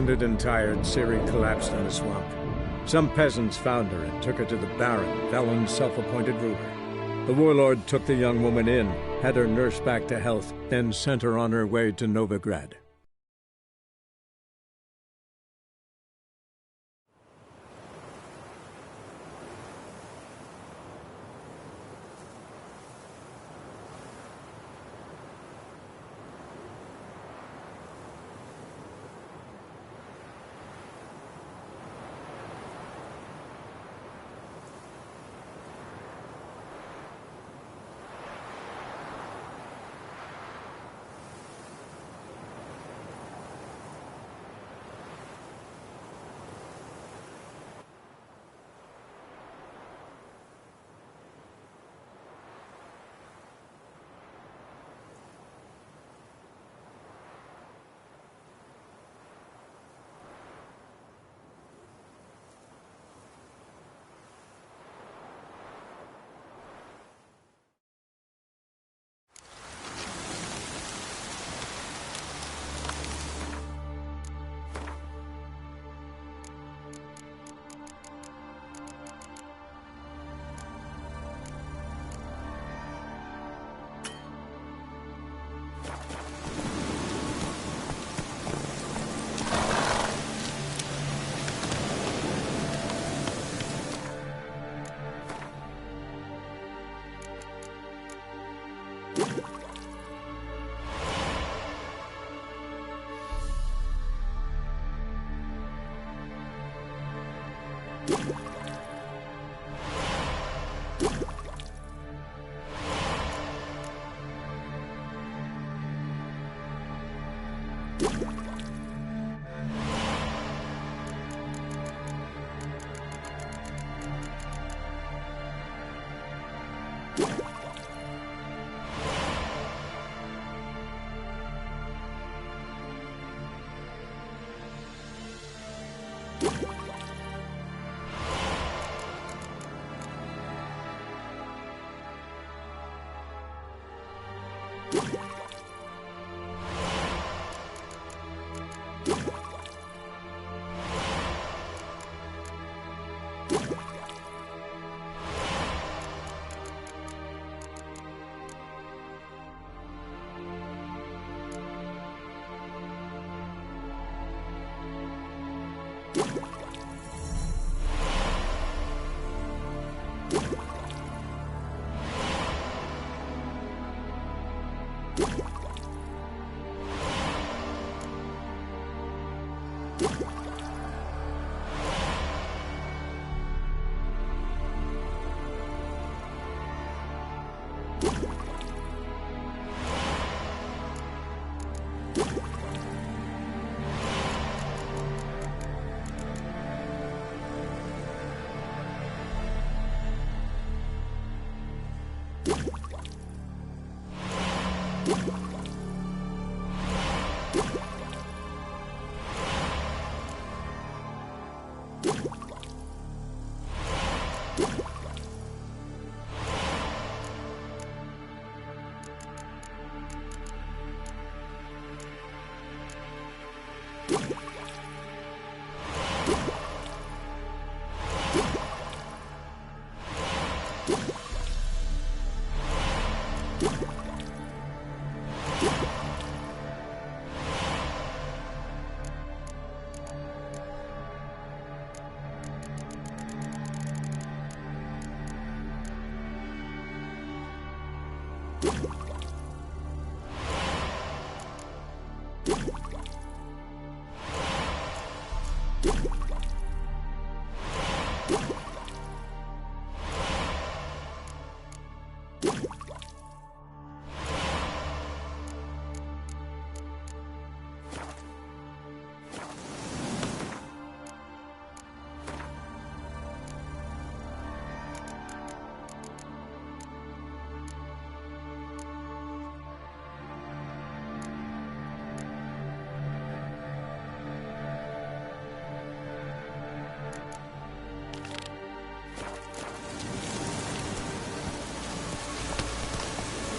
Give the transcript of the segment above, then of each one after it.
Wounded and tired, Ciri collapsed in the swamp. Some peasants found her and took her to the Baron, Valen's self-appointed ruler. The warlord took the young woman in, had her nursed back to health, then sent her on her way to Novigrad.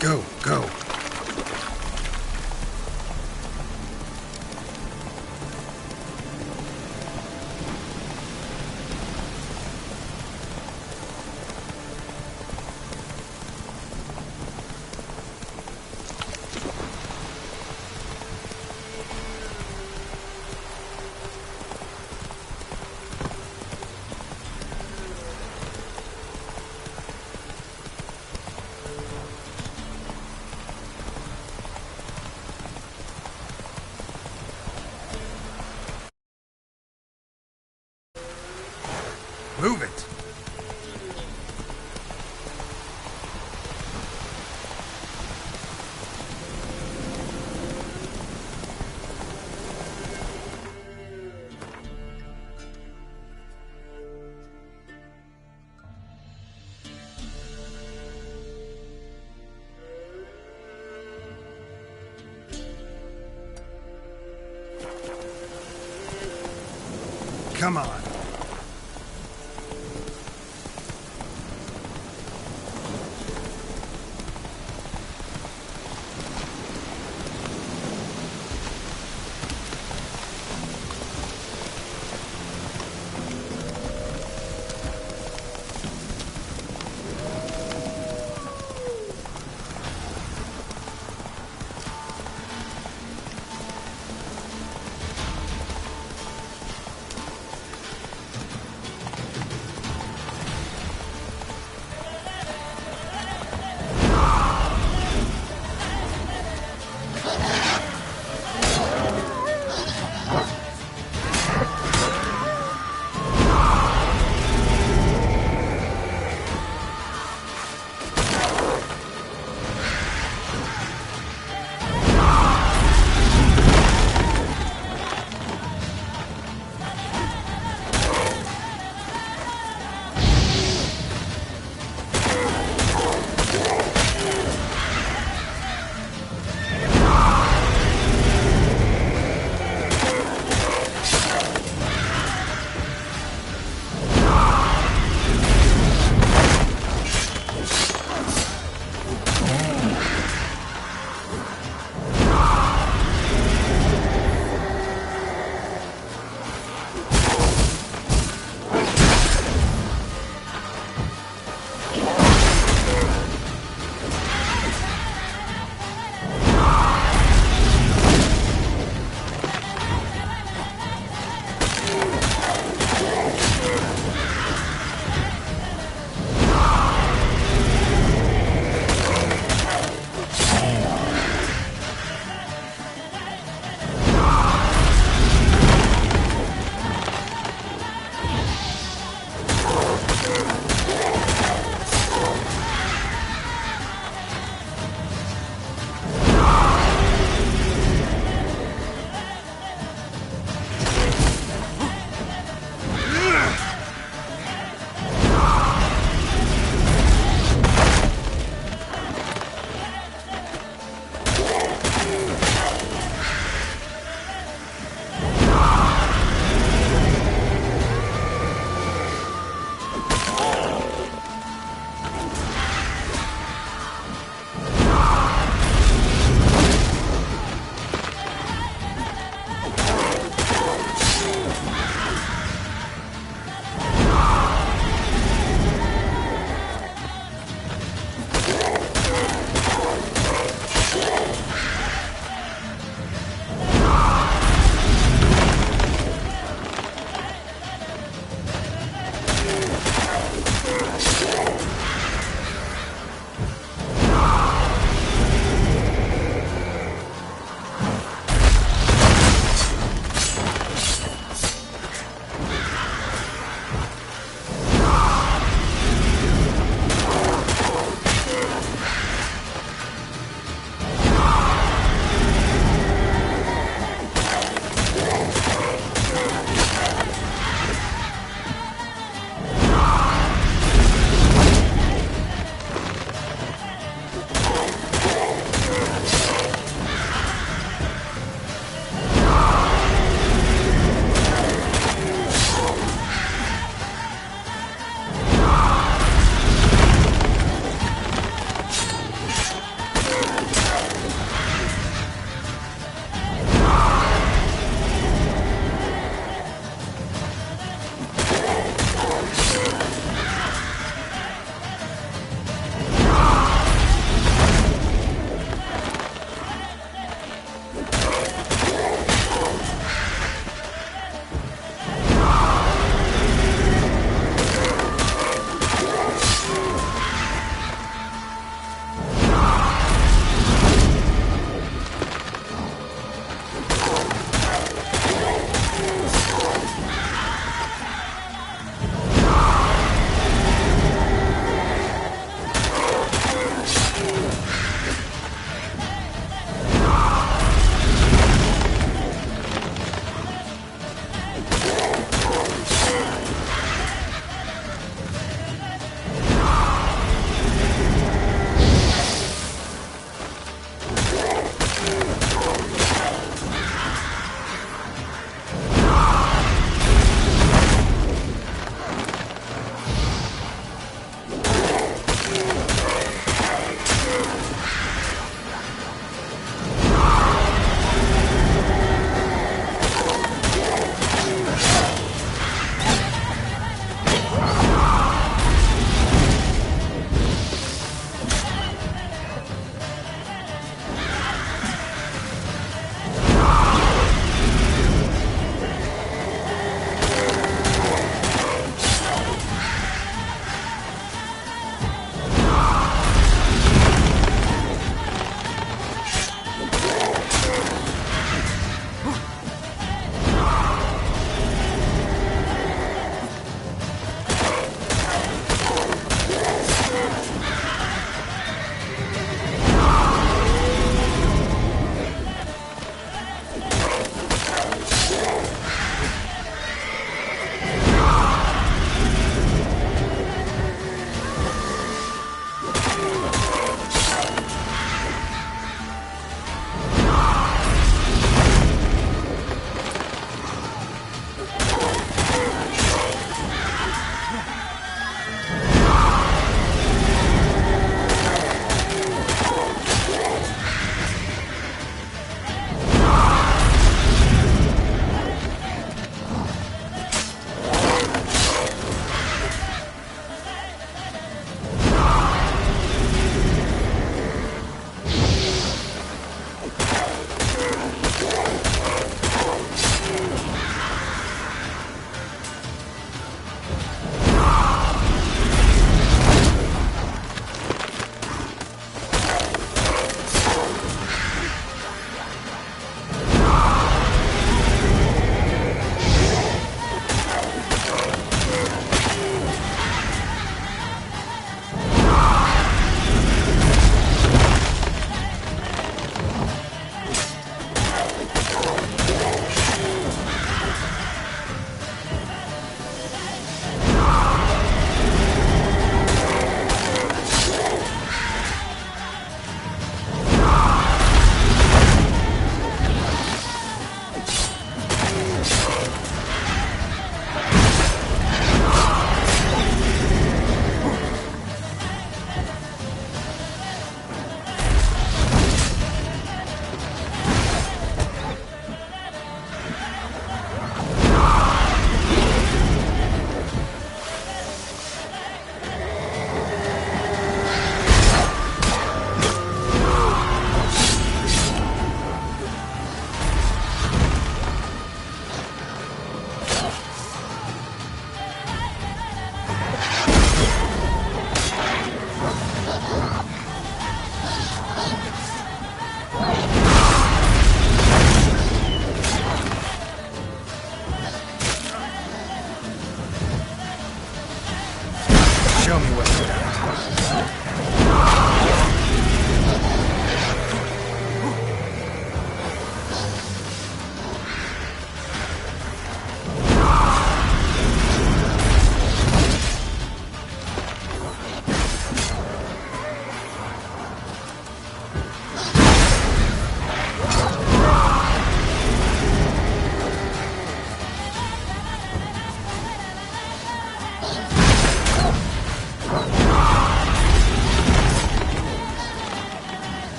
Go, go. Move it! Come on.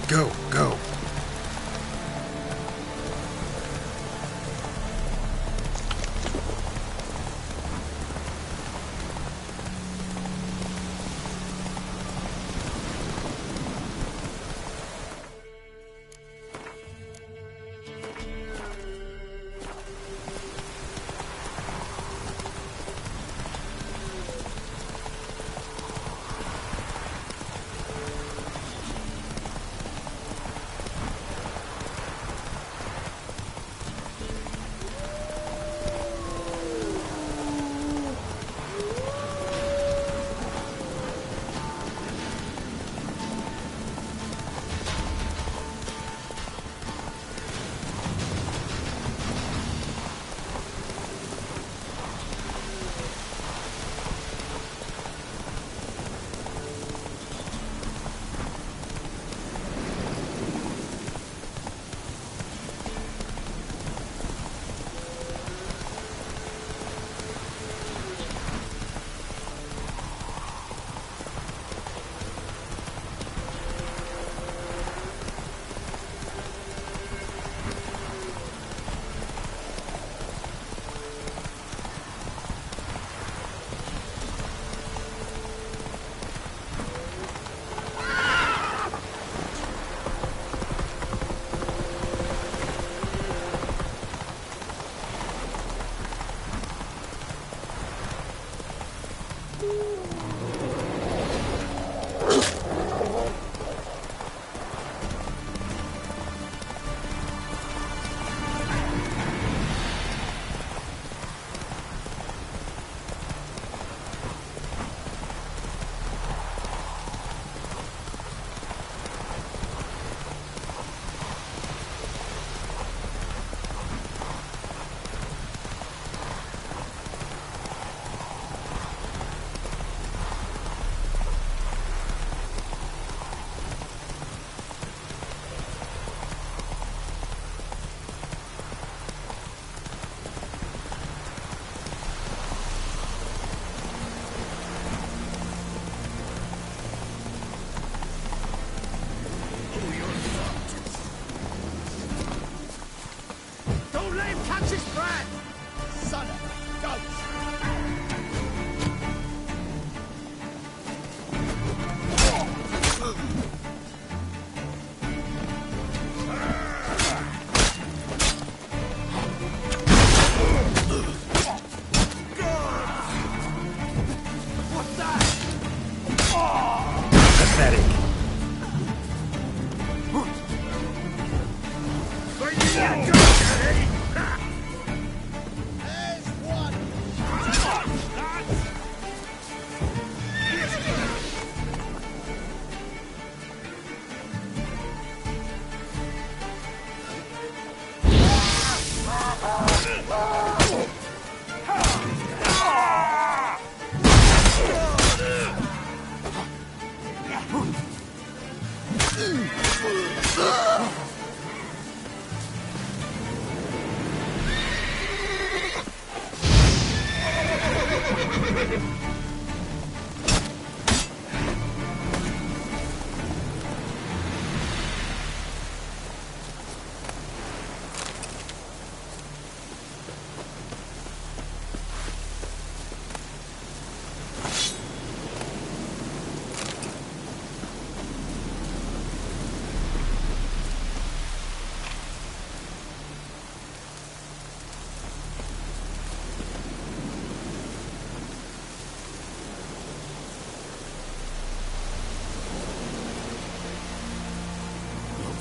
Go, go.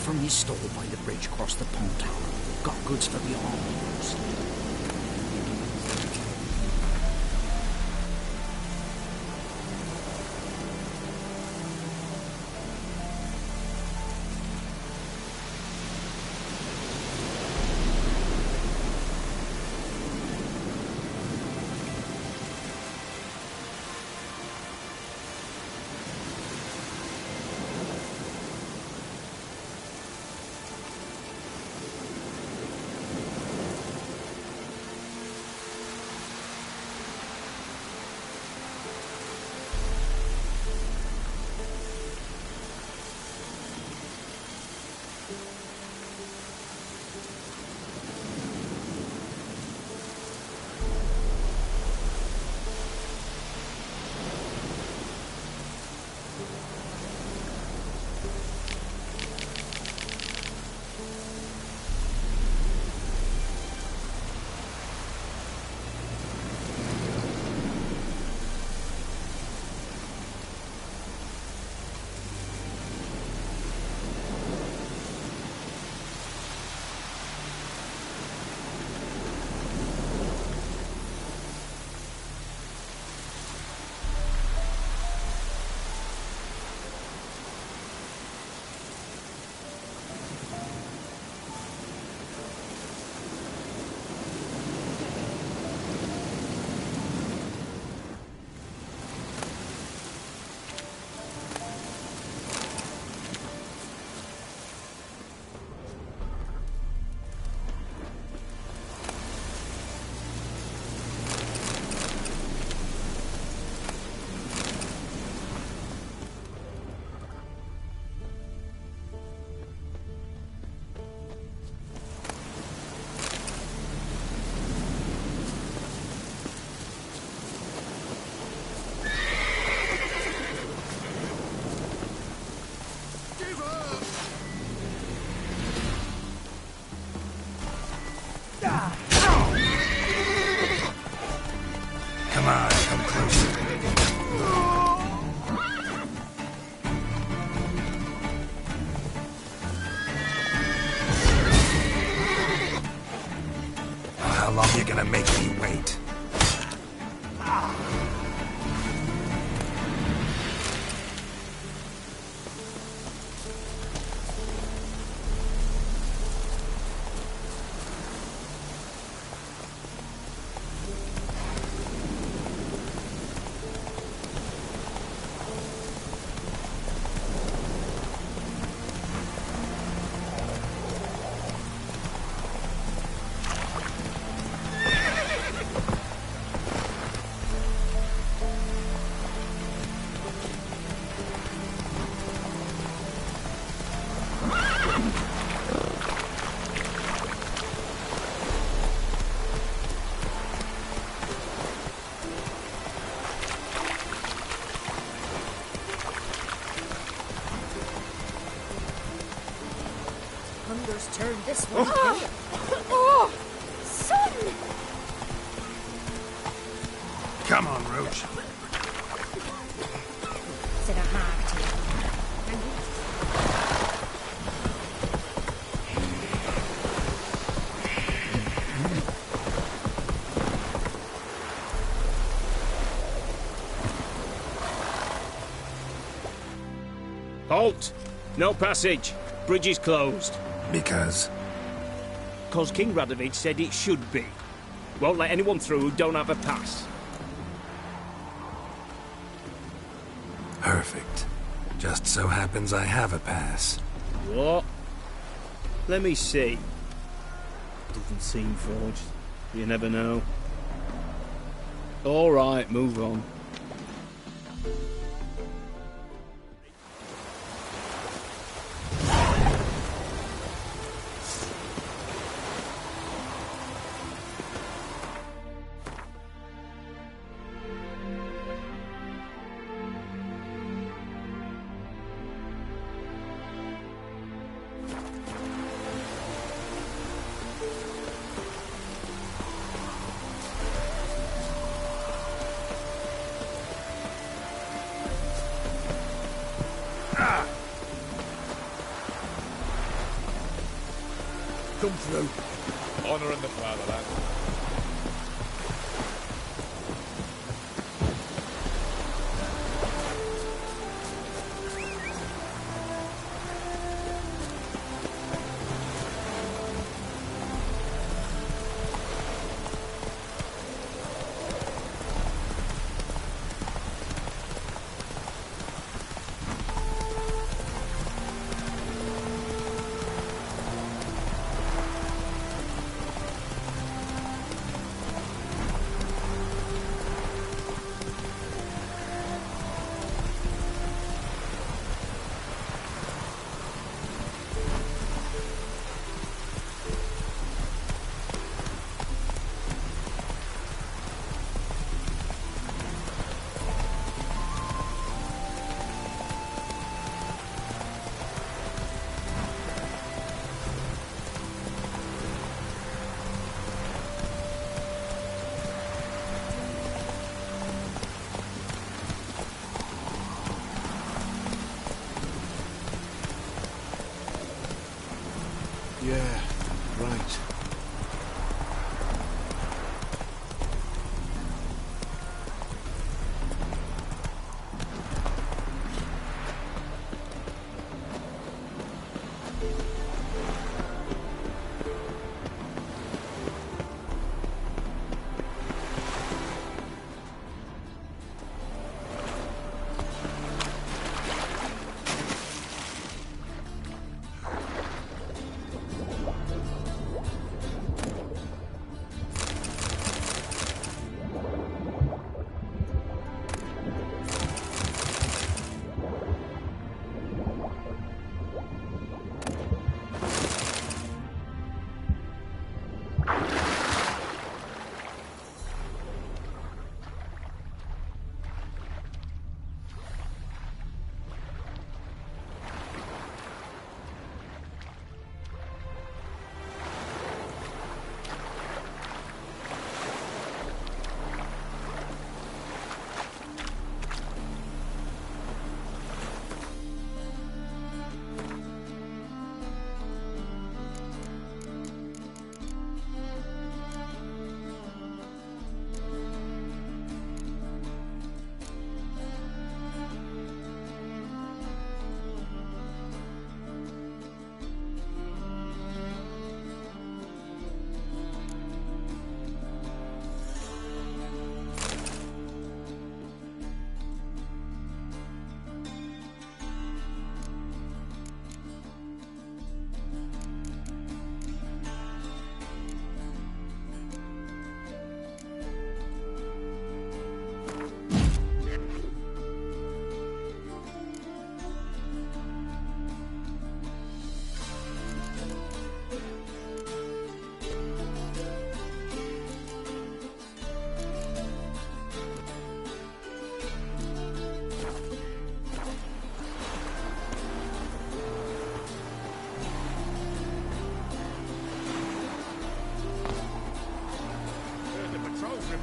from his stall by the bridge across the pond. Got goods for the armies. Come on, come closer. How long you gonna make me wait? Hunger's turned this one here. Oh, son! Come on, Roach. Said a hard to Halt! No passage. Bridge is closed. Because? Cause King Radovich said it should be. Won't let anyone through who don't have a pass. Perfect. Just so happens I have a pass. What? Let me see. Doesn't seem forged. You never know. All right, move on. come through. Honouring the fatherland. Yeah, right.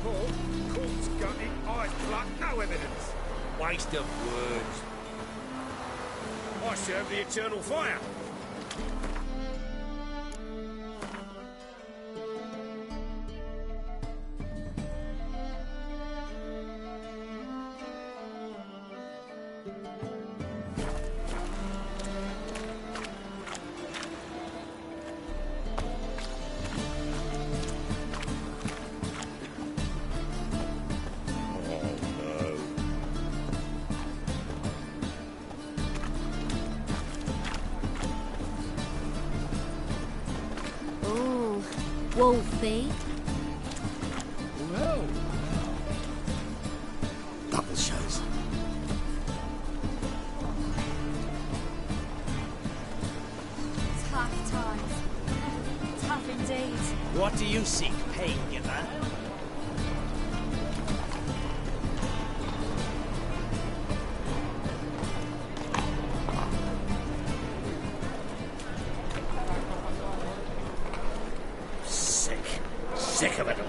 report. Corpse gutted, eyes plucked, no evidence. Waste of words. I serve the eternal fire. Wolfie? Well, Double shows. Tough times. Tough indeed. What do you seek, pain giver? Sick of it all.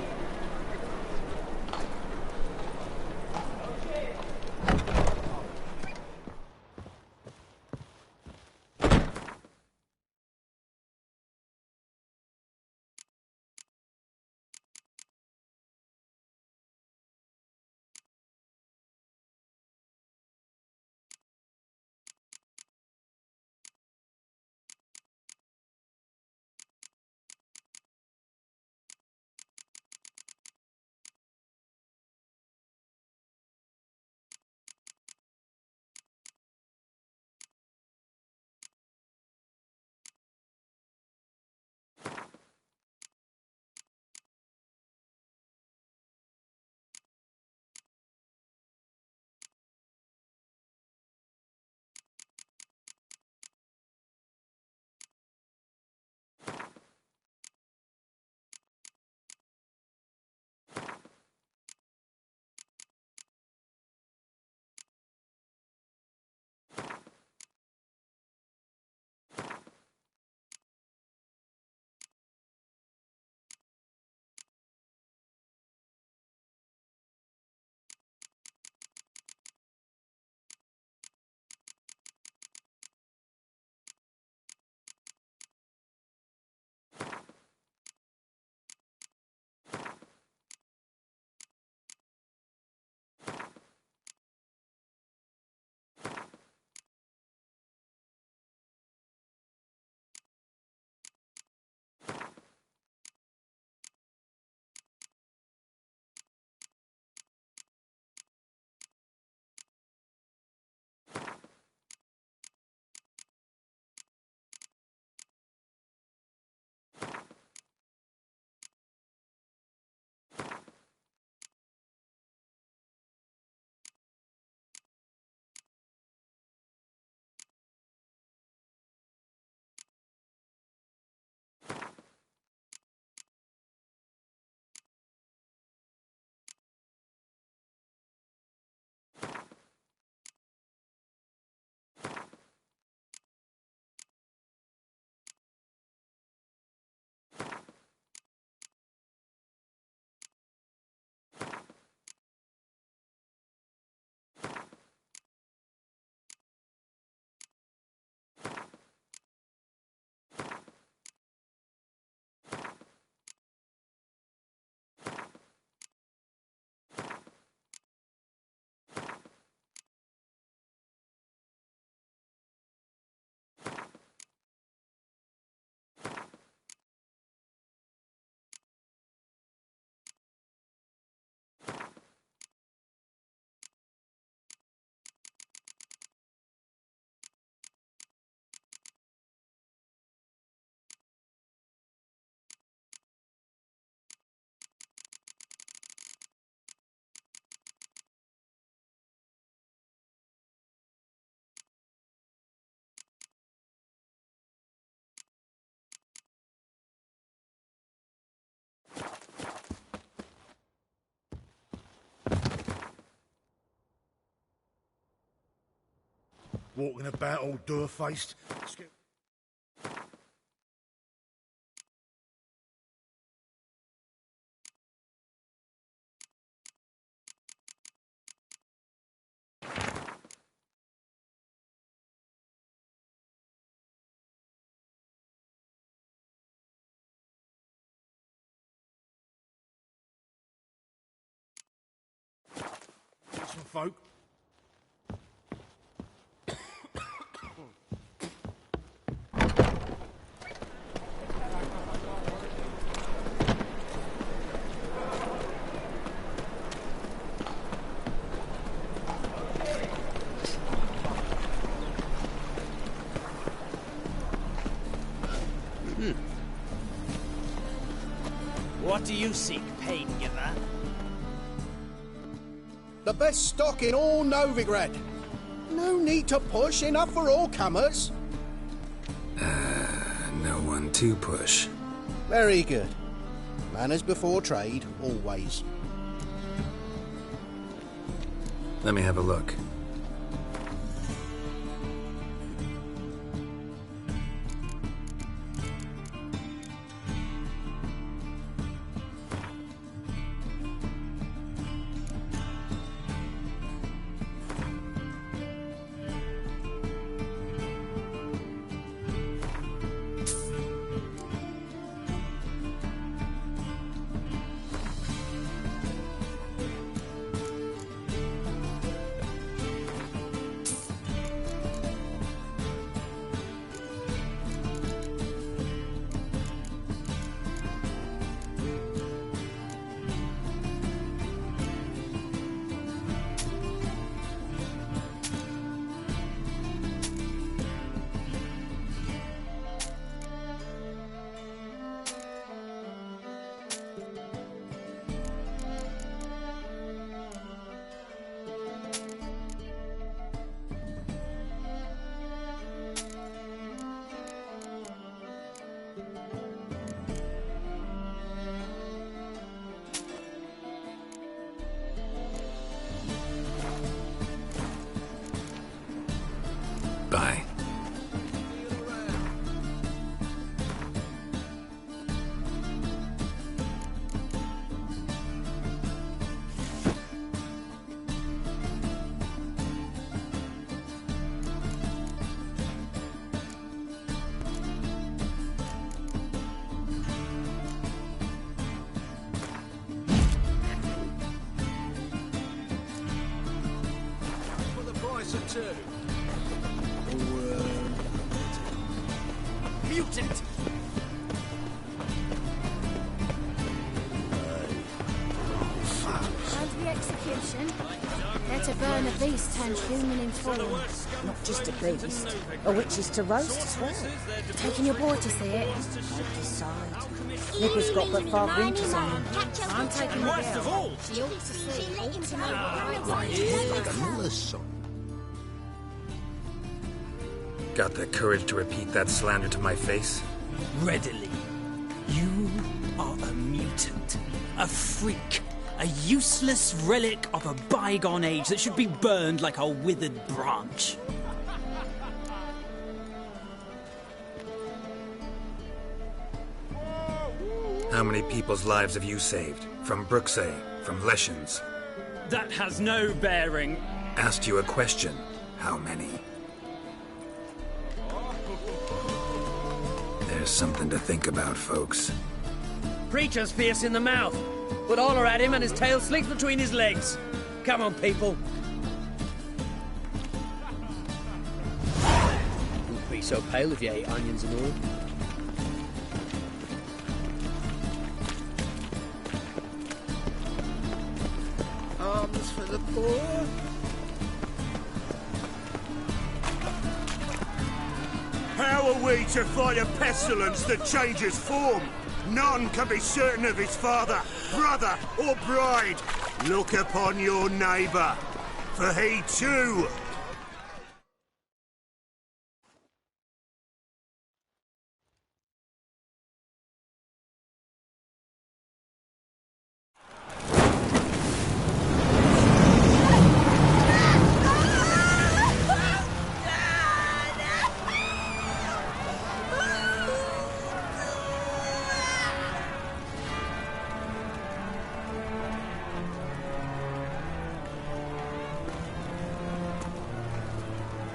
Walking about all door-faced. Some folk. What do you seek, pain giver? The best stock in all Novigrad. No need to push, enough for all comers. No one to push. Very good. Manners before trade, always. Let me have a look. Bye. For the price of two. Mutant! And the execution. They're to burn a beast turned human in form. Not just a beast. A witch is to roast as well. Taking your boy to see it. I'll decide. Nigger's got but 5 winters on him. I'm taking the Worst of girl. all! She ought to see, ought to know what Got the courage to repeat that slander to my face? Readily. You are a mutant. A freak. A useless relic of a bygone age that should be burned like a withered branch. How many people's lives have you saved? From Brooksay, from Leshens? That has no bearing. Asked you a question. How many? There's something to think about, folks. Preacher's fierce in the mouth, but holler at him and his tail slinks between his legs. Come on, people. Wouldn't be so pale if you ate onions and all. Arms for the poor. How are we to fight a pestilence that changes form? None can be certain of his father, brother, or bride. Look upon your neighbour, for he too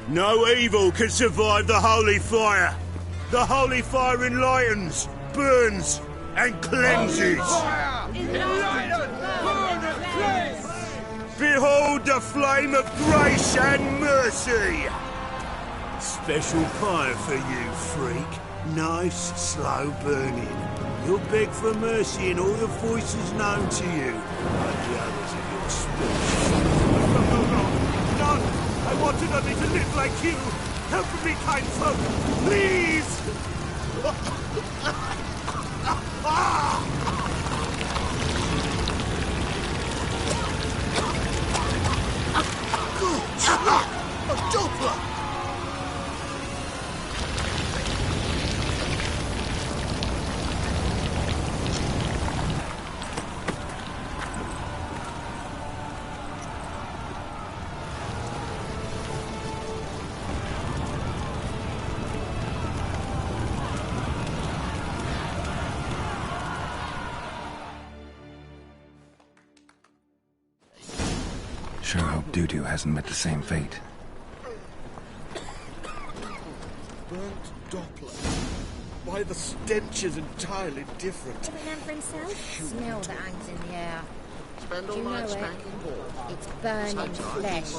No evil can survive the holy fire. The holy fire enlightens, burns, and cleanses. Behold the flame of grace and mercy. Special fire for you, freak. Nice, slow burning. You'll beg for mercy in all the voices known to you, like the others of your species. None! I wanted only to live like you! Help me, kind folk! Please! A Doppler! Sure hope Thw3 hasn't met the same fate. Burnt Doppler. Why, the stench is entirely different. Is it man for himself? Smell that hangs in the air. Spend Do all you know night it? spanking board. It's burning flesh.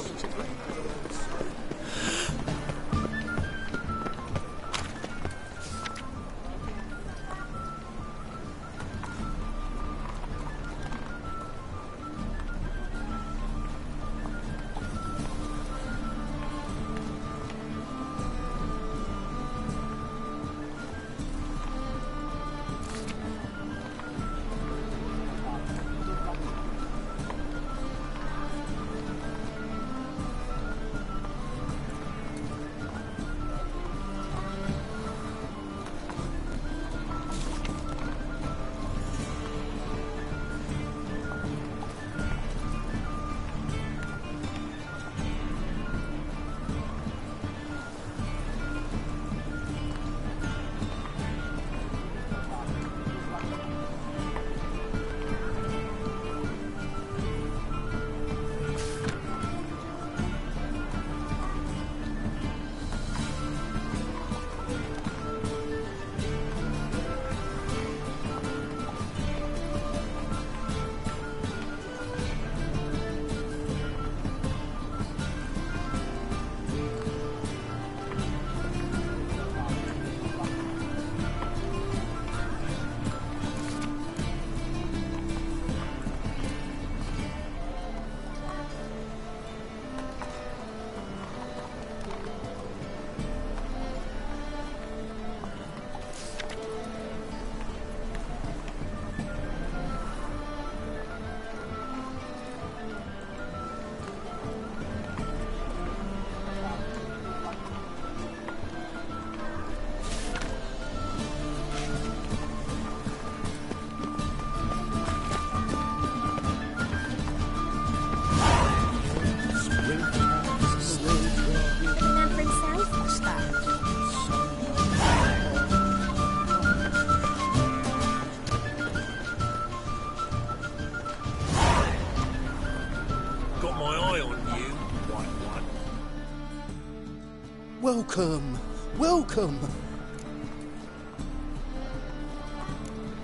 Welcome, welcome.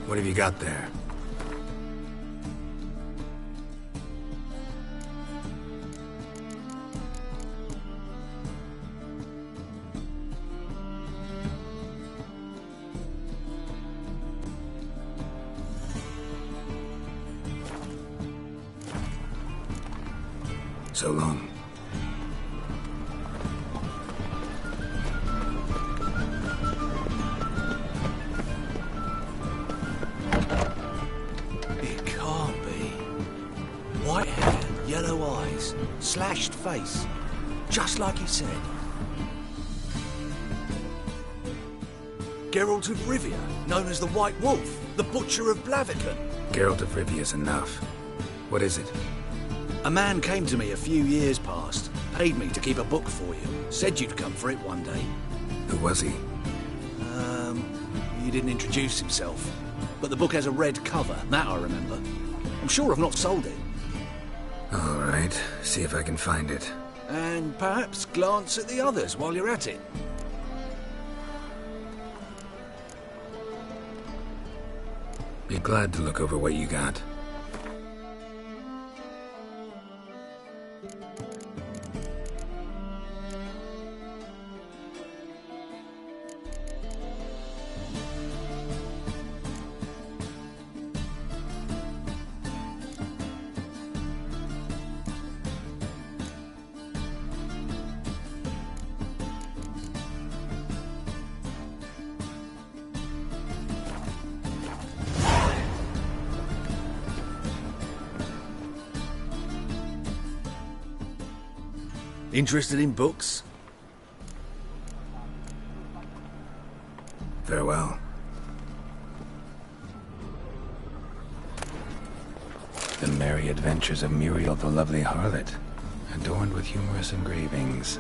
What have you got there? So long. Slashed face, just like he said. Geralt of Rivia, known as the White Wolf, the Butcher of Blaviken. Geralt of Rivia's enough. What is it? A man came to me a few years past, paid me to keep a book for you, said you'd come for it one day. Who was he? He didn't introduce himself, but the book has a red cover, that I remember. I'm sure I've not sold it. All right, see if I can find it. And perhaps glance at the others while you're at it. Be glad to look over what you got. Interested in books? Farewell. The Merry Adventures of Muriel the Lovely Harlot, adorned with humorous engravings.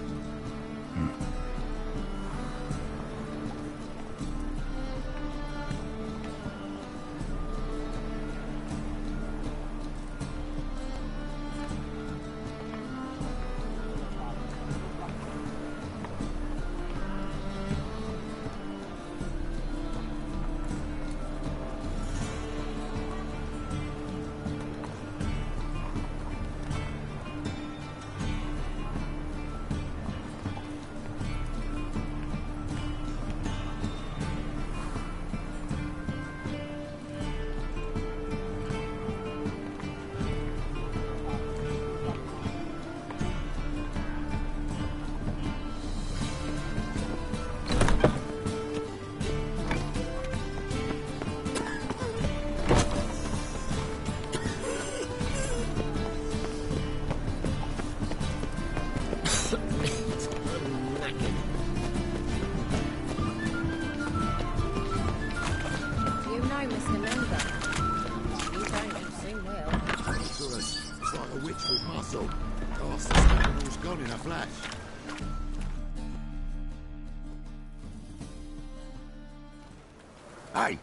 Hey,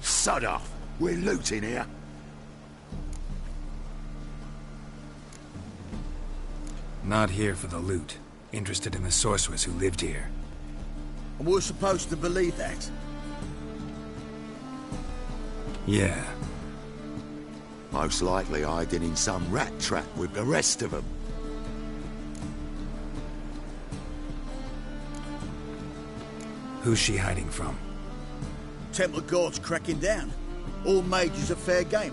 sod off. We're looting here. Not here for the loot. Interested in the sorceress who lived here. And we're supposed to believe that? Yeah. Most likely hiding in some rat trap with the rest of them. Who's she hiding from? Temple guards cracking down. All mages are fair game.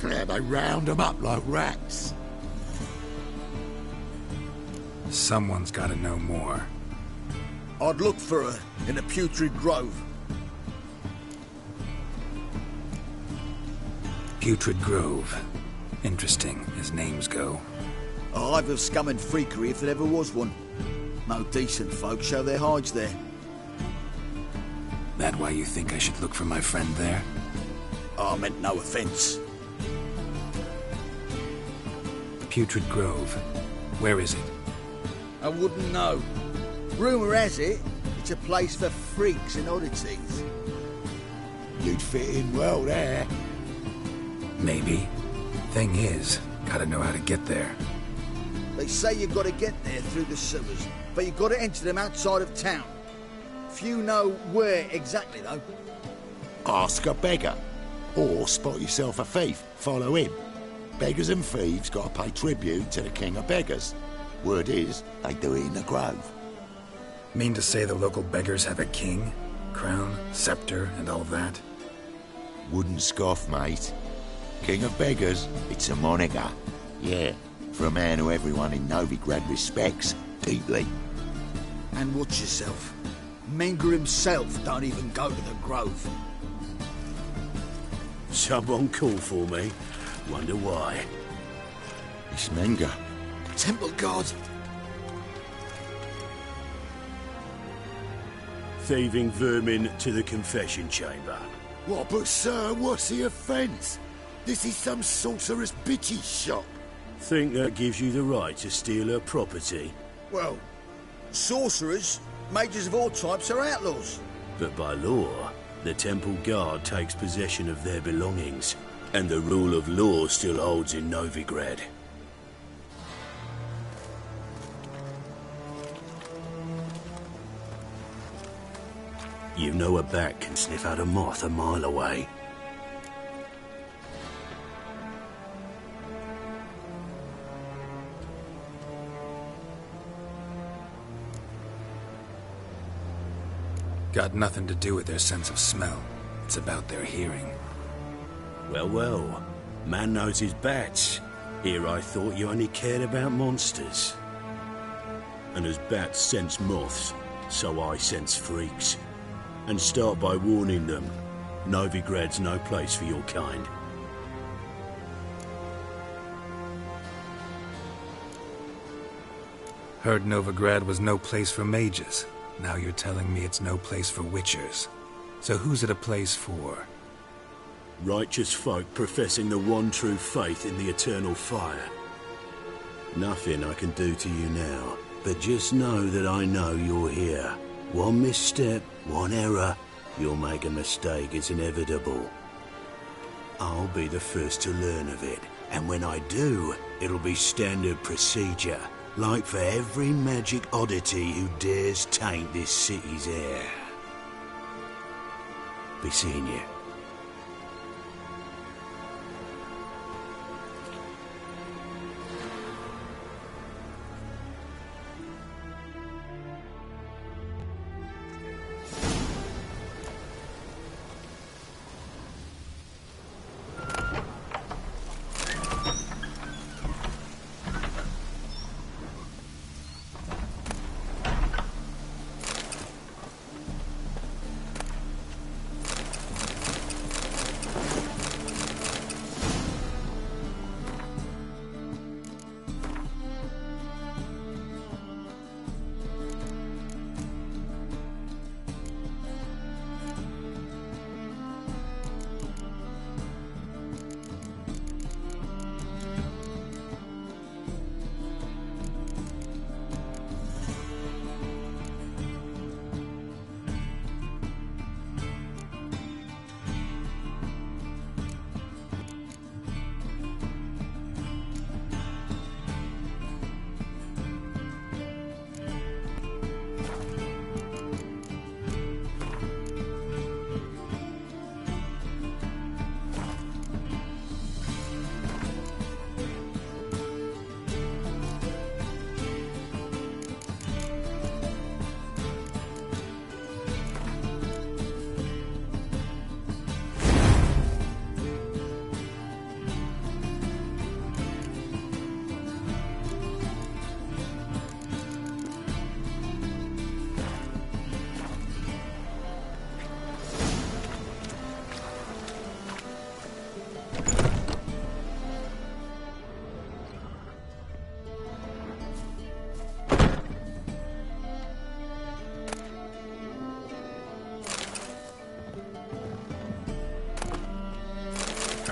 Yeah, they round them up like rats. Someone's gotta know more. I'd look for her in the Putrid Grove. Putrid Grove. Interesting, as names go. A hive of scum and freakery if there ever was one. No decent folk show their hides there. That why you think I should look for my friend there? I meant no offense. Putrid Grove. Where is it? I wouldn't know. Rumour has it, it's a place for freaks and oddities. You'd fit in well there. Maybe. Thing is, gotta know how to get there. They say you've got to get there through the sewers, but you've got to enter them outside of town. Few know where exactly, though. Ask a beggar. Or spot yourself a thief. Follow him. Beggars and thieves got to pay tribute to the king of beggars. Word is, they do it in the grove. Mean to say the local beggars have a king? Crown, scepter, and all that? Wouldn't scoff, mate. King of beggars, it's a moniker. Yeah, for a man who everyone in Novigrad respects deeply. And watch yourself. Menger himself don't even go to the grove. Someone called for me. Wonder why. It's Menger. Temple guard. Thieving vermin to the confession chamber. What, but sir, what's the offence? This is some sorcerer's bitchy shop. Think that gives you the right to steal her property? Well, sorcerers, mages of all types are outlaws. But by law, the temple guard takes possession of their belongings, and the rule of law still holds in Novigrad. You know a bat can sniff out a moth a mile away. Got nothing to do with their sense of smell. It's about their hearing. Well, well. Man knows his bats. Here I thought you only cared about monsters. And as bats sense moths, so I sense freaks. And start by warning them. Novigrad's no place for your kind. Heard Novigrad was no place for mages. Now you're telling me it's no place for witchers. So who's it a place for? Righteous folk professing the one true faith in the eternal fire. Nothing I can do to you now, but just know that I know you're here. One misstep, one error, you'll make a mistake, it's inevitable. I'll be the first to learn of it, and when I do, it'll be standard procedure, like for every magic oddity who dares taint this city's air. Be seeing you.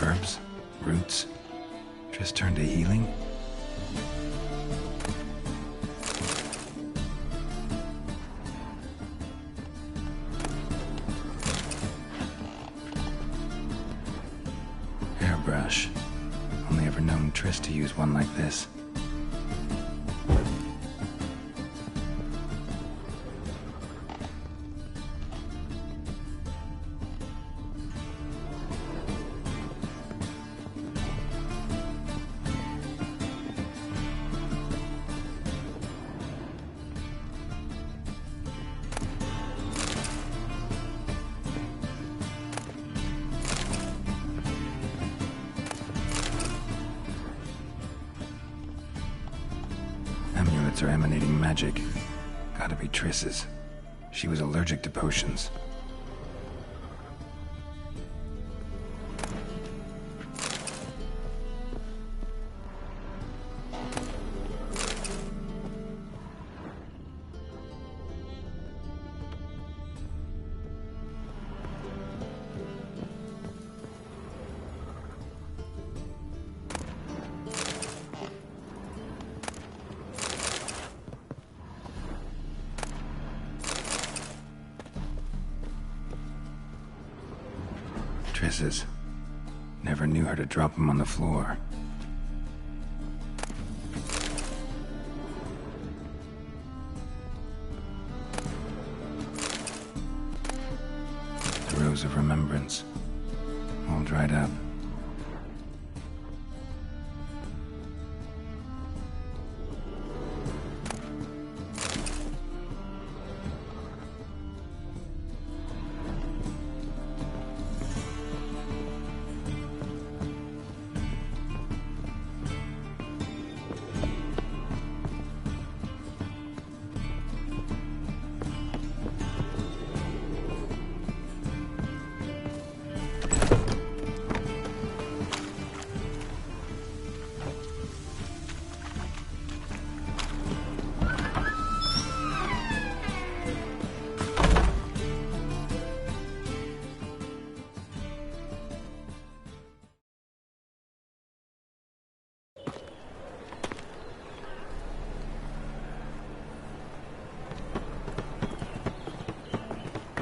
Herbs? Roots? Just turned to healing? Hairbrush. Only ever known Triss to use one like this. Amulets are emanating magic. Gotta be Triss's. She was allergic to potions. Triss's. Never knew her to drop them on the floor. echoes of remembrance, all dried up.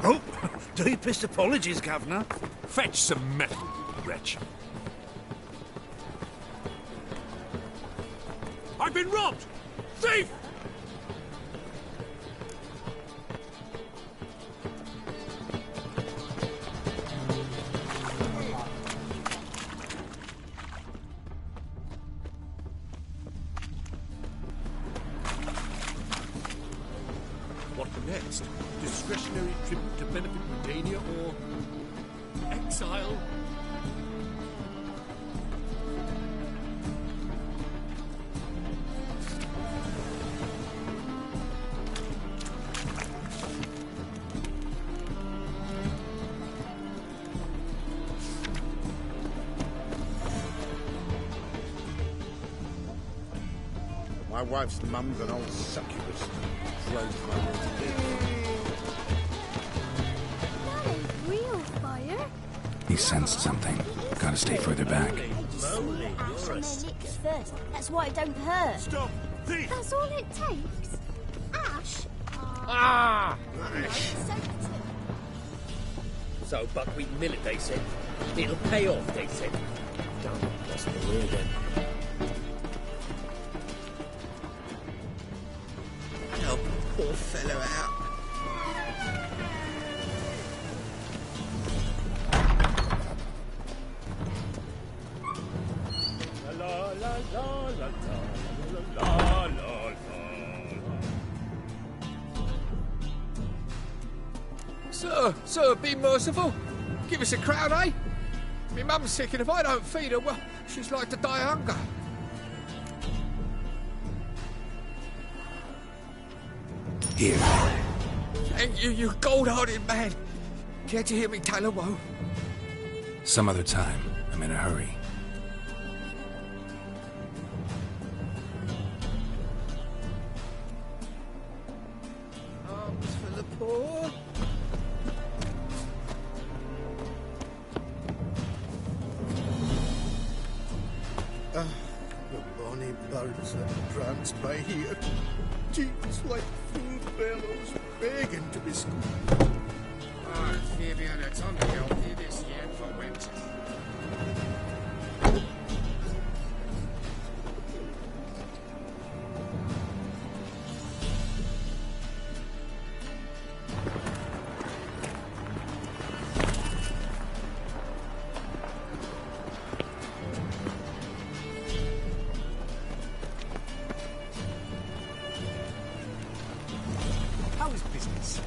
Oh, deepest apologies, Governor. Fetch some metal, you wretch. I've been robbed! Thief! What next? Discretionary tribute to benefit Redania or exile? My wife's mum's an old succubus. Flows my water Real fire? He sensed something. Gotta stay further back. Ash on their lips first. That's why it don't hurt. Stop! Thief! That's all it takes. Ash? Ah! So buckwheat millet, they said. It'll pay off, they said. Don't lost the way again. Help a poor fellow out. La la la la la la la la. Sir, be merciful. Give us a crown, eh? My mum's sick, and if I don't feed her, well, she's like to die of hunger. Here. Thank you, you gold-hearted man. Care to hear me tell a woe? Some other time. I'm in a hurry. Arms for the poor. The bonny birds that prance by here. Cheeks like full bellows begging to be squeezed. Viel bien attendez auf jedes Jahr verwendet. How is business?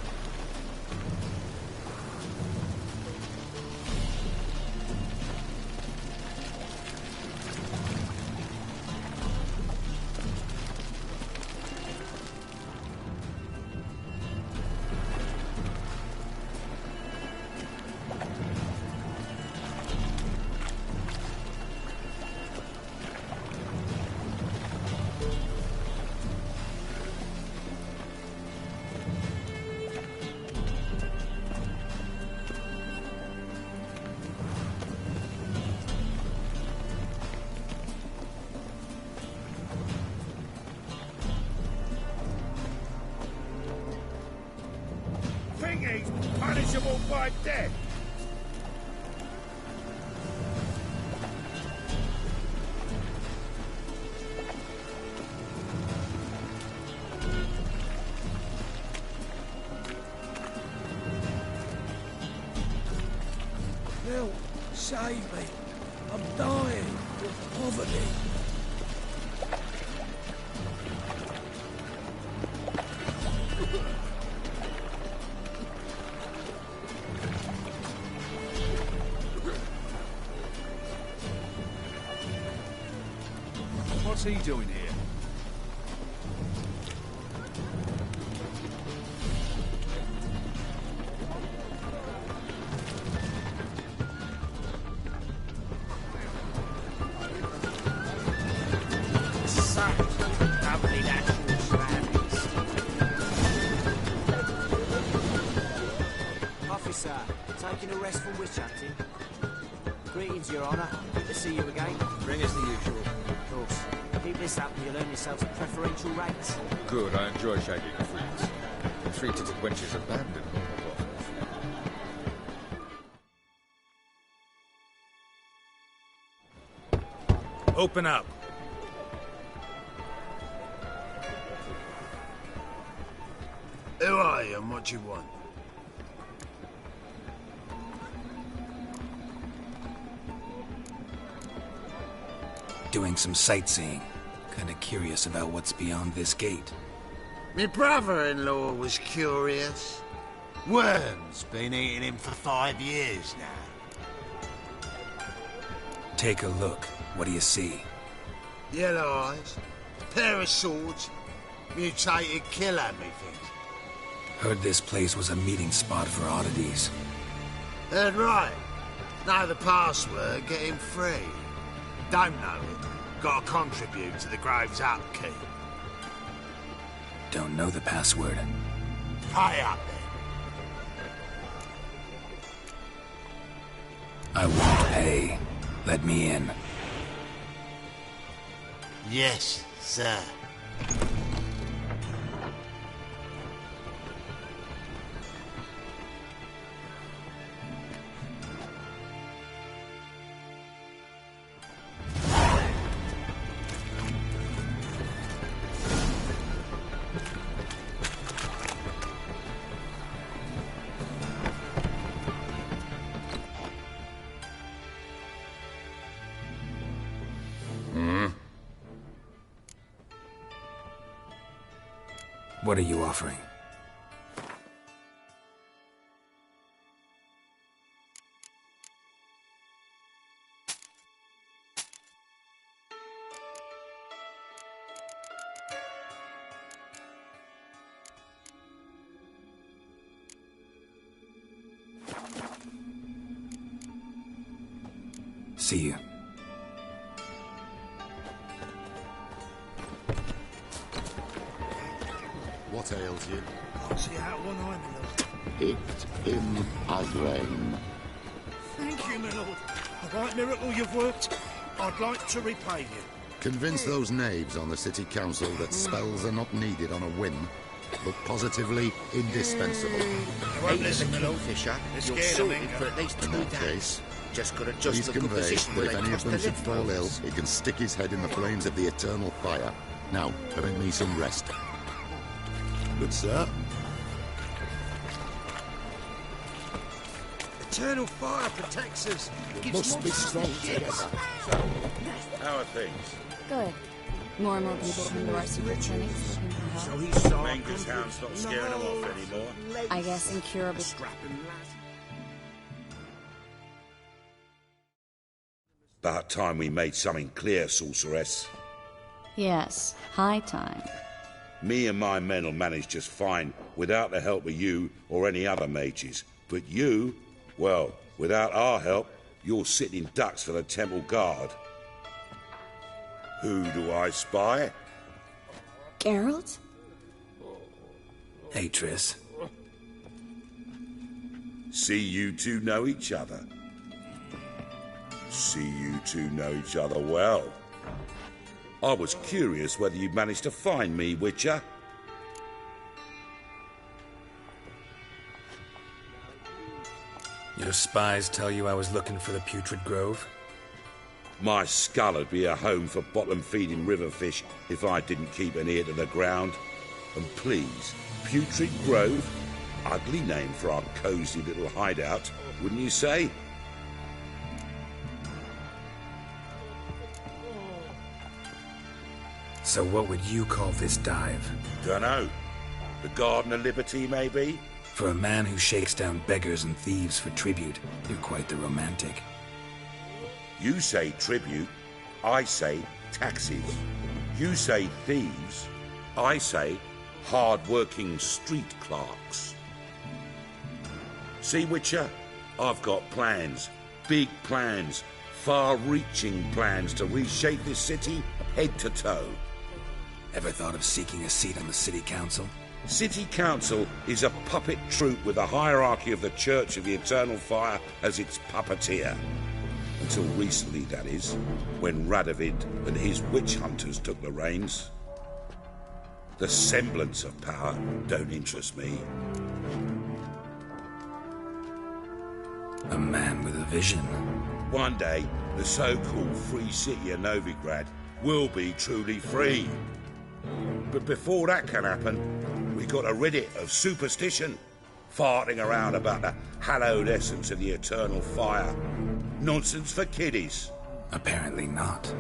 Thingy's punishable by death. Help! Save me! I'm dying of poverty! What's he doing here? Lovely natural surroundings. Officer, taking a rest from witch hunting. Greetings, Your Honour. Good to see you again. Bring us the usual. Of course. Keep this up and you'll earn yourselves preferential rates. Good, I enjoy shagging freaks. Three-titted wenches abandoned. Open up. Who are you and what do you want? Doing some sightseeing. Kinda curious about what's beyond this gate. My brother-in-law was curious. Worm's been eating him for 5 years now. Take a look. What do you see? Yellow eyes, pair of swords, mutated killer, methinks. Heard this place was a meeting spot for oddities. Heard right. Know the password, get him free. Don't know it, gotta contribute to the Grove's upkeep. Don't know the password. Pay up then. I won't pay. Let me in. Yes, sir. What are you offering? See you. What ails you? Can't see out one eye, my lord. Picked him again. Thank you, my lord. The right miracle you've worked, I'd like to repay you. Convince those knaves on the city council that spells are not needed on a whim, but positively indispensable. Won't listen, my lord. Fisher, They're you're scared of me. sorted for at least In 2 that days. case, Just got to please adjust the good convey position that where if they any of cost them the should lift fall ill, rolls. he can stick his head in the flames of the eternal fire. Now, permit me some rest. Good sir. Eternal fire protects us. We must be strong together. How are things? Good. More and more people come to our secret clinics looking for help. So he's sorry. Manger's hound's not scaring them off anymore. I guess incurable. About time we made something clear, sorceress. Yes, high time. Me and my men will manage just fine without the help of you or any other mages. But you, well, without our help, you're sitting ducks for the temple guard. Who do I spy? Geralt? Hey, Triss. See you two know each other. See you two know each other well. I was curious whether you'd managed to find me, Witcher. Your spies tell you I was looking for the Putrid Grove? My skull'd be a home for bottom-feeding river fish if I didn't keep an ear to the ground. And please, Putrid Grove? Ugly name for our cosy little hideout, wouldn't you say? So what would you call this dive? Dunno. The Garden of Liberty, maybe? For a man who shakes down beggars and thieves for tribute, you're quite the romantic. You say tribute, I say taxes. You say thieves, I say hard-working street clerks. See, Witcher? I've got plans. Big plans. Far-reaching plans to reshape this city head to toe. Ever thought of seeking a seat on the city council? City council is a puppet troupe with a hierarchy of the Church of the Eternal Fire as its puppeteer. Until recently, that is, when Radovid and his witch hunters took the reins. The semblance of power don't interest me. A man with a vision. One day, the so-called free city of Novigrad will be truly free. But before that can happen, we got to rid it of superstition, farting around about the hallowed essence of the eternal fire. Nonsense for kiddies. Apparently not.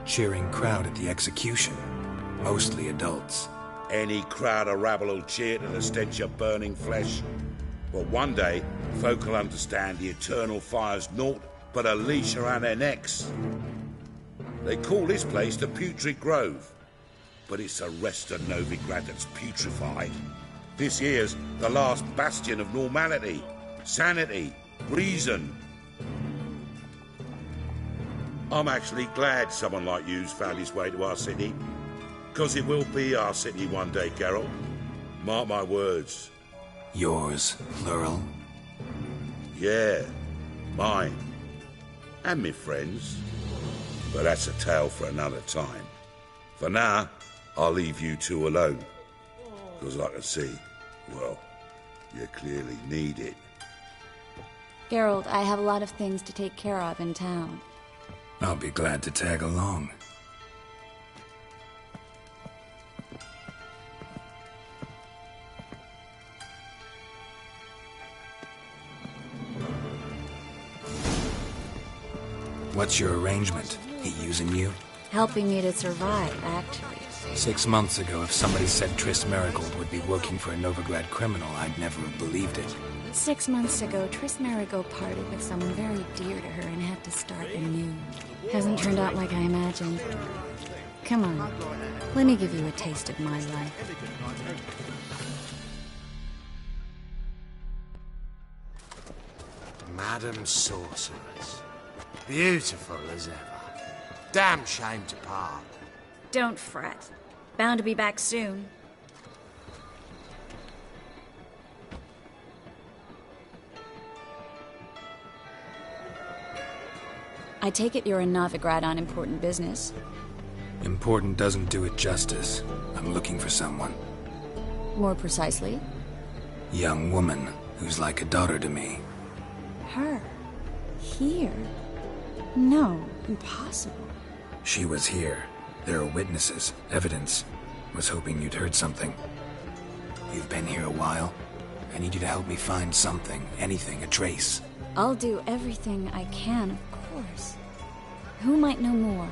Cheering crowd at the execution. Mostly adults. Any crowd of rabble will cheer to the stench of burning flesh. But one day, folk will understand the eternal fire's naught but a leash around their necks. They call this place the Putrid Grove, but it's the rest of Novigrad that's putrefied. This here's the last bastion of normality, sanity, reason. I'm actually glad someone like you's found his way to our city, because it will be our city one day, Geralt. Mark my words. Yours, plural? Yeah, mine. And me friends. But that's a tale for another time. For now, I'll leave you two alone. Because I can see, well, you clearly need it. Geralt, I have a lot of things to take care of in town. I'll be glad to tag along. What's your arrangement? He using you? Helping me to survive, actually. 6 months ago, if somebody said Triss Marigold would be working for a Novigrad criminal, I'd never have believed it. 6 months ago, Triss Marigold parted with someone very dear to her and had to start anew. Hasn't turned out like I imagined. Come on, let me give you a taste of my life. Madam Sorceress. Beautiful as ever. Damn shame to part. Don't fret. Bound to be back soon. I take it you're in Novigrad on important business. Important doesn't do it justice. I'm looking for someone. More precisely? Young woman who's like a daughter to me. Her? Here? No, impossible. She was here. There are witnesses, evidence. Was hoping you'd heard something. You've been here a while. I need you to help me find something, anything, a trace. I'll do everything I can, of course. Who might know more?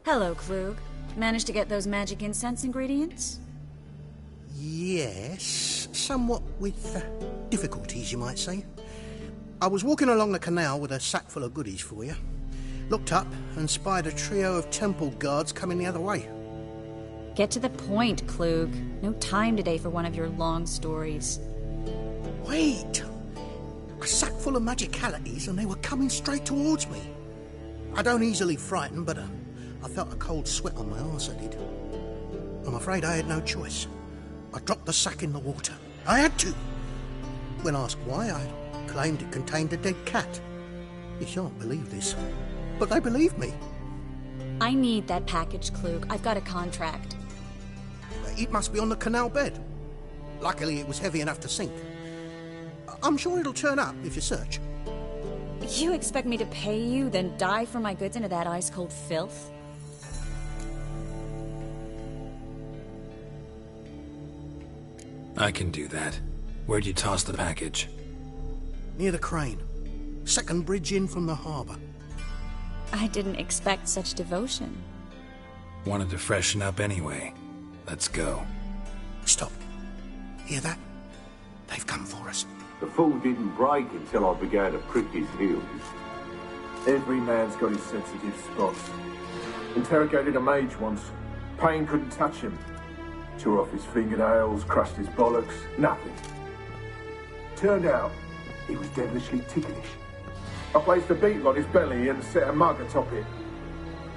Hello, Klug. Managed to get those magic incense ingredients? Yes, somewhat with difficulties, you might say. I was walking along the canal with a sack full of goodies for you. Looked up and spied a trio of temple guards coming the other way. Get to the point, Klug. No time today for one of your long stories. Wait! A sack full of magicalities and they were coming straight towards me. I don't easily frighten, but I felt a cold sweat on my arse, I did. I'm afraid I had no choice. I dropped the sack in the water. I had to. When asked why, I claimed it contained a dead cat. You shan't believe this, but they believed me. I need that package, Klug. I've got a contract. It must be on the canal bed. Luckily, it was heavy enough to sink. I'm sure it'll turn up if you search. You expect me to pay you, then dive for my goods into that ice-cold filth? I can do that. Where'd you toss the package? Near the crane. Second bridge in from the harbour. I didn't expect such devotion. Wanted to freshen up anyway. Let's go. Stop. Hear that? They've come for us. The fall didn't break until I began to prick his heels. Every man's got his sensitive spots. Interrogated a mage once. Pain couldn't touch him. Tore off his fingernails, crushed his bollocks, nothing. Turned out, he was devilishly ticklish. I placed a beetle on his belly and set a mug atop it.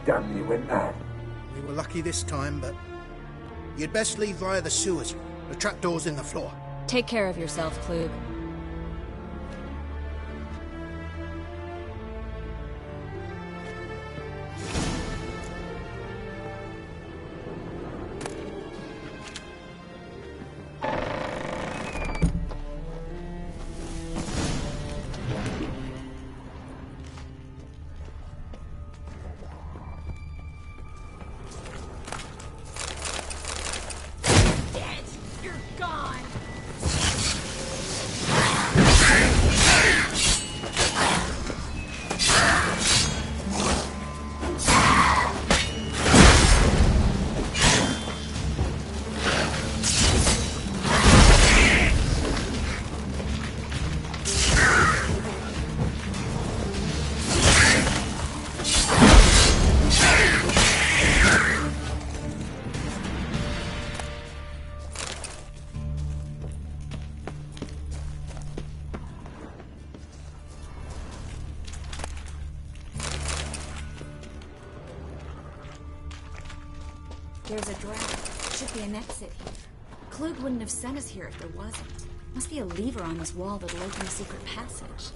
Damn near went mad. We were lucky this time, but you'd best leave via the sewers. The trapdoor's in the floor. Take care of yourself, Klug. There's a draft. Should be an exit here. Klug wouldn't have sent us here if there wasn't. Must be a lever on this wall that'll open a secret passage.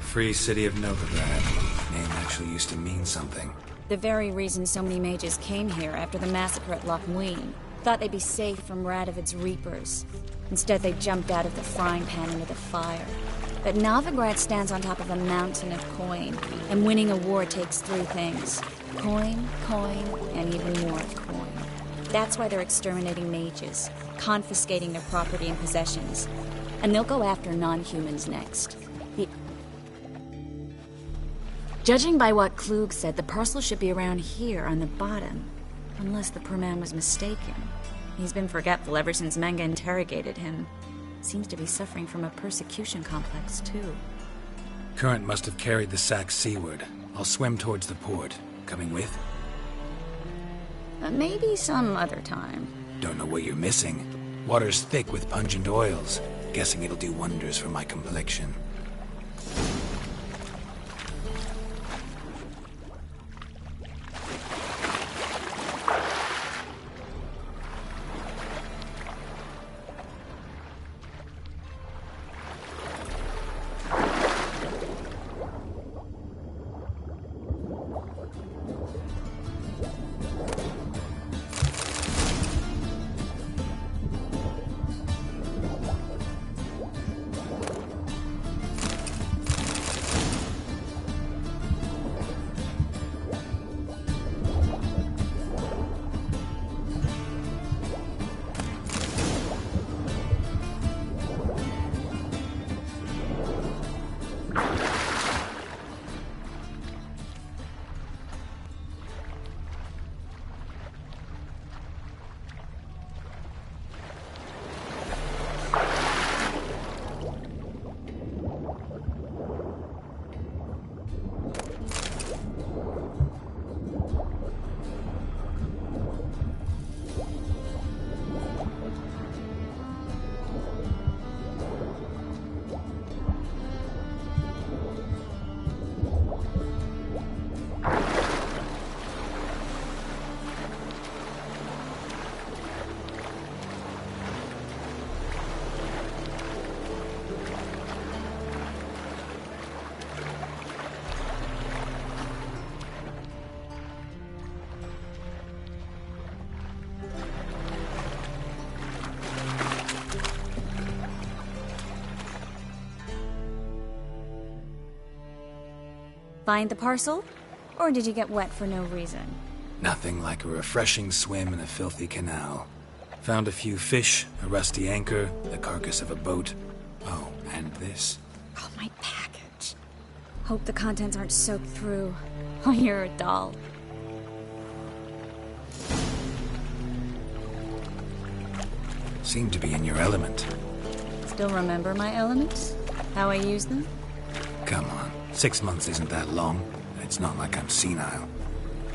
Free City of Novigrad. Name actually used to mean something. The very reason so many mages came here after the massacre at Loch Muin. Thought they'd be safe from Radovid's reapers. Instead, they jumped out of the frying pan into the fire. But Novigrad stands on top of a mountain of coin, and winning a war takes three things. Coin, and even more coin. That's why they're exterminating mages, confiscating their property and possessions. And they'll go after non-humans next. Judging by what Klug said, the parcel should be around here on the bottom. Unless the poor man was mistaken. He's been forgetful ever since Manga interrogated him. Seems to be suffering from a persecution complex, too. Current must have carried the sack seaward. I'll swim towards the port. Coming with? Maybe some other time. Don't know what you're missing. Water's thick with pungent oils. Guessing it'll do wonders for my complexion. Find the parcel? Or did you get wet for no reason? Nothing like a refreshing swim in a filthy canal. Found a few fish, a rusty anchor, the carcass of a boat. Oh, and this. Oh, my package. Hope the contents aren't soaked through. Oh, you're a doll. Seem to be in your element. Still remember my elements? How I use them? Come on, 6 months isn't that long. It's not like I'm senile.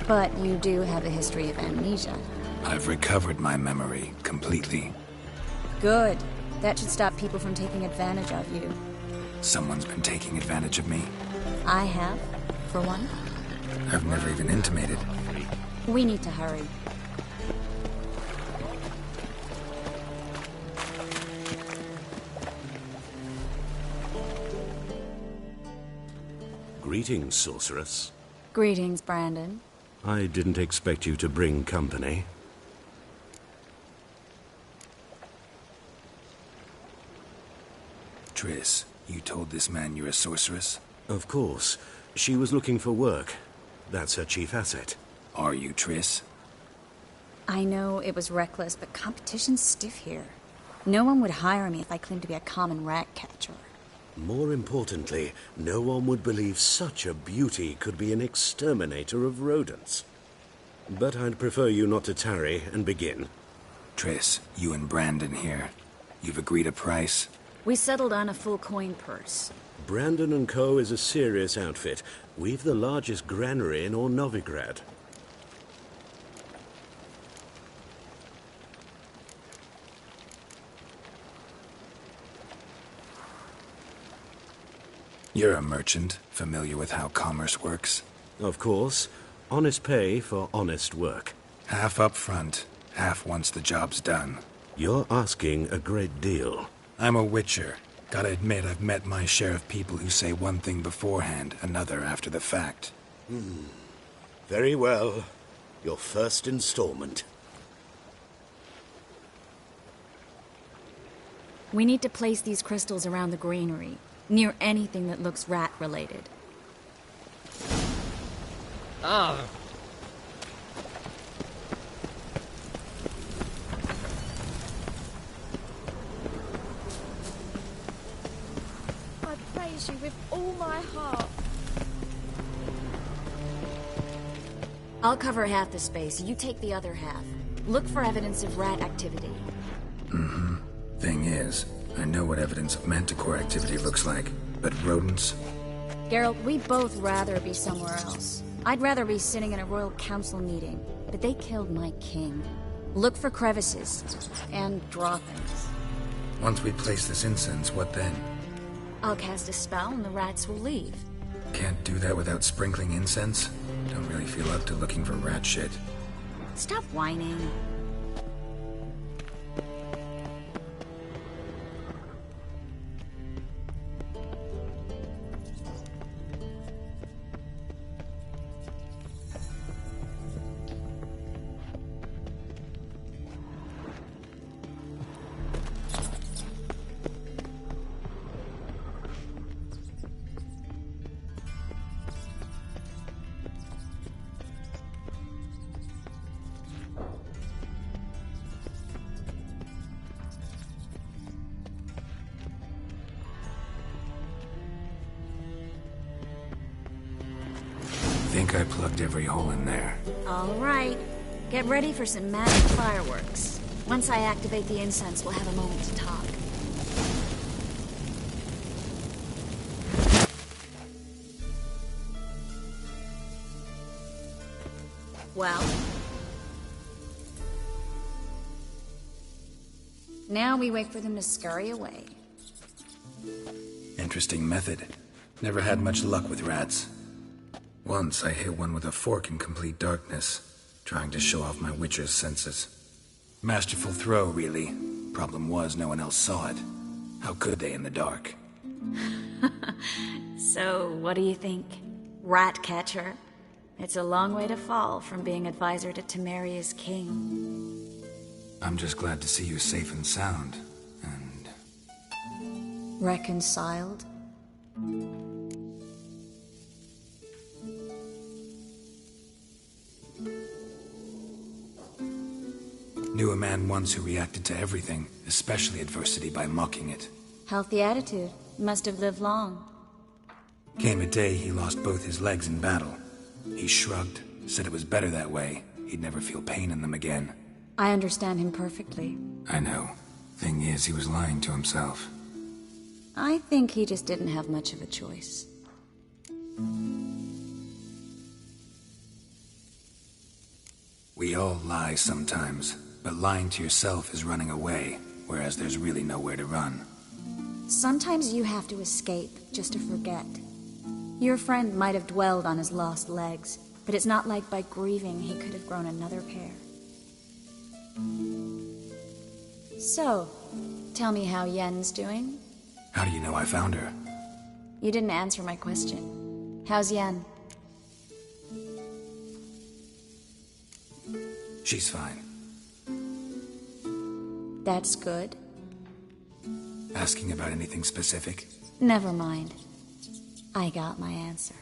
But you do have a history of amnesia. I've recovered my memory completely. Good. That should stop people from taking advantage of you. Someone's been taking advantage of me. I have, for one. I've never even intimated. We need to hurry. Greetings, sorceress. Greetings, Brandon. I didn't expect you to bring company. Triss, you told this man you're a sorceress? Of course. She was looking for work. That's her chief asset. Are you, Triss? I know it was reckless, but competition's stiff here. No one would hire me if I claimed to be a common rat catcher. More importantly, no one would believe such a beauty could be an exterminator of rodents. But I'd prefer you not to tarry and begin. Triss, you and Brandon here. You've agreed a price? We settled on a full coin purse. Brandon & Co. is a serious outfit. We've the largest granary in all Novigrad. You're a merchant, familiar with how commerce works? Of course. Honest pay for honest work. Half up front, half once the job's done. You're asking a great deal. I'm a witcher. Gotta admit, I've met my share of people who say one thing beforehand, another after the fact. Very well. Your first installment. We need to place these crystals around the granary, near anything that looks rat-related. Ah. I praise you with all my heart. I'll cover half the space, you take the other half. Look for evidence of rat activity. Thing is, I know what evidence of manticore activity looks like, but rodents? Geralt, we'd both rather be somewhere else. I'd rather be sitting in a royal council meeting, but they killed my king. Look for crevices, and draw things. Once we place this incense, what then? I'll cast a spell and the rats will leave. Can't do that without sprinkling incense? Don't really feel up to looking for rat shit. Stop whining. Think I plugged every hole in there. All right. Get ready for some magic fireworks. Once I activate the incense, we'll have a moment to talk. Well? Now we wait for them to scurry away. Interesting method. Never had much luck with rats. Once I hit one with a fork in complete darkness, trying to show off my witcher's senses. Masterful throw, really. Problem was, no one else saw it. How could they in the dark? So, what do you think? Rat catcher? It's a long way to fall from being advisor to Temeria's king. I'm just glad to see you safe and sound, and... Reconciled? Knew a man once who reacted to everything, especially adversity, by mocking it. Healthy attitude. Must have lived long. Came a day he lost both his legs in battle. He shrugged, said it was better that way. He'd never feel pain in them again. I understand him perfectly. I know. Thing is, he was lying to himself. I think he just didn't have much of a choice. We all lie sometimes, but lying to yourself is running away, whereas there's really nowhere to run. Sometimes you have to escape just to forget. Your friend might have dwelled on his lost legs, but it's not like by grieving he could have grown another pair. So, tell me how Yen's doing? How do you know I found her? You didn't answer my question. How's Yen? She's fine. That's good. Asking about anything specific? Never mind. I got my answer.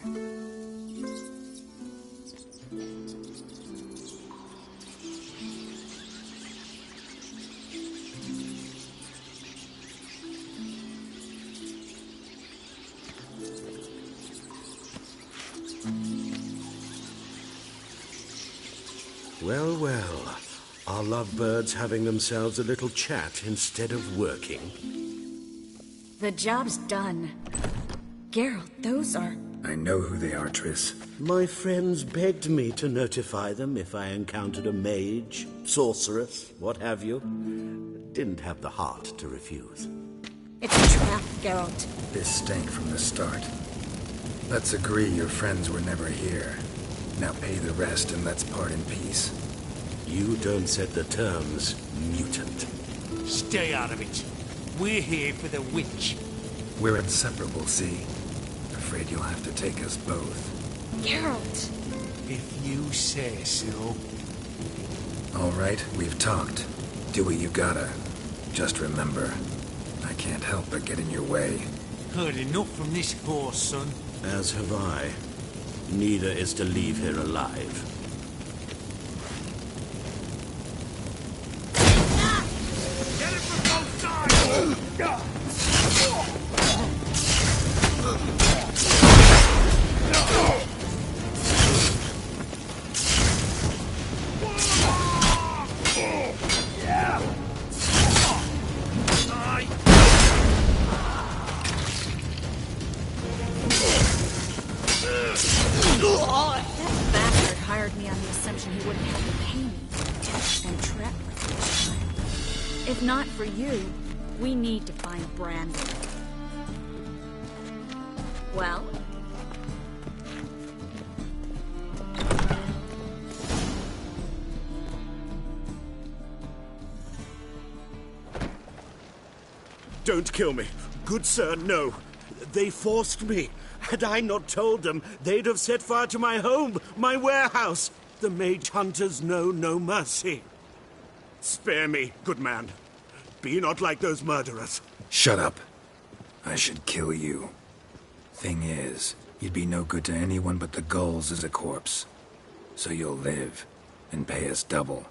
Well, well. Are lovebirds having themselves a little chat instead of working? The job's done. Geralt, those are... I know who they are, Triss. My friends begged me to notify them if I encountered a mage, sorceress, what have you. Didn't have the heart to refuse. It's a trap, Geralt. This stank from the start. Let's agree your friends were never here. Now pay the rest and let's part in peace. You don't set the terms, mutant. Stay out of it. We're here for the witch. We're inseparable, see? Afraid you'll have to take us both. Geralt! If you say so. All right, we've talked. Do what you gotta. Just remember, I can't help but get in your way. Heard enough from this horse, son. As have I. Neither is to leave here alive. Get it from both sides! That bastard hired me on the assumption he wouldn't have to pay me to test and trap like this time. If not for you, we need to find Brandon. Well? Don't kill me. Good sir, no. They forced me. Had I not told them, they'd have set fire to my home, my warehouse. The mage hunters know no mercy. Spare me, good man. Be not like those murderers. Shut up. I should kill you. Thing is, you'd be no good to anyone but the gulls as a corpse. So you'll live, and pay us double.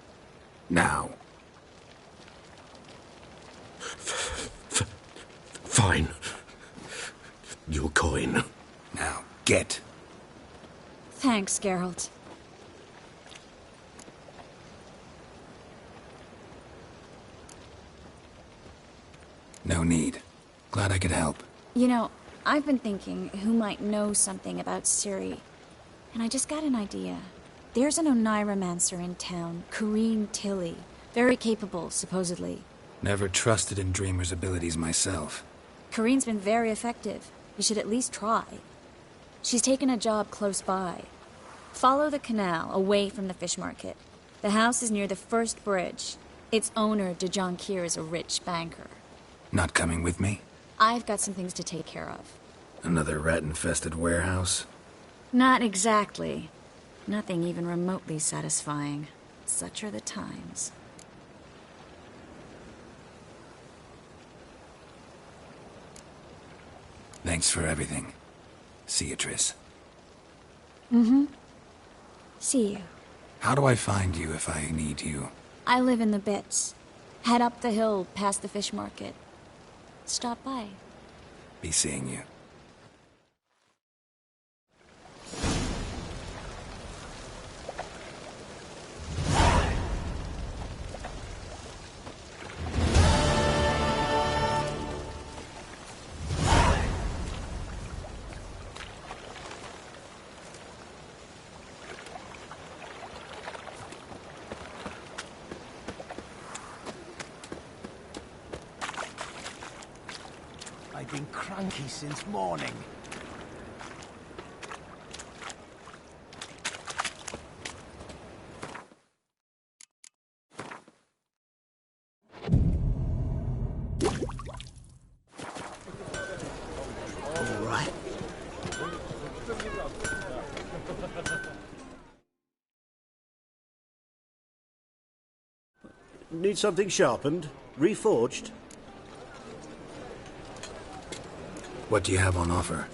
Now. Fine. Your coin. Now, get. Thanks, Geralt. No need. Glad I could help. You know, I've been thinking who might know something about Ciri. And I just got an idea. There's an Oneiromancer in town, Corrine Tilly. Very capable, supposedly. Never trusted in Dreamer's abilities myself. Corrine's been very effective. You should at least try. She's taken a job close by. Follow the canal, away from the fish market. The house is near the first bridge. Its owner, de Jonquier, is a rich banker. Not coming with me? I've got some things to take care of. Another rat-infested warehouse? Not exactly. Nothing even remotely satisfying. Such are the times. Thanks for everything. See you, Triss. Mm-hmm. See you. How do I find you if I need you? I live in the Bits. Head up the hill past the fish market. Stop by. Be seeing you. I've been cranky since morning. All right. Need something sharpened? Reforged? What do you have on offer?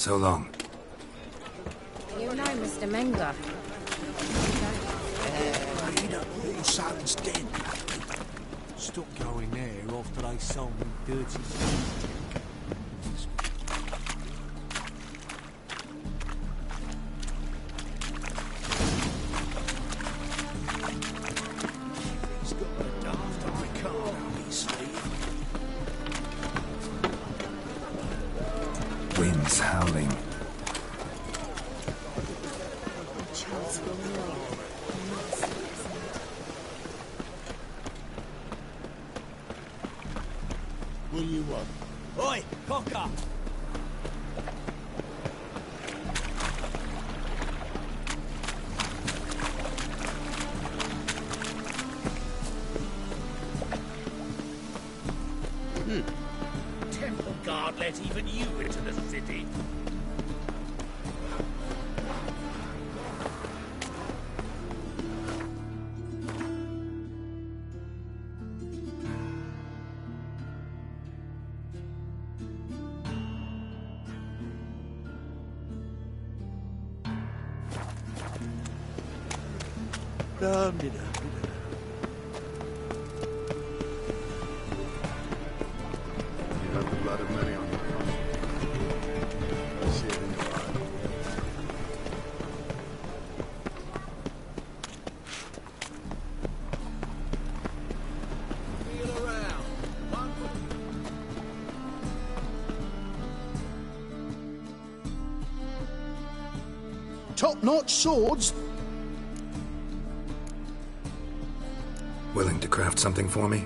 So long. You know Mr. Menger. Little son's dead. Stop going there after they sold me dirty. He's got a daft icon up his sleeve. Wind's howling. What do you want? Oi, cocker! Temple Guard let even you into the city. You have the blood of many on your conscience. I see it in your eyes. Feel around. Top-notch swords? Willing to craft something for me?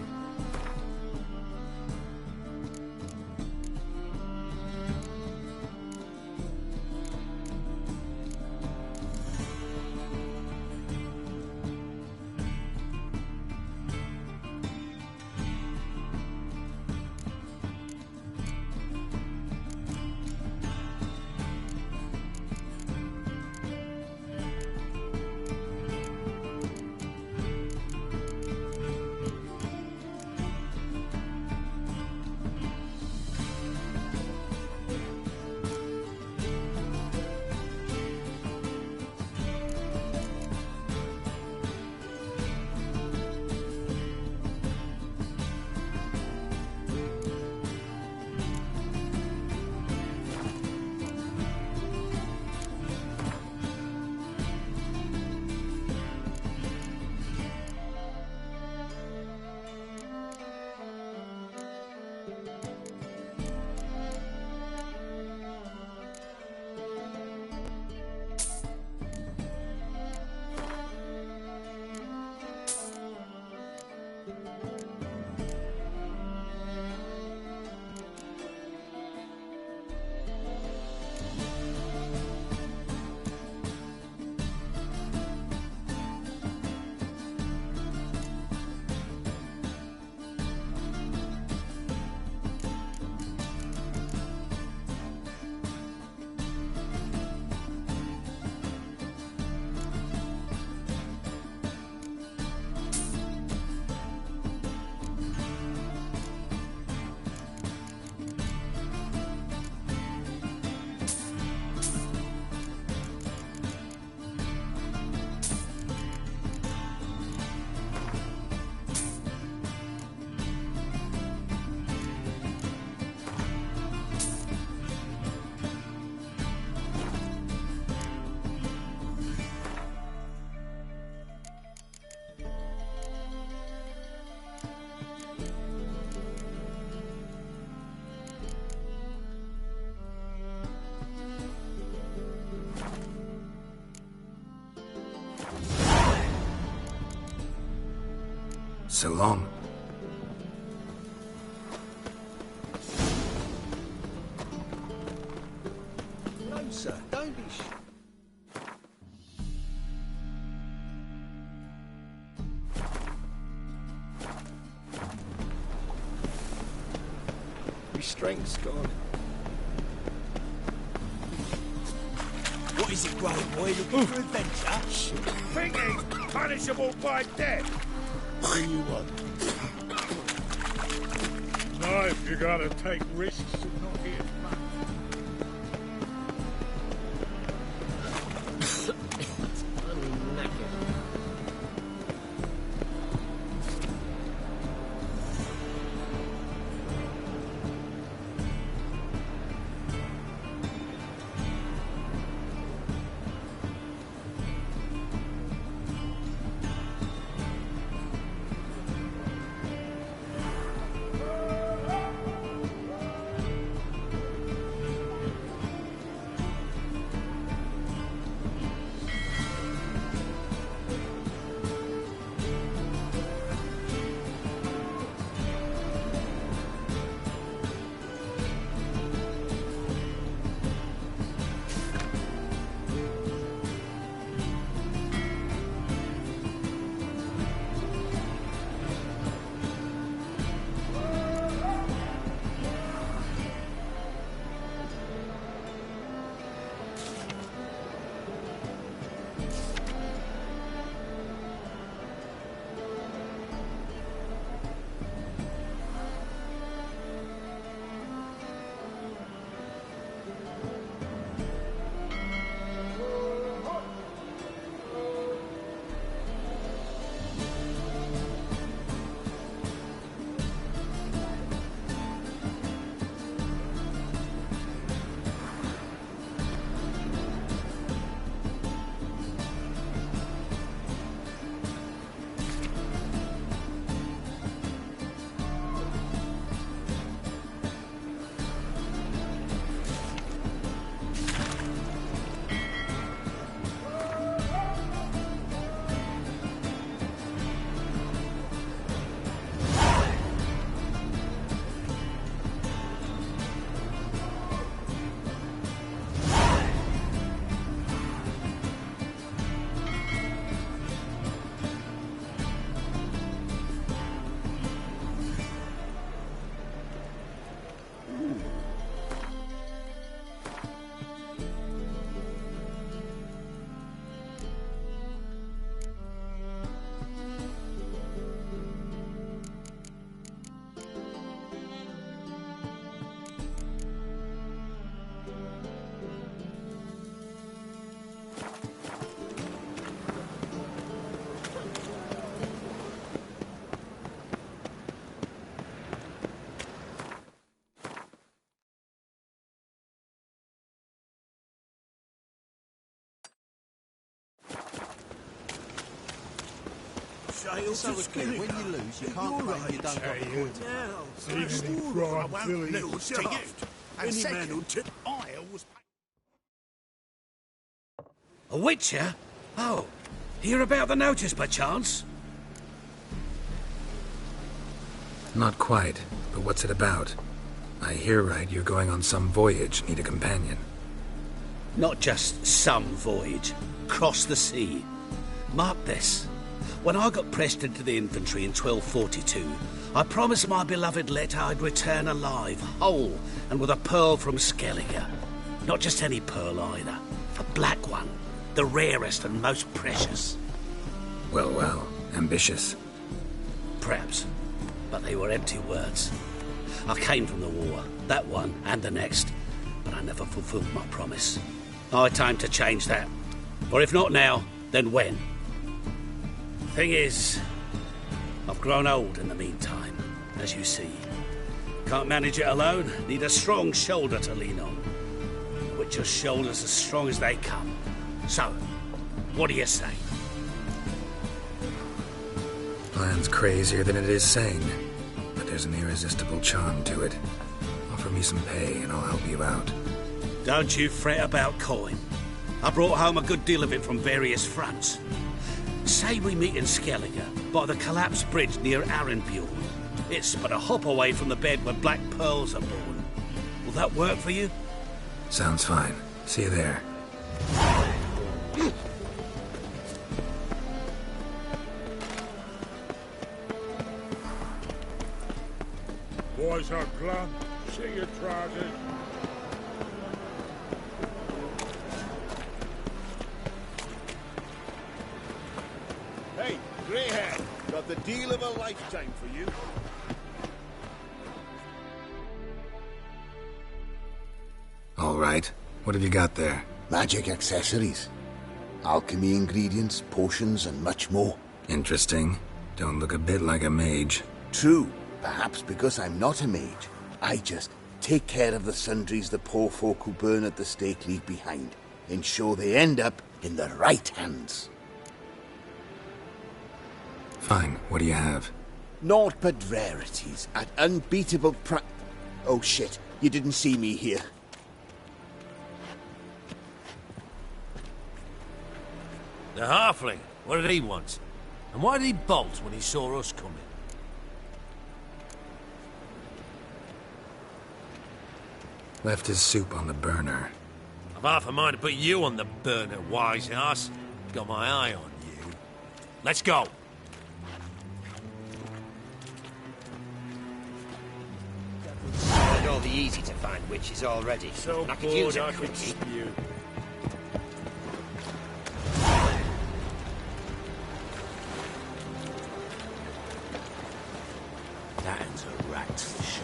So long. No, sir. Don't be My strength's gone. What is it, Grey Boy? Looking for adventure? Thinking punishable by death. What do you want? No, if you gotta take risks and not hit much. fail So to we're clear, skill when you lose, you can't claim you don't got the point. I won't lose to you. And Any man second, who took I was... A witcher? Oh, hear about the notice by chance? Not quite, but what's it about? I hear right, you're going on some voyage, need a companion. Not just some voyage. Cross the sea. Mark this. When I got pressed into the infantry in 1242, I promised my beloved Let I'd return alive, whole, and with a pearl from Skellige. Not just any pearl either. A black one. The rarest and most precious. Well, well. Ambitious. Perhaps. But they were empty words. I came from the war. That one and the next. But I never fulfilled my promise. High time to change that. Or if not now, then when? Thing is, I've grown old in the meantime, as you see. Can't manage it alone, need a strong shoulder to lean on. Witcher's shoulders as strong as they come. So, what do you say? Plan's crazier than it is sane, but there's an irresistible charm to it. Offer me some pay and I'll help you out. Don't you fret about coin. I brought home a good deal of it from various fronts. Say we meet in Skellige, by the collapsed bridge near Arenbjorn. It's but a hop away from the bed where black pearls are born. Will that work for you? Sounds fine. See you there. Boys are glum. See your trousers. Hey, greyhead, got the deal of a lifetime for you. All right. What have you got there? Magic accessories. Alchemy ingredients, potions, and much more. Interesting. Don't look a bit like a mage. True. Perhaps because I'm not a mage. I just take care of the sundries the poor folk who burn at the stake leave behind. Ensure they end up in the right hands. Fine. What do you have? Naught but rarities at unbeatable Oh shit, you didn't see me here. The halfling, what did he want? And why did he bolt when he saw us coming? Left his soup on the burner. I've half a mind to put you on the burner, wise ass. Got my eye on you. Let's go. Found all the easy-to-find witches already. So and I could use bored a I could quickie. spew. That ends a rat for sure.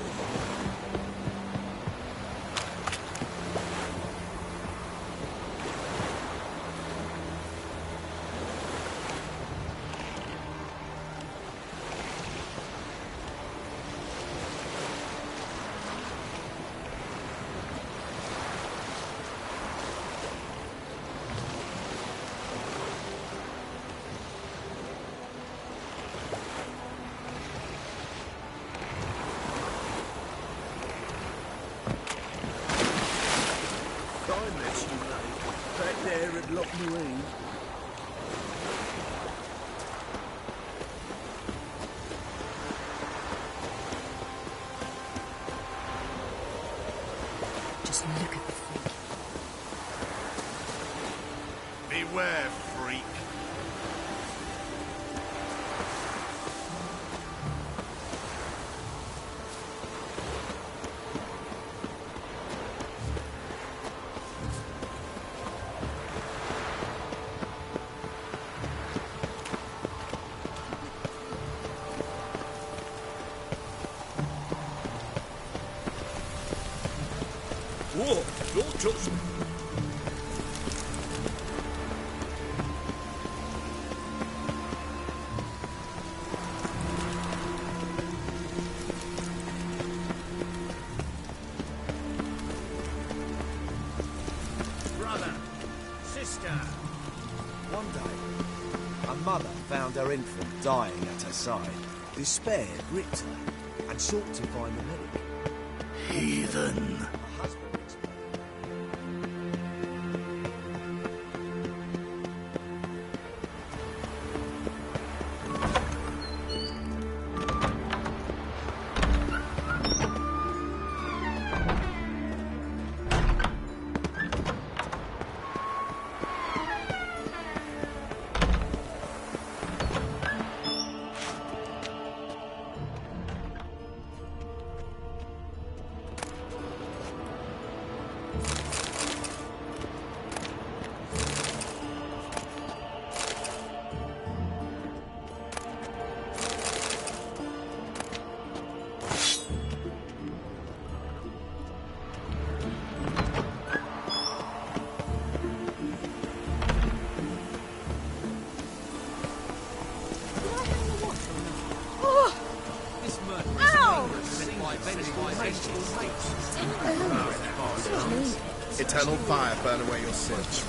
Just look at the freak. Beware, freak. Whoa, don't touch me. Brother, sister. One day, A mother found her infant dying at her side. Despair gripped her and sought to find the medic. Heathen. Her husband explained. Eternal fire burn away your sins.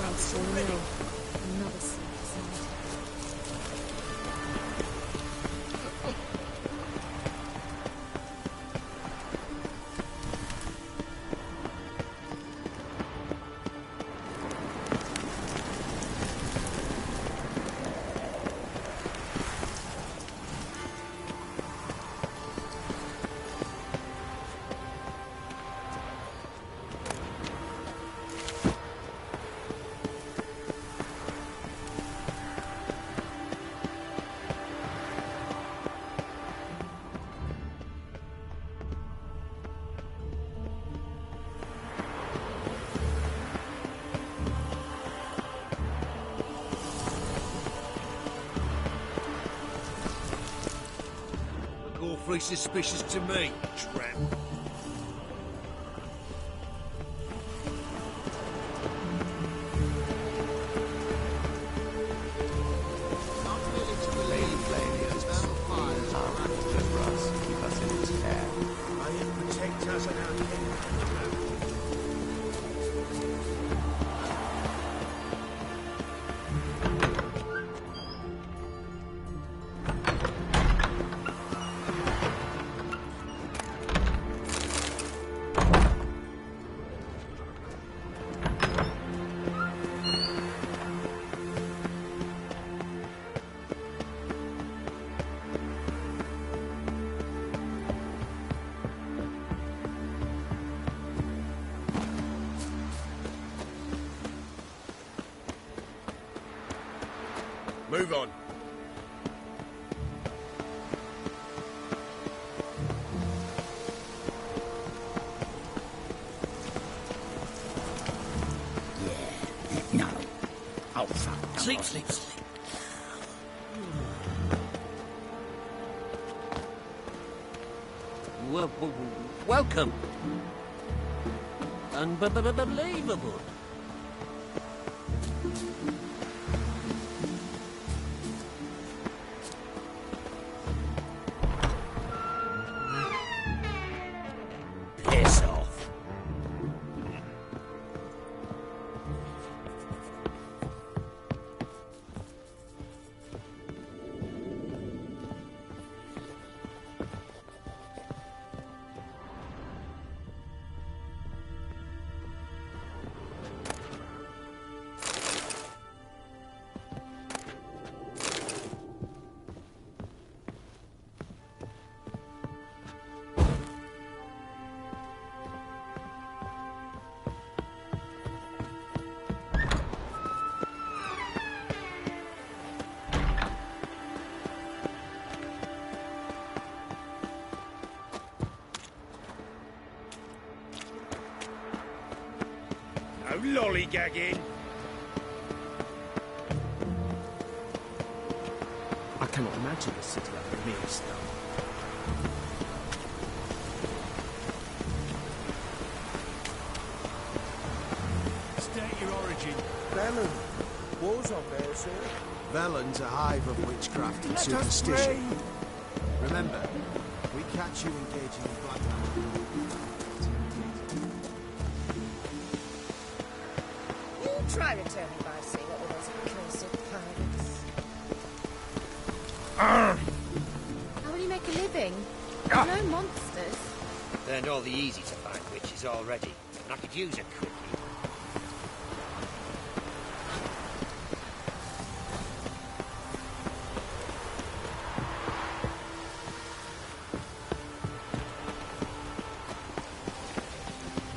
Awfully suspicious to me, tramp. Move on. No. Oh, fuck. Sleep, sleep, sleep. Welcome. Unbelievable. Piss off. No lollygagging. I cannot imagine the city under mere snow. State your origin. Velen. War's on there, sir. Velen's a hive of witchcraft and superstition. Remember, we catch you engaging in black magic. You try returning by sea, what with those accursed pirates. How will you make a living? There are no monsters. Learned all the easy to find witches already, and I could use a quickie.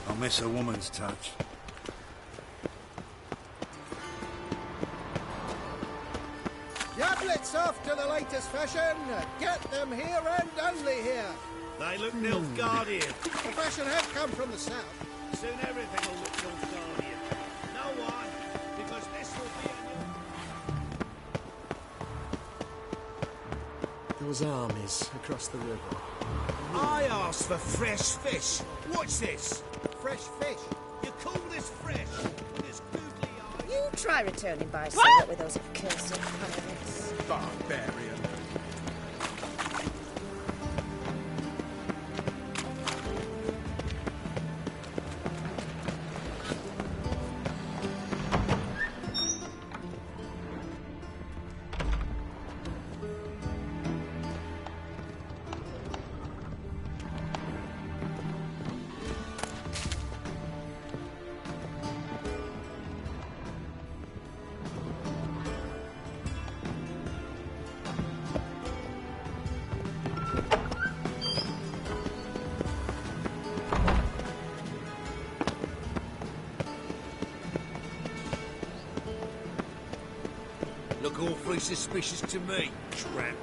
I miss a woman's touch. Yablets off to the latest fashion. Get them here and only here. They look Nilfgaardian. The fashion has come from the south. Soon everything will look Nilfgaardian. No one, because this will be a new... Those armies across the river. I asked for fresh fish. What's this? Fresh fish. You call this fresh? With this googly eye? You try returning by sea with those accursed pirates. Barbarian. Look awfully suspicious to me, tramp.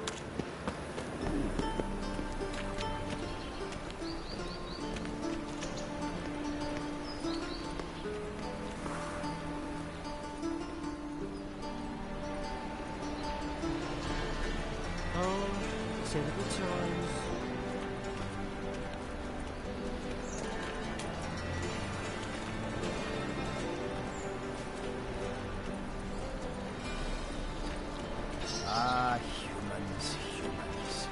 Oh, typical times. Ah, humans, humans.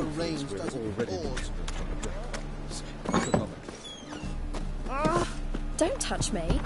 range doesn't pause. Don't touch me.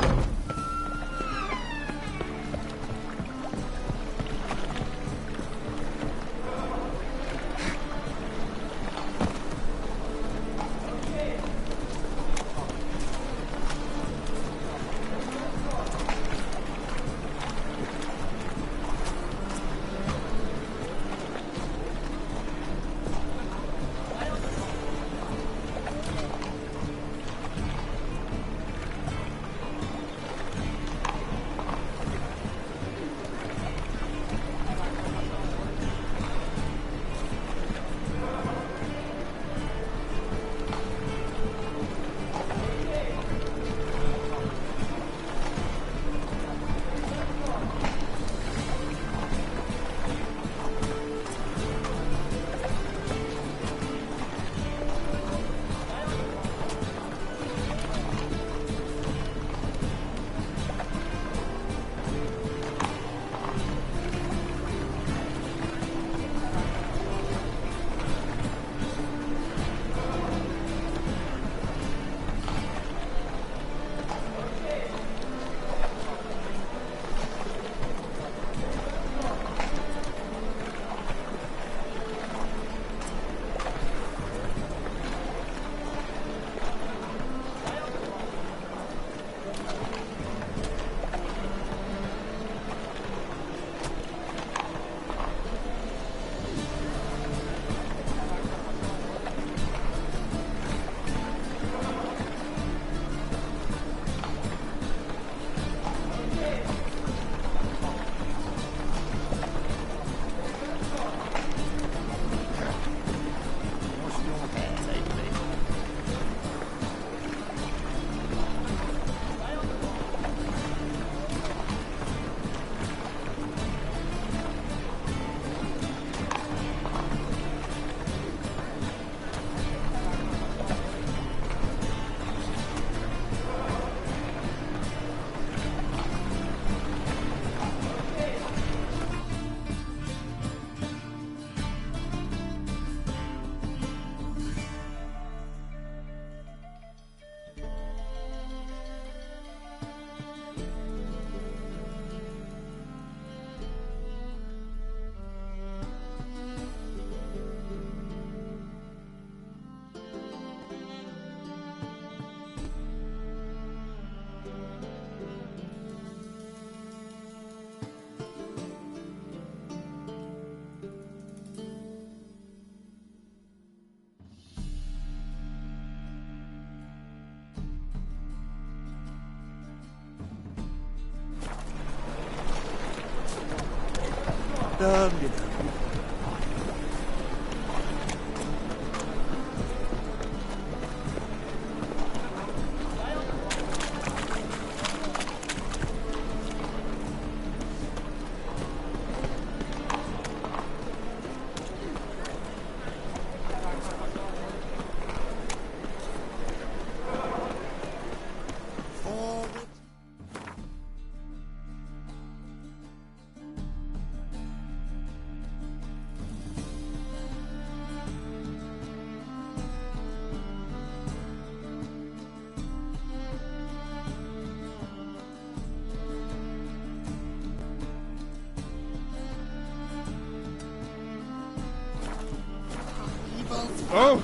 Oh!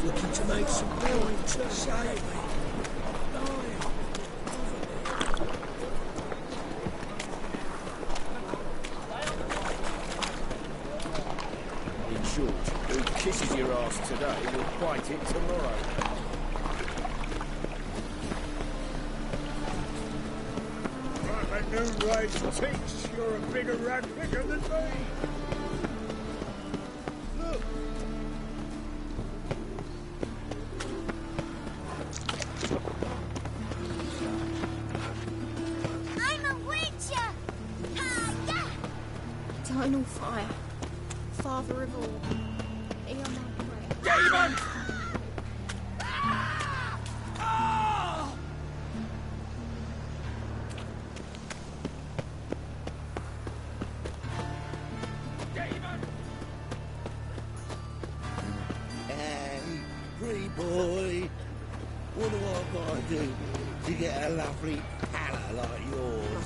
Looking to make some point, say. In short, who kisses your ass today will bite it tomorrow. A new race thinks you're a bigger rat picker than me. Look. I'm a witcher! Yeah! Eternal fire. Father of all. Hear my prayer. Demon! lovely pallor like yours.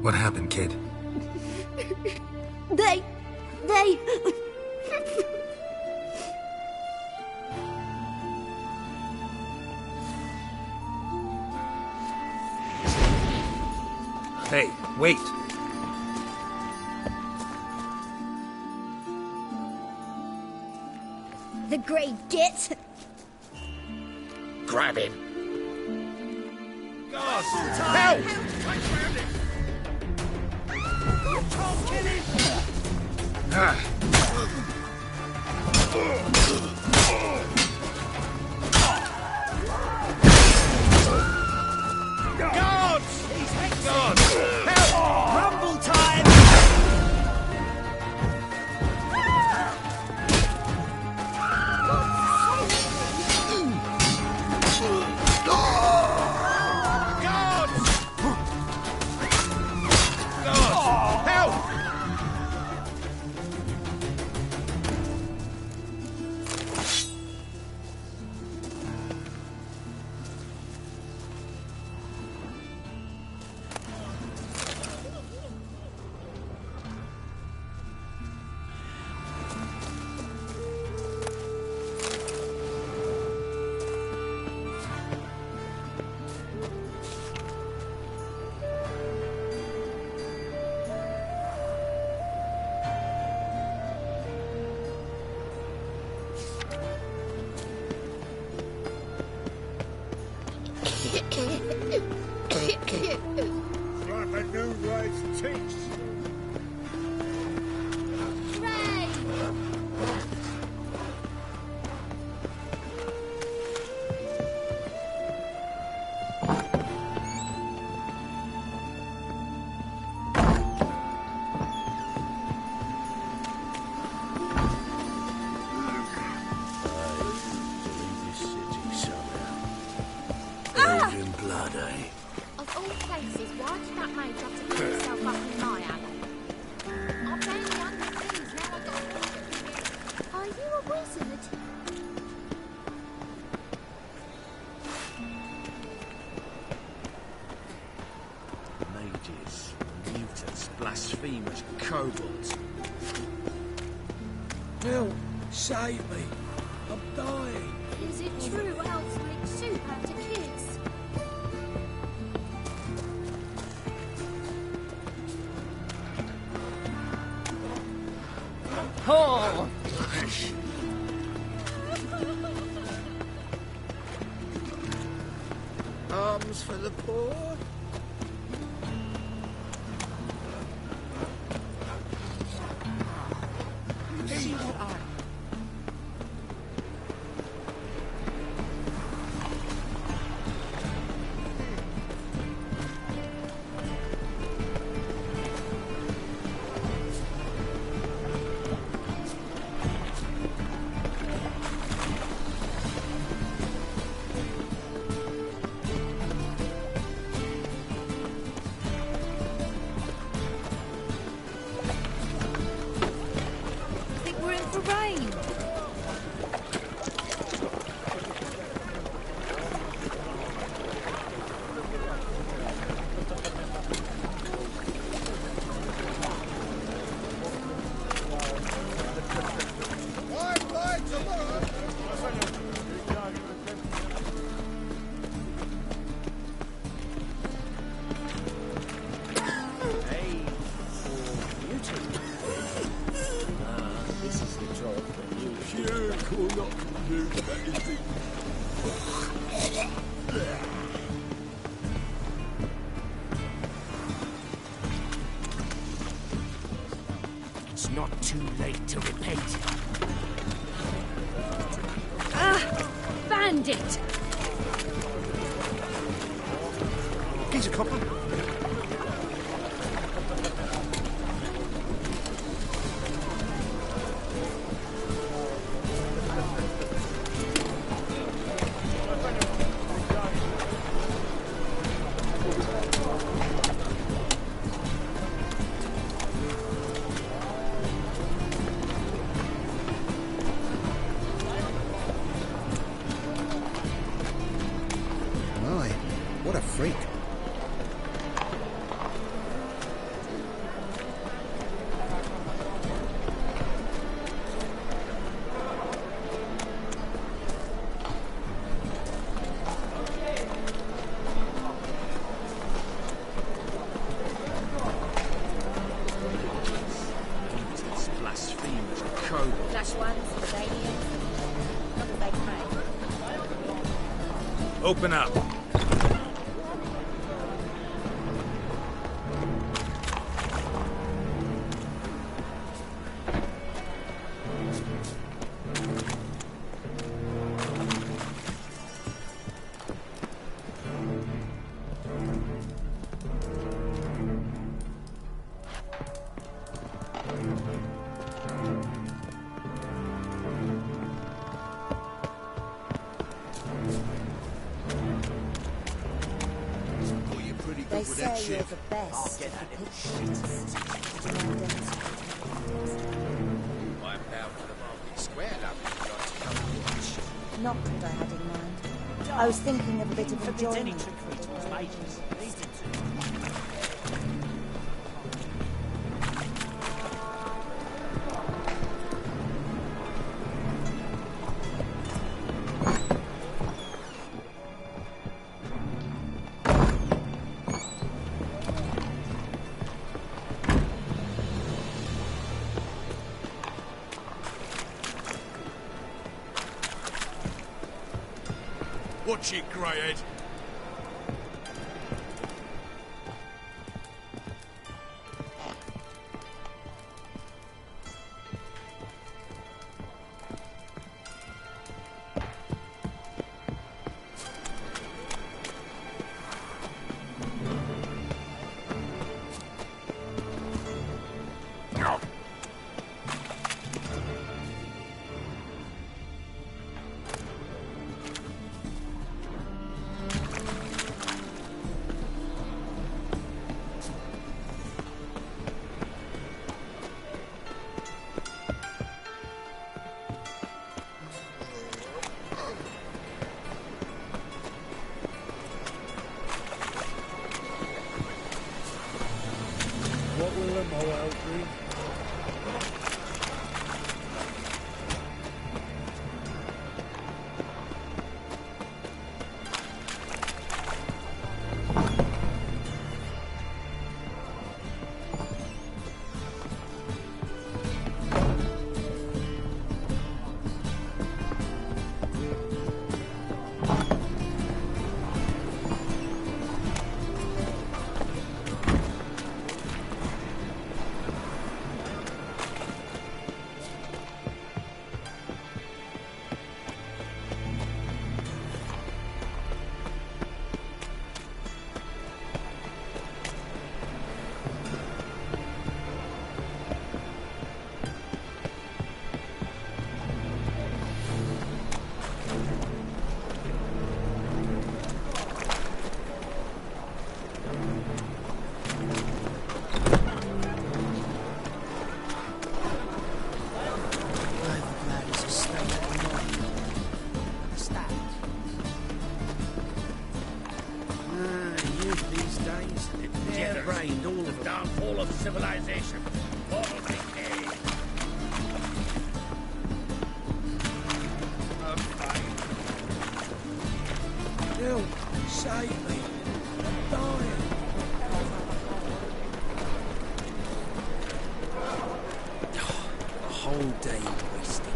What happened, kid? They... Hey, wait! The Grey Git. Grab him. God! Help! Can't kill him! Guards! Guards! Help! Rumble time! Like a new raised teeth. Of all places, why did that mage have to put himself up in my alley? I'm barely under things, now I've got a wizard. Are you a wizard? Mages, mutants, blasphemers, kobolds. Bill, save me. I'm dying. Is it true elves make soup out of kids? Oh! Arms for the poor. See what I... think we're in for rain. This is the job for you. It's not too late to repent. Ah! Bandit! He's a copper. kobold. Flash ones, Albanians. What do they pay? Open up. They say you're the best of the pictures. I'm bound for the market square now. Would you like to come and watch? Not what I had in mind. I was thinking of a bit of enjoyment. Watch it, greyhead. What will the mow out drink? Brained all of the downfall of civilization. All decay. Help! Save me! I'm dying! A whole day wasted.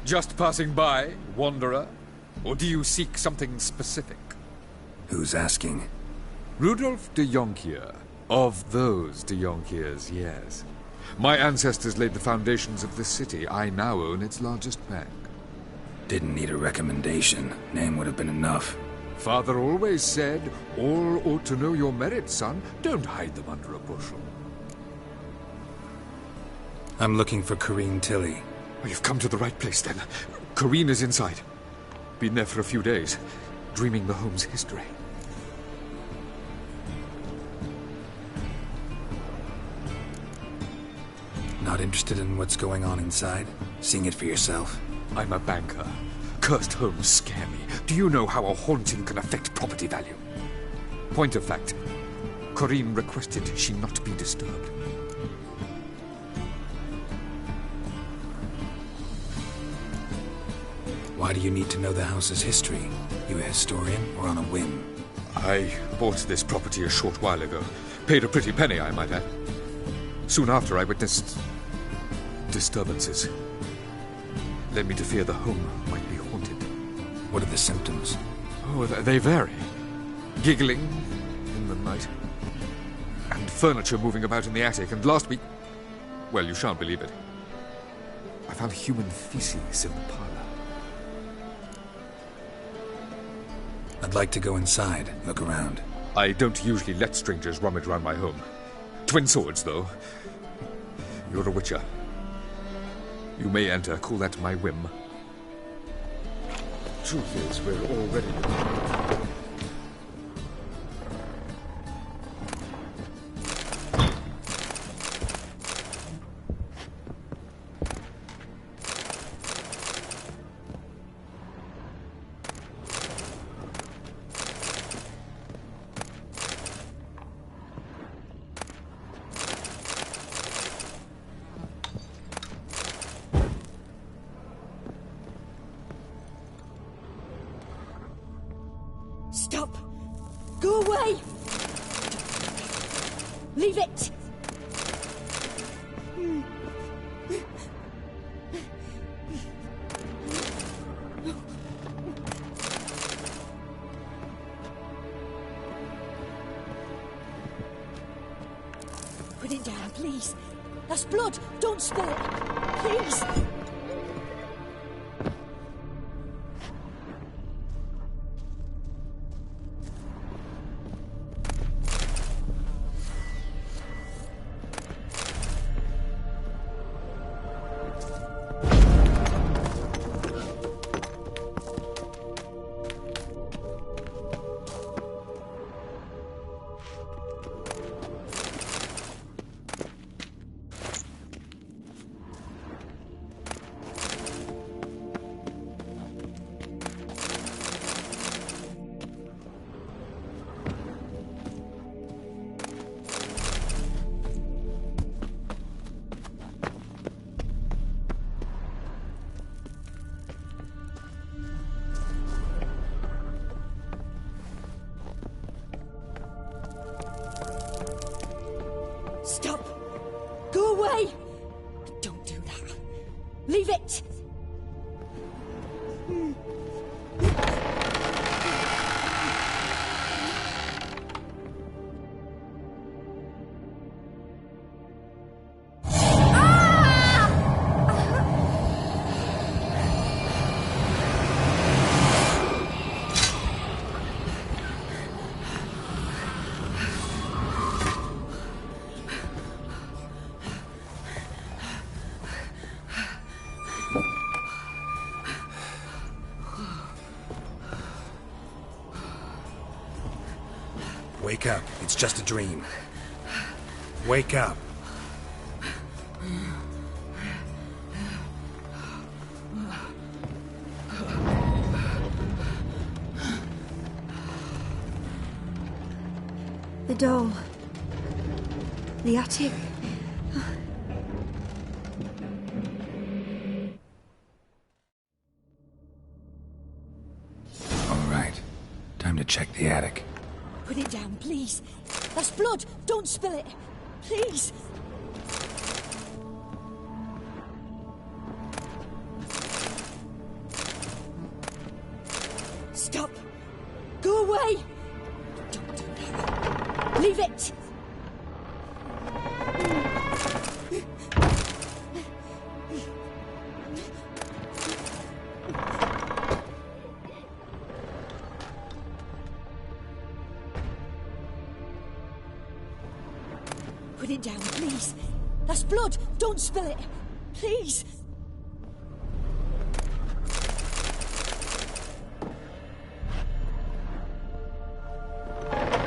Just passing by, wanderer? Or do you seek something specific? Who's asking? Rudolf de Jonkier. Of those de Jonkiers, yes. My ancestors laid the foundations of this city. I now own its largest bank. Didn't need a recommendation. Name would have been enough. Father always said, all ought to know your merits, son. Don't hide them under a bushel. I'm looking for Corrine Tilly. Well, you've come to the right place, then. Corrine is inside. Been there for a few days, dreaming the home's history. Not interested in what's going on inside? Seeing it for yourself? I'm a banker. Cursed homes scare me. Do you know how a haunting can affect property value? Point of fact, Corinne requested she not be disturbed. Why do you need to know the house's history? You a historian or on a whim? I bought this property a short while ago. Paid a pretty penny, I might add. Soon after, I witnessed disturbances. Led me to fear the home might be haunted. What are the symptoms? Oh, they vary. Giggling in the night. And furniture moving about in the attic. And last week... well, you shan't believe it. I found human feces in the parlor. I'd like to go inside, look around. I don't usually let strangers rummage around my home. Twin swords, though. You're a witcher. You may enter, call that my whim. Truth is, we're already... Stop! Go away! Leave it! Put it down, please. That's blood. Don't spill it. Please. Stop! Go away! Don't do that. Leave it! Wake up. It's just a dream. Wake up. The doll. The attic. All right. Time to check the attic. Put it down, please. That's blood. Don't spill it. Please. Stop. Go away. Don't do that. Leave it. Put it down, please. That's blood. Don't spill it. Please.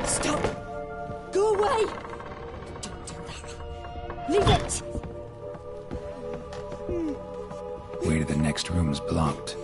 Stop. Go away. Don't do that. Leave it. Way to the next room's blocked.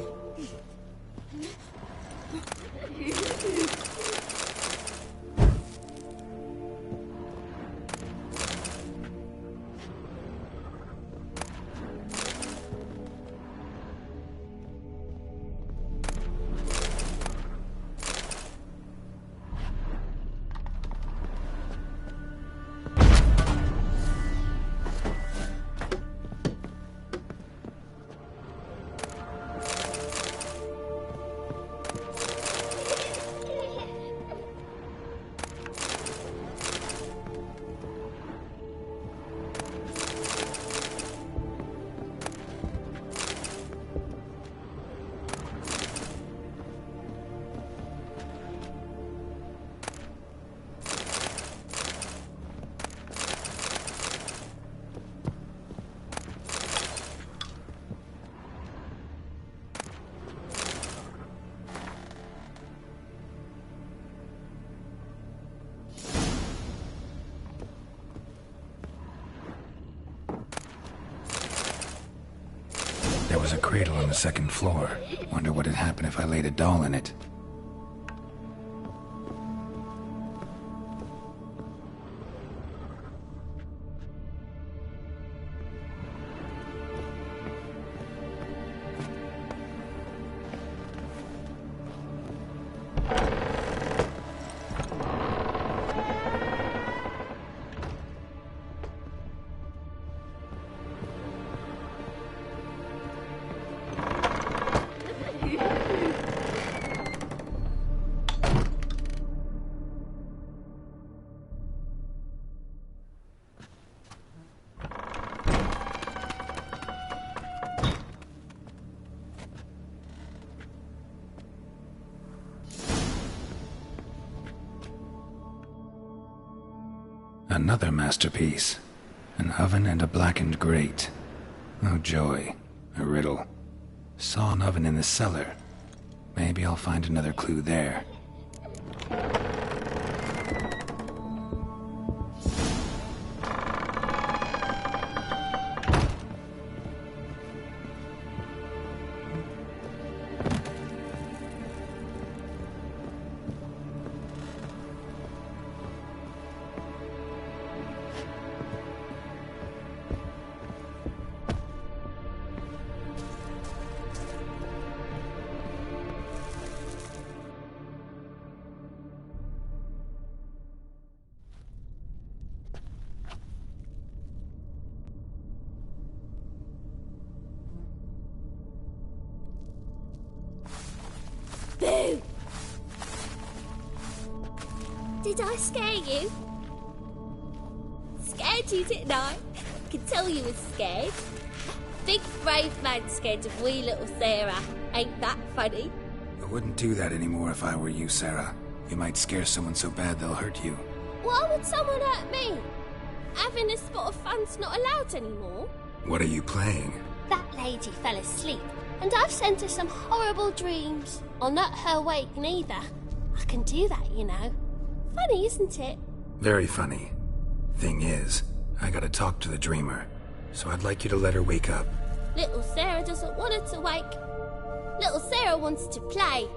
was a cradle on the second floor. Wonder what had happened if I laid a doll in it. Another masterpiece. An oven and a blackened grate. Oh joy. A riddle. Saw an oven in the cellar. Maybe I'll find another clue there. Boo! Did I scare you? Scared you, didn't I? Could tell you was scared. Big brave man scared of wee little Sarah. Ain't that funny? I wouldn't do that anymore if I were you, Sarah. You might scare someone so bad they'll hurt you. Why would someone hurt me? Having a spot of fun's not allowed anymore. What are you playing? That lady fell asleep, and I've sent her some horrible dreams. I'll not her wake neither. I can do that, you know. Funny, isn't it? Very funny. Thing is, I gotta talk to the dreamer, so I'd like you to let her wake up. Little Sarah doesn't want her to wake. Little Sarah wants to play.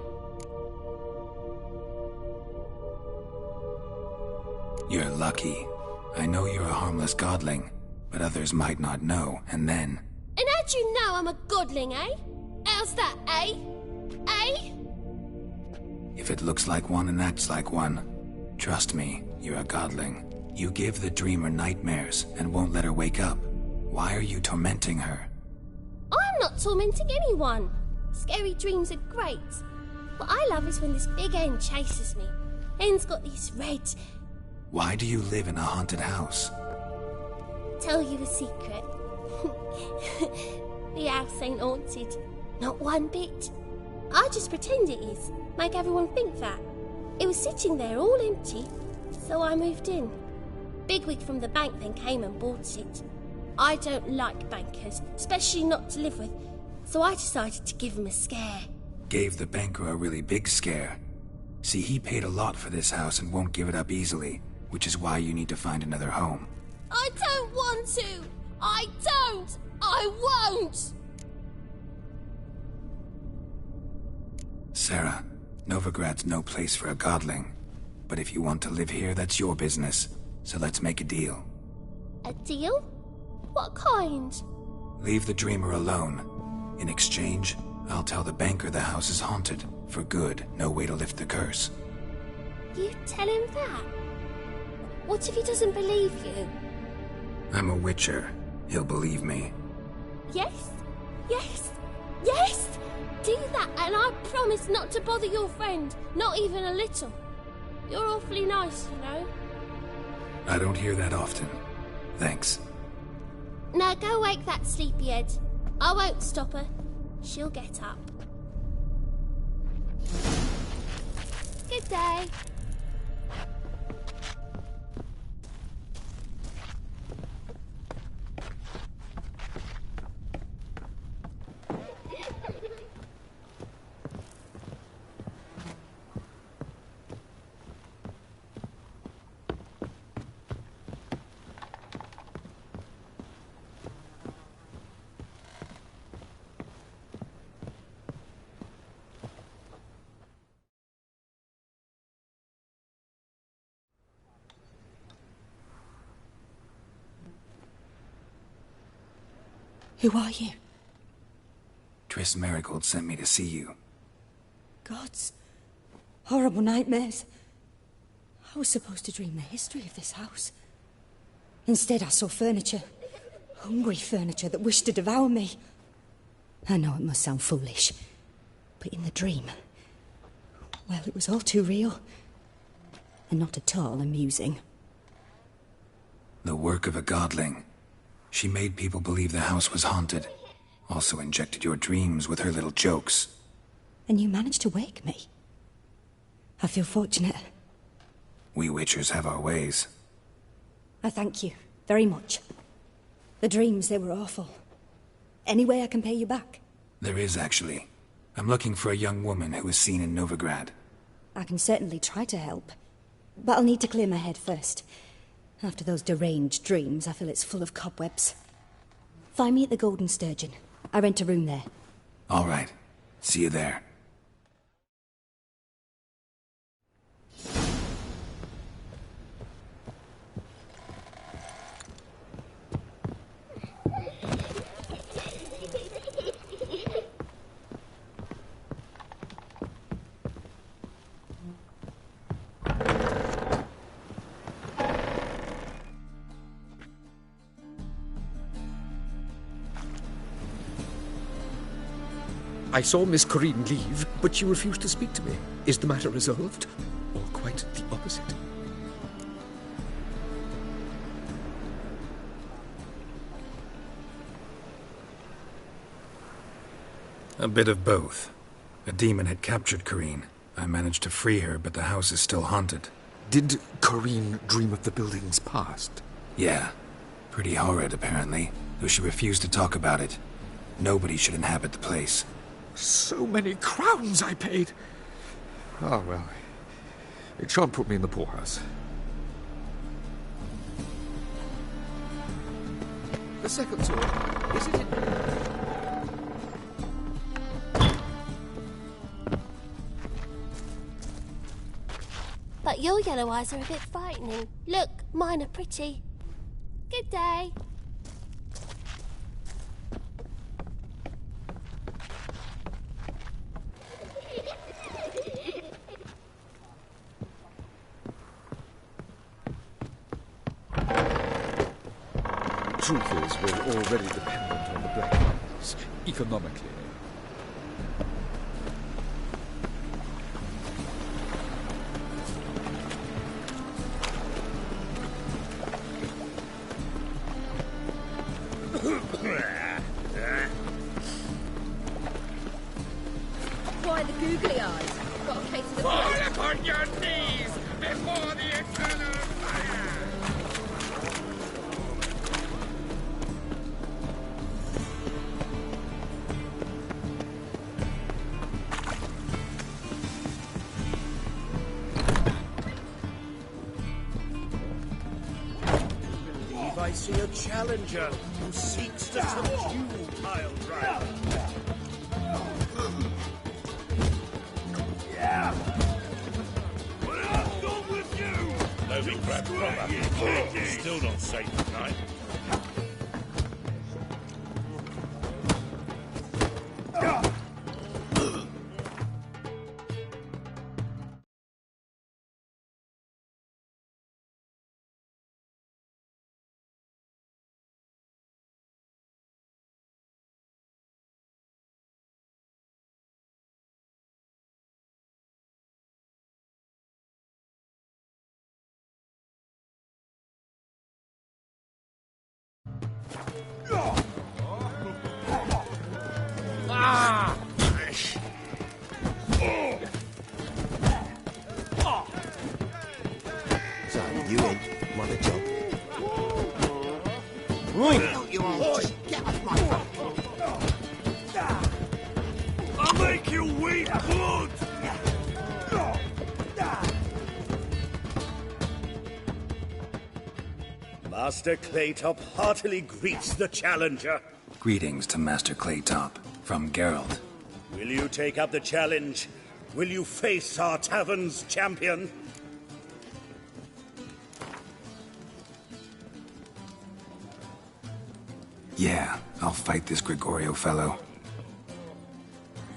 You're lucky. I know you're a harmless godling, but others might not know, and then... And how'd you know I'm a godling, eh? How's that, eh? Eh? If it looks like one and acts like one, trust me, you're a godling. You give the dreamer nightmares and won't let her wake up. Why are you tormenting her? I'm not tormenting anyone. Scary dreams are great. What I love is when this big hen chases me. Hen's got these red... Why do you live in a haunted house? Tell you a secret. The house ain't haunted. Not one bit. I just pretend it is. Make everyone think that. It was sitting there all empty, so I moved in. Bigwig from the bank then came and bought it. I don't like bankers, especially not to live with, so I decided to give him a scare. Gave the banker a really big scare. See, he paid a lot for this house and won't give it up easily, which is why you need to find another home. I don't want to! I don't! I won't! Sarah, Novigrad's no place for a godling. But if you want to live here, that's your business. So let's make a deal. A deal? What kind? Leave the dreamer alone. In exchange, I'll tell the banker the house is haunted. For good, no way to lift the curse. You tell him that? What if he doesn't believe you? I'm a witcher. He'll believe me. Yes? Yes? Yes! Do that, and I promise not to bother your friend. Not even a little. You're awfully nice, you know. I don't hear that often. Thanks. Now go wake that sleepyhead. I won't stop her. She'll get up. Good day. Who are you? Triss Marigold sent me to see you. Gods. Horrible nightmares. I was supposed to dream the history of this house. Instead, I saw furniture. Hungry furniture that wished to devour me. I know it must sound foolish, but in the dream, well, it was all too real. And not at all amusing. The work of a godling. She made people believe the house was haunted. Also injected your dreams with her little jokes. And you managed to wake me. I feel fortunate. We witchers have our ways. I thank you very much. The dreams, they were awful. Any way I can pay you back? There is, actually. I'm looking for a young woman who was seen in Novigrad. I can certainly try to help. But I'll need to clear my head first. After those deranged dreams, I feel it's full of cobwebs. Find me at the Golden Sturgeon. I rent a room there. All right. See you there. I saw Miss Corinne leave, but she refused to speak to me. Is the matter resolved? Or quite the opposite? A bit of both. A demon had captured Corinne. I managed to free her, but the house is still haunted. Did Corinne dream of the building's past? Yeah. Pretty horrid, apparently, though she refused to talk about it. Nobody should inhabit the place. So many crowns I paid! Oh, well. It shan't put me in the poorhouse. The second sword, is it in... But your yellow eyes are a bit frightening. Look, mine are pretty. Good day. Truth is, we're already dependent on the Black Ones, economically. Why the googly eyes? Got a case of the Fall upon your knees before the eternal fire! I see a challenger who seeks to subdue Pile Driver. Yeah. What else done with you? Novigrad proper. Still not safe at night. So, you in? Want a job? Right, out you all. Just get off my front. I'll make you weep blood! Master Claytop heartily greets the challenger. Greetings to Master Claytop, from Geralt. Will you take up the challenge? Will you face our tavern's champion? Yeah, I'll fight this Gregorio fellow.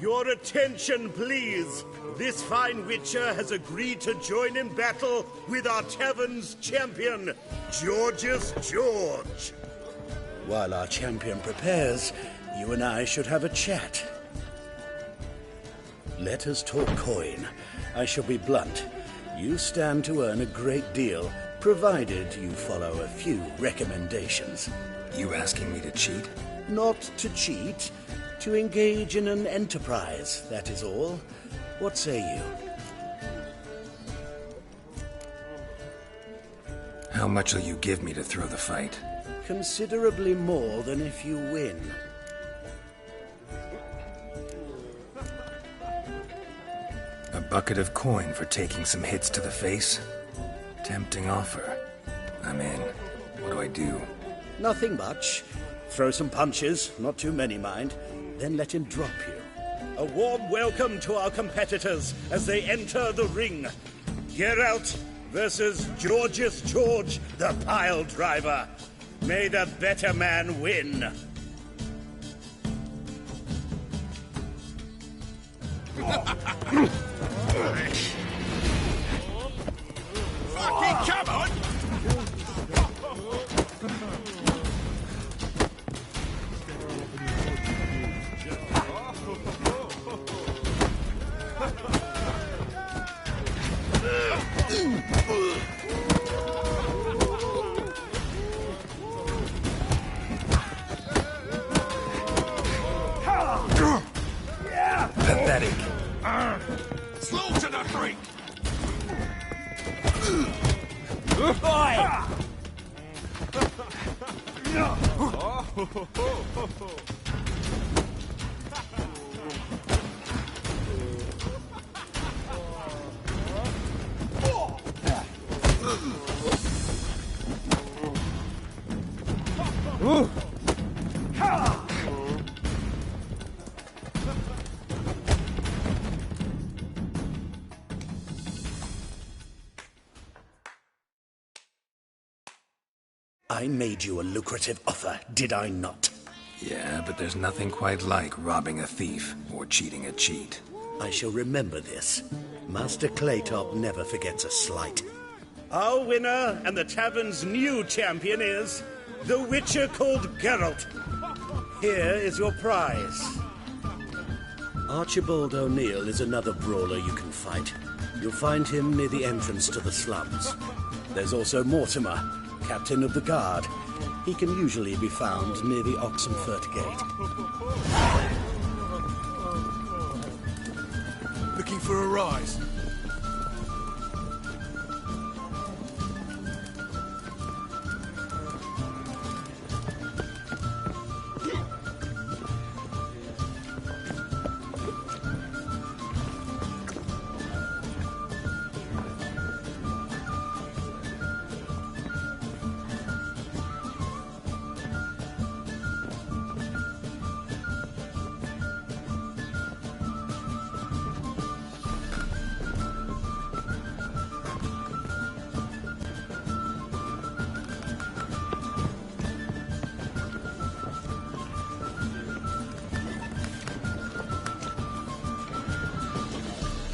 Your attention, please. This fine witcher has agreed to join in battle with our tavern's champion, George's George. While our champion prepares, you and I should have a chat. Let us talk coin. I shall be blunt. You stand to earn a great deal, provided you follow a few recommendations. You asking me to cheat? Not to cheat, to engage in an enterprise, that is all. What say you? How much will you give me to throw the fight? Considerably more than if you win. A bucket of coin for taking some hits to the face? Tempting offer. I'm in. What do I do? Nothing much. Throw some punches, not too many, mind, then let him drop you. A warm welcome to our competitors as they enter the ring. Geralt versus George's George, the pile driver. May the better man win. Fucking come on! Pathetic. Slaughter the freak! I made you a lucrative offer, did I not? Yeah, but there's nothing quite like robbing a thief or cheating a cheat. I shall remember this. Master Claytop never forgets a slight. Our winner and the tavern's new champion is the witcher called Geralt. Here is your prize. Archibald O'Neill is another brawler you can fight. You'll find him near the entrance to the slums. There's also Mortimer, captain of the guard. He can usually be found near the Oxenfurt Gate. Looking for a rise?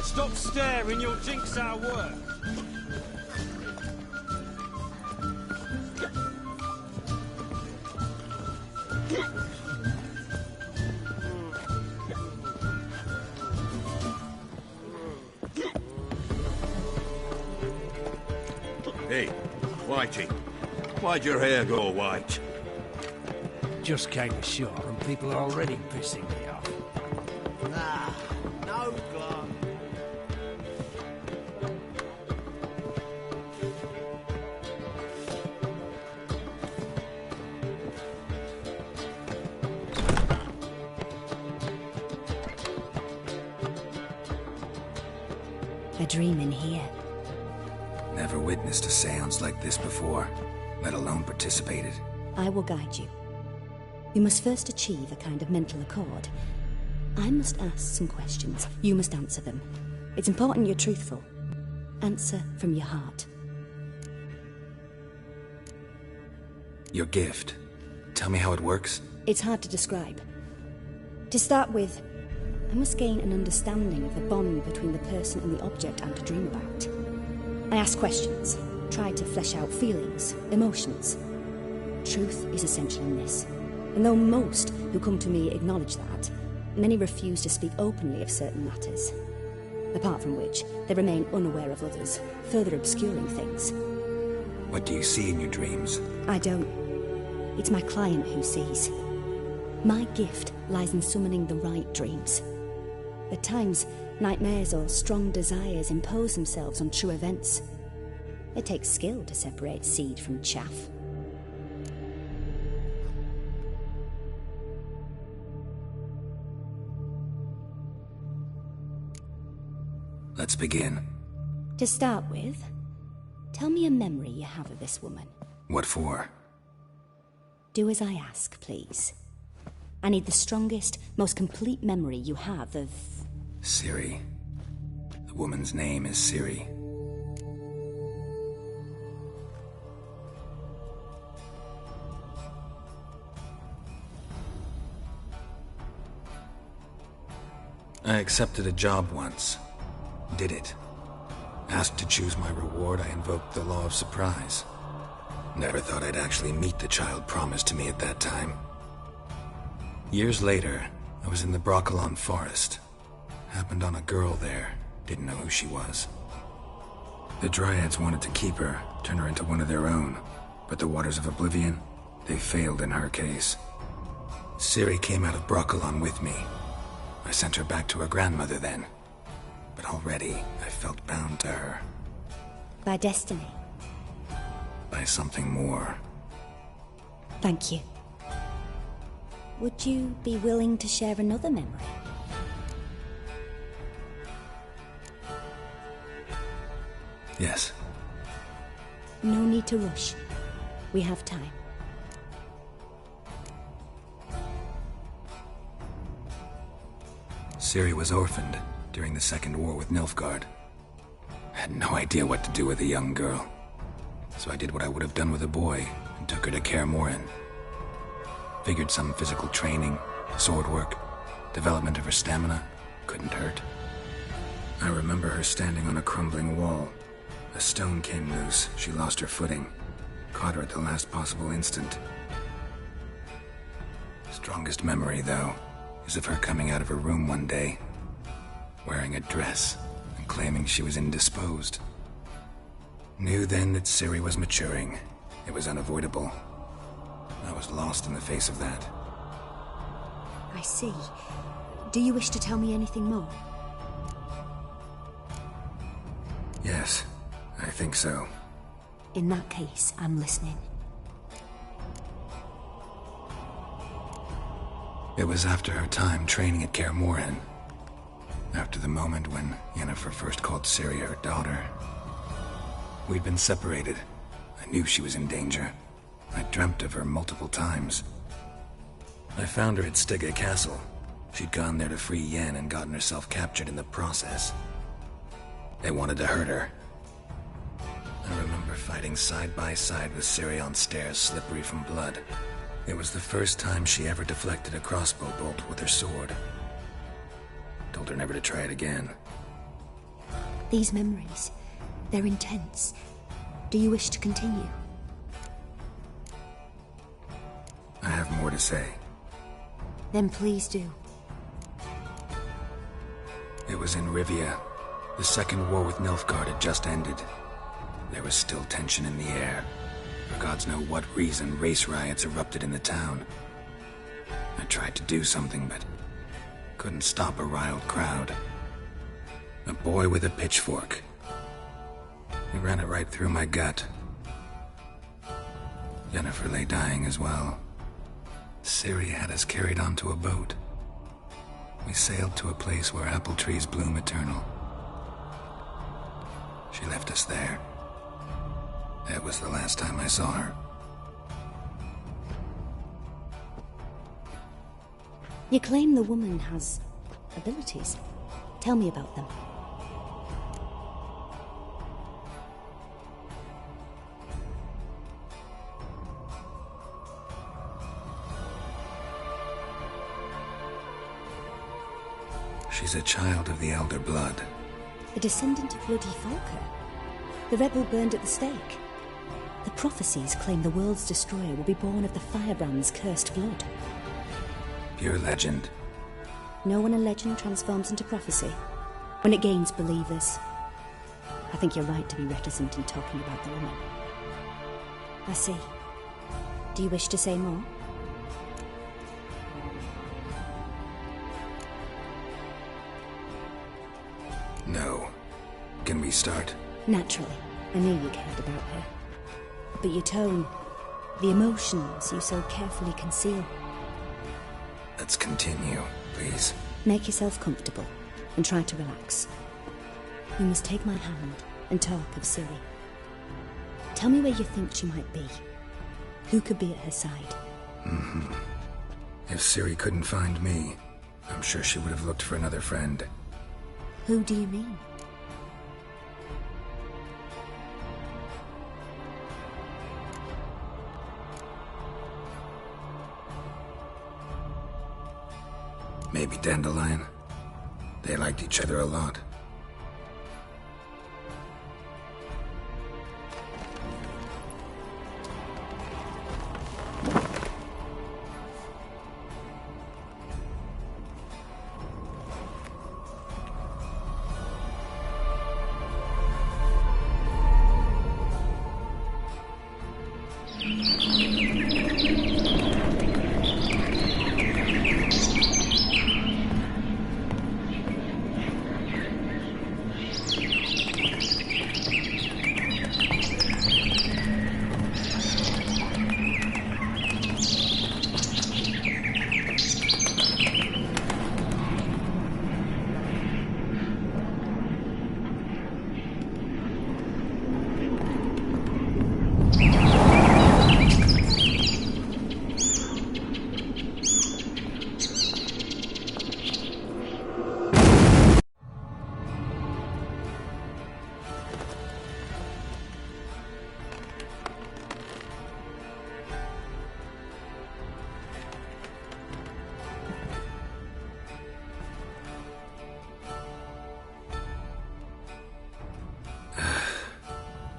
Stop staring, you'll jinx our work. Hey, Whitey, why'd your hair go white? Just came ashore and people are already pissing me off. Ah, no glove. A dream in here. Never witnessed a seance like this before, let alone participated. I will guide you. We must first achieve a kind of mental accord. I must ask some questions. You must answer them. It's important you're truthful. Answer from your heart. Your gift. tell me how it works? It's hard to describe. To start with, I must gain an understanding of the bond between the person and the object I'm to dream about. I ask questions, try to flesh out feelings, emotions. Truth is essential in this, and though most who come to me acknowledge that, many refuse to speak openly of certain matters. Apart from which, they remain unaware of others, further obscuring things. What do you see in your dreams? I don't. It's my client who sees. My gift lies in summoning the right dreams. At times, nightmares or strong desires impose themselves on true events. It takes skill to separate seed from chaff. Let's begin. To start with, tell me a memory you have of this woman. What for? Do as I ask, please. I need the strongest, most complete memory you have of... Ciri. The woman's name is Ciri. I accepted a job once. Did it. Asked to choose my reward, I invoked the law of surprise. Never thought I'd actually meet the child promised to me at that time. Years later, I was in the Broccolon forest. Happened on a girl there. Didn't know who she was. The Dryads wanted to keep her, turn her into one of their own. But the Waters of Oblivion, they failed in her case. Ciri came out of Broccolon with me. I sent her back to her grandmother then. But already, I felt bound to her. By destiny. By something more. Thank you. Would you be willing to share another memory? Yes. No need to rush. We have time. Ciri was orphaned during the Second War with Nilfgaard. Had no idea what to do with a young girl. So I did what I would have done with a boy and took her to Kaer Morhen. Figured some physical training, sword work, development of her stamina couldn't hurt. I remember her standing on a crumbling wall. A stone came loose, she lost her footing. Caught her at the last possible instant. Strongest memory, though, is of her coming out of her room one day, wearing a dress and claiming she was indisposed. Knew then that Ciri was maturing. It was unavoidable. I was lost in the face of that. I see. Do you wish to tell me anything more? Yes, I think so. In that case, I'm listening. It was after her time training at Kaer Morhen. After the moment when Yennefer first called Ciri her daughter. We'd been separated. I knew she was in danger. I dreamt of her multiple times. I found her at Stege Castle. She'd gone there to free Yen and gotten herself captured in the process. They wanted to hurt her. I remember fighting side by side with Ciri on stairs slippery from blood. It was the first time she ever deflected a crossbow bolt with her sword. Told her never to try it again. These memories, they're intense. Do you wish to continue? I have more to say. Then please do. It was in Rivia. The Second War with Nilfgaard had just ended. There was still tension in the air. For gods know what reason, race riots erupted in the town. I tried to do something, but couldn't stop a riled crowd. A boy with a pitchfork. He ran it right through my gut. Yennefer lay dying as well. Ciri had us carried onto a boat. We sailed to a place where apple trees bloom eternal. She left us there. That was the last time I saw her. You claim the woman has abilities. Tell me about them. She's a child of the Elder Blood. A descendant of bloody Falker. The rebel burned at the stake. The prophecies claim the world's destroyer will be born of the Firebrand's cursed blood. Pure legend. Know when a legend transforms into prophecy? When it gains believers. I think you're right to be reticent in talking about the woman. I see. Do you wish to say more? No. Can we start? Naturally. I knew you cared about her. But your tone, the emotions you so carefully conceal. Let's continue, please. Make yourself comfortable and try to relax. You must take my hand and talk of Ciri. Tell me where you think she might be. Who could be at her side? If Ciri couldn't find me, I'm sure she would have looked for another friend. Who do you mean? Maybe Dandelion. They liked each other a lot.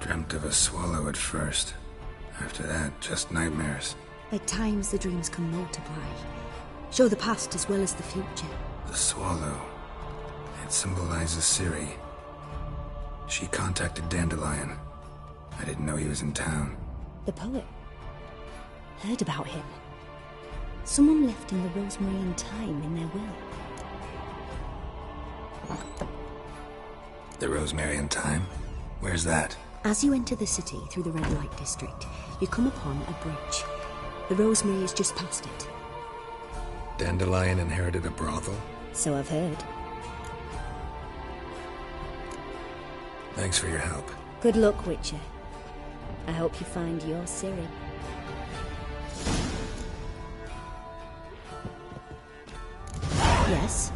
Dreamt of a swallow at first. After that, just nightmares. At times the dreams can multiply. Show the past as well as the future. The swallow. It symbolizes Ciri. She contacted Dandelion. I didn't know he was in town. The poet. Heard about him. Someone left him the rosemary and thyme in their will. The rosemary and thyme? Where's that? As you enter the city through the red light district, you come upon a bridge. The rosemary is just past it. Dandelion inherited a brothel? So I've heard. Thanks for your help. Good luck, Witcher. I hope you find your Ciri. Yes?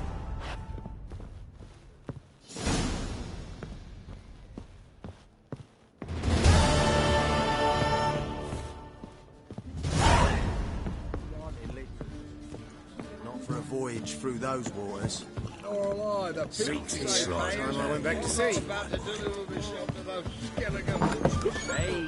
For a voyage through those waters. Nor I, the Six last time I went back to sea. about to deliver myself to those skeletons. Hey.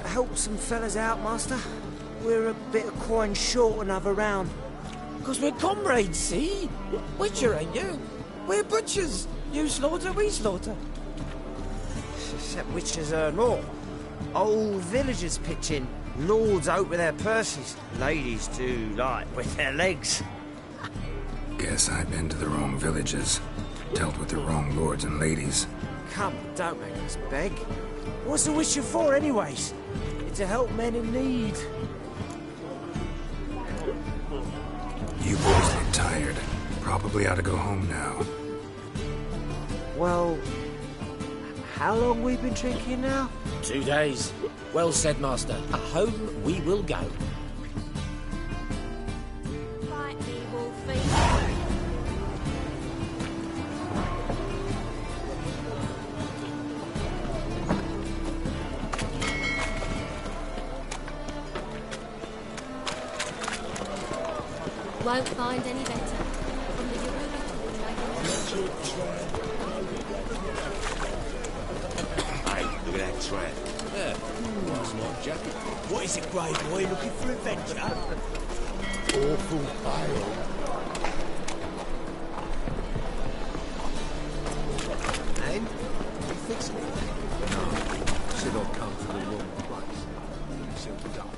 Help some fellas out, Master. We're a bit of coin short another round. Because we're comrades, see? Witcher, ain't you? We're butchers. You slaughter, we slaughter. Except witches earn more. Old villagers pitch in. Lords out with their purses. Ladies do like with their legs. Guess I've been to the wrong villages. Dealt with the wrong lords and ladies. Come, don't make us beg. What's the witcher for, anyways? It's to help men in need. You boys look tired. Probably ought to go home now. Well, how long we been drinking now? 2 days. Well said, Master. Home we will go. Fight me, Wolfie. won't find any better. From the Yoruba to the Hey, look at that trap. Yeah, nice light jacket. What is it, Grey Boy? Looking for adventure? Awful pale. And? You fixing it? No, said I'd come to the wrong place. Until dark.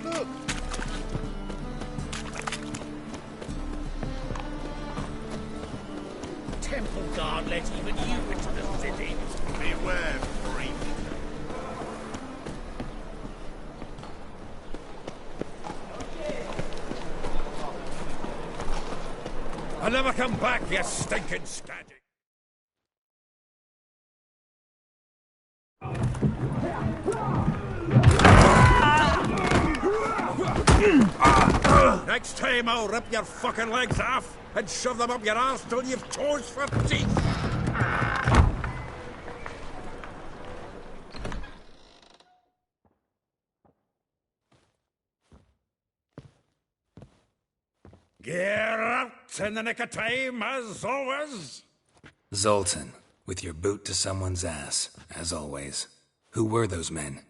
Look! Temple guard let even you into the city. Beware, freak. I'll never come back, you stinking stag. Next time I'll rip your fucking legs off and shove them up your arse till you've toes for teeth. Get out in the nick of time, as always. Zoltan, with your boot to someone's ass, as always. Who were those men?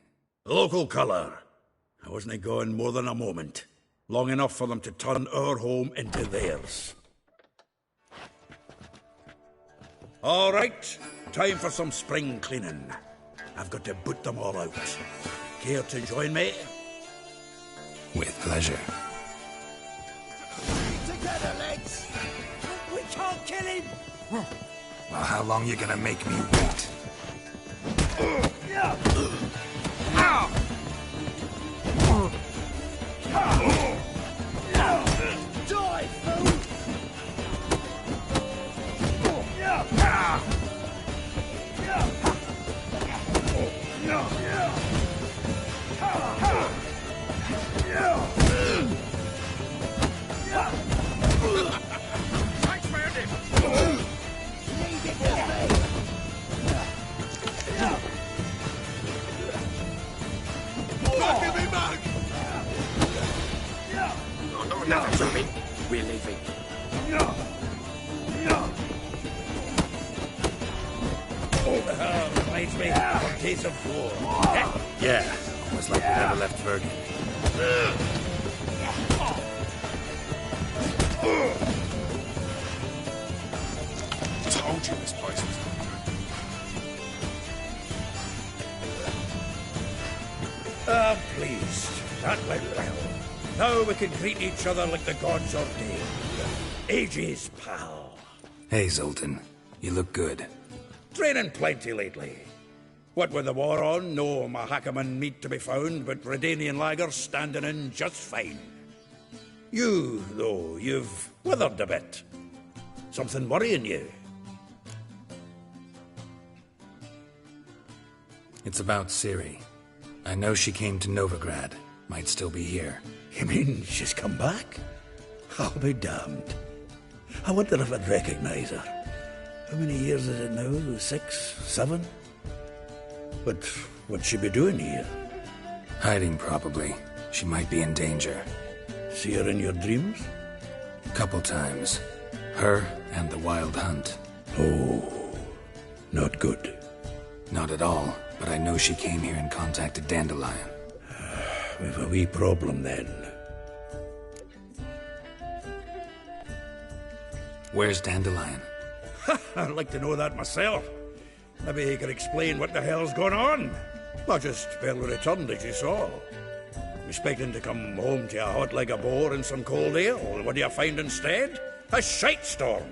Local colour. I wasn't gone more than a moment. Long enough for them to turn our home into theirs. All right, time for some spring cleaning. I've got to boot them all out. Care to join me? With pleasure. Together, legs! We can't kill him! Well, how long you gonna make me wait? Die, fool! Thanks, Mandy. Leave it to me! Look at me, mug! No, nothing to me. We're leaving. Reminds me of a case of war. Yeah, almost like we never left Bergen. Told you this place was no good. I'm pleased. That went well. Now we can greet each other like the gods ordained. Ages, pal. Hey, Zoltan. You look good. Training plenty lately. What with the war on, no Mahakaman meat to be found, but Redanian lagers standing in just fine. You, though, you've withered a bit. Something worrying you? It's about Ciri. I know she came to Novigrad. Might still be here. You mean she's come back? I'll be damned. I wonder if I'd recognize her. How many years is it now? 6, 7? But what'd she be doing here? Hiding, probably. She might be in danger. See her in your dreams? Couple times. Her and the Wild Hunt. Oh, not good. Not at all, but I know she came here and contacted Dandelion. We've a wee problem then. Where's Dandelion? I'd like to know that myself. Maybe he could explain what the hell's going on. I just barely returned, as you saw. Expecting to come home to a hot like a boar and some cold ale. What do you find instead? A shite storm.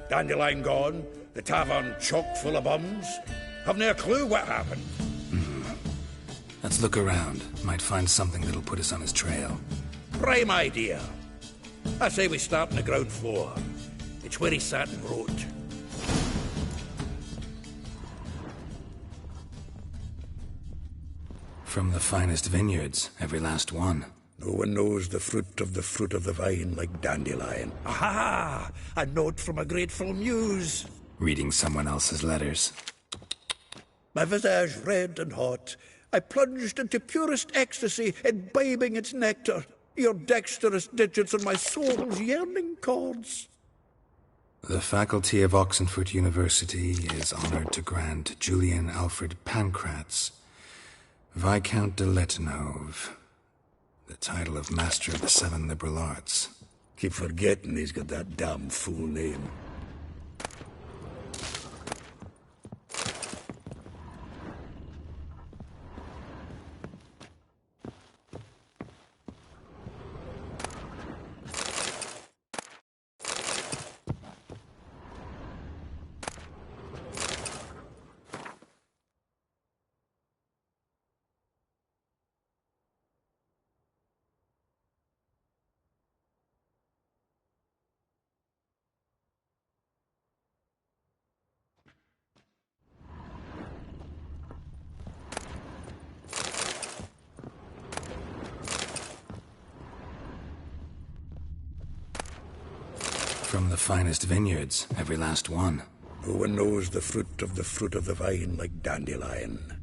Dandelion gone, the tavern chock full of bums. Haven't a clue what happened. Let's look around. Might find something that'll put us on his trail. Prime idea. I say we start on the ground floor. It's where he sat and wrote. From the finest vineyards, every last one. No one knows the fruit of the vine like Dandelion. Aha! A note from a grateful muse. Reading someone else's letters. My visage red and hot, I plunged into purest ecstasy, imbibing its nectar, your dexterous digits on my soul's yearning chords. The faculty of Oxenford University is honored to grant Julian Alfred Pancratz, Viscount de Letenhove, the title of Master of the Seven Liberal Arts. Keep forgetting he's got that damn fool name. From the finest vineyards, every last one. Who one knows the fruit of the vine like dandelion?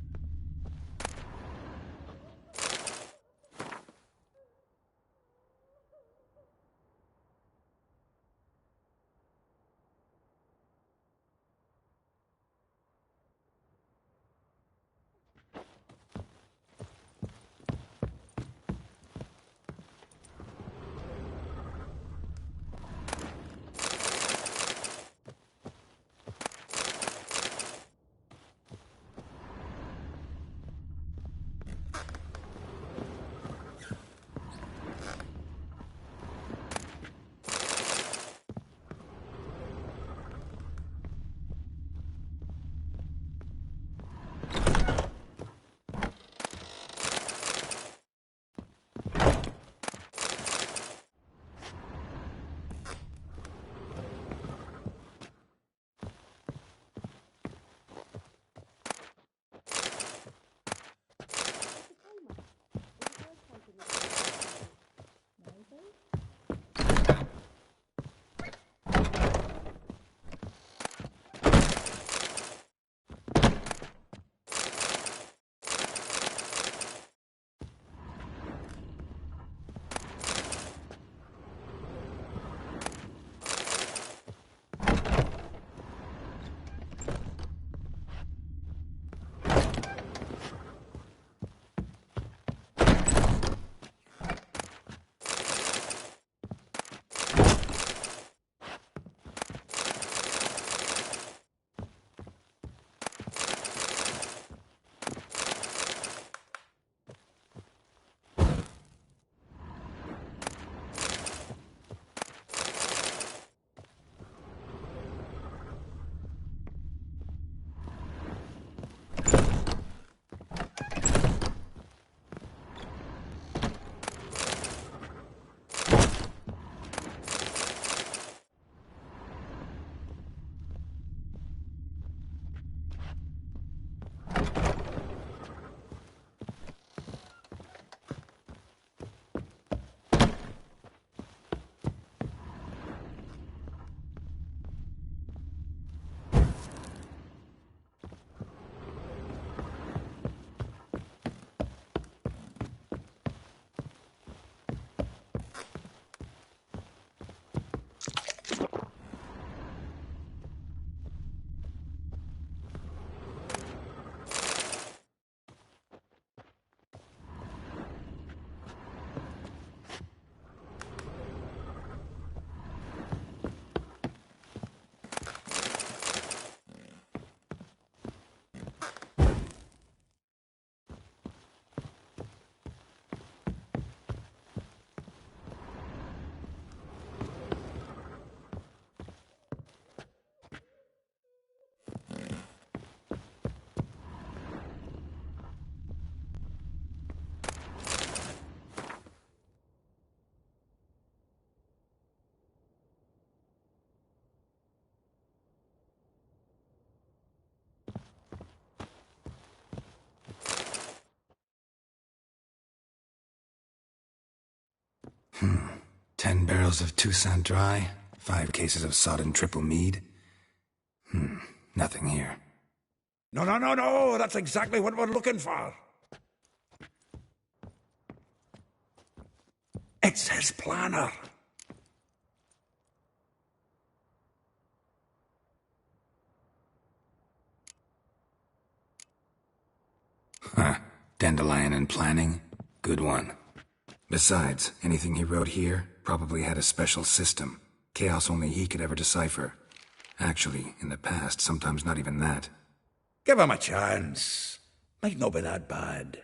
Hmm. 10 barrels of Toussaint Dry, 5 cases of sodden triple mead. Nothing here. No, no, no, no! That's exactly what we're looking for. It's his planner. Huh. Dandelion and planning? Good one. Besides, anything he wrote here probably had a special system. Chaos only he could ever decipher. Actually, in the past, sometimes not even that. Give him a chance. Might not be that bad.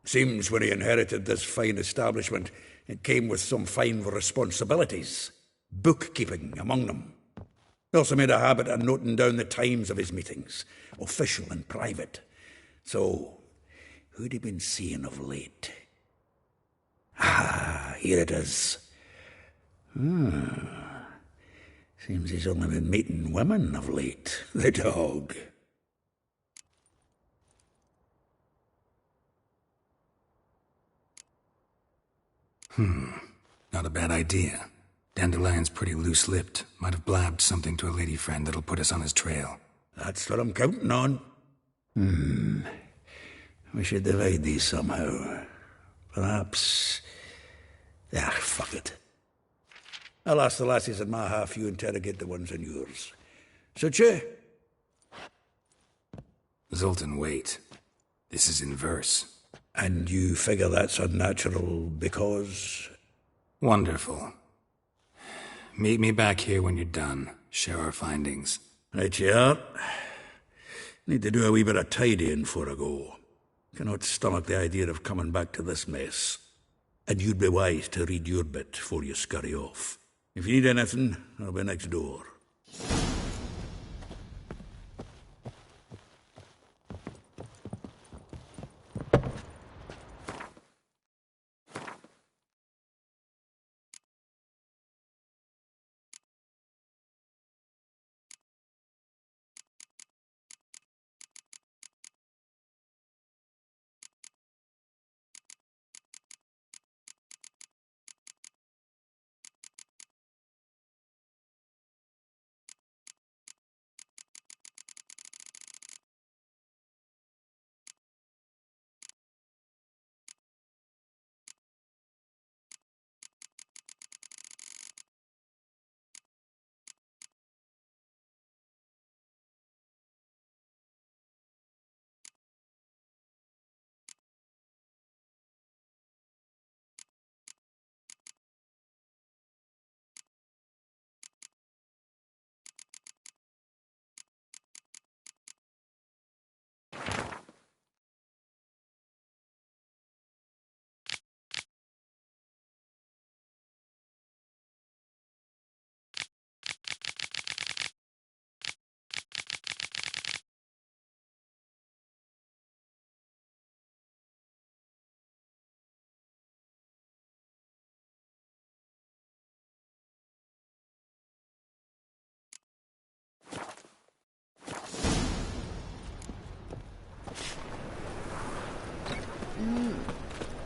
Seems when he inherited this fine establishment, it came with some fine responsibilities. Bookkeeping among them. He also made a habit of noting down the times of his meetings, official and private. So, who'd he been seeing of late? Ah, here it is. Seems he's only been meeting women of late, the dog. Not a bad idea. Dandelion's pretty loose-lipped. Might have blabbed something to a lady friend that'll put us on his trail. That's what I'm counting on. We should divide these somehow. Perhaps... fuck it. I'll ask the lassies in my half, you interrogate the ones in yours. Suit you? Zoltan, wait. This is in verse. And you figure that's unnatural because... Wonderful. Meet me back here when you're done. Share our findings. Right you are. Need to do a wee bit of tidying before I go. Cannot stomach the idea of coming back to this mess. And you'd be wise to read your bit before you scurry off. If you need anything, I'll be next door.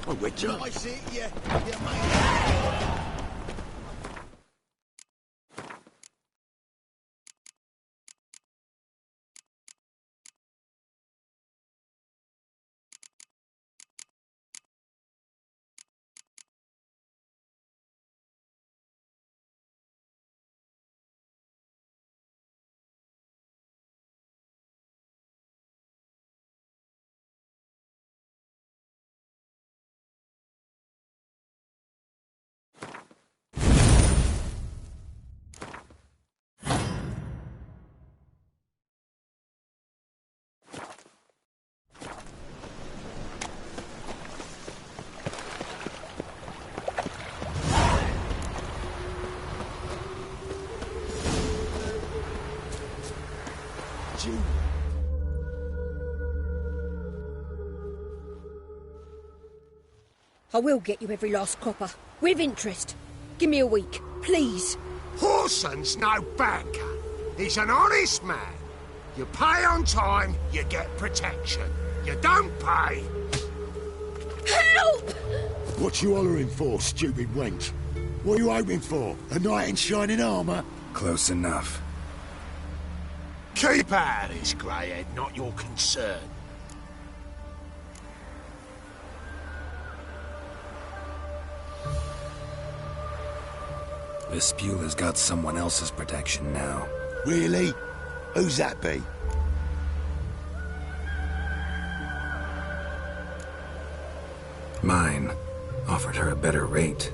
Oh, Witcher. I see it, yeah, mate. I will get you every last copper. With interest. Give me a week, please. Horson's no banker. He's an honest man. You pay on time, you get protection. You don't pay... Help! What you hollering for, stupid wench? What are you hoping for? A knight in shining armour? Close enough. Keep out of this, greyhead, not your concern. Vespula's got someone else's protection now. Really? Who's that be? Mine. Offered her a better rate.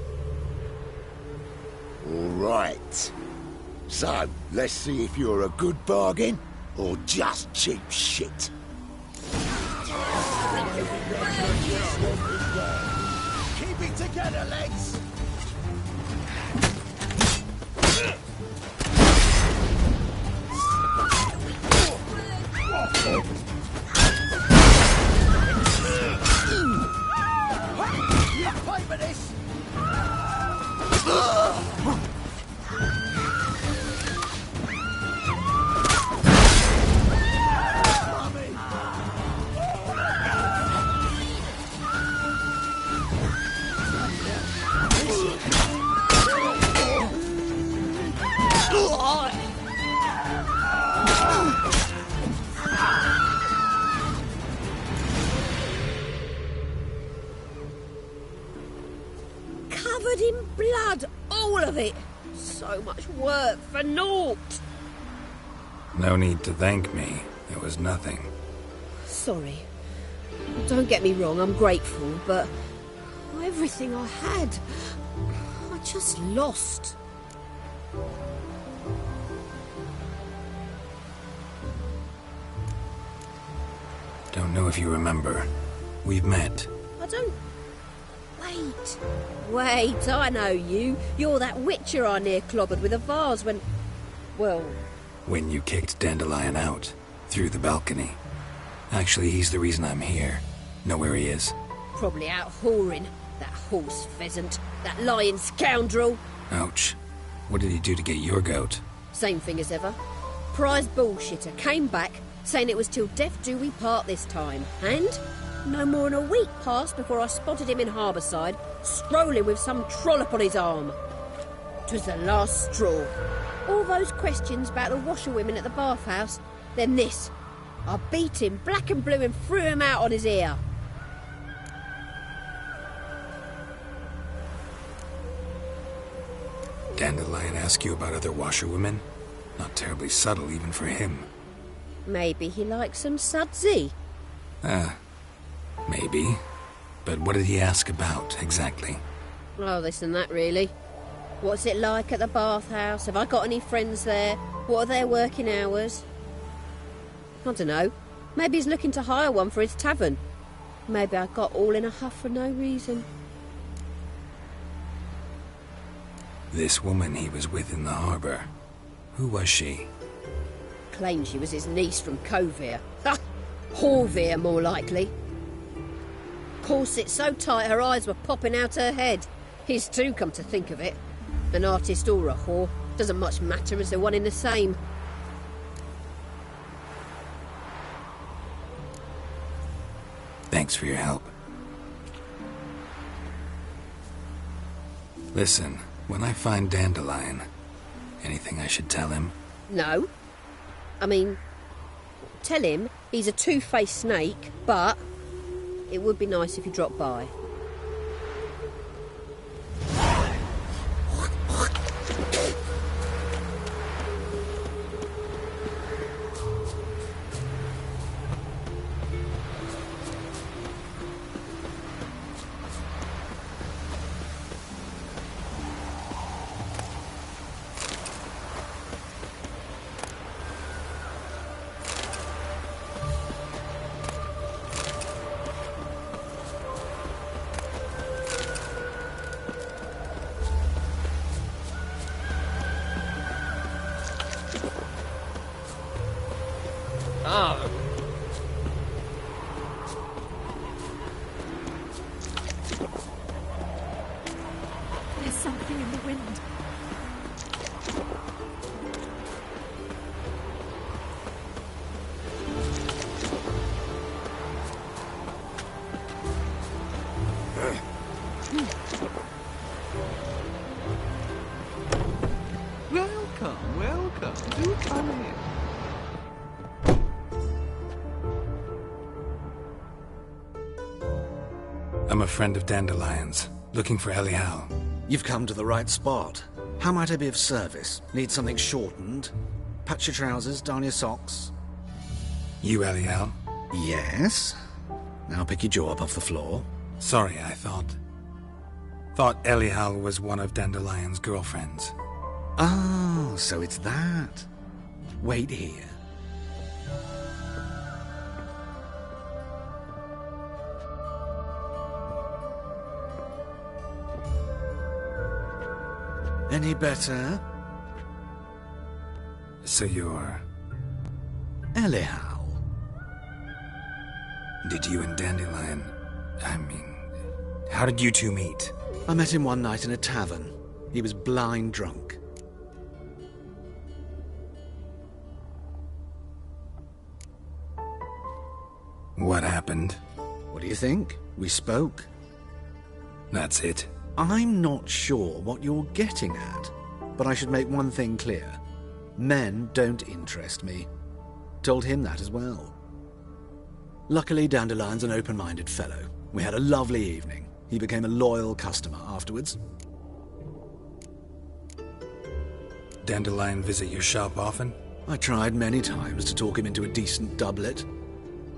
All right. So, let's see if you're a good bargain or just cheap shit. Keep it together, lads! You pay for this! Covered in blood, all of it. So much work for naught. No need to thank me. It was nothing. Sorry. Don't get me wrong, I'm grateful, but everything I had, I just lost. Don't know if you remember. We've met. I don't... Wait, I know you. You're that witcher I near clobbered with a vase when... Well... When you kicked Dandelion out. Through the balcony. Actually, he's the reason I'm here. Know where he is? Probably out whoring. That horse pheasant. That lying scoundrel. Ouch. What did he do to get your goat? Same thing as ever. Prize bullshitter came back, saying it was till death do we part this time. And... no more than a week passed before I spotted him in Harbourside, strolling with some trollop on his arm. 'Twas the last straw. All those questions about the washerwomen at the bathhouse, then this. I beat him black and blue and threw him out on his ear. Dandelion ask you about other washerwomen? Not terribly subtle even for him. Maybe he likes some sudsy. Maybe. But what did he ask about, exactly? Oh, this and that, really. What's it like at the bathhouse? Have I got any friends there? What are their working hours? I don't know. Maybe he's looking to hire one for his tavern. Maybe I got all in a huff for no reason. This woman he was with in the harbour. Who was she? Claimed she was his niece from Kovir. Ha! Horvir, more likely. Corset so tight her eyes were popping out her head. His too, come to think of it. An artist or a whore. Doesn't much matter as they're one in the same. Thanks for your help. Listen, when I find Dandelion, anything I should tell him? No. I mean, tell him he's a two-faced snake, but it would be nice if he dropped by. I'm a friend of Dandelion's, looking for Elial. You've come to the right spot. How might I be of service? Need something shortened? Patch your trousers, darn your socks. You Elial? Yes. Now pick your jaw up off the floor. Sorry, I thought Elial was one of Dandelion's girlfriends. Oh, so it's that. Wait here. Any better? So you're... Elial. Did you and Dandelion... how did you two meet? I met him one night in a tavern. He was blind drunk. What happened? What do you think? We spoke. That's it. I'm not sure what you're getting at, but I should make one thing clear. Men don't interest me. Told him that as well. Luckily, Dandelion's an open-minded fellow. We had a lovely evening. He became a loyal customer afterwards. Dandelion visit your shop often? I tried many times to talk him into a decent doublet.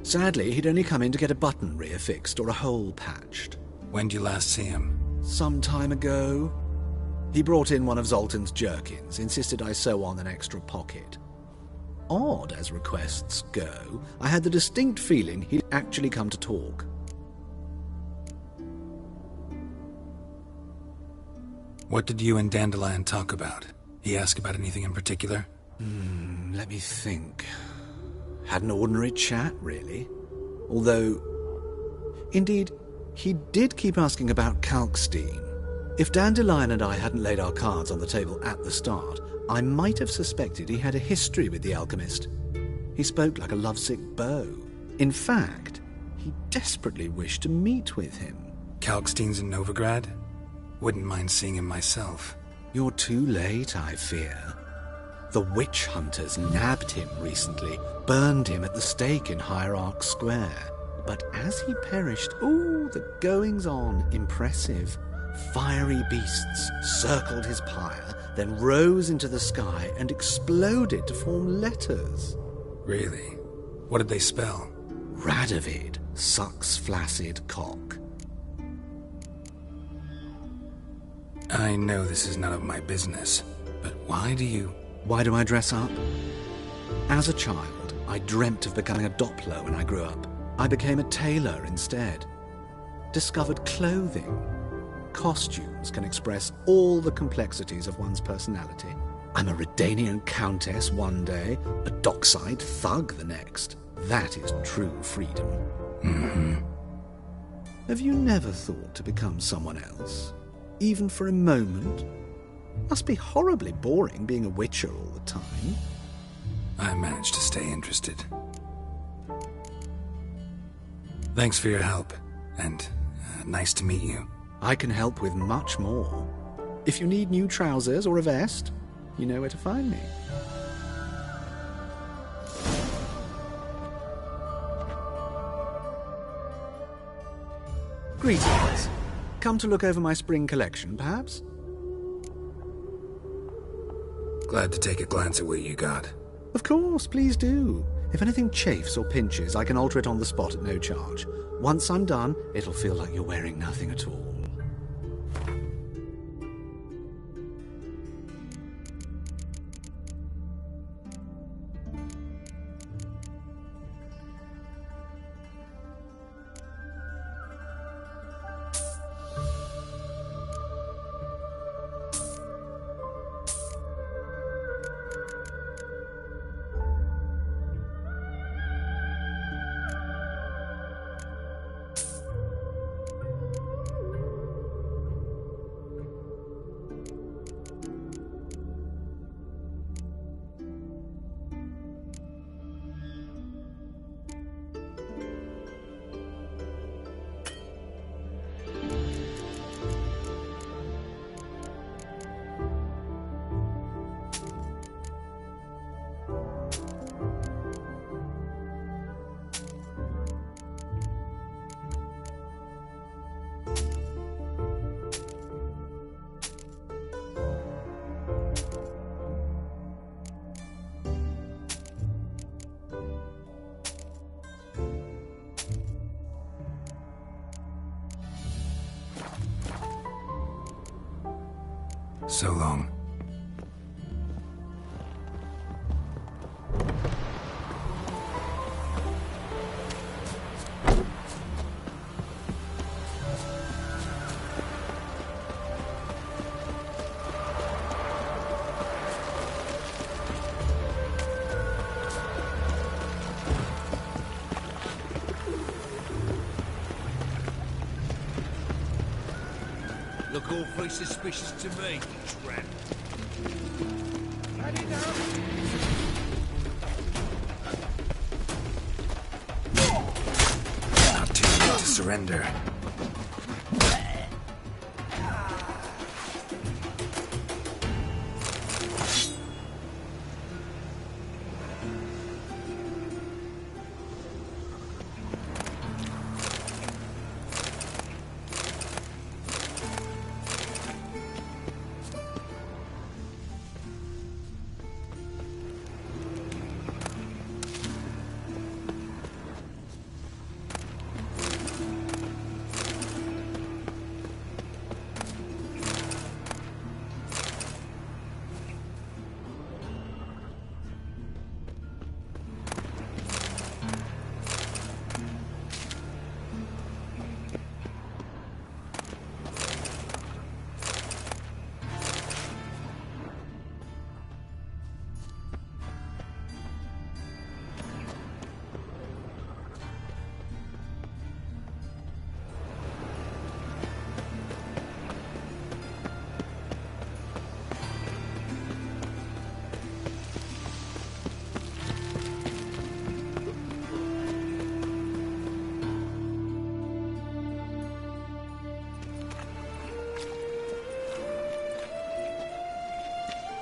Sadly, he'd only come in to get a button reaffixed or a hole patched. When did you last see him? Some time ago. He brought in one of Zoltan's jerkins, insisted I sew on an extra pocket. Odd as requests go, I had the distinct feeling he'd actually come to talk. What did you and Dandelion talk about? He asked about anything in particular? Let me think. Had an ordinary chat, really. Although, indeed, he did keep asking about Kalkstein. If Dandelion and I hadn't laid our cards on the table at the start, I might have suspected he had a history with the alchemist. He spoke like a lovesick beau. In fact, he desperately wished to meet with him. Kalkstein's in Novigrad? Wouldn't mind seeing him myself. You're too late, I fear. The witch hunters nabbed him recently, burned him at the stake in Hierarch Square. But as he perished, the goings-on, impressive. Fiery beasts circled his pyre, then rose into the sky and exploded to form letters. Really? What did they spell? Radovid, sucks flaccid cock. I know this is none of my business, but why do I dress up? As a child, I dreamt of becoming a Doppler when I grew up. I became a tailor instead. Discovered clothing. Costumes can express all the complexities of one's personality. I'm a Redanian countess one day, a dockside thug the next. That is true freedom. Mm-hmm. Have you never thought to become someone else? Even for a moment? Must be horribly boring being a witcher all the time. I managed to stay interested. Thanks for your help, and nice to meet you. I can help with much more. If you need new trousers or a vest, you know where to find me. Greetings. Come to look over my spring collection, perhaps? Glad to take a glance at what you got. Of course, please do. If anything chafes or pinches, I can alter it on the spot at no charge. Once I'm done, it'll feel like you're wearing nothing at all. So long. Look awfully suspicious to me, tramp. Not too late to surrender.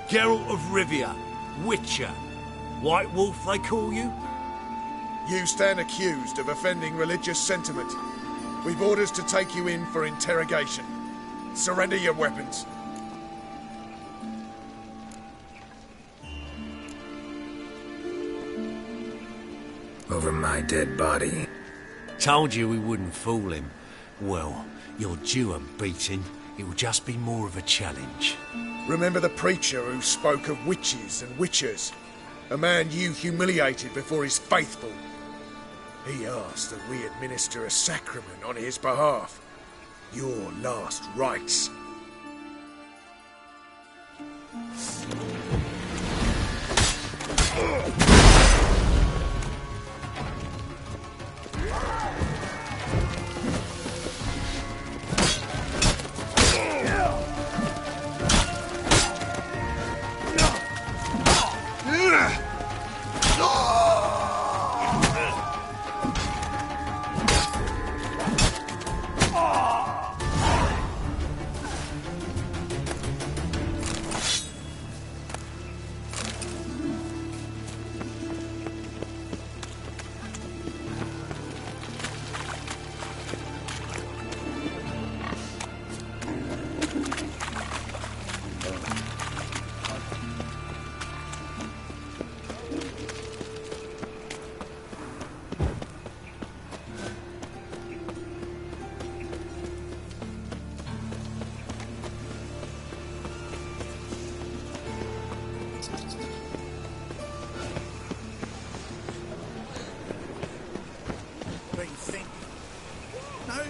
Geralt of Rivia, Witcher. White Wolf, they call you? You stand accused of offending religious sentiment. We've orders to take you in for interrogation. Surrender your weapons. Over my dead body. Told you we wouldn't fool him. Well, you're due a beating. It will just be more of a challenge. Remember the preacher who spoke of witches and witchers? A man you humiliated before his faithful. He asked that we administer a sacrament on his behalf. Your last rites.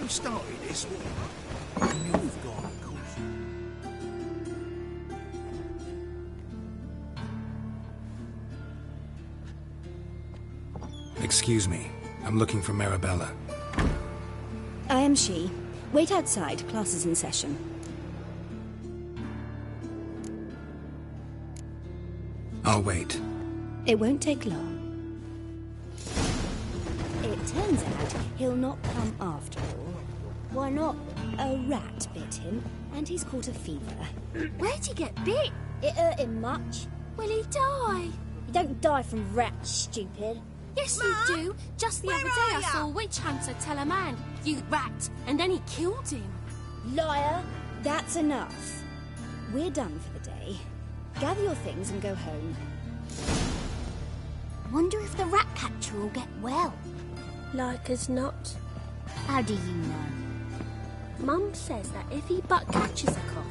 Started this war. I knew we've got a course. Excuse me. I'm looking for Marabella. I am she. Wait outside. Class is in session. I'll wait. It won't take long. It turns out he'll not come after all. Why not? A rat bit him, and he's caught a fever. Where'd he get bit? It hurt him much. Will he die? You don't die from rats, stupid. Yes, you do. Just the other day I saw a witch hunter tell a man, "You rat," and then he killed him. Liar. That's enough. We're done for the day. Gather your things and go home. Wonder if the rat catcher will get well. Like as not. How do you know? Mum says that if he but catches a cough,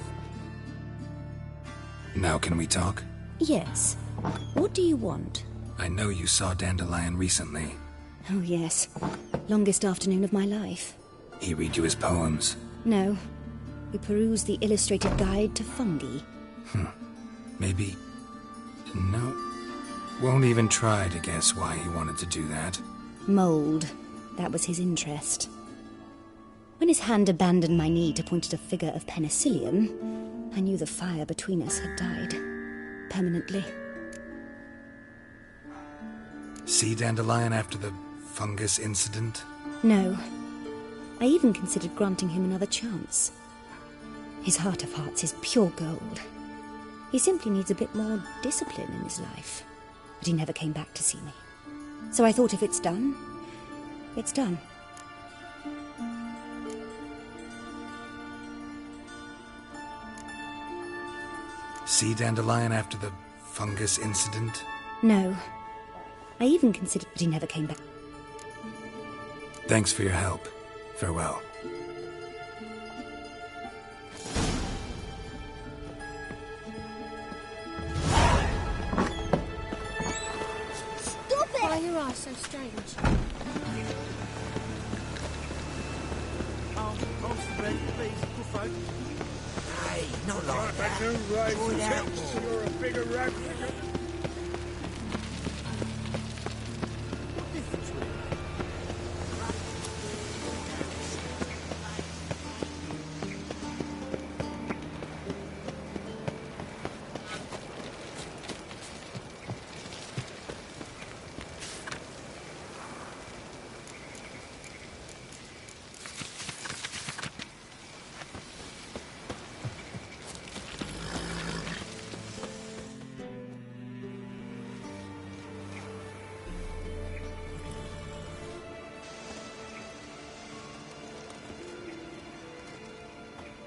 Now can we talk? Yes. What do you want? I know you saw Dandelion recently. Oh, yes. Longest afternoon of my life. He read you his poems? No. We perused the illustrated guide to fungi. Maybe... No. Won't even try to guess why he wanted to do that. Mould. That was his interest. When his hand abandoned my knee to point at a figure of penicillium, I knew the fire between us had died. Permanently. See Dandelion after the fungus incident? No. I even considered granting him another chance. His heart of hearts is pure gold. He simply needs a bit more discipline in his life. But he never came back to see me. So I thought if it's done, it's done. See Dandelion after the fungus incident? No. I even considered, but he never came back. Thanks for your help. Farewell. Stop it! Why are your eyes so strange? Hey, not like that. Join out more. You're a bigger rat.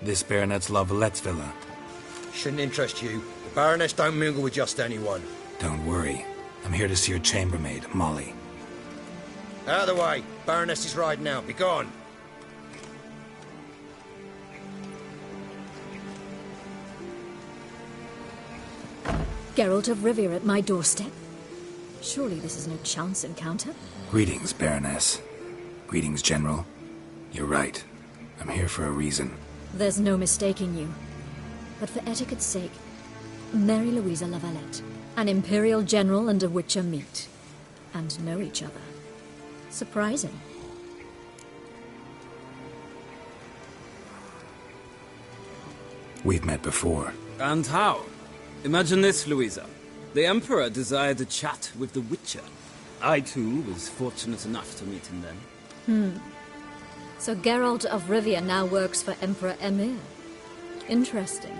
This Baronet's La Vallette's villa. Shouldn't interest you. The Baroness don't mingle with just anyone. Don't worry. I'm here to see your chambermaid, Molly. Out of the way. Baroness is riding out. Be gone. Geralt of Rivia at my doorstep? Surely this is no chance encounter? Greetings, Baroness. Greetings, General. You're right. I'm here for a reason. There's no mistaking you. But for etiquette's sake, Mary Louisa La Valette, an Imperial General and a Witcher meet, and know each other. Surprising. We've met before. And how? Imagine this, Louisa. The Emperor desired a chat with the Witcher. I, too, was fortunate enough to meet him then. So Geralt of Rivia now works for Emperor Emir. Interesting.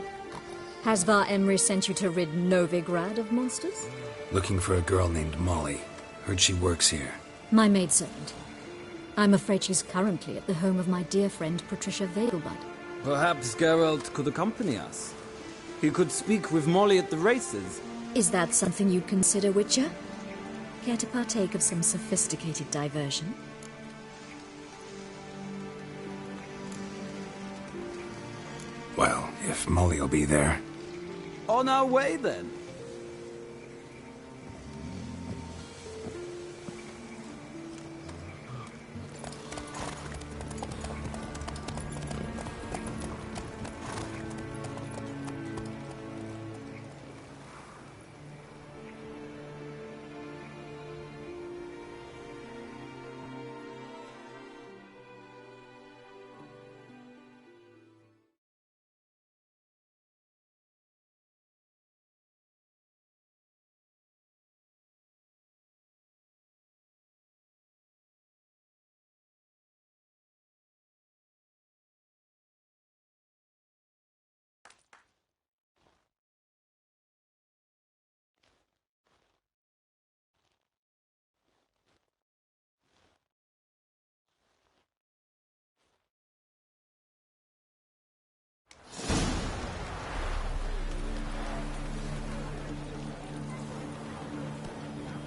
Has Var Emry sent you to rid Novigrad of monsters? Looking for a girl named Molly. Heard she works here. My maidservant. I'm afraid she's currently at the home of my dear friend Patricia Vegelbud. Perhaps Geralt could accompany us. He could speak with Molly at the races. Is that something you'd consider, Witcher? Care to partake of some sophisticated diversion? Well, if Molly'll be there. On our way, then.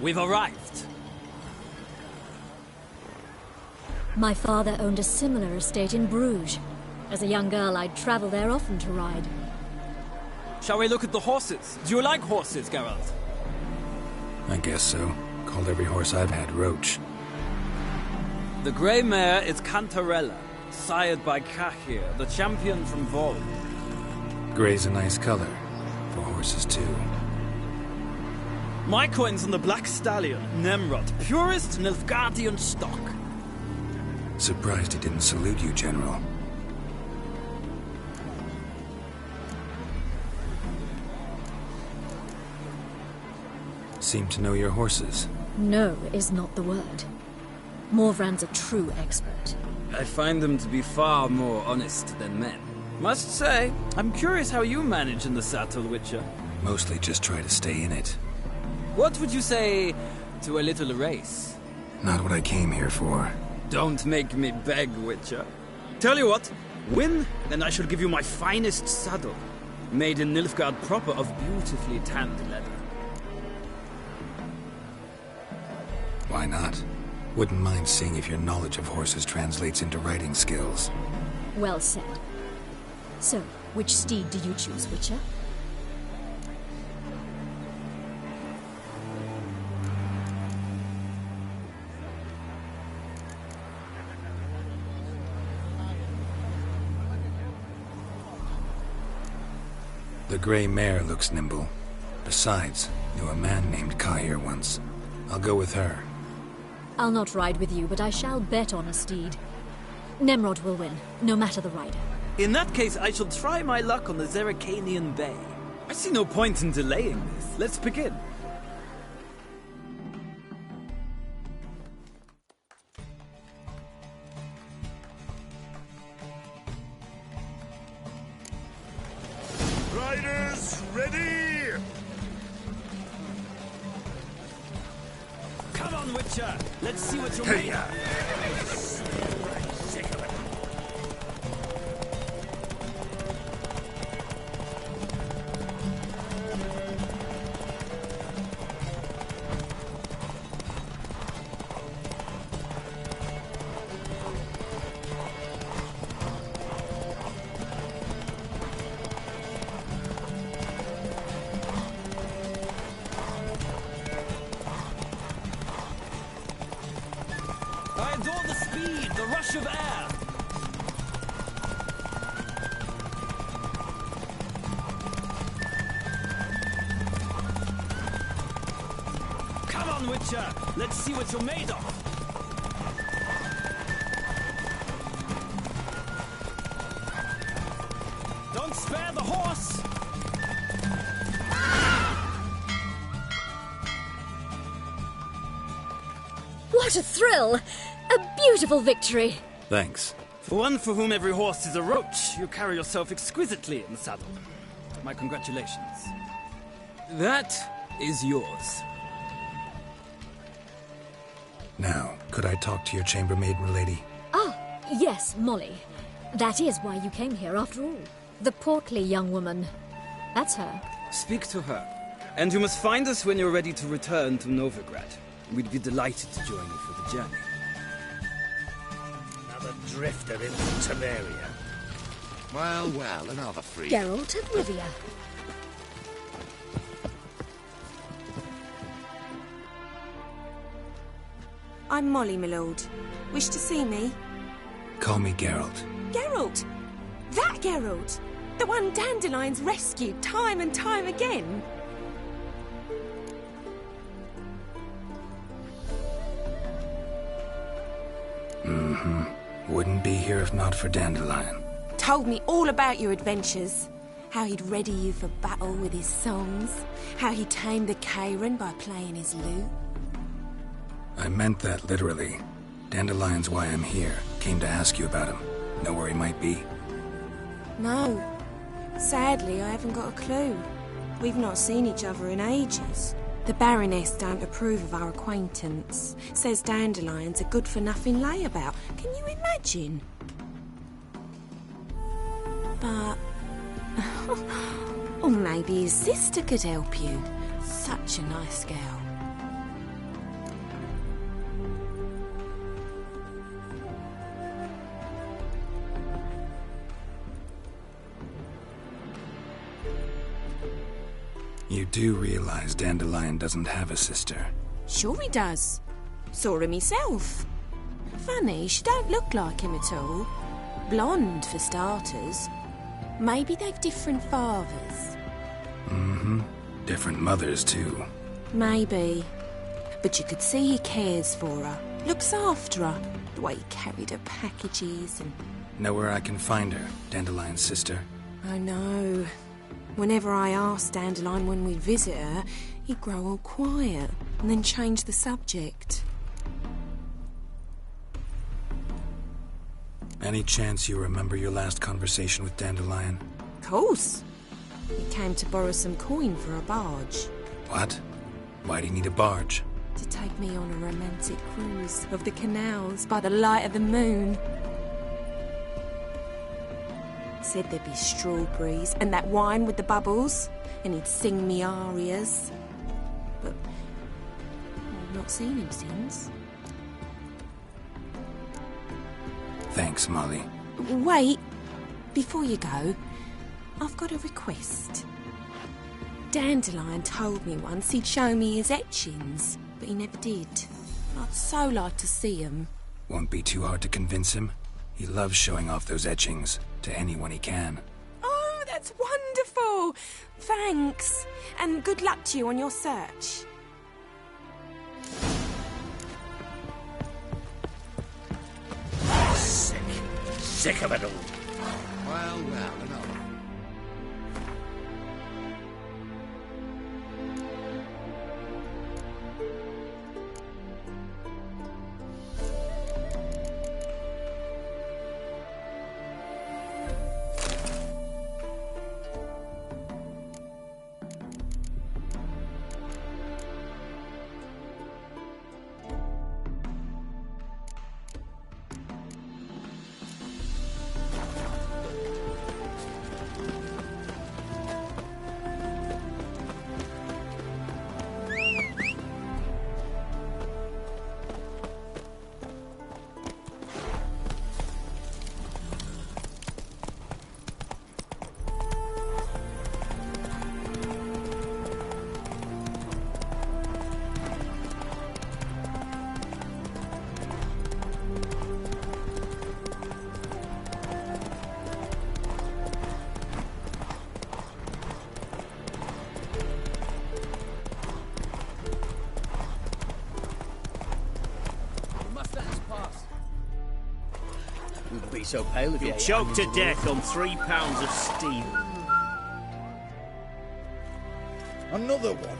We've arrived. My father owned a similar estate in Bruges. As a young girl, I'd travel there often to ride. Shall we look at the horses? Do you like horses, Geralt? I guess so. Called every horse I've had Roach. The grey mare is Cantarella, sired by Cahir, the champion from Vol. Grey's a nice color. For horses, too. My coin's on the black stallion, Nemrod, purest Nilfgaardian stock. Surprised he didn't salute you, General. Seem to know your horses. No is not the word. Morvran's a true expert. I find them to be far more honest than men. Must say, I'm curious how you manage in the saddle, Witcher. Mostly just try to stay in it. What would you say to a little race? Not what I came here for. Don't make me beg, Witcher. Tell you what, win, and I shall give you my finest saddle. Made in Nilfgaard proper of beautifully tanned leather. Why not? Wouldn't mind seeing if your knowledge of horses translates into riding skills. Well said. So, which steed do you choose, Witcher? The grey mare looks nimble. Besides, knew a man named Cahir once. I'll go with her. I'll not ride with you, but I shall bet on a steed. Nemrod will win, no matter the rider. In that case, I shall try my luck on the Zerrikanian Bay. I see no point in delaying this. Let's begin. Riders, ready! Come on, Witcher! Let's see what you're made of. I adore the speed, the rush of air. Come on, Witcher. Let's see what you're made of. Don't spare the horse. What a thrill! A beautiful victory! Thanks. For one for whom every horse is a roach, you carry yourself exquisitely in the saddle. My congratulations. That is yours. Now, could I talk to your chambermaid, milady? Ah, yes, Molly. That is why you came here after all. The portly young woman. That's her. Speak to her. And you must find us when you're ready to return to Novigrad. We'd be delighted to join you for the journey. Another drifter in Temeria. Well, well, another freak. Geralt of Rivia. I'm Molly, my lord. Wish to see me? Call me Geralt. Geralt! That Geralt! The one Dandelion's rescued time and time again! Wouldn't be here if not for Dandelion. Told me all about your adventures. How he'd ready you for battle with his songs. How he tamed the Kairan by playing his lute. I meant that literally. Dandelion's why I'm here. Came to ask you about him. Know where he might be? No. Sadly, I haven't got a clue. We've not seen each other in ages. The Baroness don't approve of our acquaintance. Says Dandelion's a good-for-nothing layabout. Can you imagine? But... or maybe his sister could help you. Such a nice girl. You do realize Dandelion doesn't have a sister? Sure he does. Saw him myself. Funny, she don't look like him at all. Blonde, for starters. Maybe they've different fathers. Mm-hmm. Different mothers, too. Maybe. But you could see he cares for her. Looks after her. The way he carried her packages and... Know where I can find her, Dandelion's sister? I know. Whenever I asked Dandelion when we'd visit her, he'd grow all quiet and then change the subject. Any chance you remember your last conversation with Dandelion? Of course. He came to borrow some coin for a barge. What? Why do you need a barge? To take me on a romantic cruise of the canals by the light of the moon. Said there'd be strawberries and that wine with the bubbles, and he'd sing me arias. But I've not seen him since. Thanks, Molly. Wait, before you go, I've got a request. Dandelion told me once he'd show me his etchings, but he never did. I'd so like to see them. Won't be too hard to convince him. He loves showing off those etchings to anyone he can. Oh, that's wonderful! Thanks, and good luck to you on your search. Sick of it all. Well, enough. So pale if you'll choke to death on 3 pounds of steel. Another one.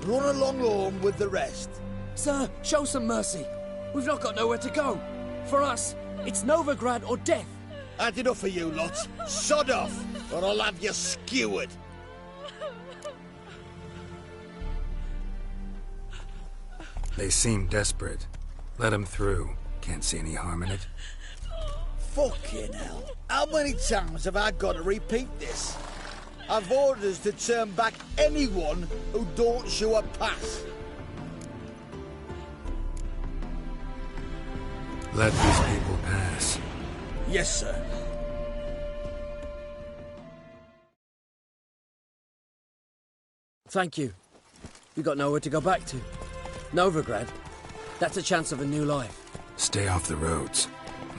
Run along home with the rest. Sir, show some mercy. We've not got nowhere to go. For us, it's Novigrad or death. Had enough of you lots. Sod off, or I'll have you skewered. They seem desperate. Let them through. Can't see any harm in it. Fucking hell. How many times have I got to repeat this? I've orders to turn back anyone who don't show a pass. Let these people pass. Yes, sir. Thank you. We've got nowhere to go back to. Novigrad. That's a chance of a new life. Stay off the roads.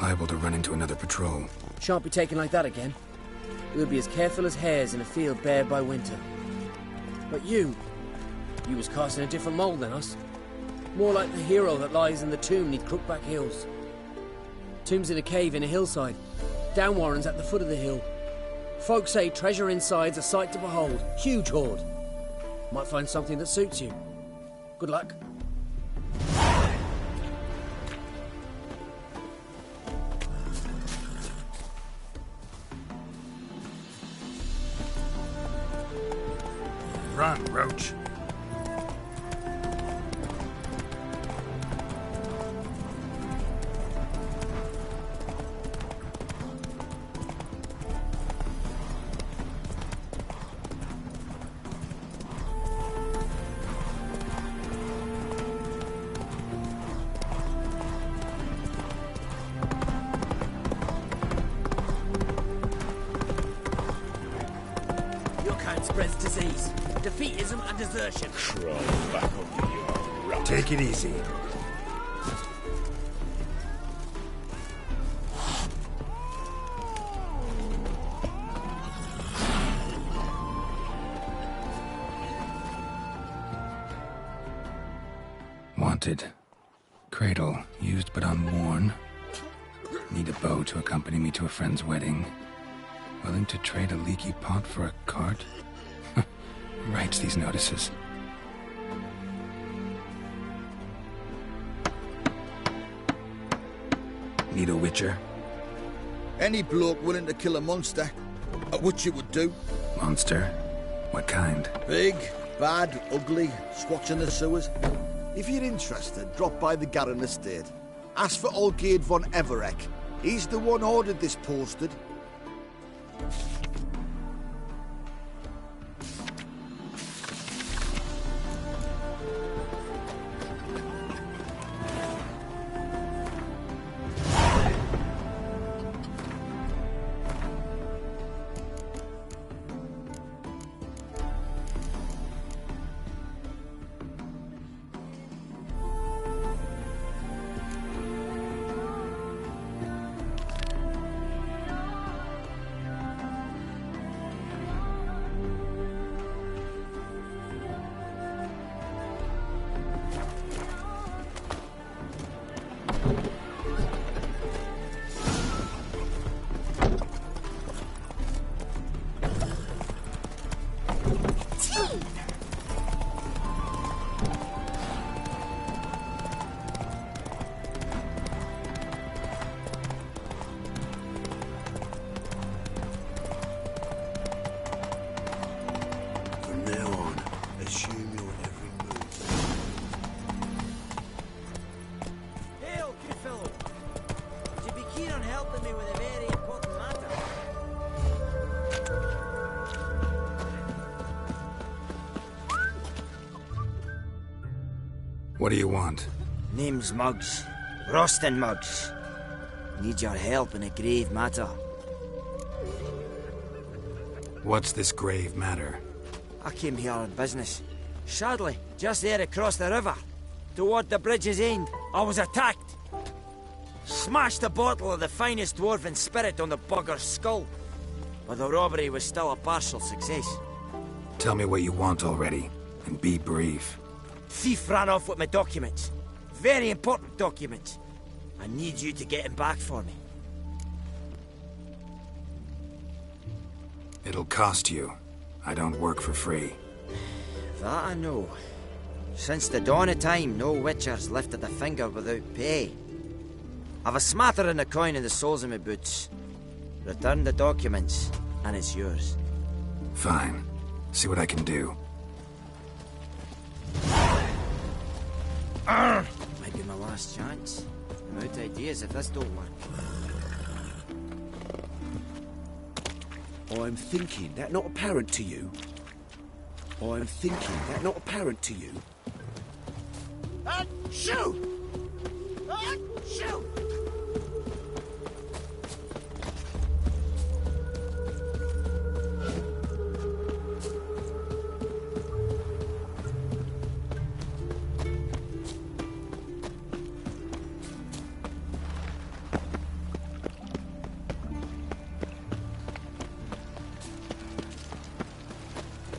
Liable to run into another patrol. Shan't be taken like that again. We'll be as careful as hares in a field bared by winter. But you was cast in a different mould than us. More like the hero that lies in the tomb neath Crookback Hills. Tomb's in a cave in a hillside. Down Warren's at the foot of the hill. Folk say treasure inside's a sight to behold. Huge hoard. Might find something that suits you. Good luck. Run, Roach. Your kind spreads disease. defeatism and desertion. Crawl back under your rot. Take it easy. Wanted. Cradle, used but unworn. Need a bow to accompany me to a friend's wedding. Willing to trade a leaky pot for a cart? Who writes these notices? Need a witcher? Any bloke willing to kill a monster, a witcher would do. Monster? What kind? Big, bad, ugly, squatching the sewers. If you're interested, drop by the Garren estate. Ask for Olgierd von Everek. He's the one ordered this posted. What do you want? Name's Muggs. Rostin Muggs. Need your help in a grave matter. What's this grave matter? I came here on business. Sadly, just there across the river, toward the bridge's end, I was attacked. Smashed a bottle of the finest dwarven spirit on the bugger's skull. But the robbery was still a partial success. Tell me what you want already, and be brief. Thief ran off with my documents. Very important documents. I need you to get him back for me. It'll cost you. I don't work for free. That I know. Since the dawn of time, no witcher's lifted a finger without pay. I've a smattering of coin in the soles of my boots. Return the documents, and it's yours. Fine. See what I can do. Might be my last chance. I'm out of ideas if this don't work. I'm thinking that not apparent to you. I'm thinking that not apparent to you. Shoot! Shoot!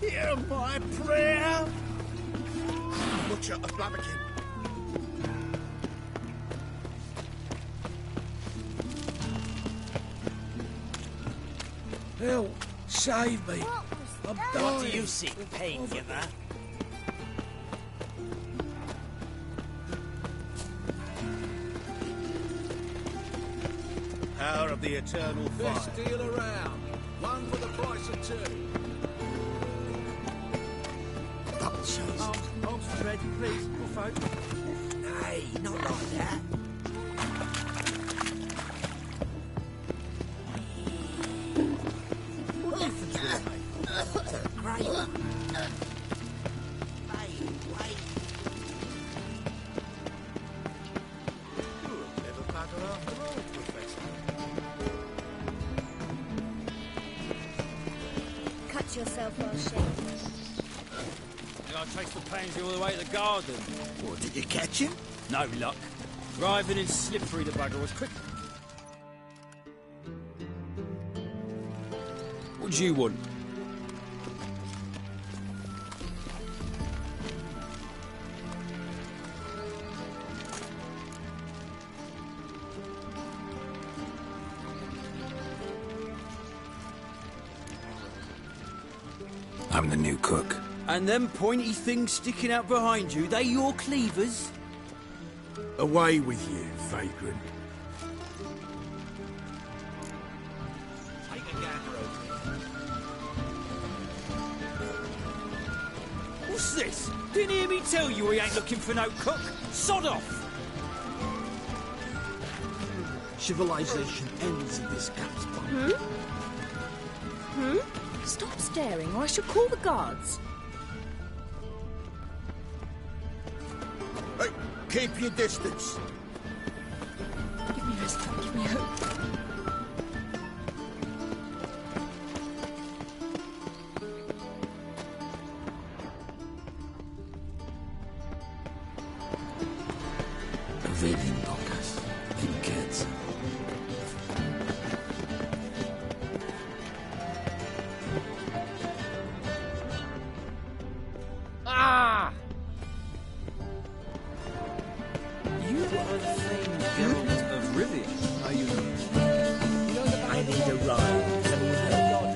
Hear my prayer! Butcher of Blaviken. Help! Save me! I'm dying! What do you seek, paingiver? Power of the eternal fire. Best deal around. One for the price of two. Double shows. Arms ready, please, poor folk. Nay, not like that. Great. Wait. You're a clever bugger after all, Professor. Cut yourself while shaving. I chased the pansy all the way to the garden. What, did you catch him? No luck. Driving in slippery, the bugger was quick. What do you want? I'm the new cook. And them pointy things sticking out behind you, they your cleavers? Away with you, vagrant. What's this? Didn't hear me tell you he ain't looking for no cook? Sod off! Civilization ends in this cat's bum. Stop staring, or I shall call the guards. Hey, keep your distance. Give me rest, give me hope. Evading Lucas. You kids. Ah! You are the famed Geralt of Rivia, are you not? I need a ride. Let me help.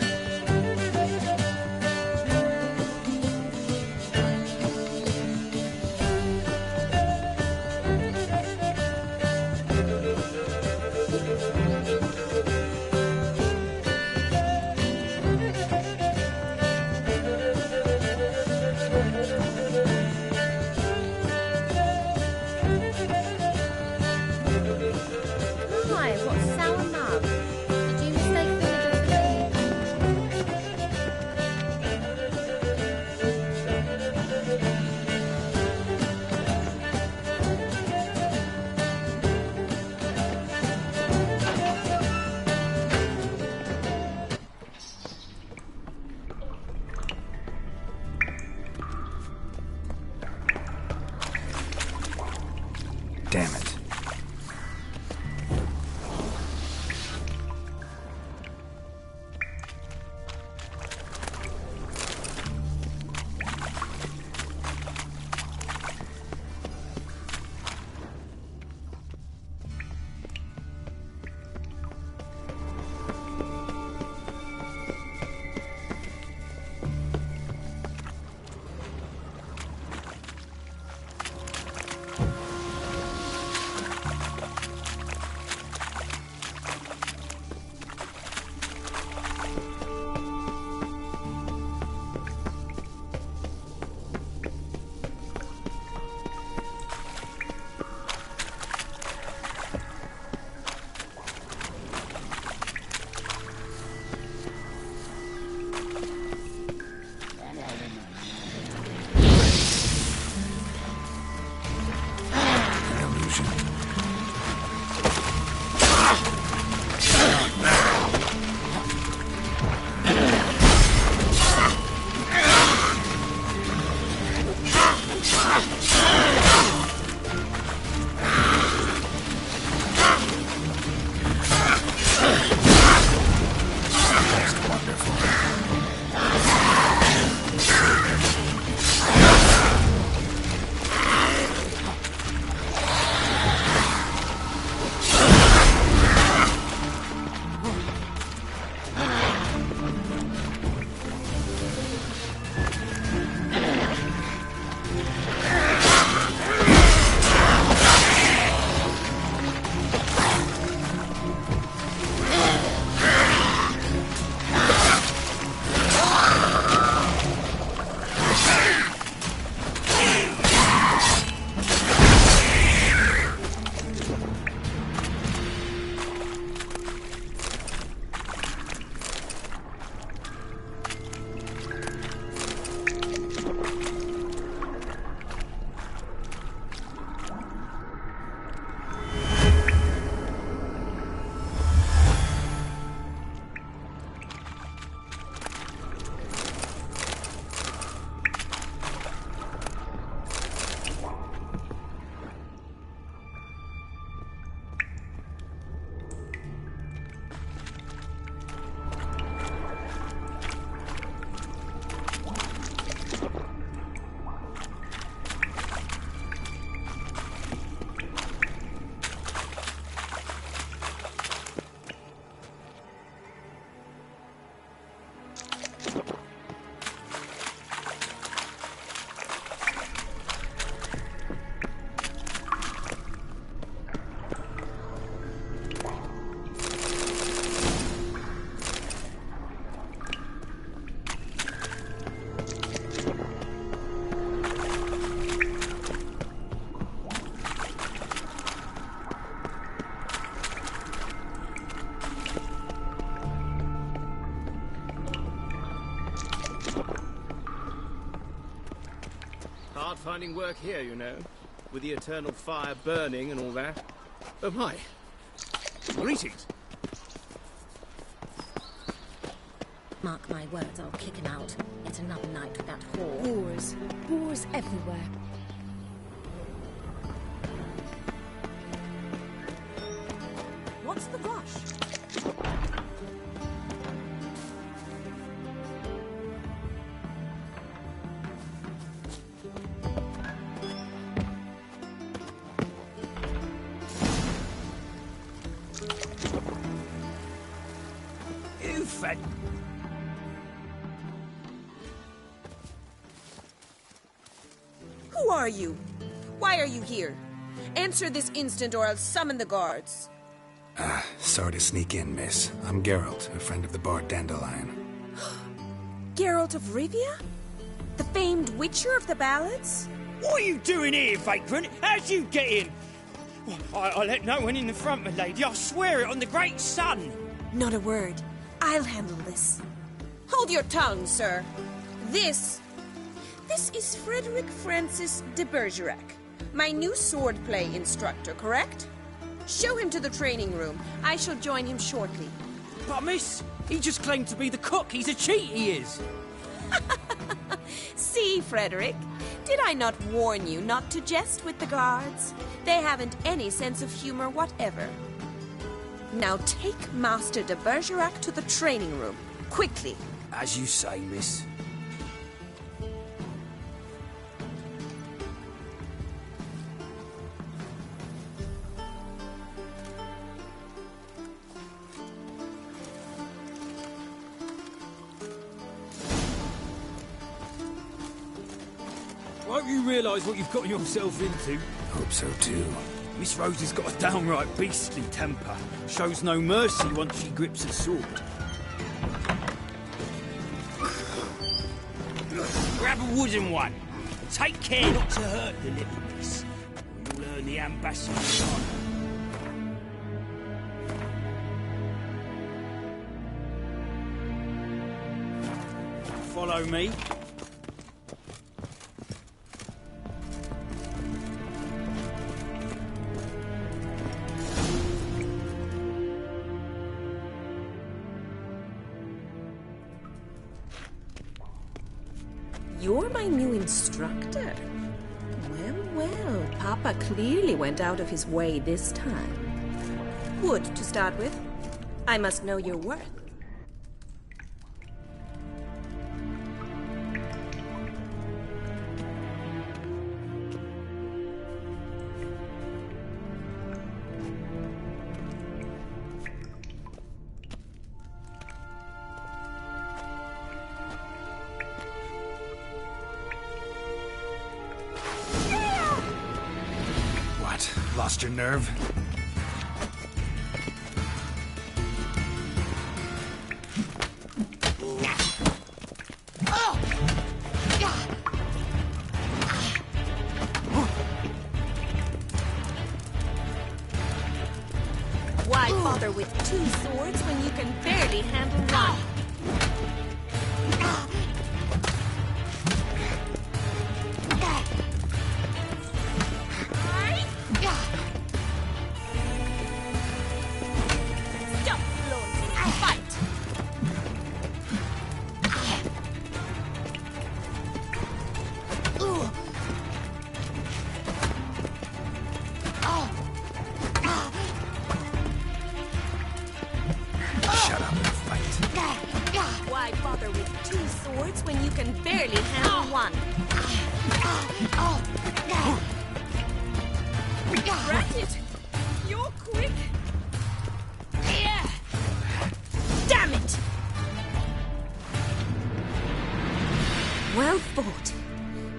My, what sour mug. Did you mistake vinegar for tea? Damn it. finding work here, you know, with the eternal fire burning and all that. Oh my. Greetings. Mark my words, I'll kick him out. It's another night with that whore. Whores. Whores everywhere. What's the rush? You fed. Who are you? Why are you here? Answer this instant or I'll summon the guards. Sorry to sneak in, miss. I'm Geralt, a friend of the bard Dandelion. Geralt of Rivia? The famed witcher of the ballads? What are you doing here, vagrant? How'd you get in? I let no one in the front, my lady. I swear it on the great sun. Not a word. I'll handle this. Hold your tongue, sir. This is Frederick Francis de Bergerac, my new swordplay instructor, correct? Show him to the training room. I shall join him shortly. But miss, he just claimed to be the cook. He's a cheat, he is. See, Frederick, did I not warn you not to jest with the guards? They haven't any sense of humor whatever. Now take Master de Bergerac to the training room, quickly. As you say, miss. Won't you realise what you've got yourself into? Hope so too. Miss Rose has got a downright beastly temper. Shows no mercy once she grips a sword. Grab a wooden one. And take care not to hurt the little miss. You'll earn the ambassador's honour. Follow me. You're my new instructor? Well, Papa clearly went out of his way this time. Wood, to start with. I must know your worth. Lost your nerve? Why bother with two swords when you can barely handle one? When you can barely handle one. Granted, you're quick. Damn it! Well fought.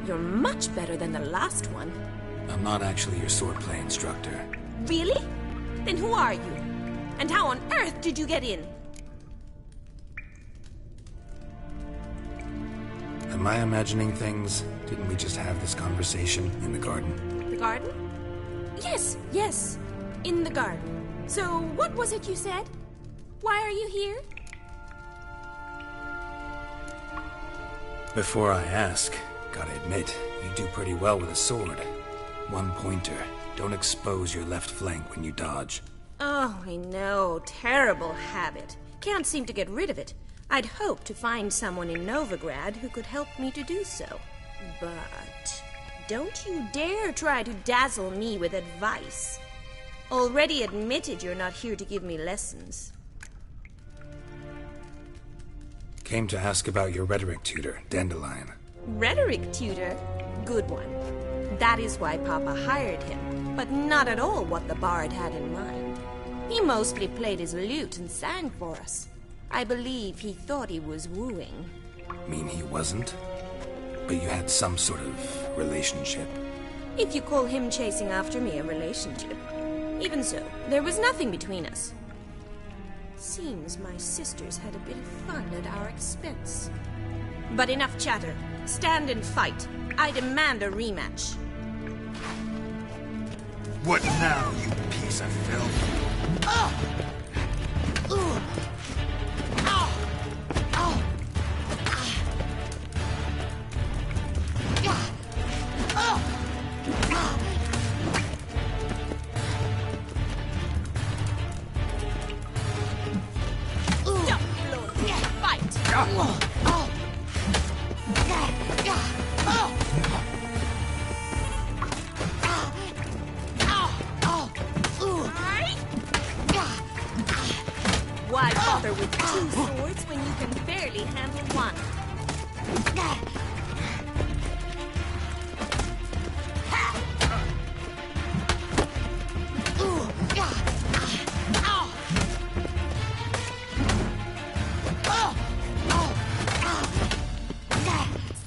You're much better than the last one. I'm not actually your swordplay instructor. Really? Then who are you? And how on earth did you get in? Am I imagining things? Didn't we just have this conversation in the garden? The garden? Yes. In the garden. So, what was it you said? Why are you here? Before I ask, Gotta admit, you do pretty well with a sword. One pointer. Don't expose your left flank when you dodge. Oh, I know. Terrible habit. Can't seem to get rid of it. I'd hoped to find someone in Novigrad who could help me to do so. But don't you dare try to dazzle me with advice. Already admitted you're not here to give me lessons. Came to ask about your rhetoric tutor, Dandelion. Rhetoric tutor? Good one. That is why Papa hired him, but not at all what the bard had in mind. He mostly played his lute and sang for us. I believe he thought he was wooing. Mean he wasn't? But you had some sort of relationship? If you call him chasing after me a relationship. Even so, there was nothing between us. Seems my sisters had a bit of fun at our expense. But enough chatter. Stand and fight. I demand a rematch. What now, you piece of filth? Why bother with two swords when you can barely handle one?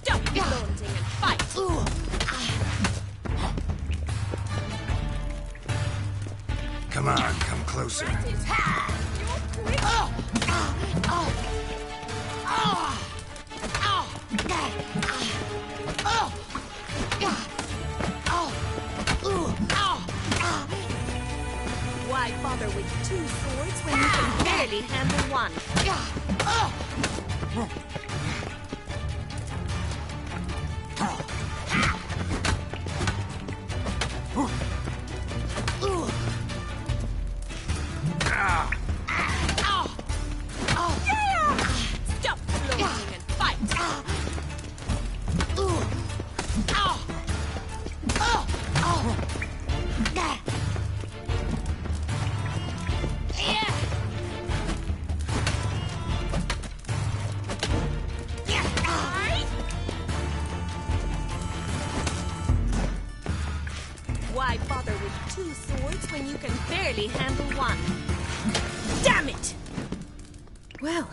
Stop flaunting and fight! Come on, come closer. Why bother with two swords when you can barely handle one? Stop floating and fight! Why bother with two swords when you can barely handle one? Damn it! Well,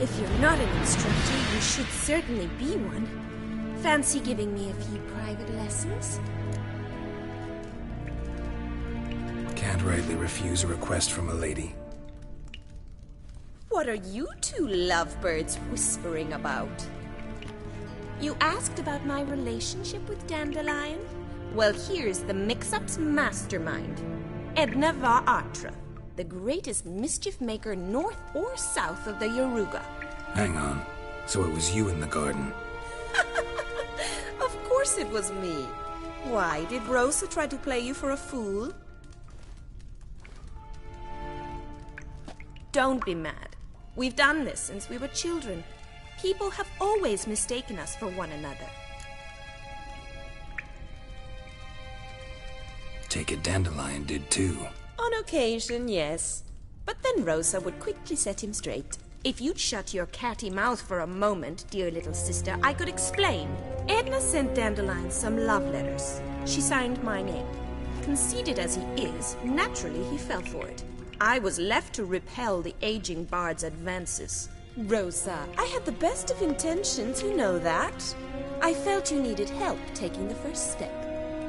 if you're not an instructor, you should certainly be one. Fancy giving me a few private lessons? Can't rightly refuse a request from a lady. What are you two lovebirds whispering about? You asked about my relationship with Dandelion? Well, here's the mix-up's mastermind. Edna Va Atra, the greatest mischief maker north or south of the Yaruga. Hang on. So it was you in the garden? Of course it was me. Why, did Rosa try to play you for a fool? Don't be mad. We've done this since we were children. People have always mistaken us for one another. Take it Dandelion did too. On occasion, yes. But then Rosa would quickly set him straight. If you'd shut your catty mouth for a moment, dear little sister, I could explain. Edna sent Dandelion some love letters. She signed my name. Conceited as he is, naturally he fell for it. I was left to repel the aging bard's advances. Rosa, I had the best of intentions, you know that. I felt you needed help taking the first step.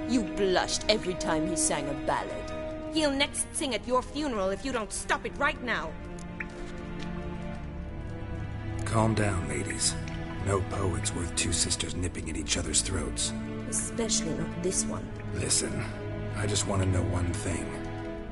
You blushed every time he sang a ballad. He'll next sing at your funeral if you don't stop it right now. Calm down, ladies. No poet's worth two sisters nipping at each other's throats. Especially not this one. Listen, I just want to know one thing.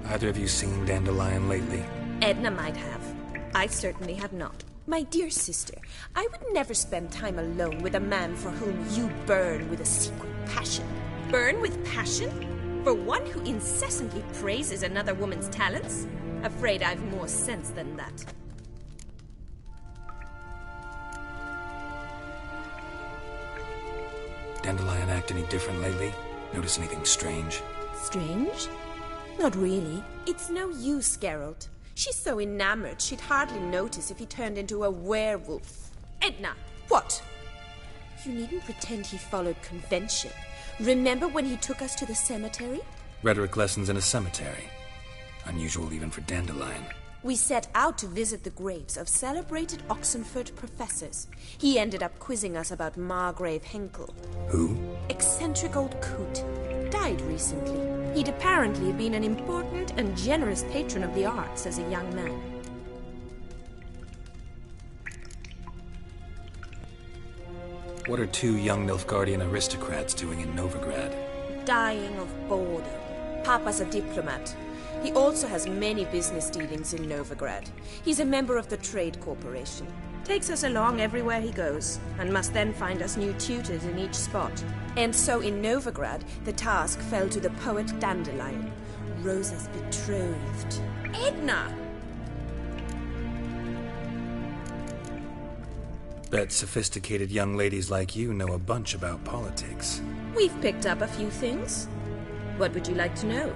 Either of you seen Dandelion lately? Edna might have. I certainly have not. My dear sister, I would never spend time alone with a man for whom you burn with a secret passion. Burn with passion? For one who incessantly praises another woman's talents? Afraid I've more sense than that. Dandelion act any different lately? Notice anything strange? Strange? Not really. It's no use, Geralt. She's so enamored she'd hardly notice if he turned into a werewolf. Edna, what? You needn't pretend he followed convention. Remember when he took us to the cemetery? Rhetoric lessons in a cemetery. Unusual even for Dandelion. We set out to visit the graves of celebrated Oxenford professors. He ended up quizzing us about Margrave Henkel. Who? Eccentric old coot. Died recently. He'd apparently been an important and generous patron of the arts as a young man. What are two young Nilfgaardian aristocrats doing in Novigrad? Dying of boredom. Papa's a diplomat. He also has many business dealings in Novigrad. He's a member of the Trade Corporation. Takes us along everywhere he goes, and must then find us new tutors in each spot. And so in Novigrad, the task fell to the poet Dandelion, Rosa's betrothed. Edna! Bet sophisticated young ladies like you know a bunch about politics. We've picked up a few things. What would you like to know?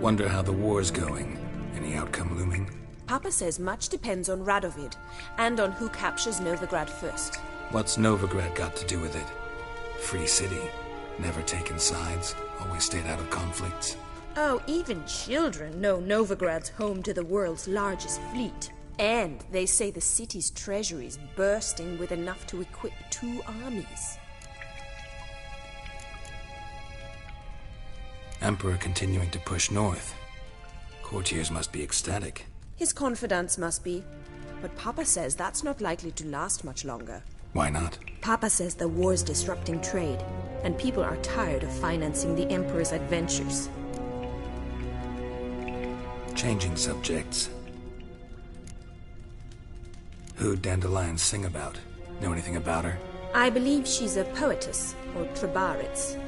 Wonder how the war's going. Any outcome looming? Papa says much depends on Radovid, and on who captures Novigrad first. What's Novigrad got to do with it? Free city. Never taken sides. Always stayed out of conflicts. Oh, even children know Novigrad's home to the world's largest fleet. And they say the city's treasury's bursting with enough to equip 2 armies. Emperor continuing to push north. Courtiers must be ecstatic. His confidants must be. But Papa says that's not likely to last much longer. Why not? Papa says the war's disrupting trade, and people are tired of financing the Emperor's adventures. Changing subjects. Who'd Dandelion sing about? Know anything about her? I believe she's a poetess, or Trebaritz.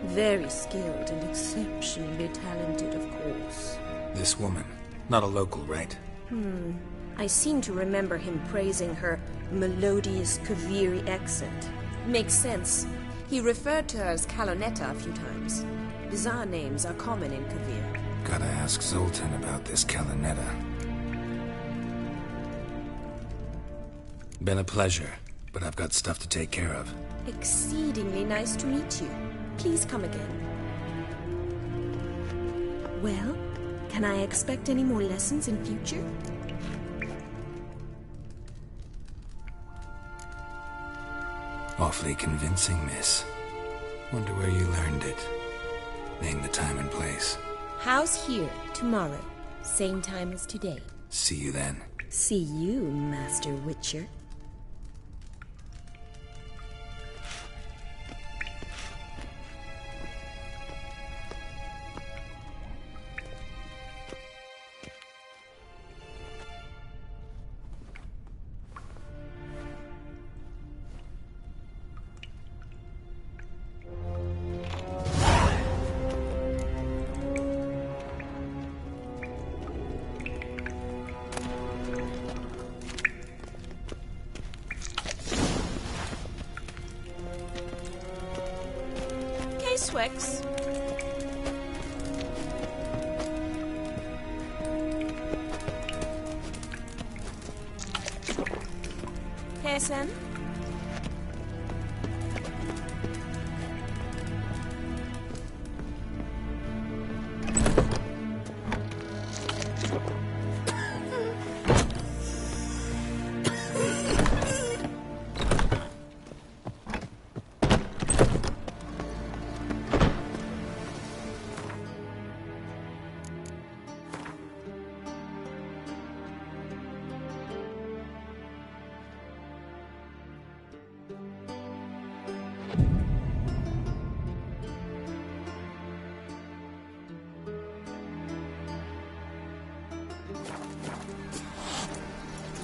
Very skilled and exceptionally talented, of course. This woman. Not a local, right? I seem to remember him praising her melodious Kaviri accent. Makes sense. He referred to her as Calonetta a few times. Bizarre names are common in Kavir. Gotta ask Zoltan about this Calonetta. Been a pleasure, but I've got stuff to take care of. Exceedingly nice to meet you. Please come again. Well, can I expect any more lessons in future? Awfully convincing, miss. Wonder where you learned it. Name the time and place. House here, tomorrow. Same time as today. See you then. See you, Master Witcher. Swix. Pearson.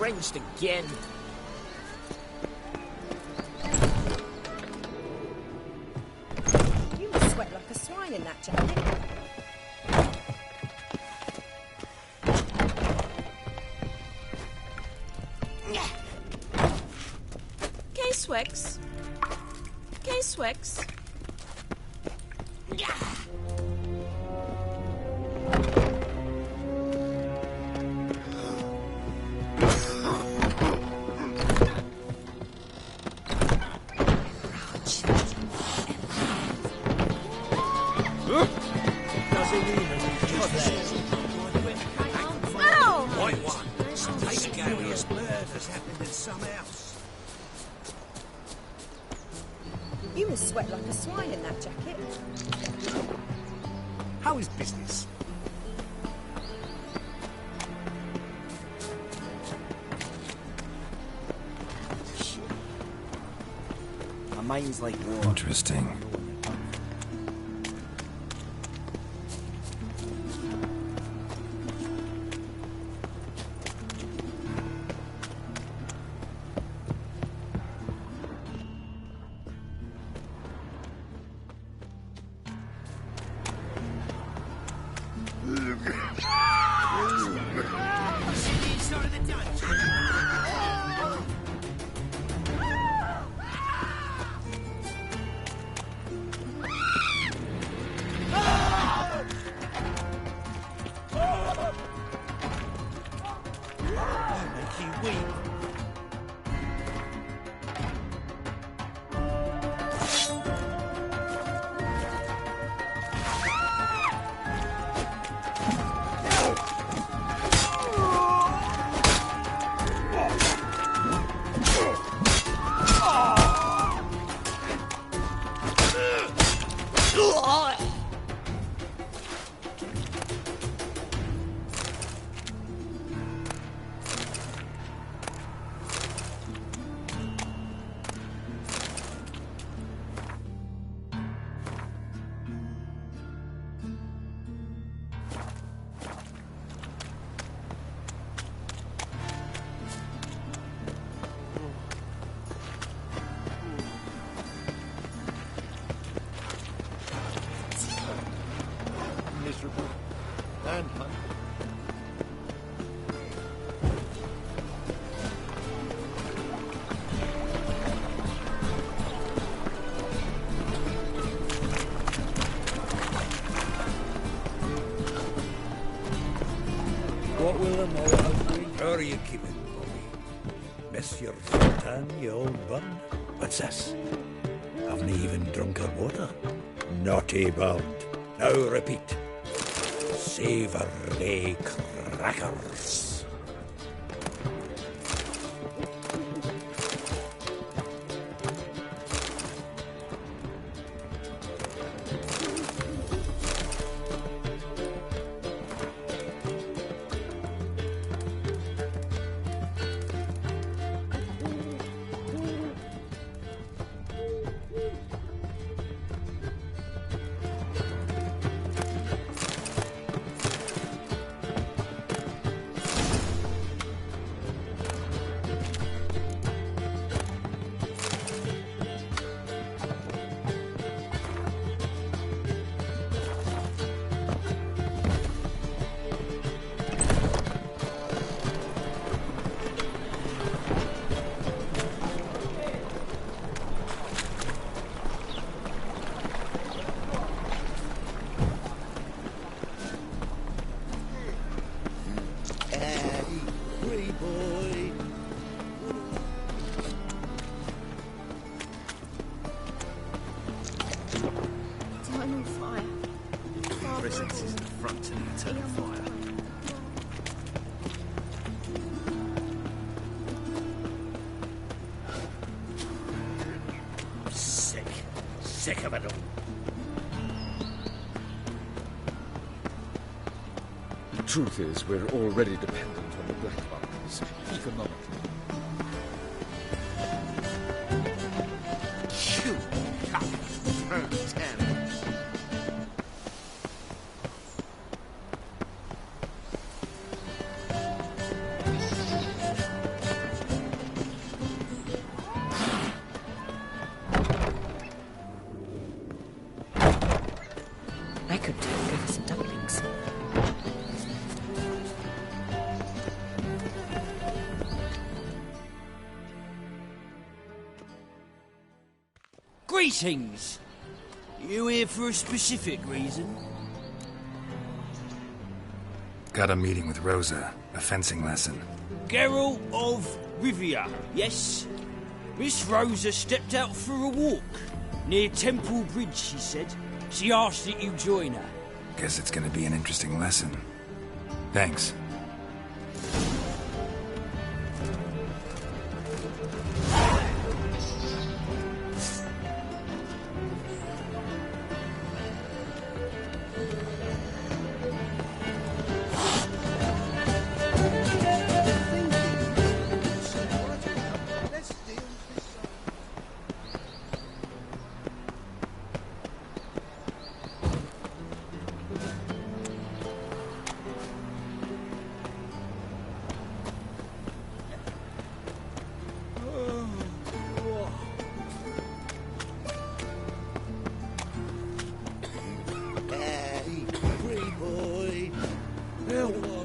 Frenched again. You must sweat like a swine in that jacket. K-Swex. K-Swex. White one. Some serious murders happened in some house. You must sweat like a swine in that jacket. How is business? My mind's like war. Interesting. Miserable and hungry. What will the morrow bring? How are you keeping, Bobby? Monsieur Sultan, you old bun? What's this? Haven't even drunk her water? Naughty bound. Now repeat. Savoury crackers. Sick of it all. The truth is, we're already dependent on the black markets, economically. You Greetings! You here for a specific reason? Got a meeting with Rosa, a fencing lesson. Geralt of Rivia, yes? Miss Rosa stepped out for a walk. Near Temple Bridge, she said. She asked that you join her. Guess it's gonna be an interesting lesson. Thanks.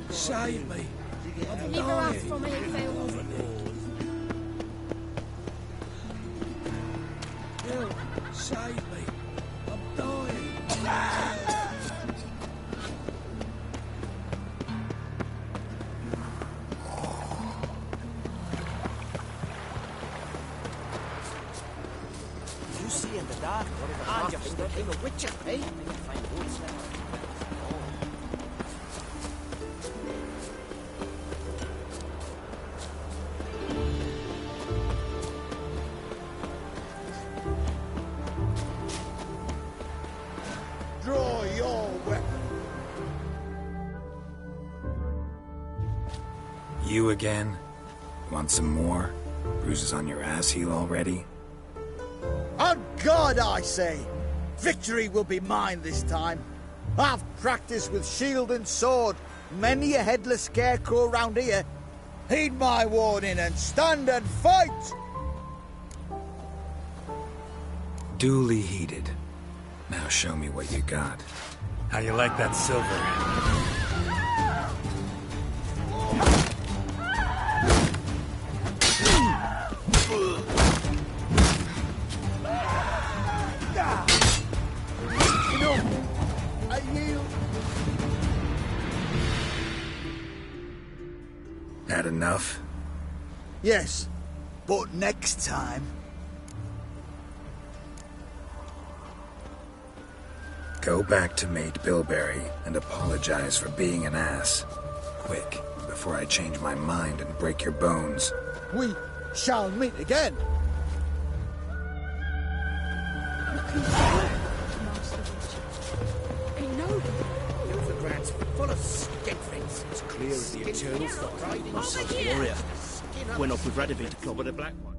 Save me. I'm Deliver us dying. from Enfield. Help, save me. I'm dying. You see in the dark, and you became a witcher, eh? Draw your weapon. You again? Want some more? Bruises on your ass heel already? On God, I say! Victory will be mine this time. I've practiced with shield and sword. Many a headless scarecrow round here. Heed my warning and stand and fight! Duly heeded. Now show me what you got. How you like that silver? I yield. Had enough? Yes, but next time. Go back to Mate Bilberry and apologize for being an ass. Quick, before I change my mind and break your bones. We shall meet again. The grants full of skinflings. As clear as the eternal fog. Muscles warrior. Went off with Radovid to clobber the Black One.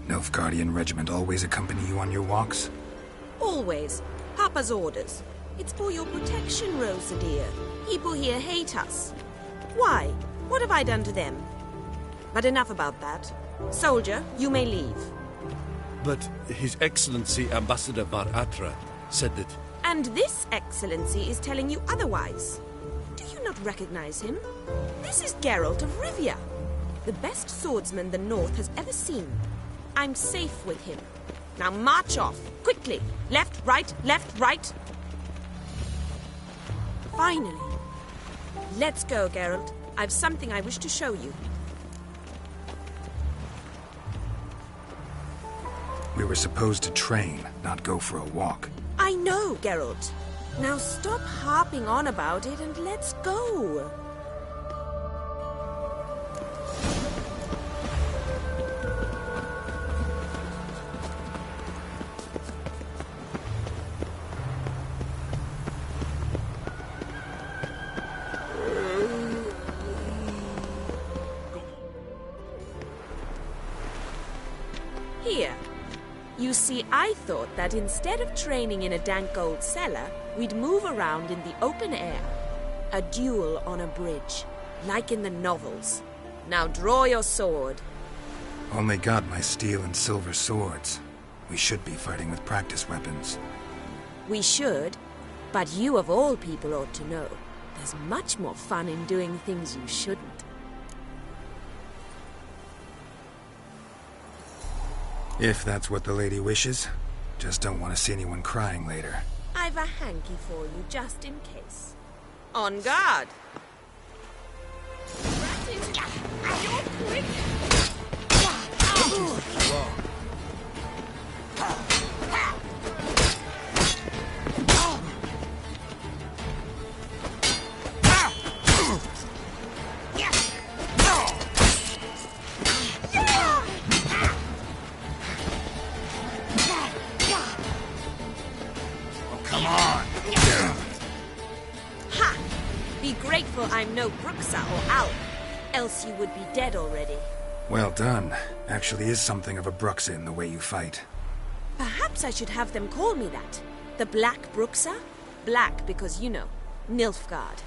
Nilfgaardian regiment always accompany you on your walks? Always. Papa's orders. It's for your protection, Rosa dear. People here hate us. Why? What have I done to them? But enough about that. Soldier, you may leave. But His Excellency Ambassador Bar Atra said that... And this excellency is telling you otherwise. Do you not recognize him? This is Geralt of Rivia, the best swordsman the North has ever seen. I'm safe with him. Now march off, quickly. Left, right, left, right. Finally. Let's go, Geralt. I've something I wish to show you. We were supposed to train, not go for a walk. I know, Geralt. Now stop harping on about it and let's go. Here. You see, I thought that instead of training in a dank old cellar, we'd move around in the open air. A duel on a bridge, like in the novels. Now draw your sword. Only got my steel and silver swords. We should be fighting with practice weapons. We should, but you of all people ought to know. There's much more fun in doing things you shouldn't. If that's what the lady wishes. Just don't want to see anyone crying later. I've a hanky for you, just in case. On guard! You're quick! Come on! Ha! Be grateful I'm no Bruxa or Alp, else you would be dead already. Well done. Actually is something of a Bruxa in the way you fight. Perhaps I should have them call me that. The Black Bruxa? Black because, you know, Nilfgaard.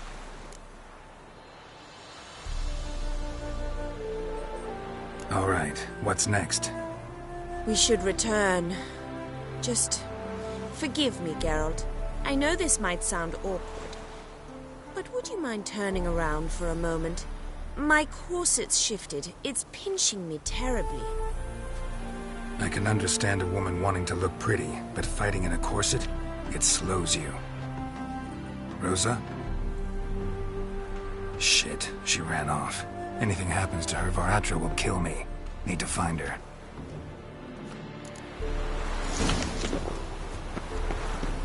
All right, what's next? We should return. Just forgive me, Geralt. I know this might sound awkward, but would you mind turning around for a moment? My corset's shifted. It's pinching me terribly. I can understand a woman wanting to look pretty, but fighting in a corset, it slows you. Rosa? Shit, she ran off. Anything happens to her, Varatra will kill me. Need to find her.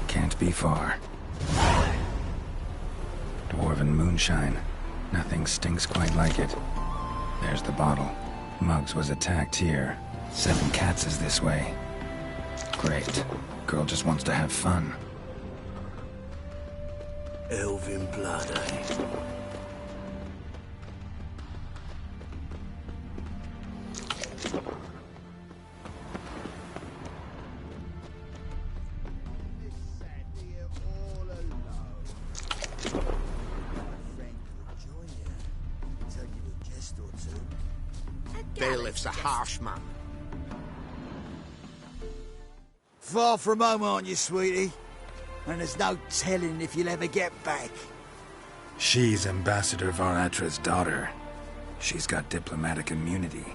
Can't be far. Dwarven moonshine. Nothing stinks quite like it. There's the bottle. Muggs was attacked here. 7 cats is this way. Great. Girl just wants to have fun. Elven blood, eh? Bailiff's a harsh man. Far from home, aren't you, sweetie? And there's no telling if you'll ever get back. She's Ambassador Varatra's daughter. She's got diplomatic immunity.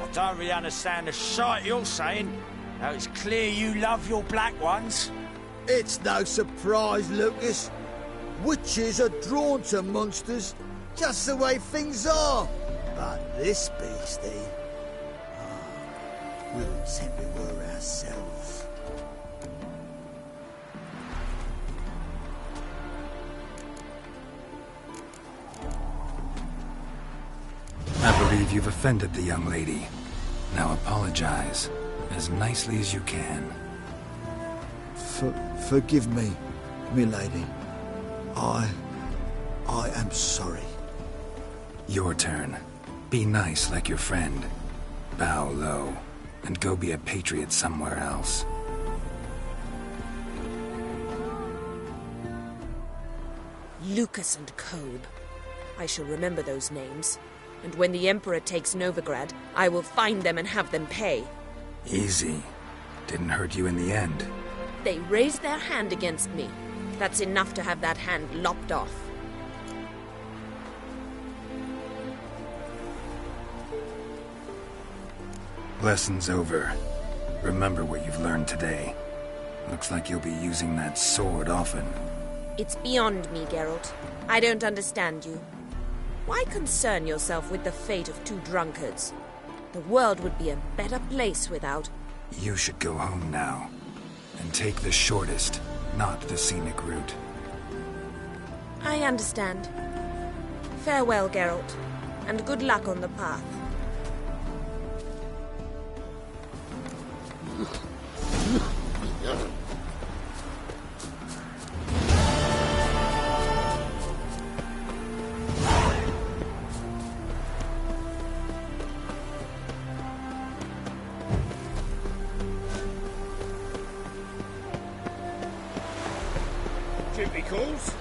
I don't really understand the shite you're saying. Now it's clear you love your black ones. It's no surprise, Lucas. Witches are drawn to monsters, just the way things are. But this beastie... we wouldn't think we were ourselves. I believe you've offended the young lady. Now apologize, as nicely as you can. Forgive me, milady. I am sorry. Your turn. Be nice like your friend. Bow low, and go be a patriot somewhere else. Lucas and Kobe. I shall remember those names. And when the Emperor takes Novigrad, I will find them and have them pay. Easy. Didn't hurt you in the end. They raised their hand against me. That's enough to have that hand lopped off. Lesson's over. Remember what you've learned today. Looks like you'll be using that sword often. It's beyond me, Geralt. I don't understand you. Why concern yourself with the fate of 2 drunkards? The world would be a better place without... You should go home now. And take the shortest, not the scenic route. I understand. Farewell, Geralt. And good luck on the path. Jimpy calls.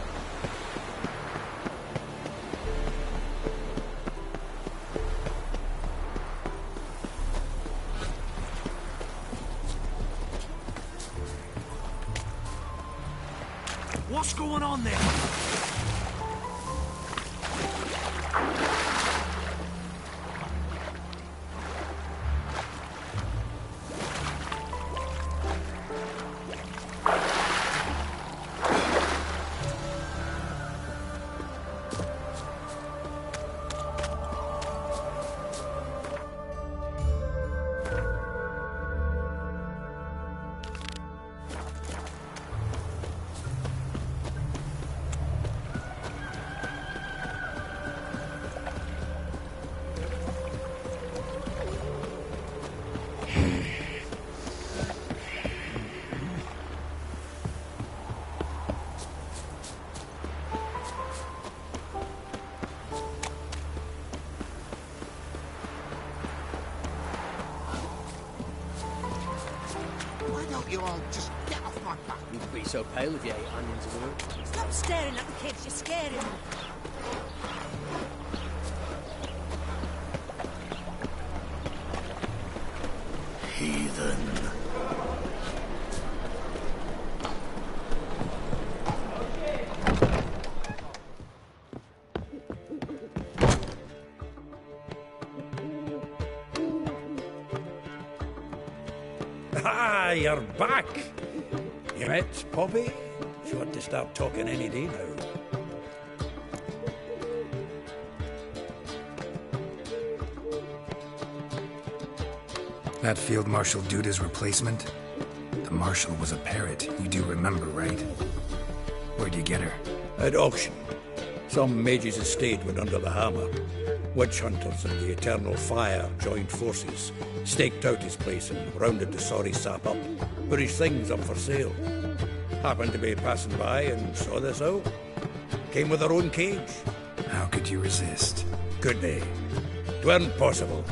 What's going on there? you, I'll just get off my back. You'd be so pale if you ate onions as well. Stop staring at the kids, you're scaring them. Heathen. Ah, you're back. You met Poppy? She ought to start talking any day now. That Field Marshal Duda's replacement? The Marshal was a parrot, you do remember, right? Where'd you get her? At auction. Some mage's estate went under the hammer. Witch hunters and the Eternal Fire joined forces, staked out his place and rounded the sorry sap up, put his things up for sale. Happened to be passing by and saw this out. Came with her own cage. How could you resist? Could they? 'Tweren't possible.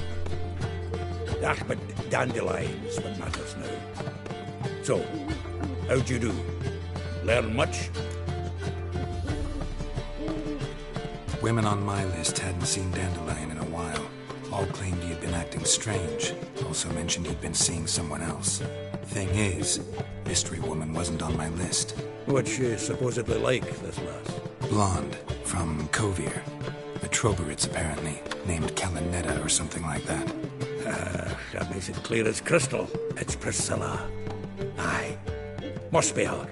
Ah, but dandelions what matters now. So, how'd you do? Learn much? Women on my list hadn't seen Dandelion in a while. All claimed he had been acting strange. Also mentioned he'd been seeing someone else. Thing is, Mystery Woman wasn't on my list. What's she supposedly like, this lass? Blonde, from Kovir. A Troberitz, apparently, named Kalinetta or something like that. That makes it clear as crystal. It's Priscilla. Aye. Must be her.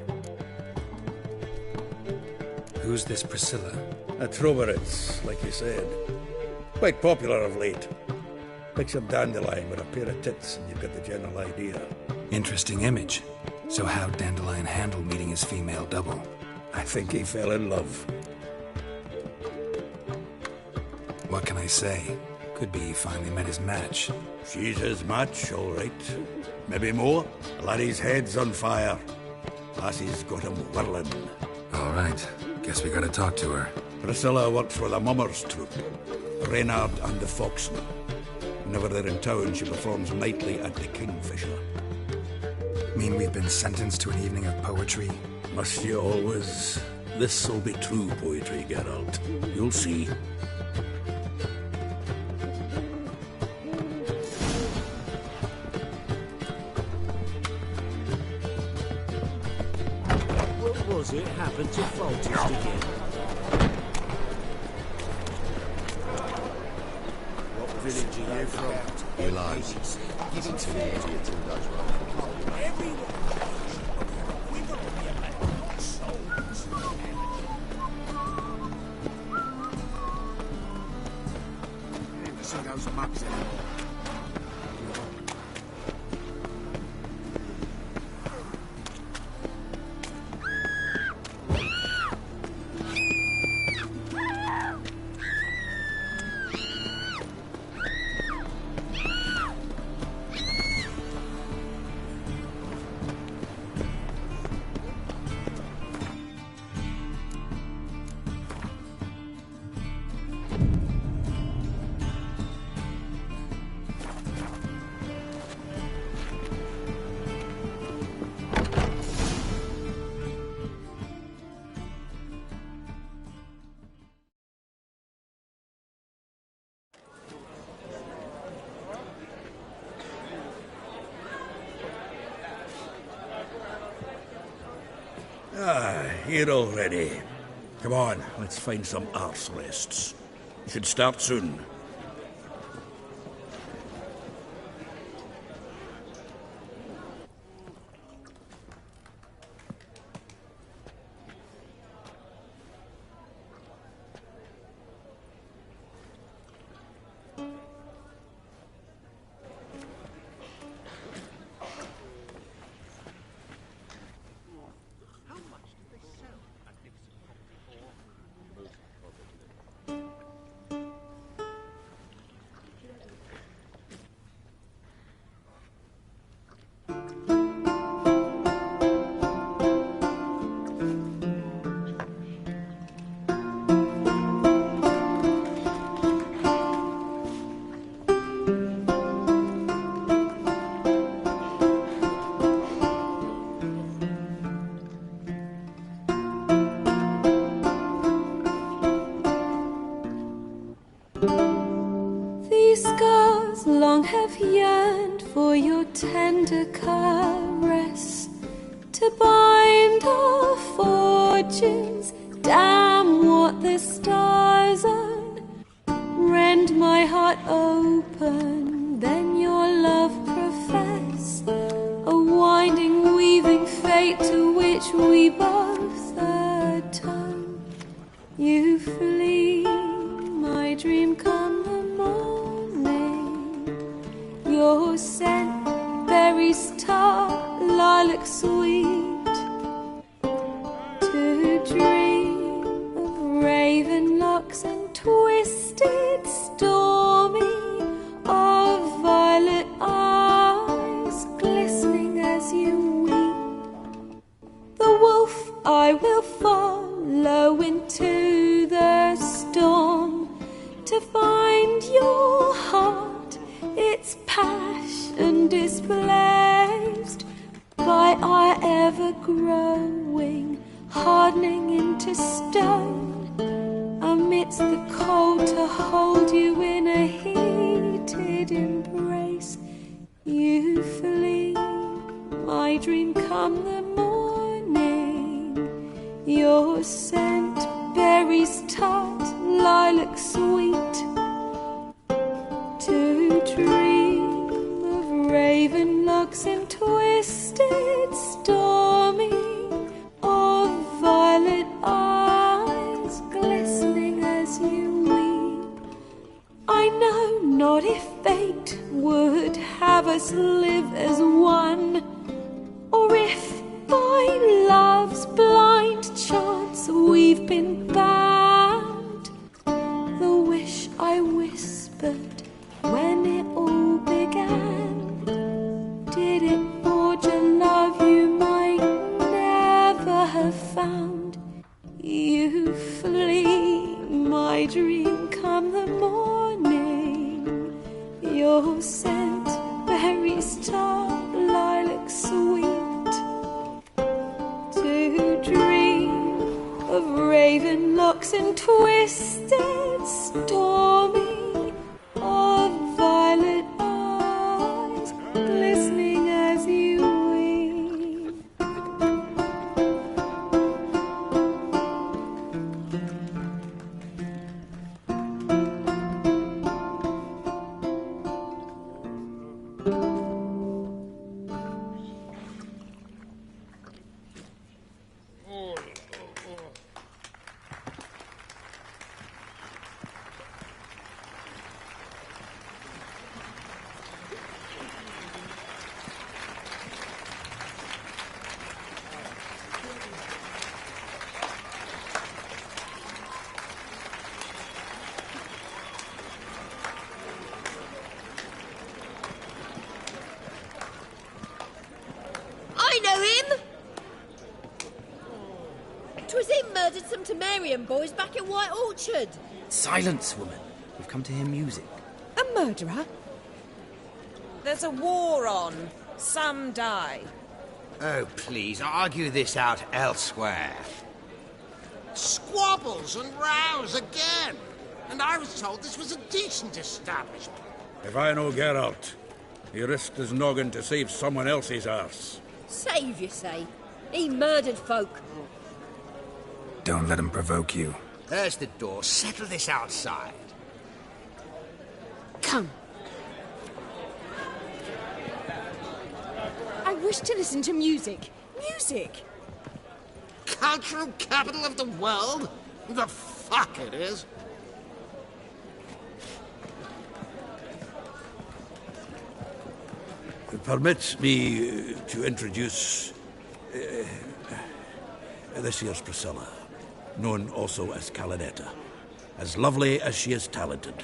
Who's this Priscilla? A Troberitz, like you said. Quite popular of late. Picture Dandelion with a pair of tits and you've got the general idea. Interesting image. So how'd Dandelion handle meeting his female double? I think he fell in love. What can I say? Could be he finally met his match. She's his match, all right. Maybe more. The laddie's head's on fire. Lassie's got him whirling. All right. Guess we gotta talk to her. Priscilla works for the Mummers troupe. Reynard and the Foxen. Whenever they're in town, she performs nightly at the Kingfisher. Mean we've been sentenced to an evening of poetry? Must you always? This'll be true poetry, Geralt. You'll see. What was it happened to Foltest again? What village are you from? You lies. Give it to me. See those mugs anymore. Here already. Come on, let's find some arse rests. Should start soon. long have yearned for your tender caress, to bind our fortunes. Damn what the stars own. Rend my heart open, then your love profess, a winding, weaving fate to which we both atone. You flee, my dream come the morning. Your scent, berries tart, lilac sweet, to dream of raven locks and twisted, stormy, of violet eyes glistening as you weep. The wolf I will follow into the storm, to find your heart, its passion displaced by our ever-growing, hardening into stone. Amidst the cold, to hold you in a heated embrace. You flee, my dream come the morning. Your scent, berries tart, lilac sweet, to dream of raven locks and twisted, stormy, of violet eyes glistening as you weep. I know not if fate would have us live as one, or if by love's blind chance we've been bound. The wish I whispered when it all began, did it forge a love you might never have found? You flee, my dream come the morning. Your scent, berries tart, lilac sweet, to dream of raven locks and twisted, stormy, of violet eyes glistening as you weep. I know him! 'Twas him murdered some Temerian boys back in White Orchard. Silence, woman. We've come to hear music. A murderer? There's a war on. Some die. Oh, please, argue this out elsewhere. Squabbles and rows again. And I was told this was a decent establishment. If I know Geralt, he risked his noggin to save someone else's arse. Save, you say? He murdered folk. Don't let him provoke you. There's the door. Settle this outside. Come. I wish to listen to music. Music! Cultural capital of the world? The fuck it is. Permit me to introduce this here's Priscilla, known also as Calinetta, as lovely as she is talented.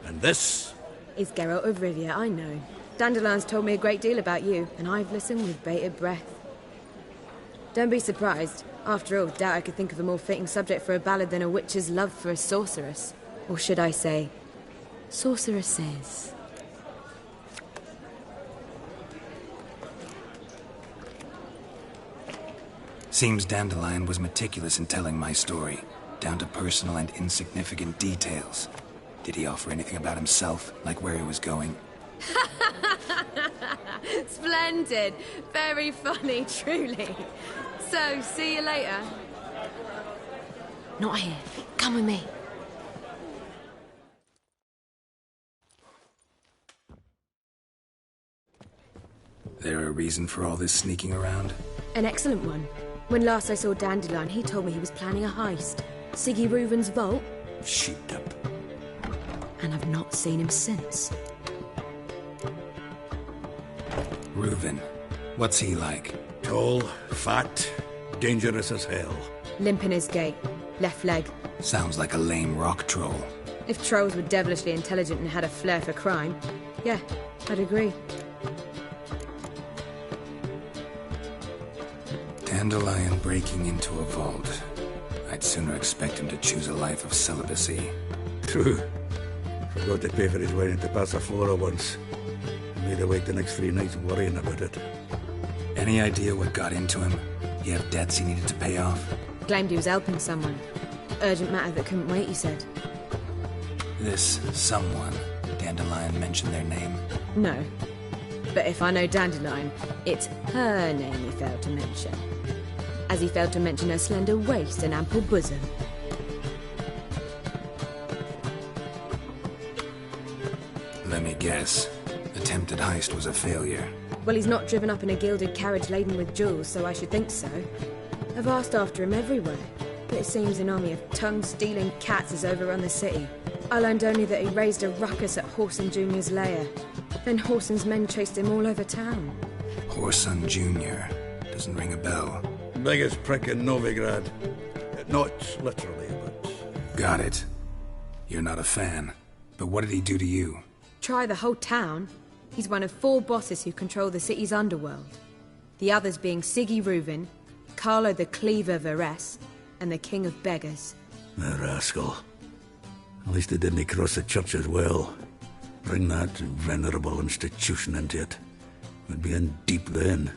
And this is Geralt of Rivia, I know. Dandelion's told me a great deal about you, and I've listened with bated breath. Don't be surprised. After all, doubt I could think of a more fitting subject for a ballad than a witch's love for a sorceress. Or should I say, sorceresses. Seems Dandelion was meticulous in telling my story, down to personal and insignificant details. Did he offer anything about himself, like where he was going? Splendid. Very funny, truly. So, see you later. Not here. Come with me. There a reason for all this sneaking around? An excellent one. When last I saw Dandelion, he told me he was planning a heist. Siggy Reuven's vault. Sheep-dip. And I've not seen him since. Reuven. What's he like? Tall, fat, dangerous as hell. Limp in his gait. Left leg. Sounds like a lame rock troll. If trolls were devilishly intelligent and had a flair for crime, yeah, I'd agree. Dandelion breaking into a vault. I'd sooner expect him to choose a life of celibacy. True. Forgot to pay for his wedding to Passaflora once. Made awake the next 3 nights worrying about it. Any idea what got into him? He had debts he needed to pay off? Claimed he was helping someone. Urgent matter that couldn't wait, he said. This someone, Dandelion mentioned their name? No. But if I know Dandelion, it's her name he failed to mention. As he failed to mention her slender waist and ample bosom. Let me guess. Attempted heist was a failure. Well, he's not driven up in a gilded carriage laden with jewels, so I should think so. I've asked after him everywhere, but it seems an army of tongue-stealing cats has overrun the city. I learned only that he raised a ruckus at Whoreson Jr.'s lair. Then Whoreson's men chased him all over town. Whoreson Jr. Doesn't ring a bell. Biggest prick in Novigrad. Not literally, but... Got it. You're not a fan. But what did he do to you? Try the whole town. He's one of 4 bosses who control the city's underworld. The others being Siggy Reuven, Carlo the Cleaver Varese, and the King of Beggars. The rascal. At least he didn't cross the church as well. Bring that venerable institution into it. We'd be in deep then.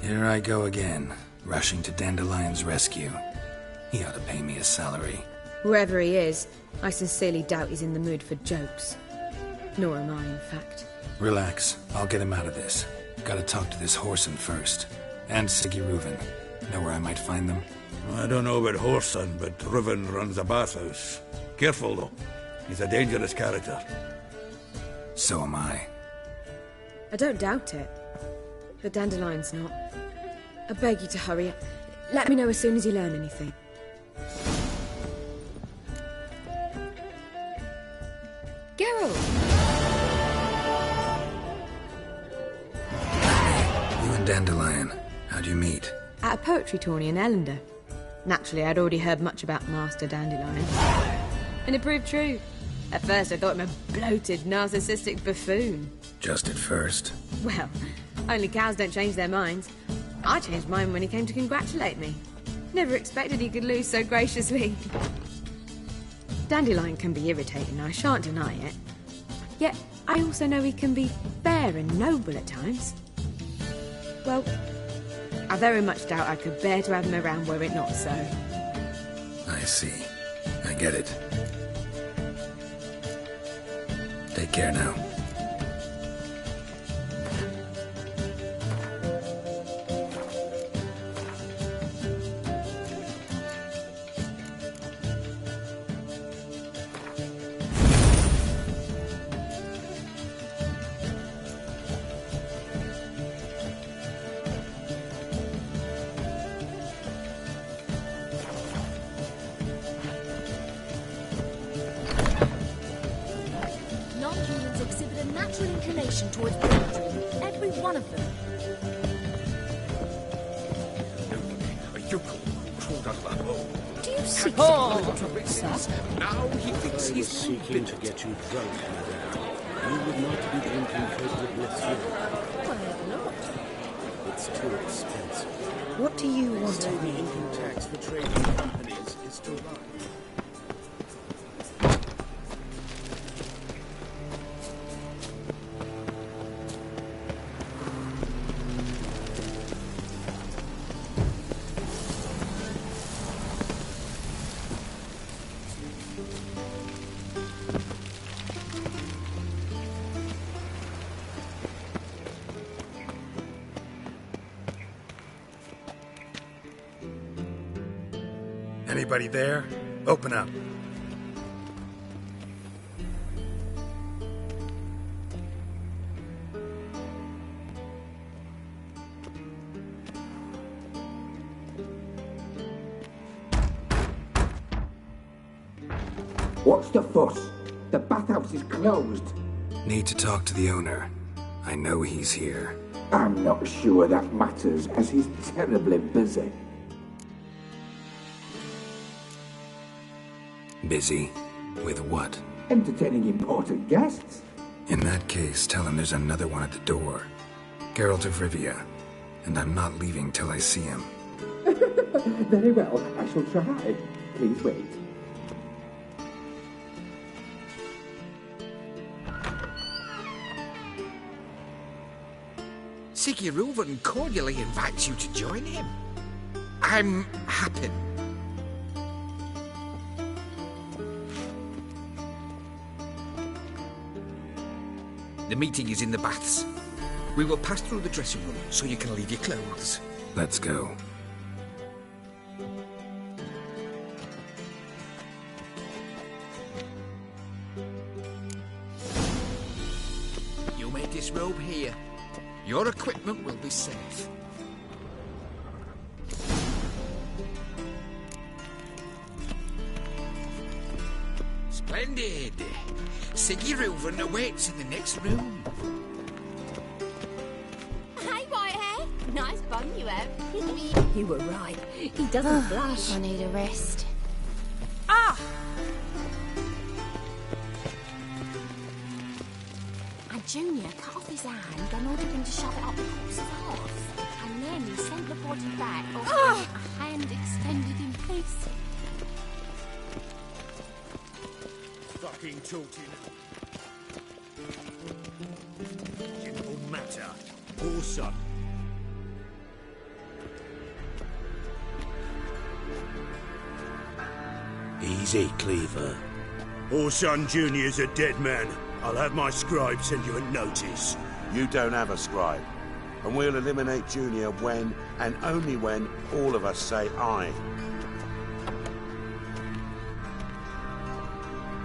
Here I go again, rushing to Dandelion's rescue. He ought to pay me a salary. Whoever he is, I sincerely doubt he's in the mood for jokes. Nor am I, in fact. Relax, I'll get him out of this. Gotta talk to this Whoreson first. And Siggy Reuven. Know where I might find them? I don't know about Whoreson, but Reuven runs a bathhouse. Careful, though. He's a dangerous character. So am I. I don't doubt it. But Dandelion's not. I beg you to hurry. Let me know as soon as you learn anything. Geralt! You and Dandelion, how'd you meet? At a poetry tourney in Ellender. Naturally, I'd already heard much about Master Dandelion. And it proved true. At first, I thought him a bloated, narcissistic buffoon. Just at first. Well, only cows don't change their minds. I changed mine when he came to congratulate me. Never expected he could lose so graciously. Dandelion can be irritating, I shan't deny it. Yet, I also know he can be fair and noble at times. Well, I very much doubt I could bear to have him around were it not so. I see. I get it. Take care now. Non-humans exhibit a natural inclination towards poetry. Every one of them. You crawled out of that hole. Do you seek Now he thinks he's seeking to get you drunk, madame. You would not be drinking Cote Monsieur. Why not? It's too expensive. What do you want? Say the income tax for trading companies is too high. Anybody there? Open up. What's the fuss? The bathhouse is closed. Need to talk to the owner. I know he's here. I'm not sure that matters, as he's terribly busy. Busy? With what? Entertaining important guests. In that case, tell him there's another one at the door. Geralt of Rivia. And I'm not leaving till I see him. Very well, I shall try. Please wait. Siggy Reuven cordially invites you to join him. I'm happy. The meeting is in the baths. We will pass through the dressing room so you can leave your clothes. Let's go. You may disrobe here. Your equipment will be safe. Splendid. Siggy Reuven awaits in the next room. Hey, Whitehair. Nice bun you have. You were right. He doesn't blush. I need a rest. Ah! And Junior cut off his hand and ordered him to shove it up the corpse's arse. And then he sent the body back offering a hand extended in peace. Fucking talking. General matter. Poor son. Easy, Cleaver. Orson Jr.'s a dead man. I'll have my scribe send you a notice. You don't have a scribe. And we'll eliminate Junior when, and only when, all of us say aye.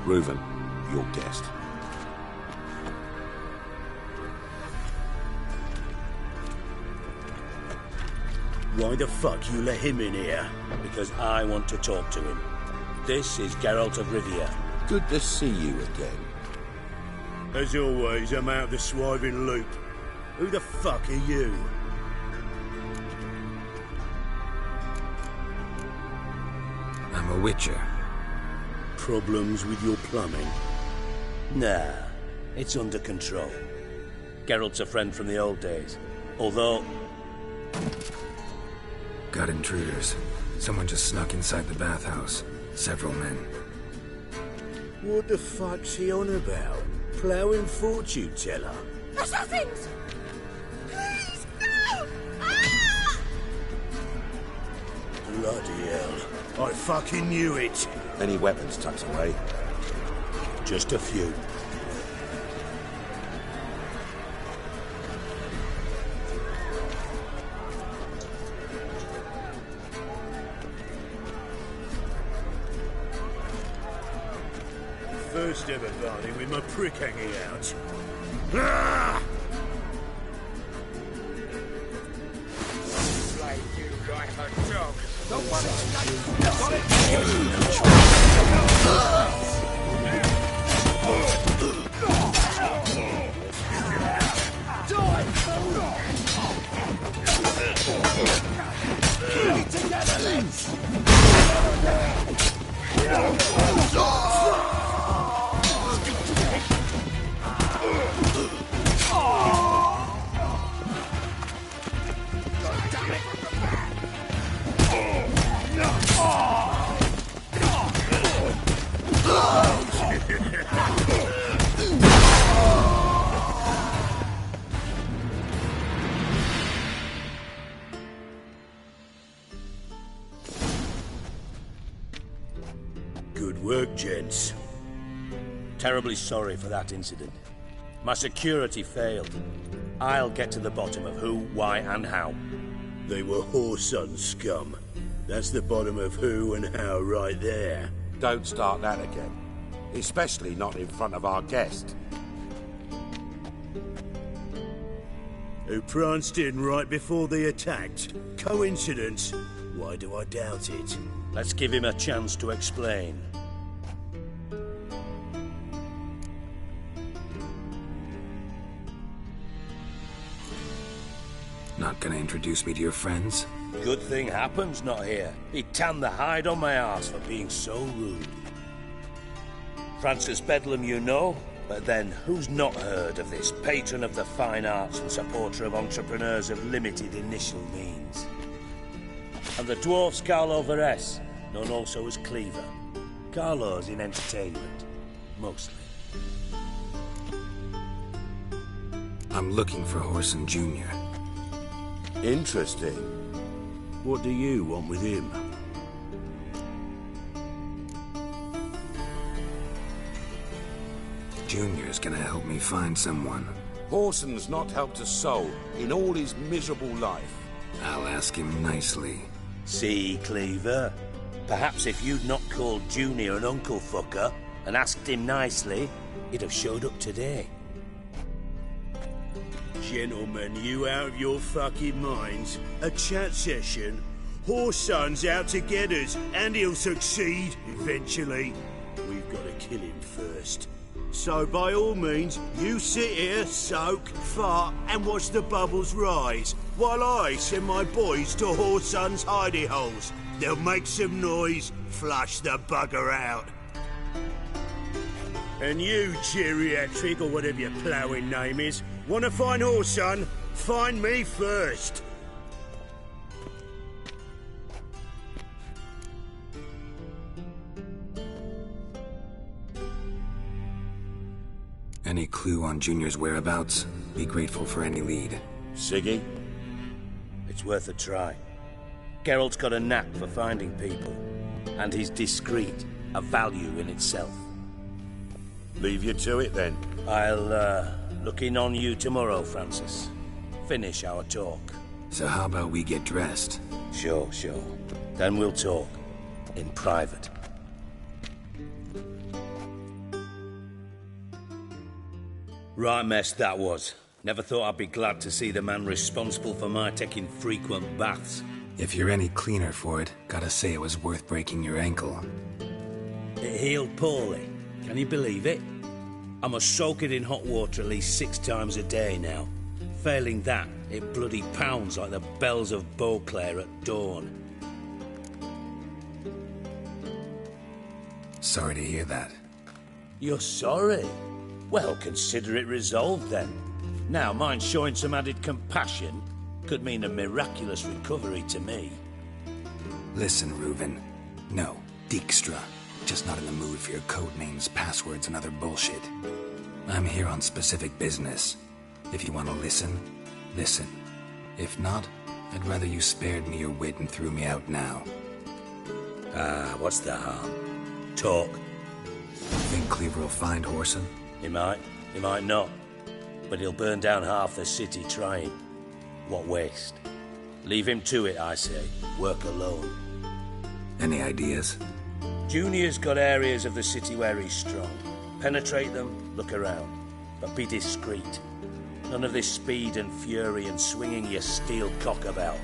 Reuven, your guest. Why the fuck you let him in here? Because I want to talk to him. This is Geralt of Rivia. Good to see you again. As always, I'm out of the swiving loop. Who the fuck are you? I'm a witcher. Problems with your plumbing? Nah, it's under control. Geralt's a friend from the old days. Although... Got intruders. Someone just snuck inside the bathhouse. Several men. What the fuck's he on about? Ploughing fortune teller? Assassins! Please, no! Ah! Bloody hell. I fucking knew it. Any weapons tucked away? Just a few. First ever party with my prick hanging out. Ah! Slay you like a dog. Good work, gents. Terribly sorry for that incident. My security failed. I'll get to the bottom of who, why, and how. They were whoreson scum. That's the bottom of who and how right there. Don't start that again. Especially not in front of our guest. Who pranced in right before they attacked. Coincidence? Why do I doubt it? Let's give him a chance to explain. Not gonna introduce me to your friends? Good thing Happen's not here. He tanned the hide on my arse for being so rude. Francis Bedlam you know, but then who's not heard of this patron of the fine arts and supporter of entrepreneurs of limited initial means? And the dwarf's Carlo Veres, known also as Cleaver. Carlo's in entertainment, mostly. I'm looking for Horson Jr. Interesting. What do you want with him? Junior's gonna help me find someone. Horson's not helped a soul in all his miserable life. I'll ask him nicely. See, Cleaver? Perhaps if you'd not called Junior an uncle fucker and asked him nicely, he'd have showed up today. Gentlemen, you out of your fucking minds? A chat session? Horson's out to get us, and he'll succeed, eventually. We've got to kill him first. So by all means, you sit here, soak, fart, and watch the bubbles rise, while I send my boys to Horson's hidey holes. They'll make some noise, flush the bugger out. And you, geriatric, or whatever your ploughing name is, want to find Horson? Find me first. Any clue on Junior's whereabouts? Be grateful for any lead. Siggy? It's worth a try. Geralt's got a knack for finding people. And he's discreet, a value in itself. Leave you to it, then. I'll, look in on you tomorrow, Francis. Finish our talk. So how about we get dressed? Sure. Then we'll talk. In private. Right mess that was. Never thought I'd be glad to see the man responsible for my taking frequent baths. If you're any cleaner for it, gotta say it was worth breaking your ankle. It healed poorly. Can you believe it? I must soak it in hot water at least 6 times a day now. Failing that, it bloody pounds like the bells of Beauclair at dawn. Sorry to hear that. You're sorry? Well, consider it resolved then. Now, mine showing some added compassion could mean a miraculous recovery to me. Listen, Reuben. No, Dijkstra. Just not in the mood for your code names, passwords, and other bullshit. I'm here on specific business. If you want to listen, listen. If not, I'd rather you spared me your wit and threw me out now. What's the harm? Talk. Think Cleaver will find Horson? He might not. But he'll burn down half the city trying. What waste? Leave him to it, I say. Work alone. Any ideas? Junior's got areas of the city where he's strong. Penetrate them, look around. But be discreet. None of this speed and fury and swinging your steel cock about.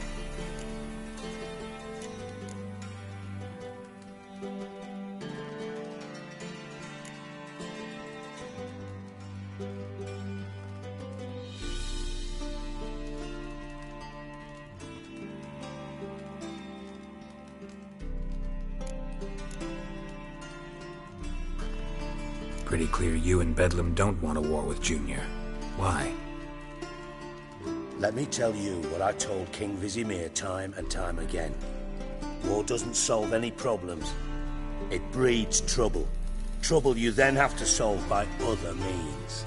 Pretty clear you and Bedlam don't want a war with Junior. Why? Let me tell you what I told King Vizimir time and time again. War doesn't solve any problems. It breeds trouble. Trouble you then have to solve by other means.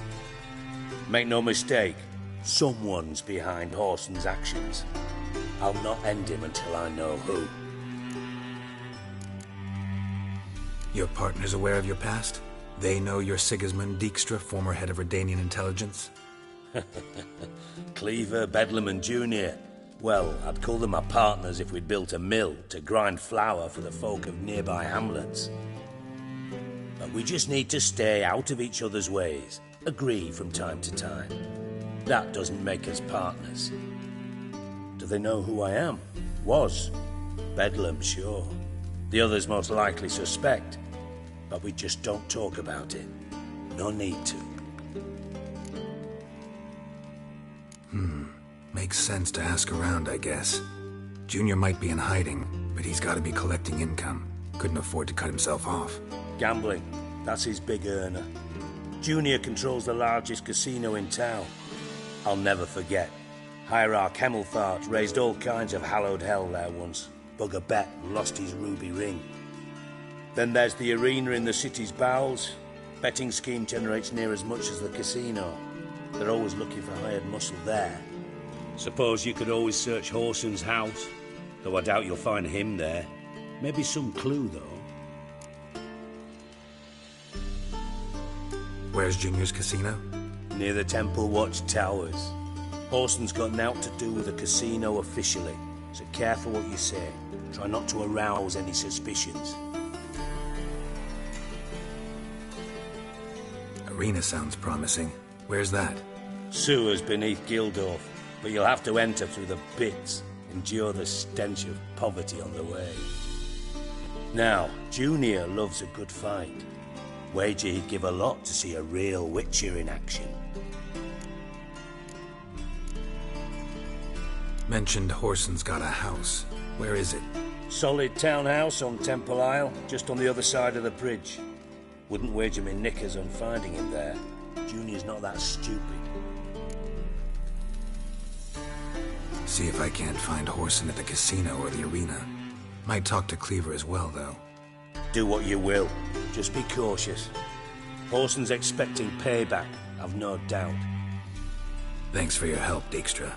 Make no mistake, someone's behind Horson's actions. I'll not end him until I know who. Your partner's aware of your past? They know you're Sigismund Dijkstra, former head of Redanian intelligence? Cleaver, Bedlam and Junior. Well, I'd call them my partners if we'd built a mill to grind flour for the folk of nearby hamlets. But we just need to stay out of each other's ways, agree from time to time. That doesn't make us partners. Do they know who I am? Was. Bedlam, sure. The others most likely suspect. But we just don't talk about it. No need to. Makes sense to ask around, I guess. Junior might be in hiding, but he's got to be collecting income. Couldn't afford to cut himself off. Gambling. That's his big earner. Junior controls the largest casino in town. I'll never forget. Hierarch Hemmelfart raised all kinds of hallowed hell there once. Bugger bet lost his ruby ring. Then there's the arena in the city's bowels. Betting scheme generates near as much as the casino. They're always looking for hired muscle there. Suppose you could always search Horson's house, though I doubt you'll find him there. Maybe some clue, though. Where's Junior's casino? Near the Temple Watch Towers. Horson's got nought to do with the casino officially, so careful what you say. Try not to arouse any suspicions. Arena sounds promising. Where's that? Sewers beneath Gildorf, but you'll have to enter through the pits, endure the stench of poverty on the way. Now, Junior loves a good fight. Wager he'd give a lot to see a real Witcher in action. Mentioned Horson's got a house. Where is it? Solid townhouse on Temple Isle, just on the other side of the bridge. Wouldn't wager me knickers on finding him there. Junior's not that stupid. See if I can't find Horson at the casino or the arena. Might talk to Cleaver as well, though. Do what you will. Just be cautious. Horson's expecting payback, I've no doubt. Thanks for your help, Dijkstra.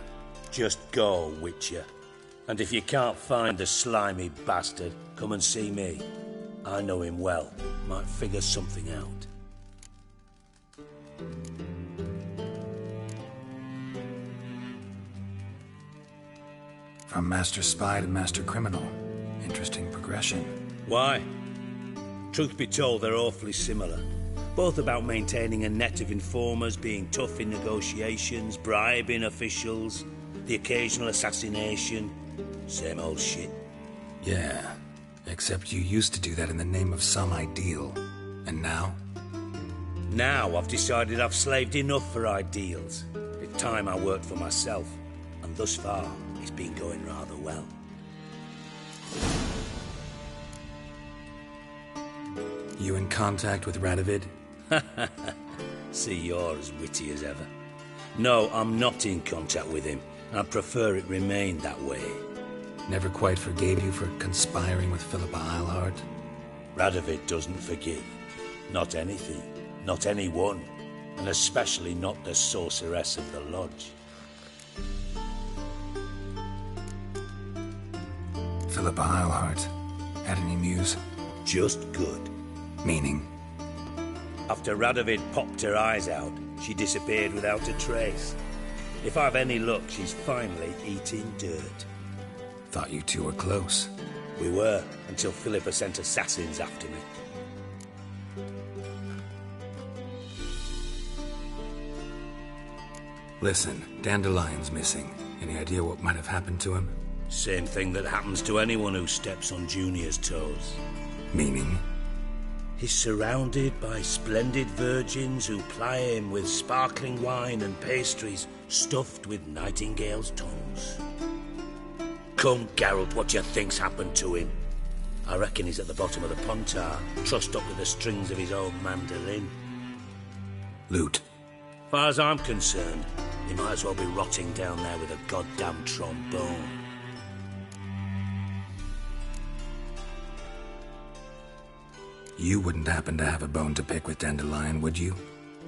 Just go, Witcher. And if you can't find the slimy bastard, come and see me. I know him well. Might figure something out. From Master Spy to Master Criminal. Interesting progression. Why? Truth be told, they're awfully similar. Both about maintaining a net of informers, being tough in negotiations, bribing officials, the occasional assassination. Same old shit. Yeah, except you used to do that in the name of some ideal. And now? Now I've decided I've slaved enough for ideals. It's time I worked for myself. And thus far, it's been going rather well. You in contact with Radovid? See, you're as witty as ever. No, I'm not in contact with him. I'd prefer it remained that way. Never quite forgave you for conspiring with Philippa Eilhart? Radovid doesn't forgive. Not anything. Not anyone. And especially not the sorceress of the Lodge. Philippa Eilhart. Had any news? Just good. Meaning? After Radovid popped her eyes out, she disappeared without a trace. If I've any luck, she's finally eating dirt. Thought you two were close. We were, until Philippa sent assassins after me. Listen, Dandelion's missing. Any idea what might have happened to him? Same thing that happens to anyone who steps on Junior's toes. Meaning? He's surrounded by splendid virgins who ply him with sparkling wine and pastries stuffed with nightingales' tongues. Come, Geralt, what do you think's happened to him? I reckon he's at the bottom of the Pontar, trussed up with the strings of his own mandolin. Loot. Far as I'm concerned, he might as well be rotting down there with a goddamn trombone. You wouldn't happen to have a bone to pick with Dandelion, would you?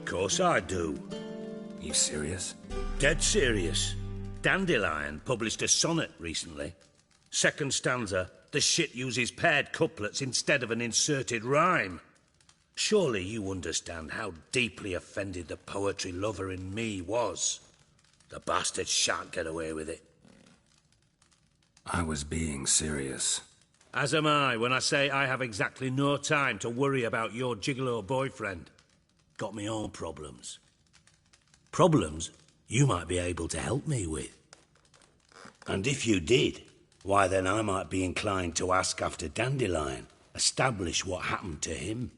Course I do. You serious? Dead serious. Dandelion published a sonnet recently. Second stanza, the shit uses paired couplets instead of an inserted rhyme. Surely you understand how deeply offended the poetry lover in me was. The bastard shan't get away with it. I was being serious. As am I when I say I have exactly no time to worry about your gigolo boyfriend. Got me own problems. Problems you might be able to help me with. And if you did, why then I might be inclined to ask after Dandelion, establish what happened to him.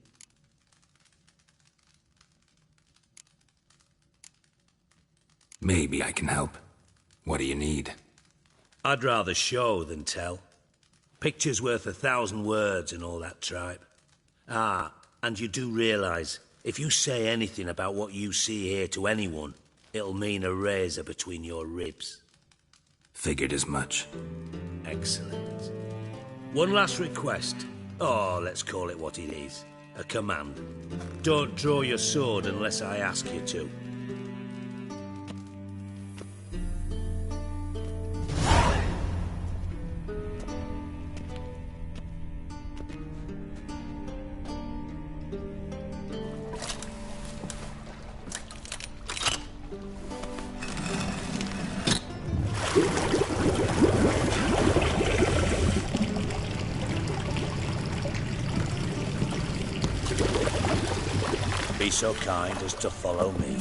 Maybe I can help. What do you need? I'd rather show than tell. Picture's worth 1,000 words and all that tripe. Ah, and you do realise, if you say anything about what you see here to anyone, it'll mean a razor between your ribs. Figured as much. Excellent. One last request. Oh, let's call it what it is. A command. Don't draw your sword unless I ask you to. Be so kind as to follow me.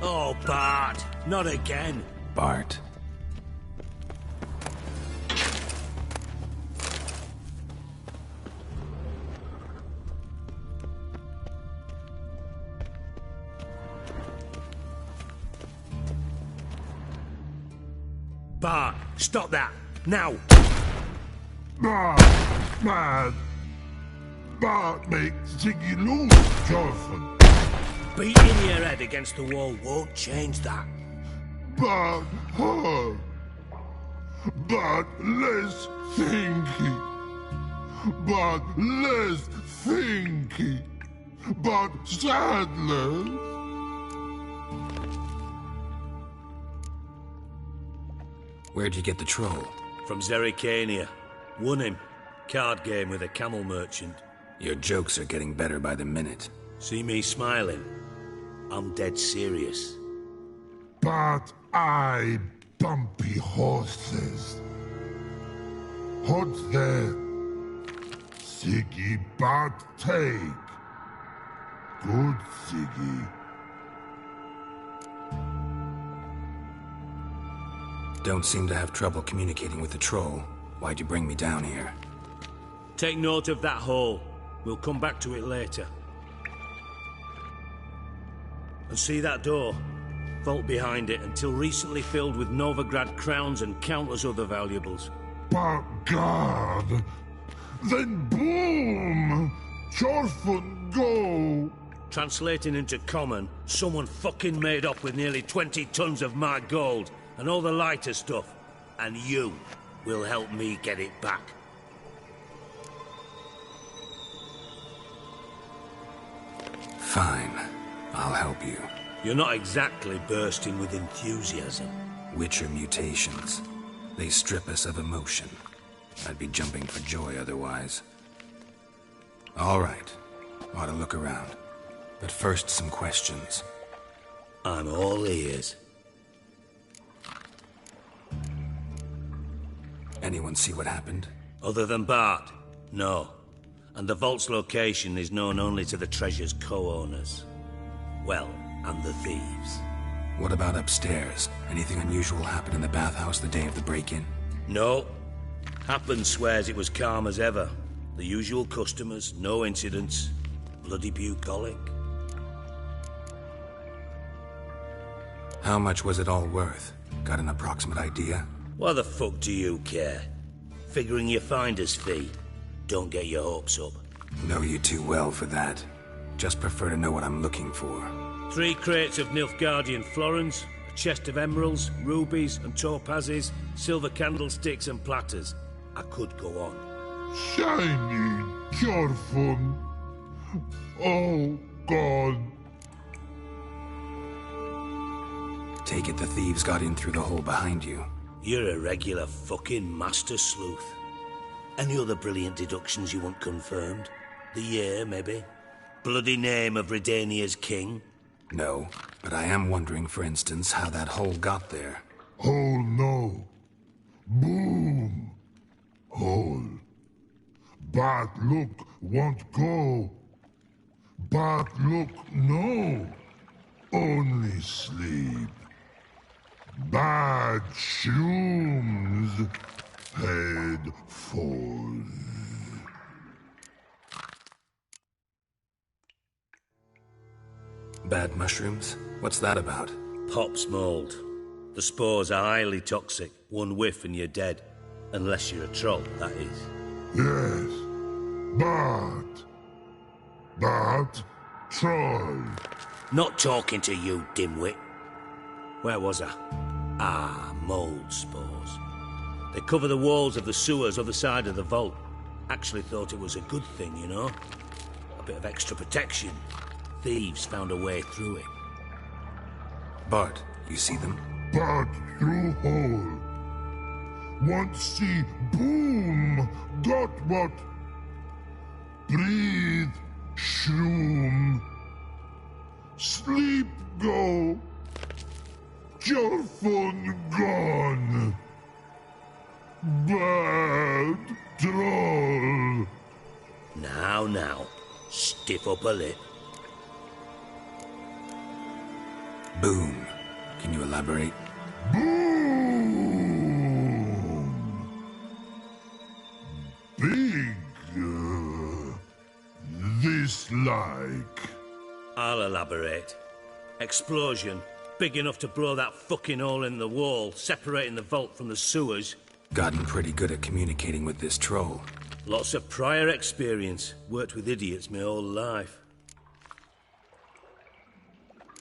Oh, Bart, not again. Bart. Bart, stop that, now! Bart, man. Bart makes Ziggy lose, Thw3. Beating your head against the wall won't change that. But hard. But less thinky. But less thinky. But sadness. Where'd you get the troll? From Zerrikania. Won him. Card game with a camel merchant. Your jokes are getting better by the minute. See me smiling? I'm dead serious. But I bumpy horses. What's there? Siggy but take. Good Siggy. Don't seem to have trouble communicating with the troll. Why'd you bring me down here? Take note of that hole. We'll come back to it later. And see that door? Vault behind it, until recently filled with Novigrad crowns and countless other valuables. But God! Then boom! Thw3 go! Translating into common, someone fucking made up with nearly 20 tons of my gold, and all the lighter stuff. And you will help me get it back. Fine. I'll help you. You're not exactly bursting with enthusiasm. Witcher mutations. They strip us of emotion. I'd be jumping for joy otherwise. All right. Ought to look around. But first, some questions. I'm all ears. Anyone see what happened? Other than Bart? No. And the vault's location is known only to the treasure's co-owners. Well, and the thieves. What about upstairs? Anything unusual happen in the bathhouse the day of the break-in? No. Happen swears it was calm as ever. The usual customers, no incidents. Bloody bucolic. How much was it all worth? Got an approximate idea? Why the fuck do you care? Figuring your finder's fee. Don't get your hopes up. Know you too well for that. Just prefer to know what I'm looking for. 3 crates of Nilfgaardian florins, a chest of emeralds, rubies and topazes, silver candlesticks and platters. I could go on. Shiny Jorfun. Oh, God. Take it the thieves got in through the hole behind you. You're a regular fucking master sleuth. Any other brilliant deductions you want confirmed? The year, maybe? Bloody name of Redania's king? No, but I am wondering, for instance, how that hole got there. Hole no. Boom. Hole. Bad look won't go. Bad look no. Only sleep. Bad shrooms. Head falls. Bad mushrooms? What's that about? Pops mold. The spores are highly toxic. One whiff and you're dead. Unless you're a troll, that is. Yes. Bad troll. Not talking to you, dimwit. Where was I? Ah, mold spores. They cover the walls of the sewers other side of the vault. Actually thought it was a good thing, you know? A bit of extra protection. Thieves found a way through it. Bart, you see them? Bad through hole. Want see boom. Got what? Breathe. Shroom. Sleep go. Jorfun gone. Bad troll. Now. Stiff up a lip. Boom. Can you elaborate? Boom. Big. This like. I'll elaborate. Explosion. Big enough to blow that fucking hole in the wall, separating the vault from the sewers. Gotten pretty good at communicating with this troll. Lots of prior experience. Worked with idiots my whole life.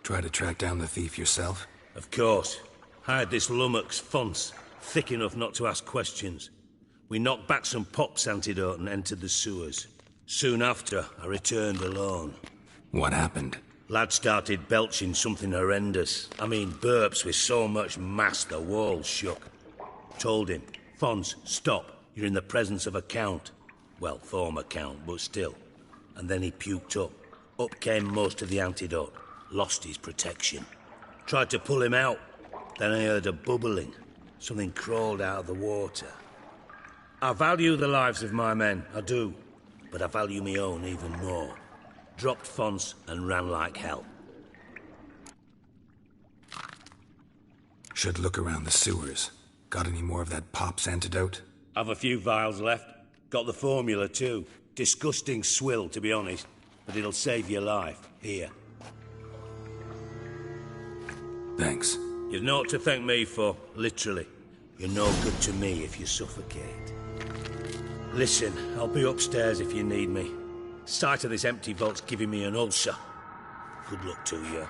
Try to track down the thief yourself? Of course. Hired this lummox, Fons, thick enough not to ask questions. We knocked back some pops antidote and entered the sewers. Soon after, I returned alone. What happened? Lad started belching something horrendous. I mean, burps with so much mass the walls shook. Told him, Fons, stop. You're in the presence of a count. Well, former count, but still. And then he puked up. Up came most of the antidote. Lost his protection. Tried to pull him out. Then I heard a bubbling. Something crawled out of the water. I value the lives of my men, I do. But I value my own even more. Dropped Fons and ran like hell. Should look around the sewers. Got any more of that pop's antidote? I've a few vials left. Got the formula too. Disgusting swill, to be honest. But it'll save your life. Here. Thanks. You've naught to thank me for, literally. You're no good to me if you suffocate. Listen, I'll be upstairs if you need me. Sight of this empty vault's giving me an ulcer. Good luck to you.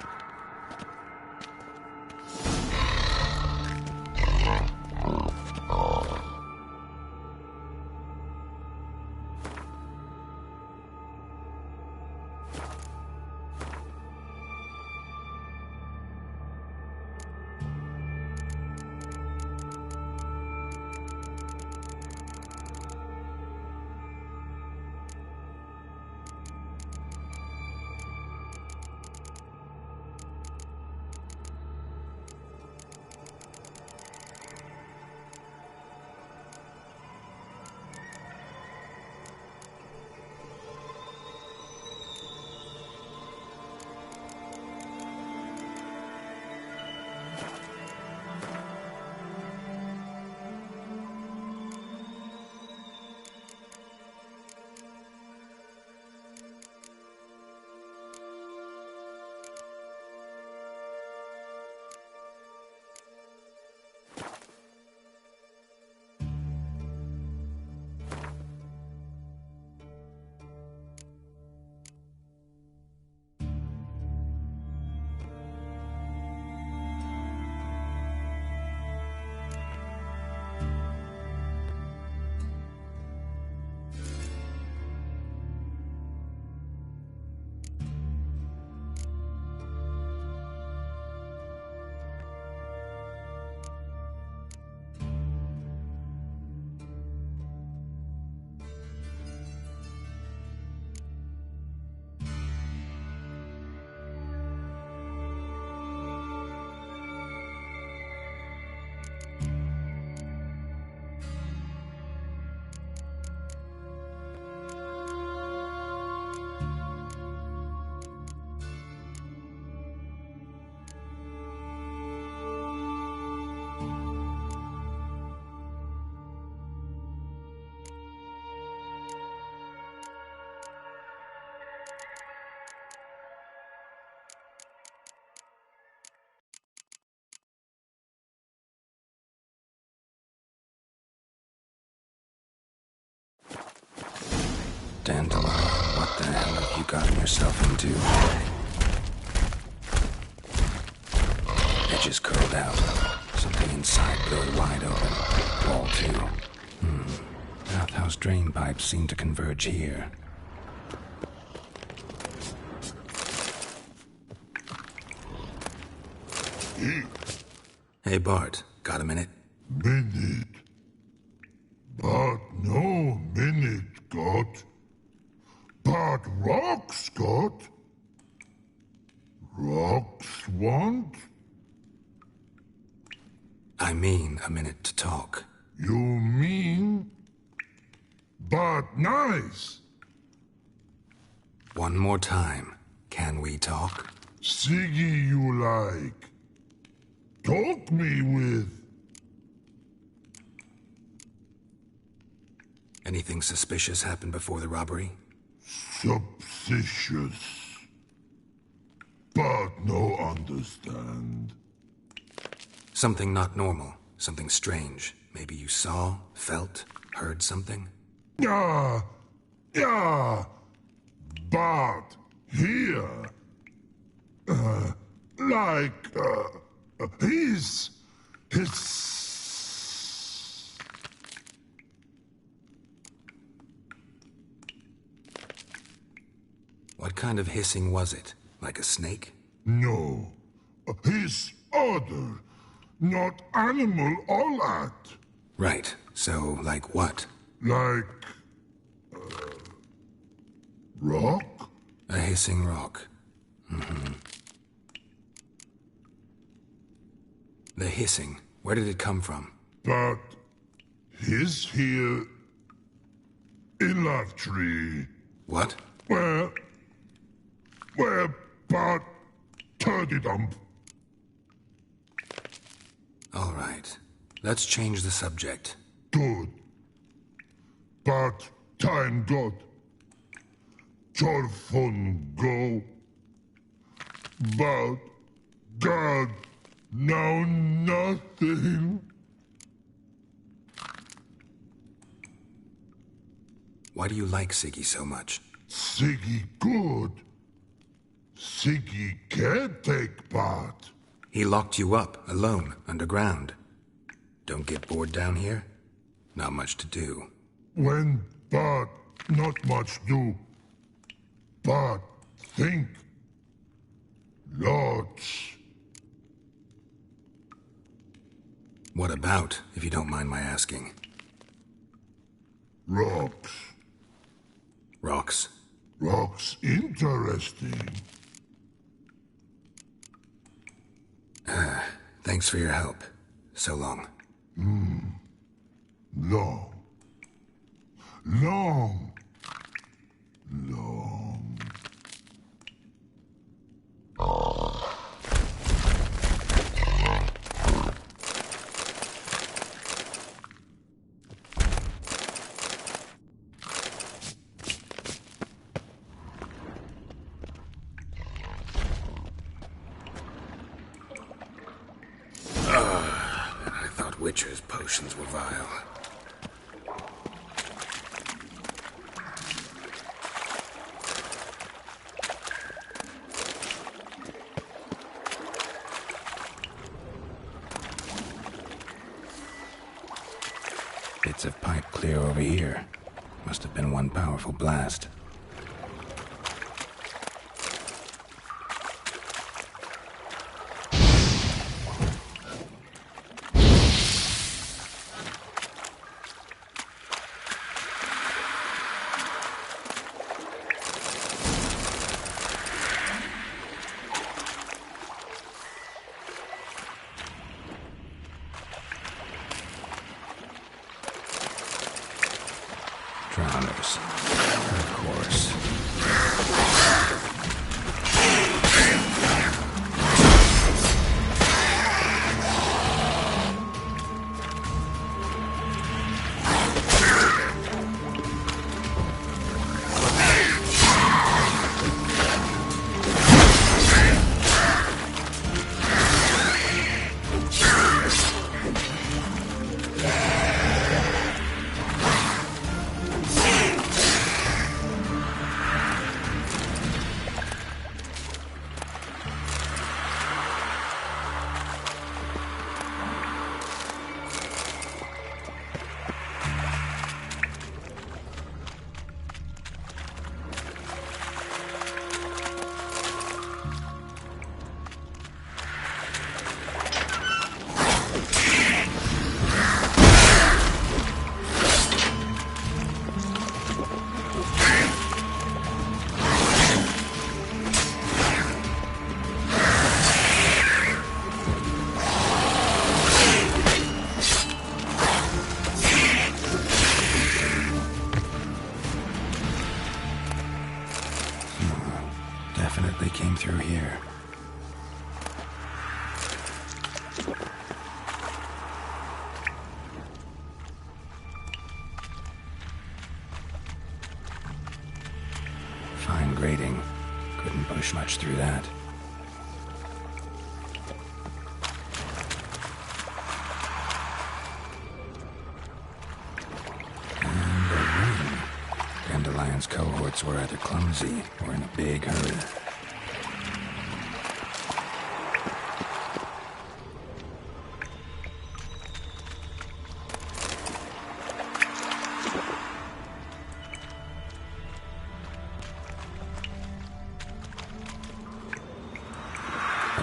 Dandelion, what the hell have you gotten yourself into? Edges curled out. Something inside blurred wide open. Wall too. Bathhouse drain pipes seem to converge here. Hey Bart, got a minute? Minute. But no minute got. But rocks got. Rocks want? I mean a minute to talk. You mean? But nice. One more time. Can we talk? Siggy you like. Talk me with. Anything suspicious happened before the robbery? Suspicious. But no understand. Something not normal. Something strange. Maybe you saw, felt, heard something? Yeah. But here. His. What kind of hissing was it? Like a snake? No. His other. Not animal all at. Right. So, like what? Like. Rock? A hissing rock. The hissing. Where did it come from? But. His here. In Thw3. What? Where, but. Turdy dump. All right. Let's change the subject. Good. But time got. Jorfun go. But God, now nothing. Why do you like Siggy so much? Siggy good. Siggy can't take part. He locked you up, alone, underground. Don't get bored down here? Not much to do. When, but not much do. But think. Lots. What about, if you don't mind my asking? Rocks. Rocks? Rocks interesting. Thanks for your help. So long. Long. Long. Long. I thought Witcher's potions were vile. Bits of pipe clear over here. Must have been one powerful blast. Drowners. Of course. definitely came through here. Fine grading. Couldn't push much through that. And a ring. Dandelion's cohorts were either clumsy or in a big hurry.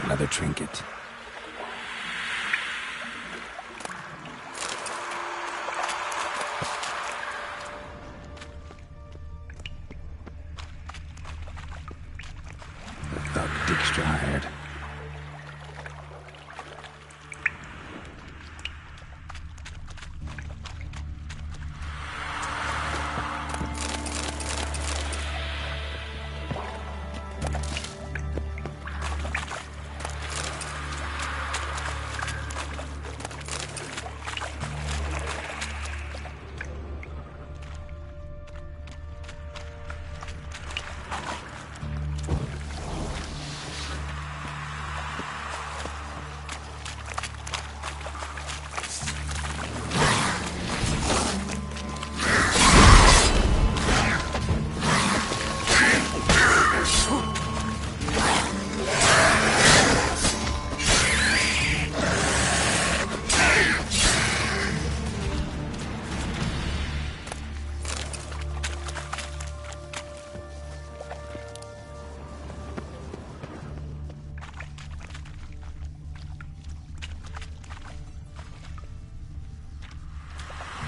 Another trinket. The thug Dijkstra hired.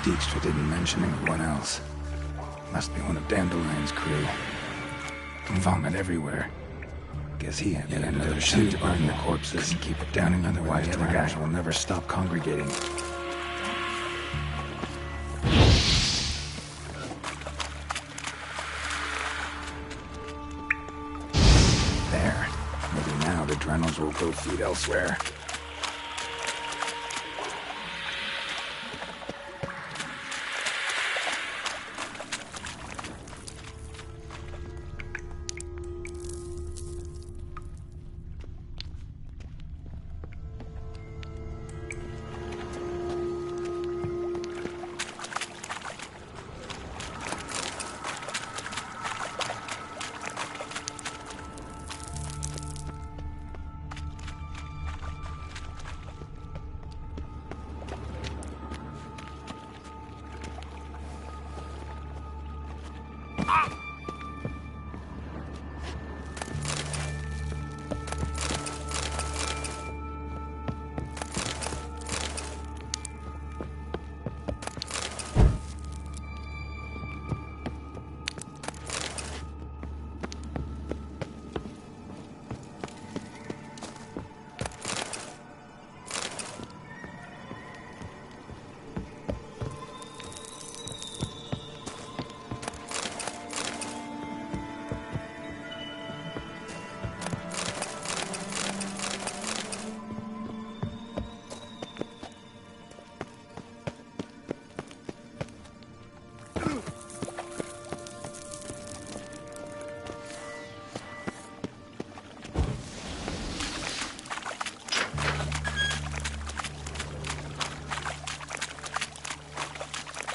Dijkstra didn't mention anyone else. Must be one of Dandelion's crew. Vomit everywhere. Guess he had another shoot to burn the corpses and keep it down, otherwise the other guys will never stop congregating. There. Maybe now the Drennels will go feed elsewhere.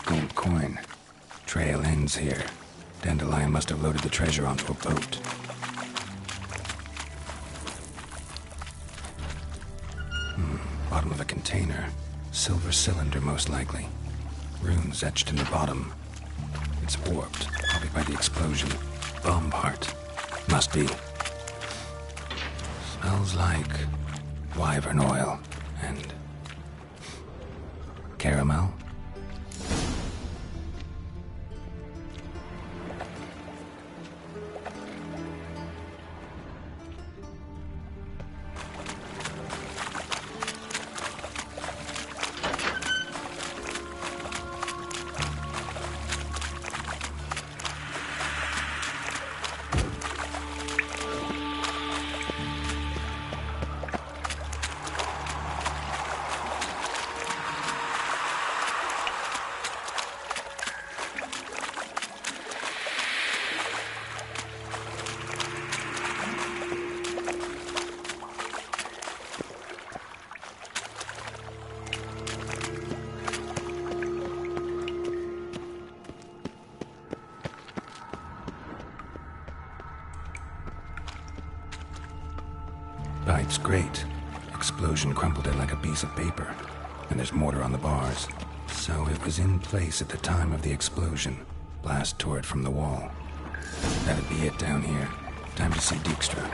Gold coin. Trail ends here. Dandelion must have loaded the treasure onto a boat. Bottom of a container. Silver cylinder, most likely. Runes etched in the bottom. It's warped, probably by the explosion. Bomb part. Must be. Smells like wyvern oil and caramel. Pipe's great. Explosion crumpled it like a piece of paper. And there's mortar on the bars. So it was in place at the time of the explosion. Blast tore it from the wall. That'd be it down here. Time to see Dijkstra.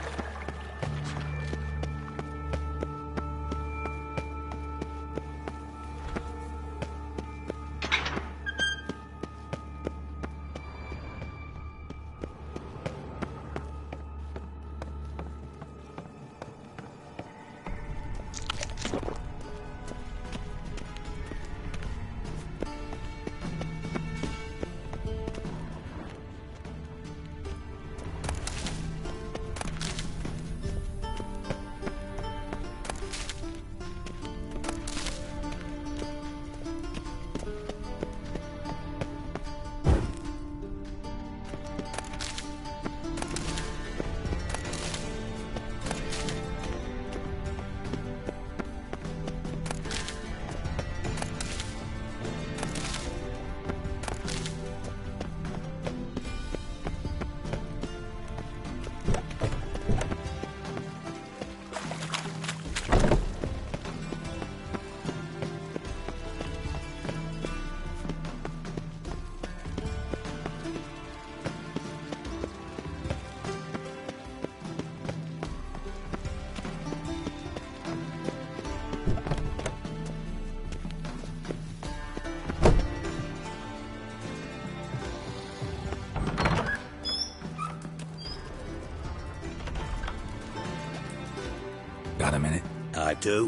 Got a minute? I do.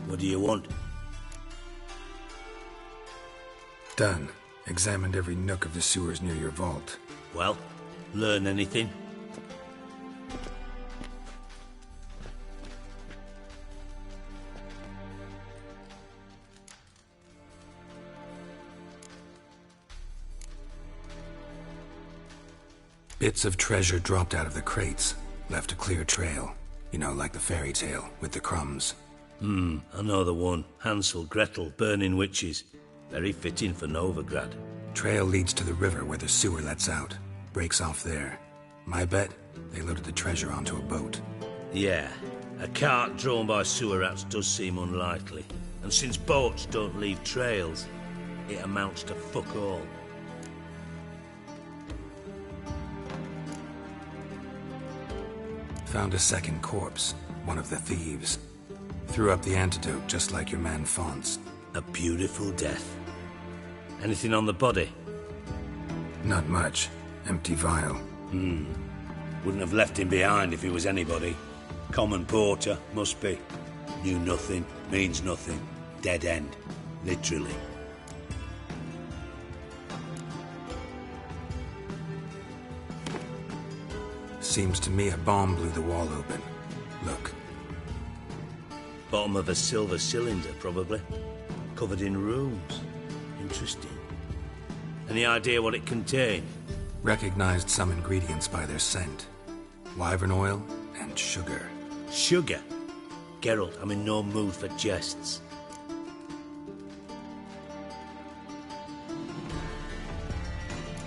What do you want? Done. Examined every nook of the sewers near your vault. Well, learn anything? Bits of treasure dropped out of the crates. Left a clear trail. You know, like the fairy tale, with the crumbs. I know the one. Hansel, Gretel, burning witches. Very fitting for Novigrad. Trail leads to the river where the sewer lets out. Breaks off there. My bet, they loaded the treasure onto a boat. Yeah, a cart drawn by sewer rats does seem unlikely. And since boats don't leave trails, it amounts to fuck all. Found a second corpse, one of the thieves. Threw up the antidote just like your man Fonz. A beautiful death. Anything on the body? Not much. Empty vial. Wouldn't have left him behind if he was anybody. Common porter, must be. Knew nothing, means nothing. Dead end. Literally. Seems to me a bomb blew the wall open. Look. Bottom of a silver cylinder, probably. Covered in runes. Interesting. Any idea what it contained? Recognized some ingredients by their scent. Wyvern oil and sugar. Sugar? Geralt, I'm in no mood for jests.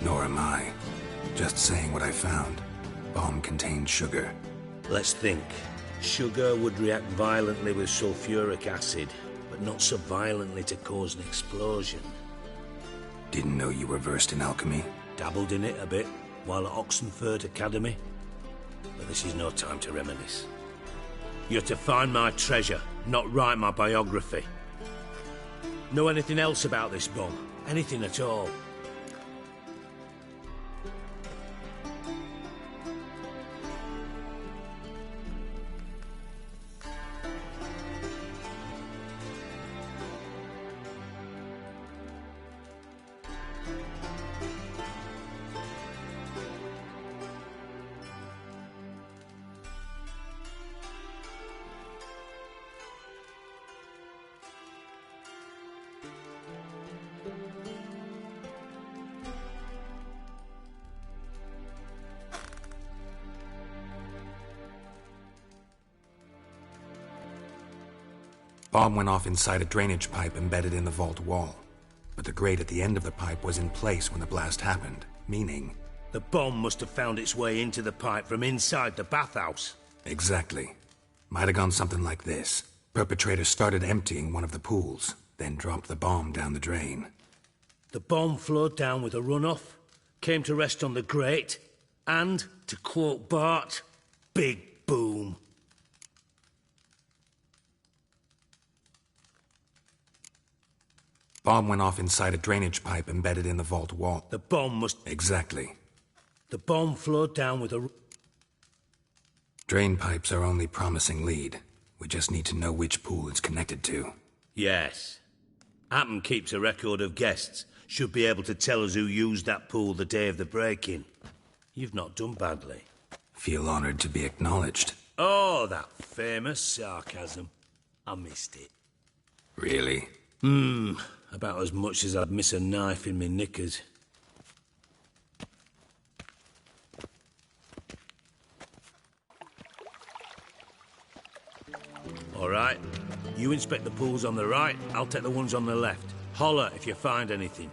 Nor am I. Just saying what I found. Bomb contained sugar. Let's think. Sugar would react violently with sulfuric acid, but not so violently to cause an explosion. Didn't know you were versed in alchemy. Dabbled in it a bit, while at Oxenford Academy. But this is no time to reminisce. You're to find my treasure, not write my biography. Know anything else about this bomb? Anything at all? Bomb went off inside a drainage pipe embedded in the vault wall. But the grate at the end of the pipe was in place when the blast happened, meaning... The bomb must have found its way into the pipe from inside the bathhouse. Exactly. Might have gone something like this. Perpetrator started emptying one of the pools, then dropped the bomb down the drain. The bomb flowed down with a runoff, came to rest on the grate, and, to quote Bart, big boom. Bomb went off inside a drainage pipe embedded in the vault wall. The bomb must... Exactly. The bomb flowed down with a... Drain pipes are only promising lead. We just need to know which pool it's connected to. Yes. Appen keeps a record of guests. Should be able to tell us who used that pool the day of the break-in. You've not done badly. Feel honored to be acknowledged. Oh, that famous sarcasm. I missed it. Really? About as much as I'd miss a knife in me knickers. All right. You inspect the pools on the right, I'll take the ones on the left. Holler if you find anything.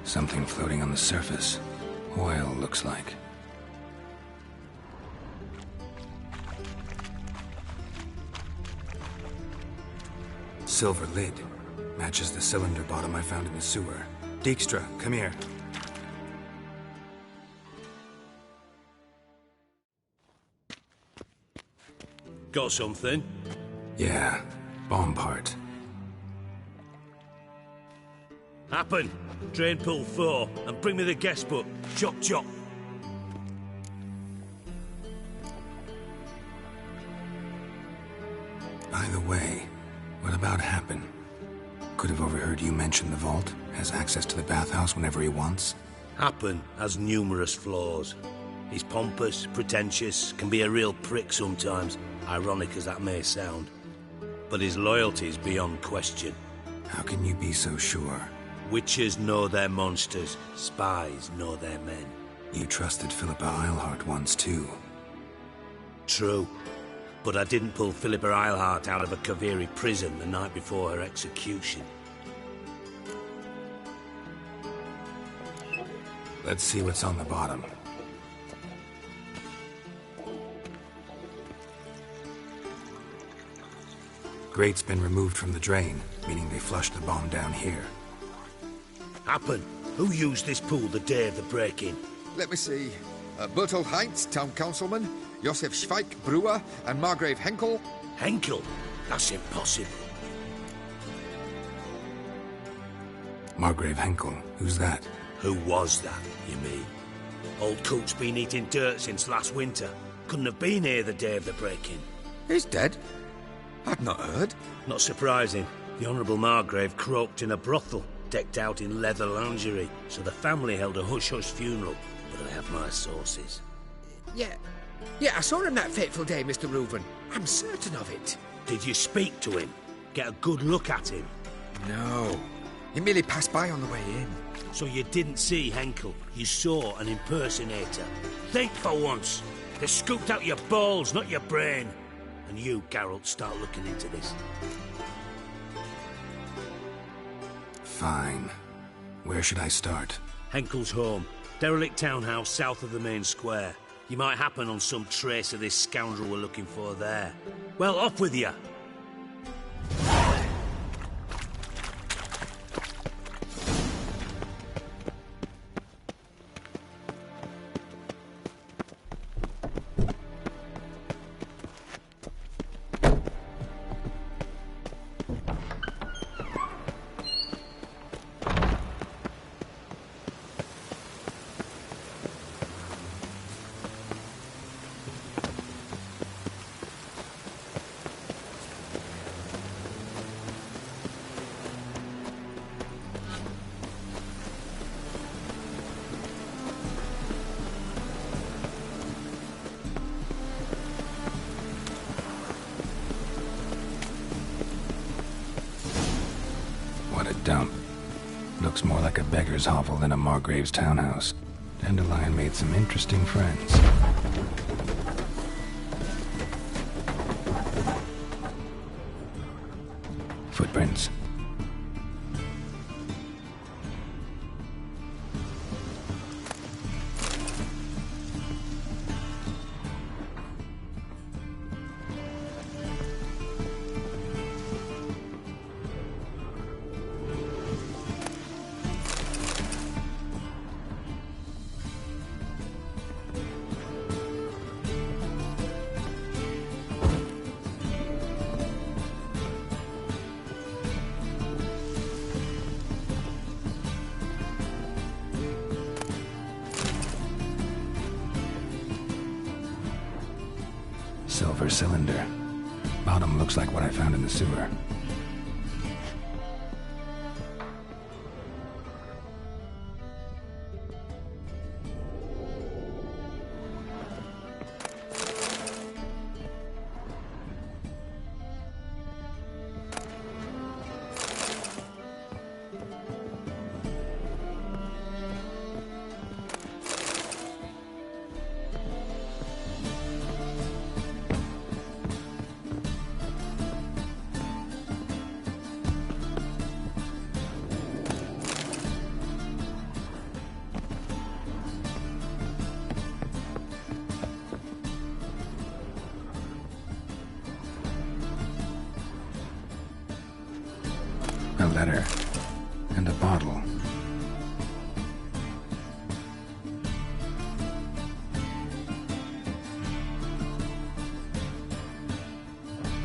Something floating on the surface. Oil, looks like. Silver lid. Matches the cylinder bottom I found in the sewer. Dijkstra, come here. Got something? Yeah, bomb part. Happen. Drain pool 4, and bring me the guest book. Chop chop. By the way, what about Happen? Could have overheard you mention the vault. Has access to the bathhouse whenever he wants. Happen has numerous flaws. He's pompous, pretentious, can be a real prick sometimes, ironic as that may sound. But his loyalty is beyond question. How can you be so sure? Witches know their monsters, spies know their men. You trusted Philippa Eilhart once too. True. But I didn't pull Philippa Eilhart out of a Kaviri prison the night before her execution. Let's see what's on the bottom. Grate's been removed from the drain, meaning they flushed the bomb down here. Happen. Who used this pool the day of the break-in? Let me see. Bertold Heinz, town councilman, Josef Schweik, brewer, and Margrave Henkel. Henkel? That's impossible. Margrave Henkel? Who's that? Who was that, you mean? Old coot's been eating dirt since last winter. Couldn't have been here the day of the break-in. He's dead? I'd not heard. Not surprising. The Honourable Margrave croaked in a brothel, decked out in leather lingerie, so the family held a hush-hush funeral. But I have my sources. Yeah, I saw him that fateful day, Mr. Reuven. I'm certain of it. Did you speak to him? Get a good look at him? No. He merely passed by on the way in. So you didn't see Henkel. You saw an impersonator. Think for once. They scooped out your balls, not your brain. And you, Geralt, start looking into this. Fine. Where should I start? Henkel's home. Derelict townhouse south of the main square. You might happen on some trace of this scoundrel we're looking for there. Well, off with you! What a dump. Looks more like a beggar's hovel than a Margrave's townhouse. Dandelion made some interesting friends. Footprints. Silver cylinder. Bottom looks like what I found in the sewer. A letter. And a bottle.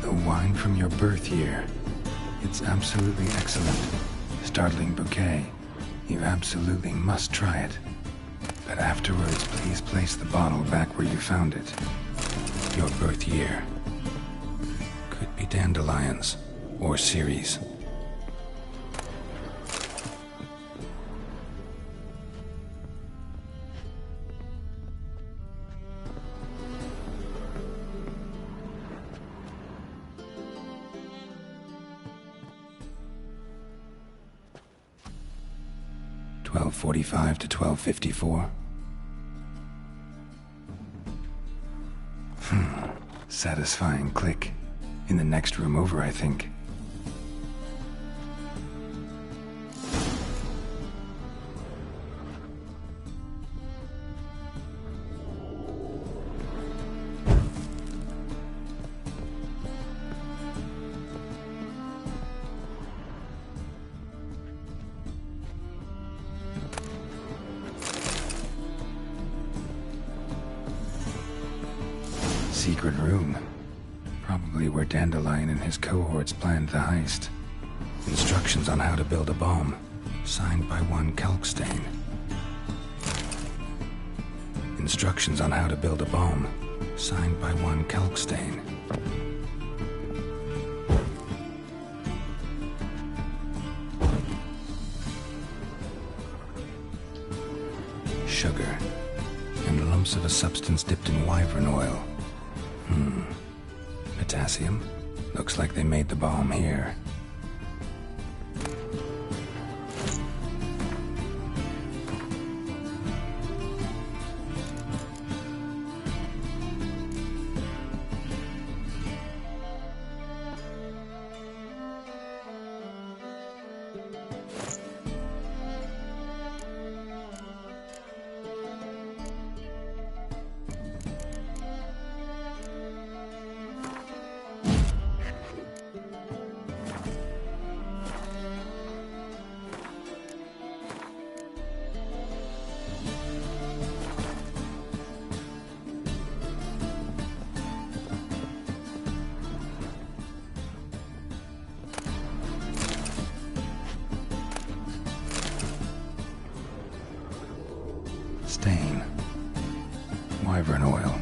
The wine from your birth year. It's absolutely excellent. Startling bouquet. You absolutely must try it. But afterwards, please place the bottle back where you found it. Your birth year. Could be dandelions. Or Ceres. .45 to 12:54. Satisfying click. In the next room over, I think. Secret room. Probably where Dandelion and his cohorts planned the heist. Instructions on how to build a bomb. Signed by one Kalkstain. Instructions on how to build a bomb. Signed by one Kalkstain. Sugar. And lumps of a substance dipped in wyvern oil. Potassium? Looks like they made the bomb here. Stain. Wyvern oil.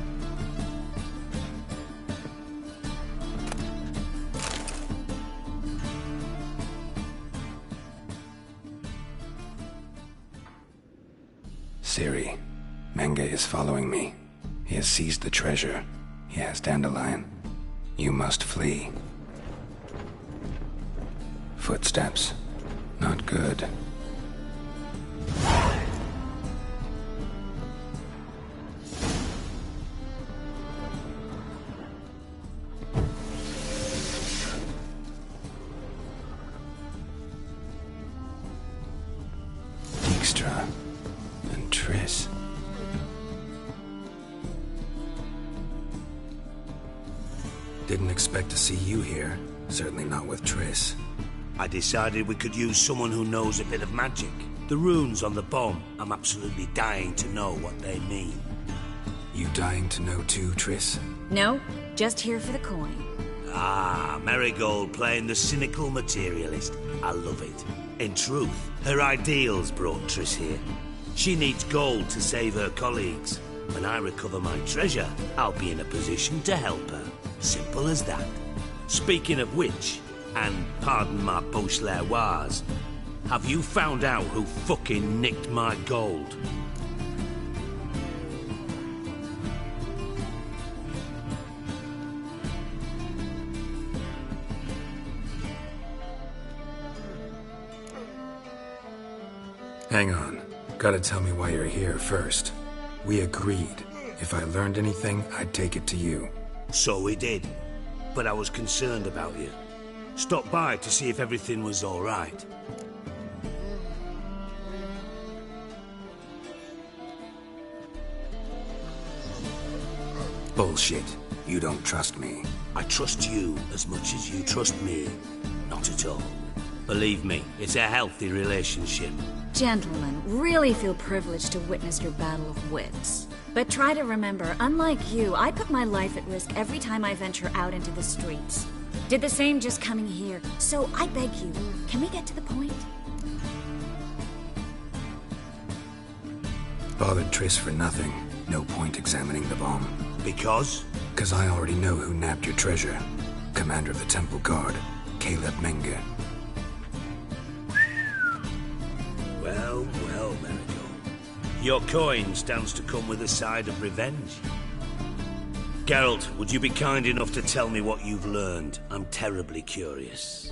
Ciri. Menge is following me. He has seized the treasure. He has Dandelion. You must flee. Footsteps. Not good. Didn't expect to see you here. Certainly not with Triss. I decided we could use someone who knows a bit of magic. The runes on the bomb, I'm absolutely dying to know what they mean. You dying to know too, Triss? No, just here for the coin. Ah, Marigold playing the cynical materialist. I love it. In truth, her ideals brought Triss here. She needs gold to save her colleagues. When I recover my treasure, I'll be in a position to help her. Simple as that. Speaking of which, and pardon my Beauclervoise, have you found out who fucking nicked my gold? Hang on. Gotta tell me why you're here first. We agreed. If I learned anything, I'd take it to you. So we did. But I was concerned about you. Stopped by to see if everything was all right. Bullshit. You don't trust me. I trust you as much as you trust me. Not at all. Believe me, it's a healthy relationship. Gentlemen, really feel privileged to witness your battle of wits. But try to remember, unlike you, I put my life at risk every time I venture out into the streets. Did the same just coming here. So I beg you, can we get to the point? Bothered Triss for nothing. No point examining the bomb. Because? Because I already know who nabbed your treasure. Commander of the Temple Guard, Caleb Menge. Well, well, Marigold. Your coin stands to come with a side of revenge. Geralt, would you be kind enough to tell me what you've learned? I'm terribly curious.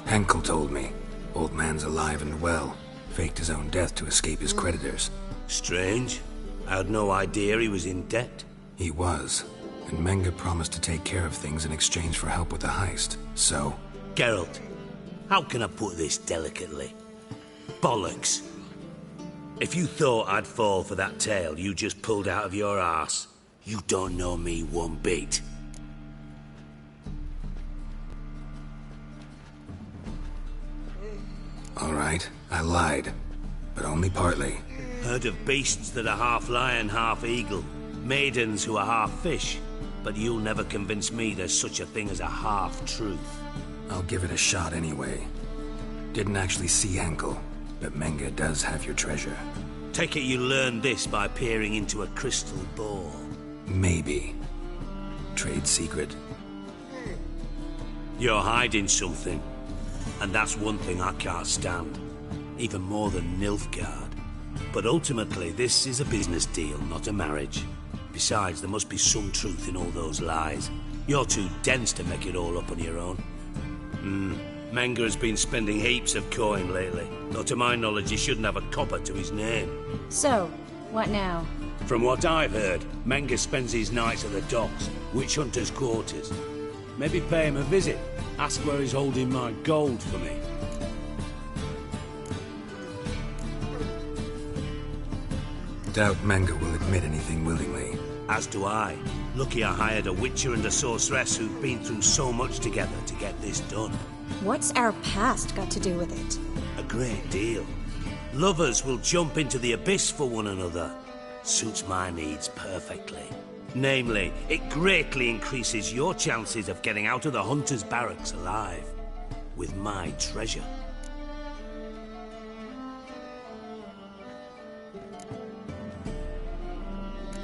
Henkel told me. Old man's alive and well. Faked his own death to escape his creditors. Strange. I had no idea he was in debt. He was. And Menge promised to take care of things in exchange for help with the heist. So? Geralt, how can I put this delicately? Bollocks. If you thought I'd fall for that tale you just pulled out of your arse, you don't know me one bit. All right, I lied. But only partly. Heard of beasts that are half lion, half eagle. Maidens who are half fish. But you'll never convince me there's such a thing as a half-truth. I'll give it a shot anyway. Didn't actually see Henkel, but Menge does have your treasure. Take it you learned this by peering into a crystal ball. Maybe. Trade secret. You're hiding something. And that's one thing I can't stand. Even more than Nilfgaard. But ultimately, this is a business deal, not a marriage. Besides, there must be some truth in all those lies. You're too dense to make it all up on your own. Menge has been spending heaps of coin lately. Though to my knowledge, he shouldn't have a copper to his name. So, what now? From what I've heard, Menge spends his nights at the docks, witch hunters' quarters. Maybe pay him a visit. Ask where he's holding my gold for me. Doubt Menge will admit anything willingly. As do I. Lucky I hired a witcher and a sorceress who've been through so much together to get this done. What's our past got to do with it? A great deal. Lovers will jump into the abyss for one another. Suits my needs perfectly. Namely, it greatly increases your chances of getting out of the hunter's barracks alive. With my treasure.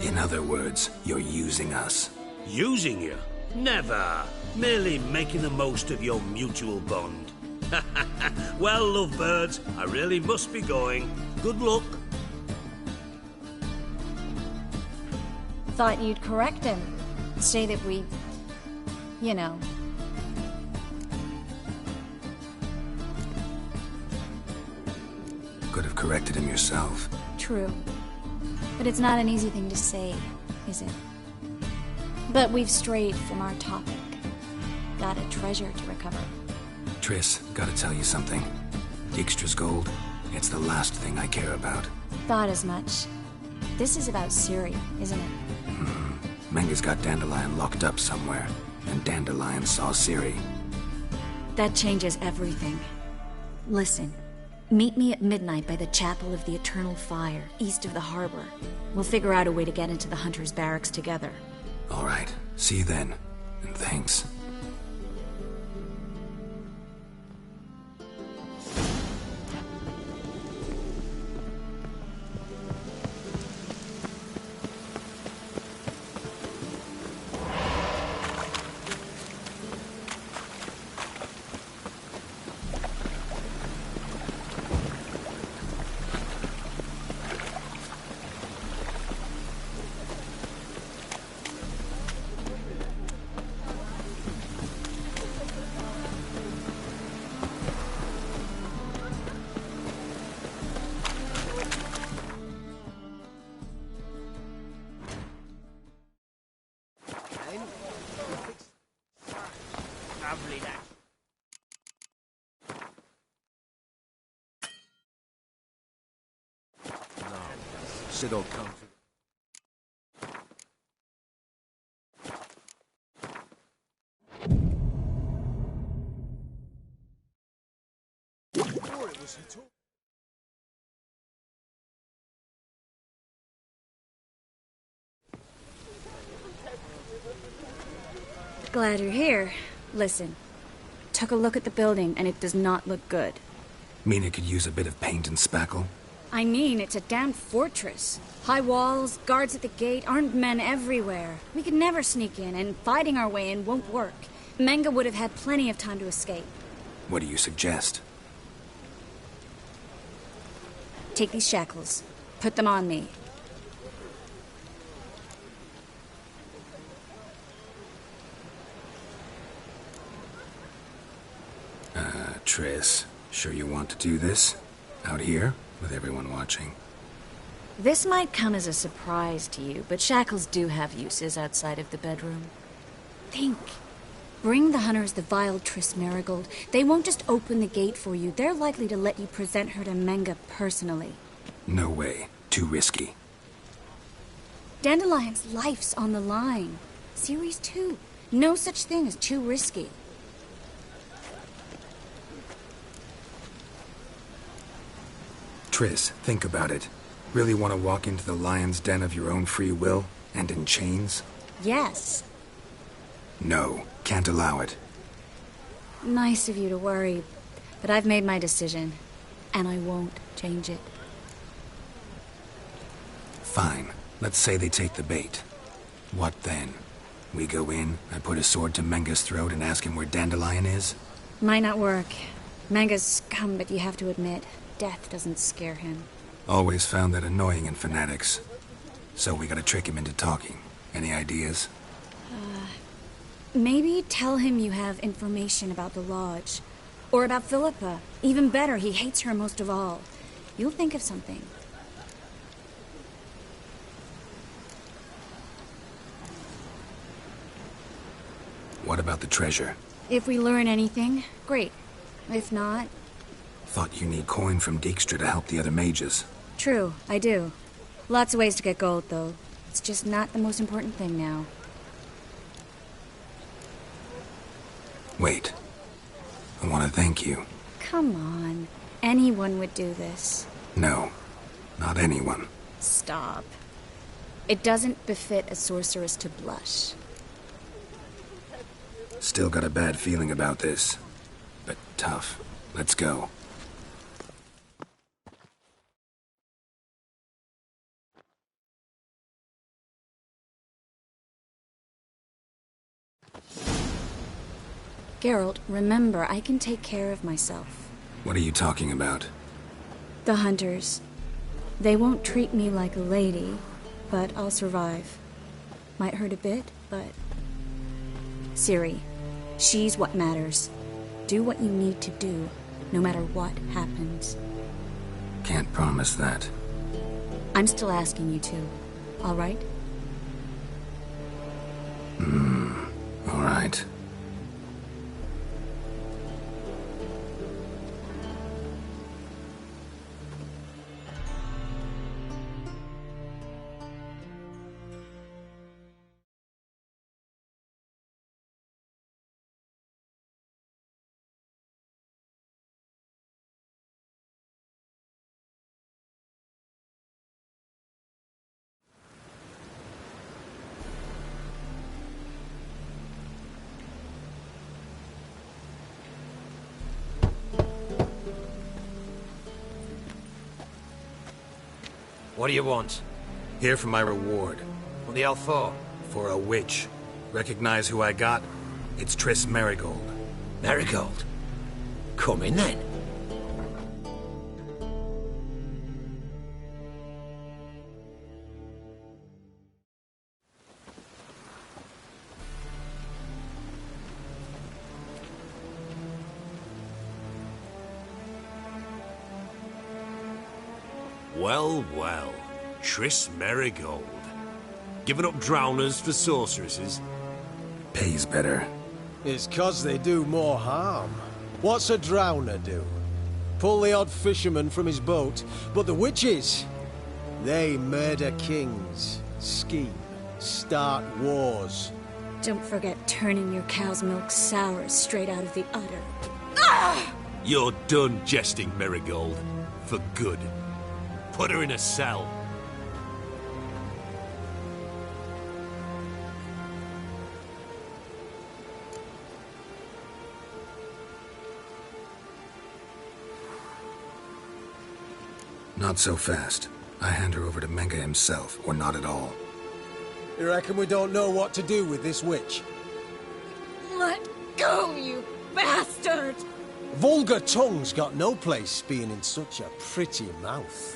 In other words, you're using us. Using you? Never. Merely making the most of your mutual bond. Well, lovebirds, I really must be going. Good luck. Thought you'd correct him. Say that we... you know... Could have corrected him yourself. True. But it's not an easy thing to say, is it? But we've strayed from our topic. Got a treasure to recover. Triss, gotta tell you something. Dijkstra's gold, it's the last thing I care about. Thought as much. This is about Ciri, isn't it? Menga's got Dandelion locked up somewhere, and Dandelion saw Ciri. That changes everything. Listen, meet me at midnight by the Chapel of the Eternal Fire, east of the harbor. We'll figure out a way to get into the Hunter's barracks together. All right, see you then, and thanks. Lovely, that. No, shit all come. Glad you're here. Listen, took a look at the building and it does not look good. Mean it could use a bit of paint and spackle? I mean, it's a damn fortress. High walls, guards at the gate, armed men everywhere. We could never sneak in, and fighting our way in won't work. Menga would have had plenty of time to escape. What do you suggest? Take these shackles. Put them on me. Triss, sure you want to do this? Out here, with everyone watching? This might come as a surprise to you, but shackles do have uses outside of the bedroom. Think. Bring the hunters the vile Triss Marigold. They won't just open the gate for you. They're likely to let you present her to Menga personally. No way. Too risky. Dandelion's life's on the line. Series 2. No such thing as too risky. Triss, think about it. Really want to walk into the lion's den of your own free will, and in chains? Yes. No, can't allow it. Nice of you to worry, but I've made my decision, and I won't change it. Fine. Let's say they take the bait. What then? We go in, I put a sword to Menga's throat and ask him where Dandelion is? Might not work. Menga's scum, but you have to admit, death doesn't scare him. Always found that annoying in fanatics. So we gotta trick him into talking. Any ideas? Maybe tell him you have information about the Lodge. Or about Philippa. Even better, he hates her most of all. You'll think of something. What about the treasure? If we learn anything, great. If not... Thought you need coin from Dijkstra to help the other mages. True, I do. Lots of ways to get gold, though. It's just not the most important thing now. Wait. I want to thank you. Come on. Anyone would do this. No, not anyone. Stop. It doesn't befit a sorceress to blush. Still got a bad feeling about this. But tough. Let's go. Geralt, remember, I can take care of myself. What are you talking about? The hunters. They won't treat me like a lady, but I'll survive. Might hurt a bit, but... Ciri, she's what matters. Do what you need to do, no matter what happens. Can't promise that. I'm still asking you to, all right? All right. What do you want? Here for my reward. What the hell for? For a witch. Recognize who I got? It's Triss Merigold. Merigold? Come in then. Well, well. Triss Merigold. Giving up drowners for sorceresses? Pays better. It's 'cause they do more harm. What's a drowner do? Pull the odd fisherman from his boat, but the witches, they murder kings, scheme, start wars. Don't forget turning your cow's milk sour straight out of the udder. Ah! You're done jesting, Merigold. For good. Put her in a cell. Not so fast. I hand her over to Menga himself, or not at all. You reckon we don't know what to do with this witch? Let go, you bastard! Vulgar tongue's got no place being in such a pretty mouth.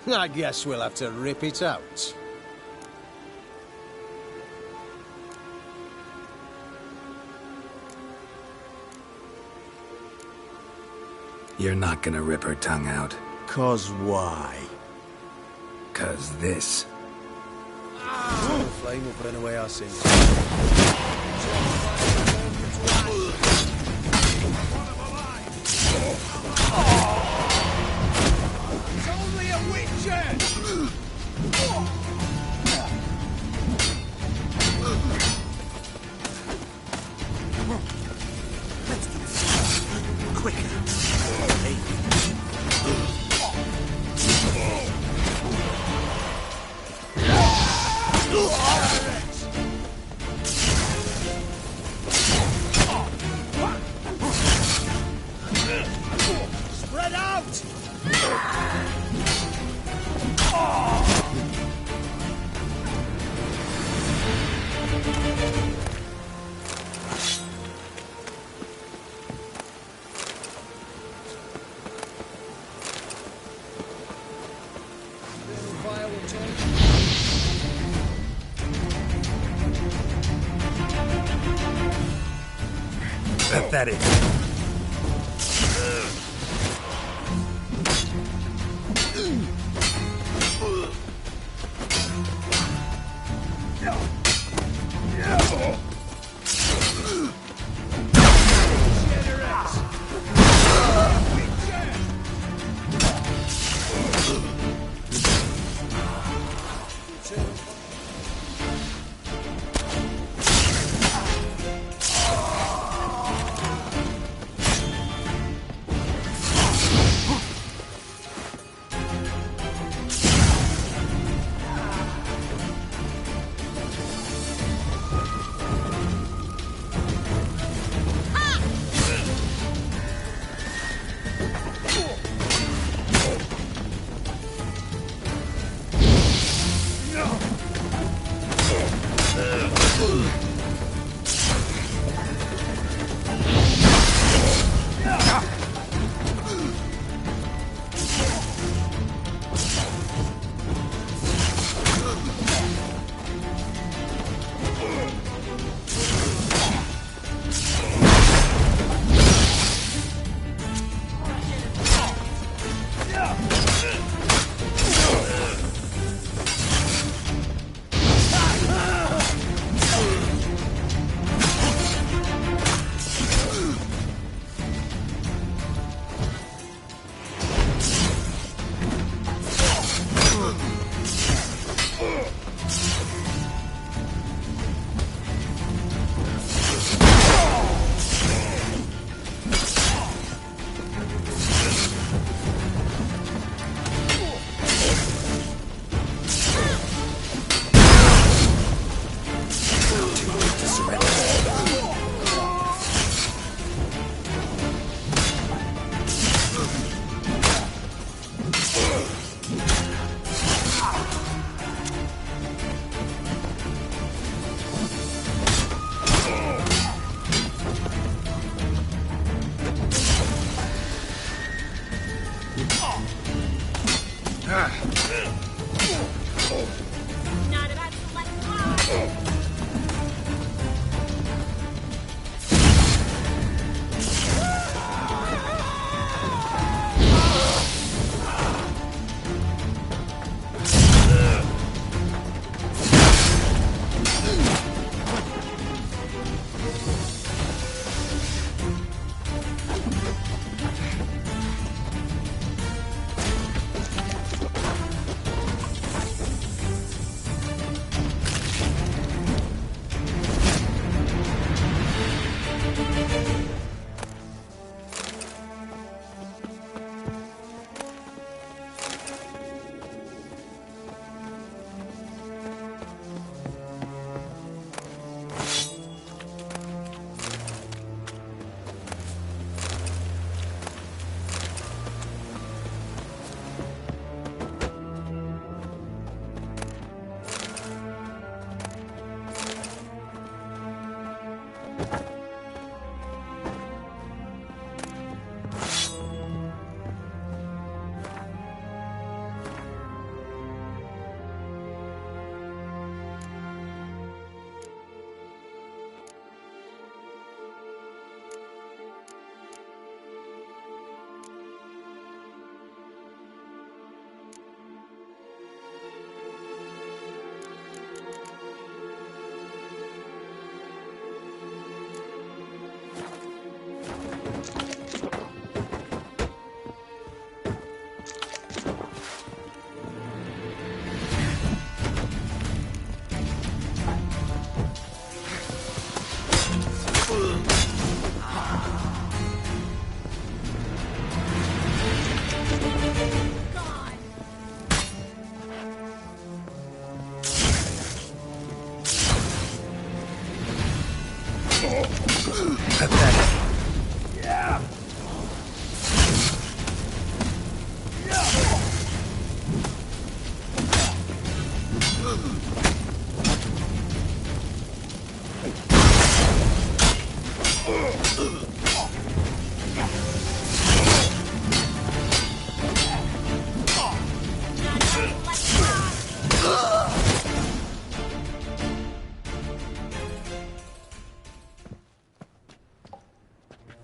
I guess we'll have to rip it out. You're not gonna rip her tongue out. 'Cause why? 'Cause this. The flame will burn away our sins. It's only a witcher! Let's do this. Quicker. Spread out! Pathetic.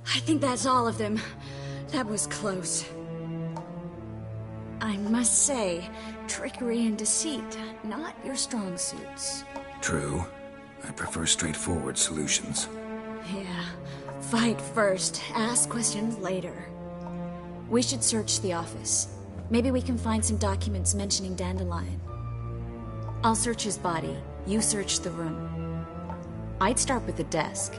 I think that's all of them. That was close. I must say, trickery and deceit, not your strong suits. True. I prefer straightforward solutions. Yeah. Fight first, ask questions later. We should search the office. Maybe we can find some documents mentioning Dandelion. I'll search his body. You search the room. I'd start with the desk.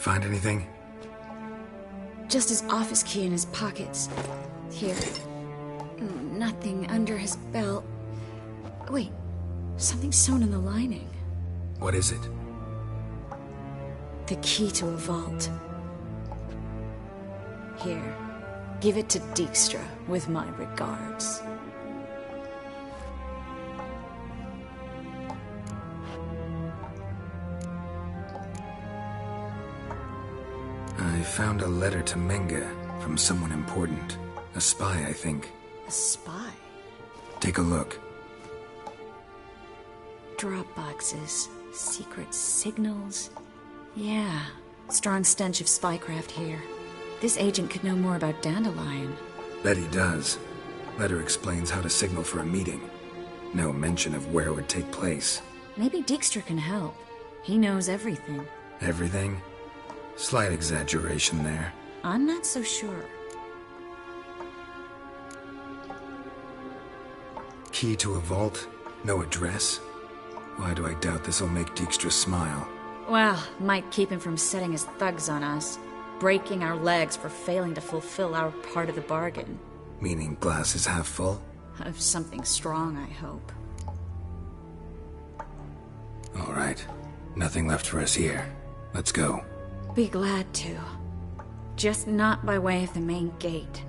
Find anything? Just his office key in his pockets. Here. Nothing under his belt. Wait, something sewn in the lining. What is it? The key to a vault. Here, give it to Dijkstra with my regards. I found a letter to Menga from someone important. A spy, I think. A spy? Take a look. Drop boxes, secret signals. Yeah, strong stench of spycraft here. This agent could know more about Dandelion. Bet he does. Letter explains how to signal for a meeting. No mention of where it would take place. Maybe Dijkstra can help. He knows everything. Everything? Slight exaggeration there. I'm not so sure. Key to a vault? No address? Why do I doubt this'll make Dijkstra smile? Well, might keep him from setting his thugs on us. Breaking our legs for failing to fulfill our part of the bargain. Meaning glass is half full? Of something strong, I hope. All right. Nothing left for us here. Let's go. Be glad to. Just not by way of the main gate.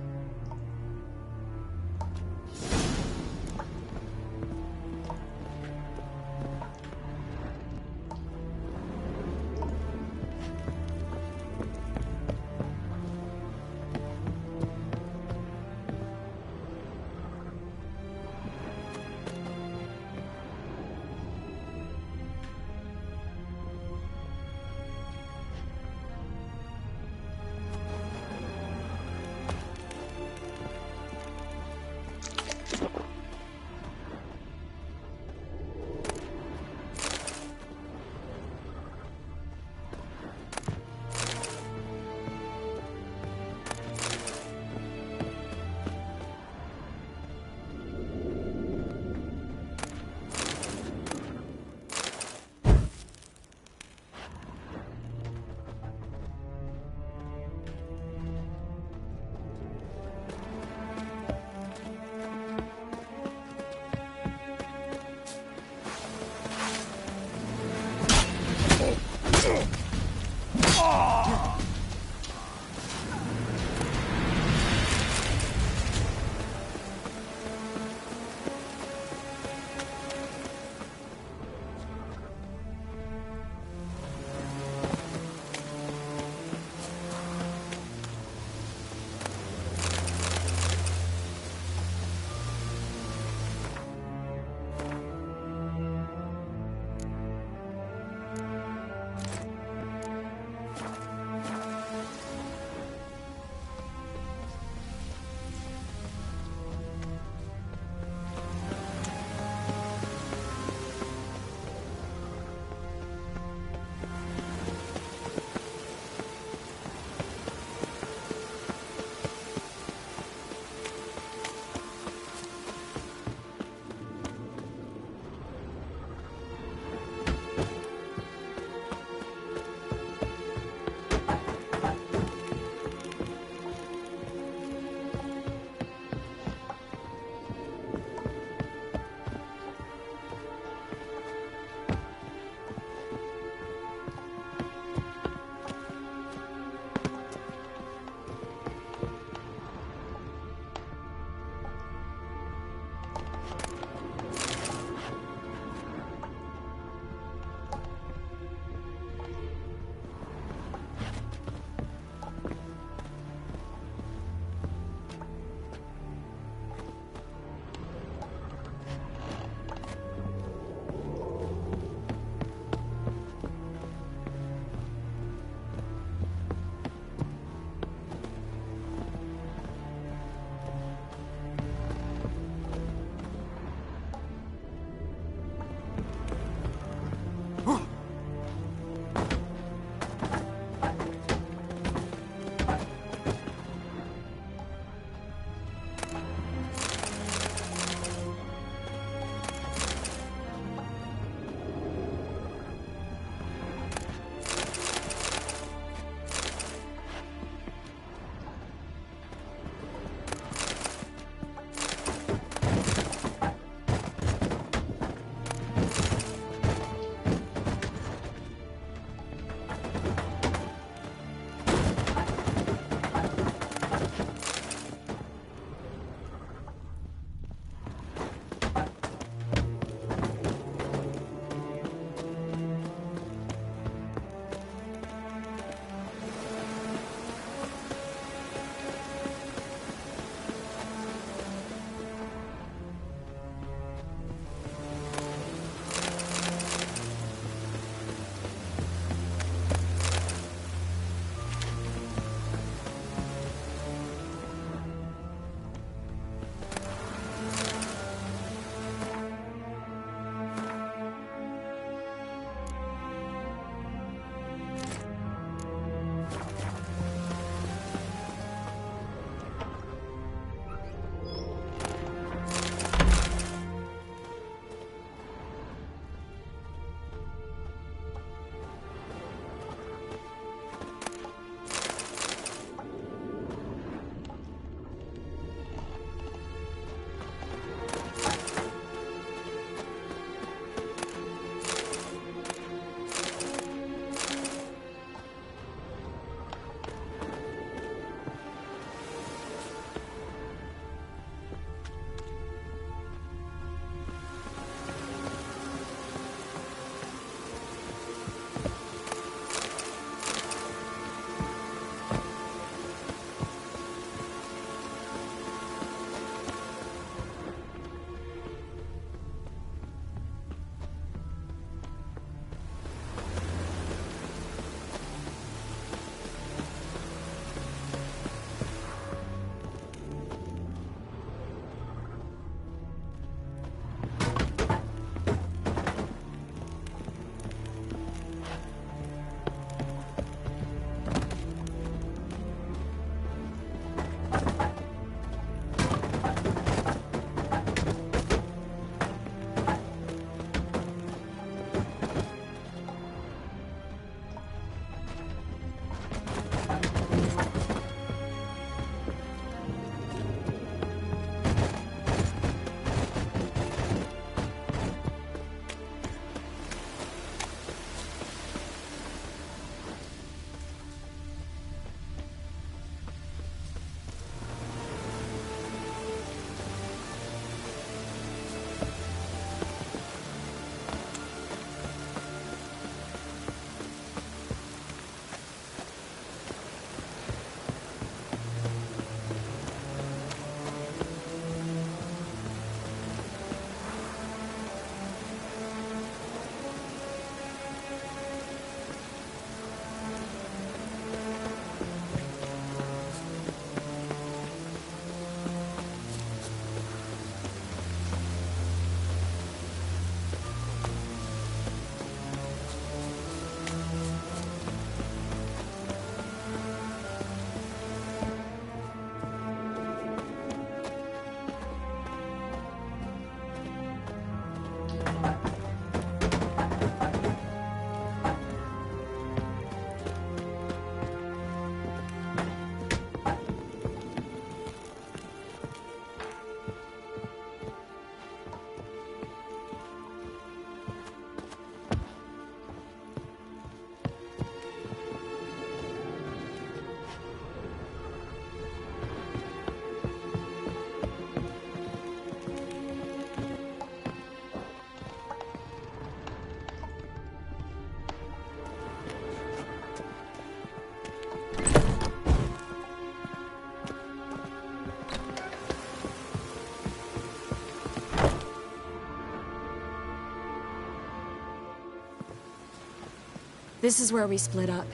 This is where we split up.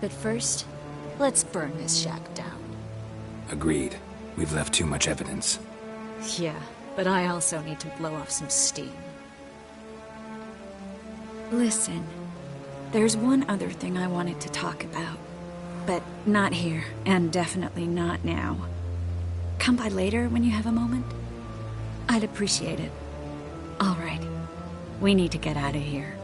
But first, let's burn this shack down. Agreed. We've left too much evidence. Yeah, but I also need to blow off some steam. Listen, there's one other thing I wanted to talk about. But not here, and definitely not now. Come by later when you have a moment? I'd appreciate it. All right. We need to get out of here.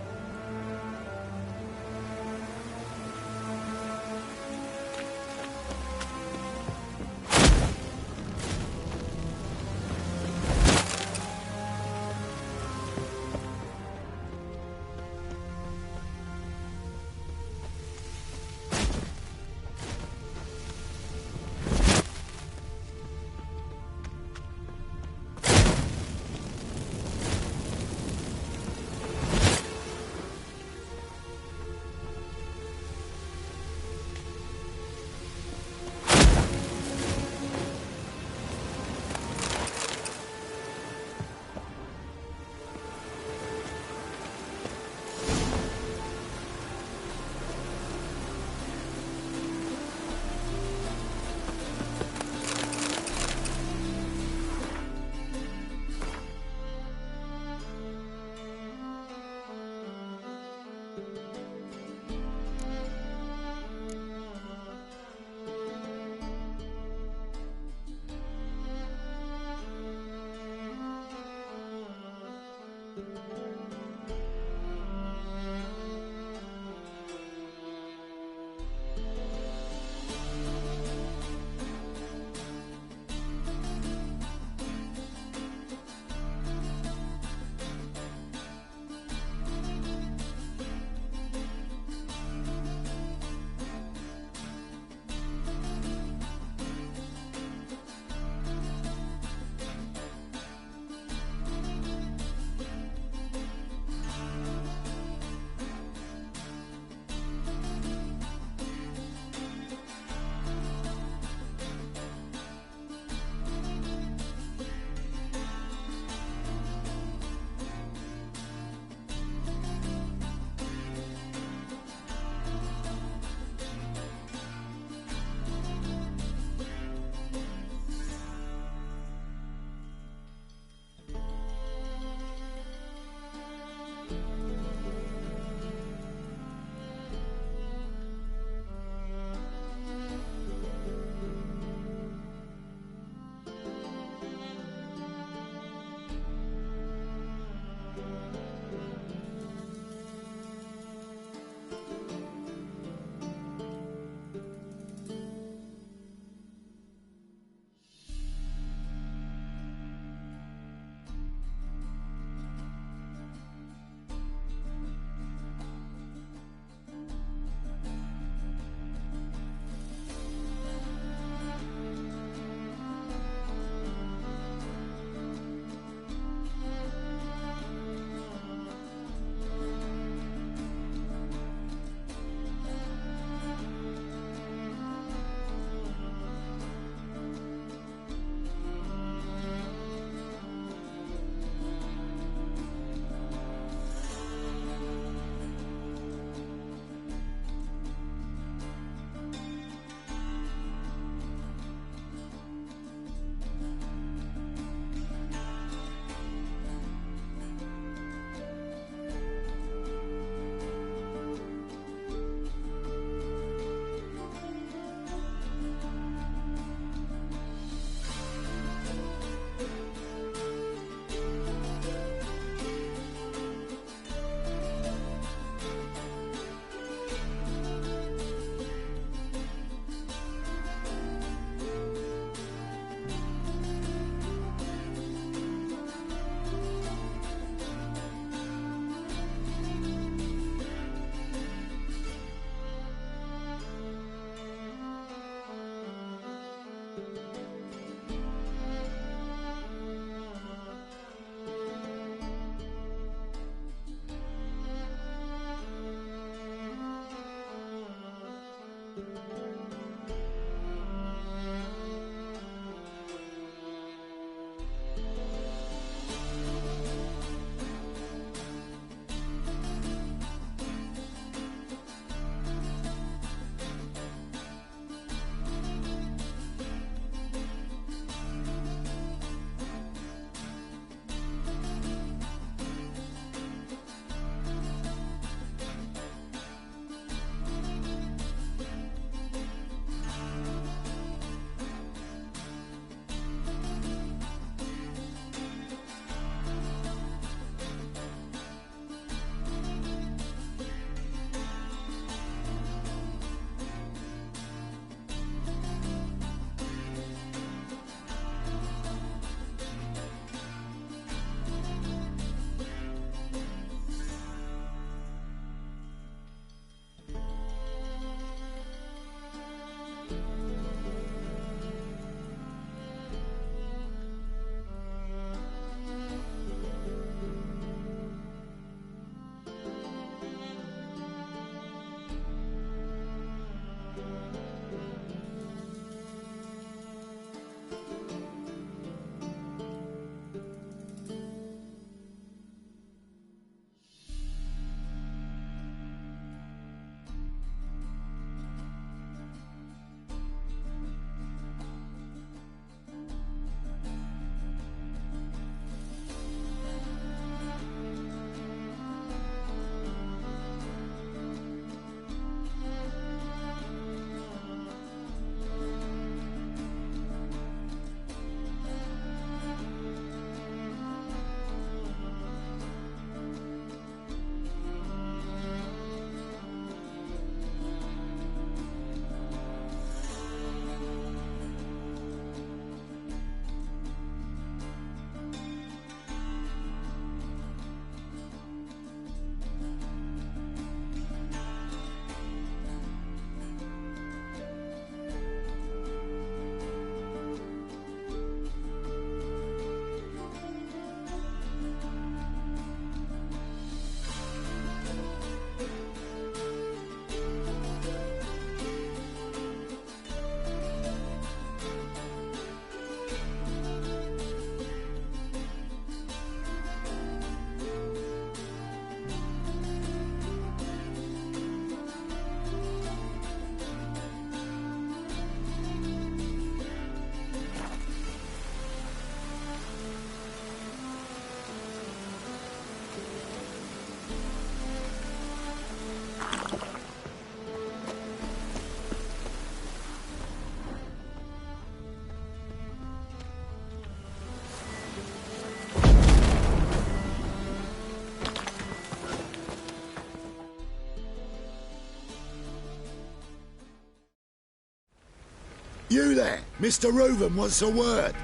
you there? Mr. Reuven wants a word.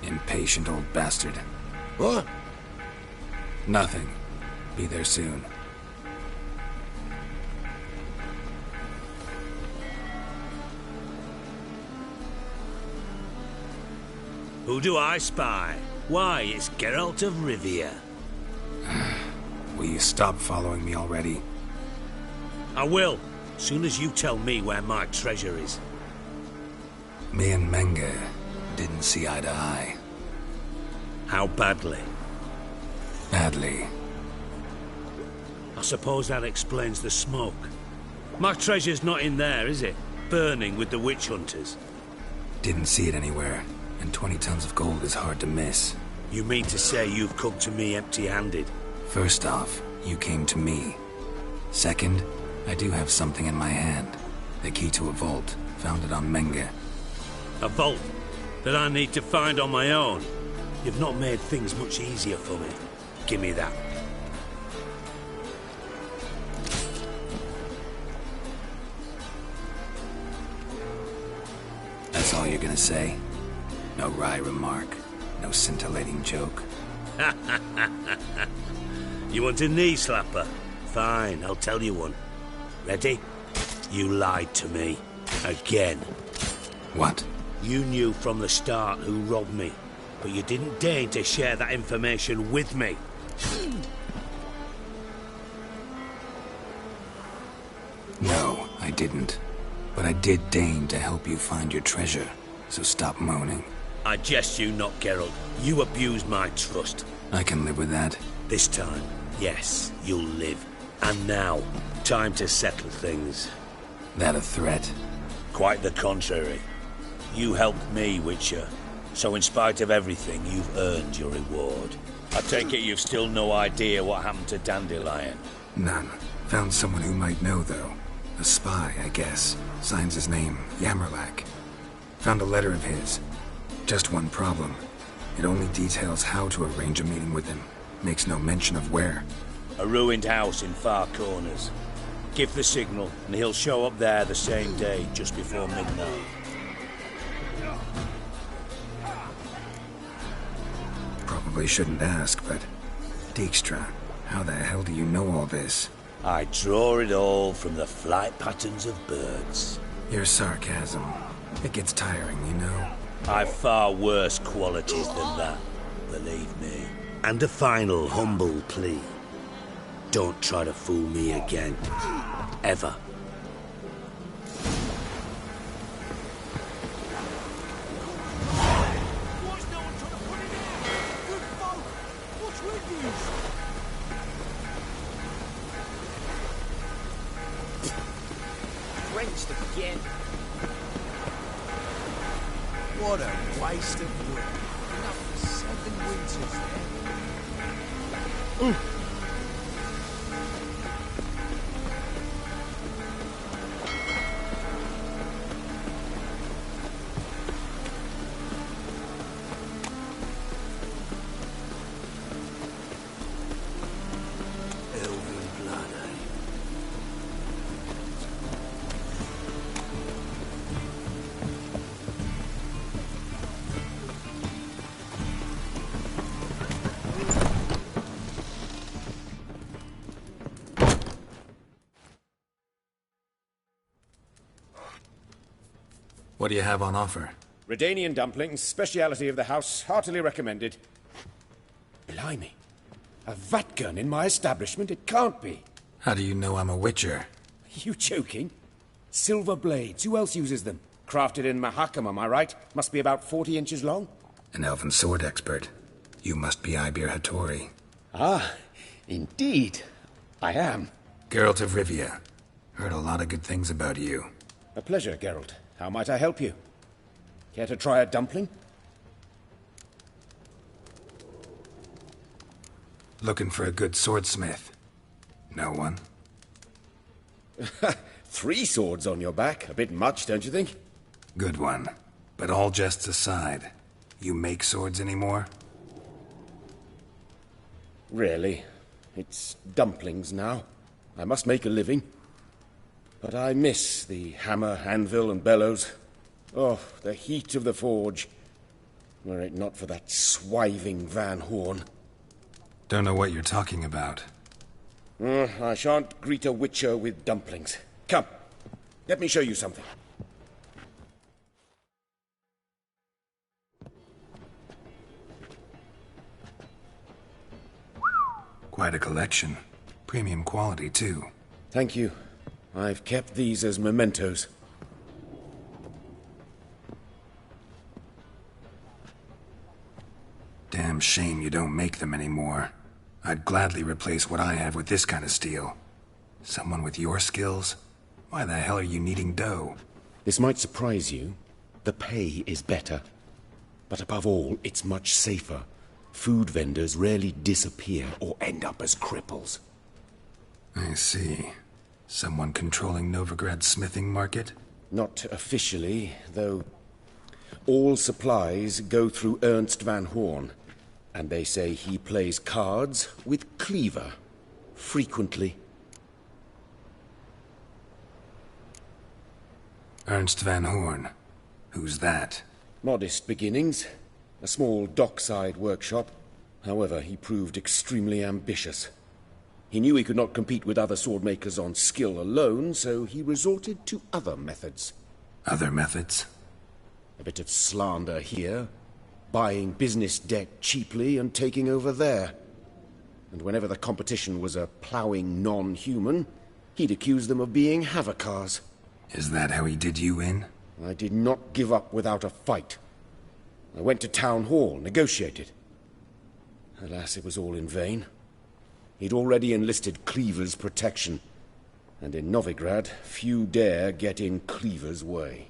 Impatient old bastard. What? Nothing. Be there soon. Who do I spy? Why, it's Geralt of Rivia. Will you stop following me already? I will, soon as you tell me where my treasure is. Me and Menge didn't see eye to eye. How badly? Badly. I suppose that explains the smoke. My treasure's not in there, is it? Burning with the witch hunters. Didn't see it anywhere, and 20 tons of gold is hard to miss. You mean to say you've come to me empty-handed? First off, you came to me. Second, I do have something in my hand. The key to a vault, found it on Menge. A vault that I need to find on my own? You've not made things much easier for me. Give me that. That's all you're gonna say? No wry remark, no scintillating joke. You want a knee slapper? Fine, I'll tell you one. Ready? You lied to me. Again. What? You knew from the start who robbed me, but you didn't deign to share that information with me. No, I didn't. But I did deign to help you find your treasure, so stop moaning. I jest you not, Geralt. You abused my trust. I can live with that. This time, yes, you'll live. And now, time to settle things. That a threat? Quite the contrary. You helped me, Witcher. So in spite of everything, you've earned your reward. I take it you've still no idea what happened to Dandelion? None. Found someone who might know, though. A spy, I guess. Signs his name, Yamerlak. Found a letter of his. Just one problem. It only details how to arrange a meeting with him. Makes no mention of where. A ruined house in Far Corners. Give the signal, and he'll show up there the same day, just before midnight. Probably shouldn't ask, but... Dijkstra, how the hell do you know all this? I draw it all from the flight patterns of birds. Your sarcasm. It gets tiring, you know? I've far worse qualities than that, believe me. And a final humble plea. Don't try to fool me again. Ever. Drenched again. What a waste of wood. Enough for 7 winters, then. What do you have on offer? Redanian dumplings, speciality of the house, heartily recommended. Blimey. A vat gun in my establishment? It can't be. How do you know I'm a witcher? Are you joking? Silver blades. Who else uses them? Crafted in Mahakam, am I right? Must be about 40 inches long. An elven sword expert. You must be Ibir Hattori. Ah, indeed. I am. Geralt of Rivia. Heard a lot of good things about you. A pleasure, Geralt. How might I help you? Care to try a dumpling? Looking for a good swordsmith. No one? 3 swords on your back. A bit much, don't you think? Good one. But all jests aside, you make swords anymore? Really. It's dumplings now. I must make a living. But I miss the hammer, anvil, and bellows. Oh, the heat of the forge. Were it not for that swiving Van Horn. Don't know what you're talking about. I shan't greet a witcher with dumplings. Come, let me show you something. Quite a collection. Premium quality, too. Thank you. I've kept these as mementos. Damn shame you don't make them anymore. I'd gladly replace what I have with this kind of steel. Someone with your skills? Why the hell are you needing dough? This might surprise you. The pay is better. But above all, it's much safer. Food vendors rarely disappear or end up as cripples. I see. Someone controlling Novigrad's smithing market? Not officially, though all supplies go through Ernst Van Horn. And they say he plays cards with Cleaver. Frequently. Ernst Van Horn. Who's that? Modest beginnings. A small dockside workshop. However, he proved extremely ambitious. He knew he could not compete with other swordmakers on skill alone, so he resorted to other methods. Other methods? A bit of slander here, buying business debt cheaply and taking over there. And whenever the competition was a ploughing non-human, he'd accuse them of being Havocars. Is that how he did you in? I did not give up without a fight. I went to Town Hall, negotiated. Alas, it was all in vain. He'd already enlisted Cleaver's protection, and in Novigrad, few dare get in Cleaver's way.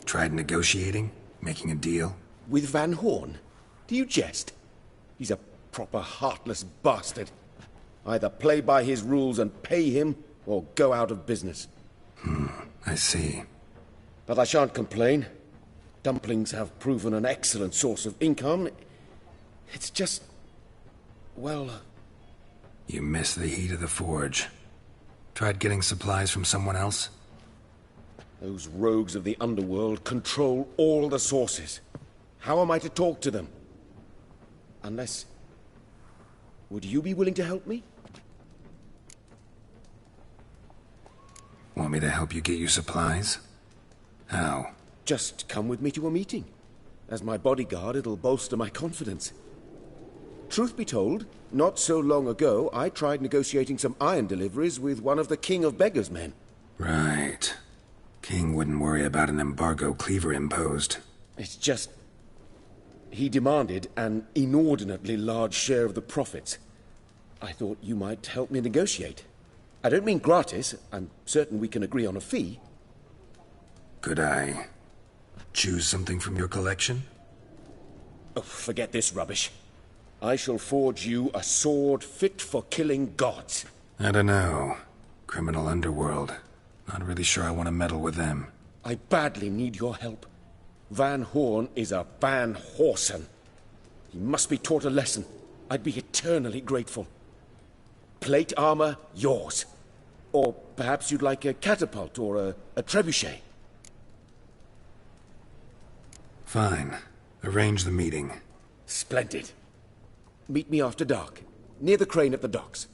Tried negotiating? Making a deal? With Van Horn? Do you jest? He's a proper heartless bastard. Either play by his rules and pay him, or go out of business. I see. But I shan't complain. Dumplings have proven an excellent source of income. It's just... well... You miss the heat of the forge. Tried getting supplies from someone else? Those rogues of the underworld control all the sources. How am I to talk to them? Unless... would you be willing to help me? Want me to help you get you supplies? How? Just come with me to a meeting. As my bodyguard, it'll bolster my confidence. Truth be told, not so long ago, I tried negotiating some iron deliveries with one of the King of Beggars' men. Right. King wouldn't worry about an embargo Cleaver imposed. It's just... he demanded an inordinately large share of the profits. I thought you might help me negotiate. I don't mean gratis. I'm certain we can agree on a fee. Could I choose something from your collection? Oh, forget this rubbish. I shall forge you a sword fit for killing gods. I don't know. Criminal underworld. Not really sure I want to meddle with them. I badly need your help. Van Horn is a Van Horsen. He must be taught a lesson. I'd be eternally grateful. Plate armor, yours. Or perhaps you'd like a catapult or a trebuchet. Fine. Arrange the meeting. Splendid. Meet me after dark, near the crane at the docks.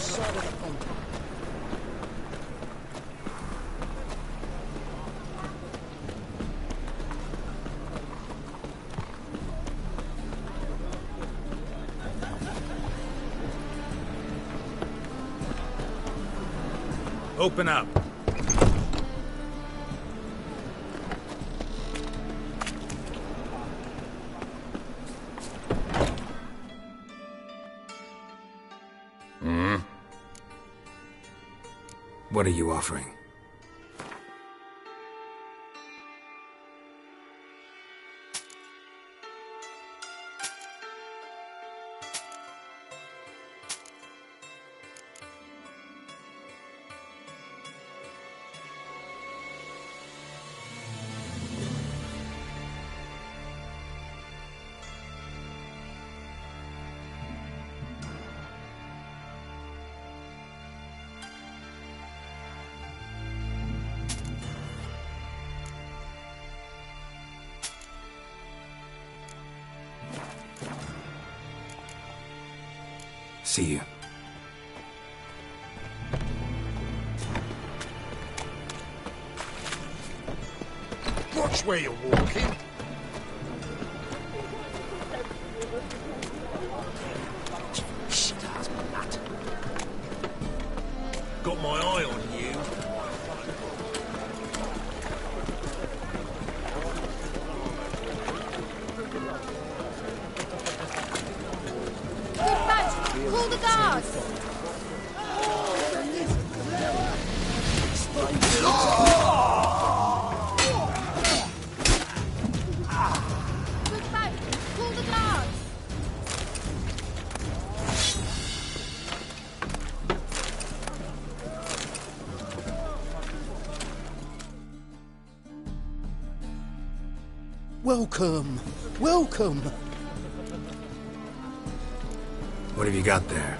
side of the pond. Open up. What are you offering? See you. Watch where you're walking. Shit-ass nut. Got my eye on you. Call the guards! Quick back! Call the guards! Welcome. Welcome. What have you got there?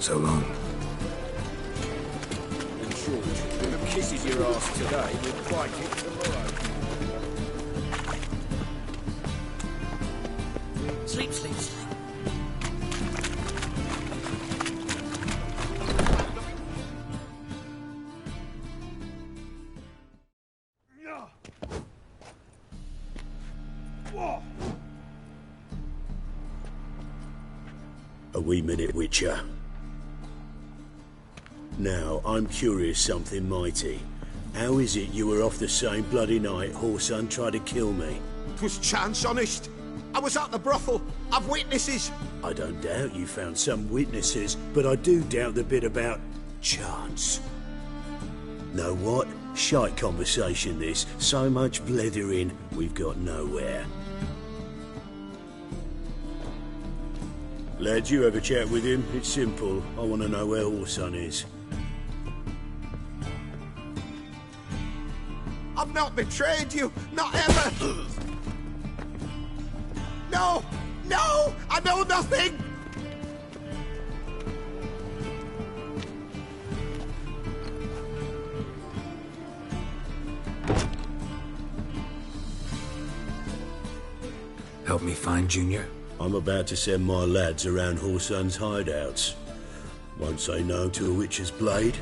So long. In short, whoever kisses your ass today will bite it tomorrow. Sleep, sleep, sleep. A wee minute, Witcher. Now, I'm curious something mighty. How is it you were off the same bloody night Whoreson tried to kill me? 'Twas chance, honest. I was at the brothel. I've witnesses. I don't doubt you found some witnesses, but I do doubt the bit about chance. Know what? Shite conversation this. So much blethering, we've got nowhere. Lads, you have a chat with him. It's simple. I want to know where Whoreson is. I've not betrayed you. Not ever. No! No! I know nothing! Help me find Junior? I'm about to send my lads around Whoreson's hideouts. Won't say no to a witch's blade.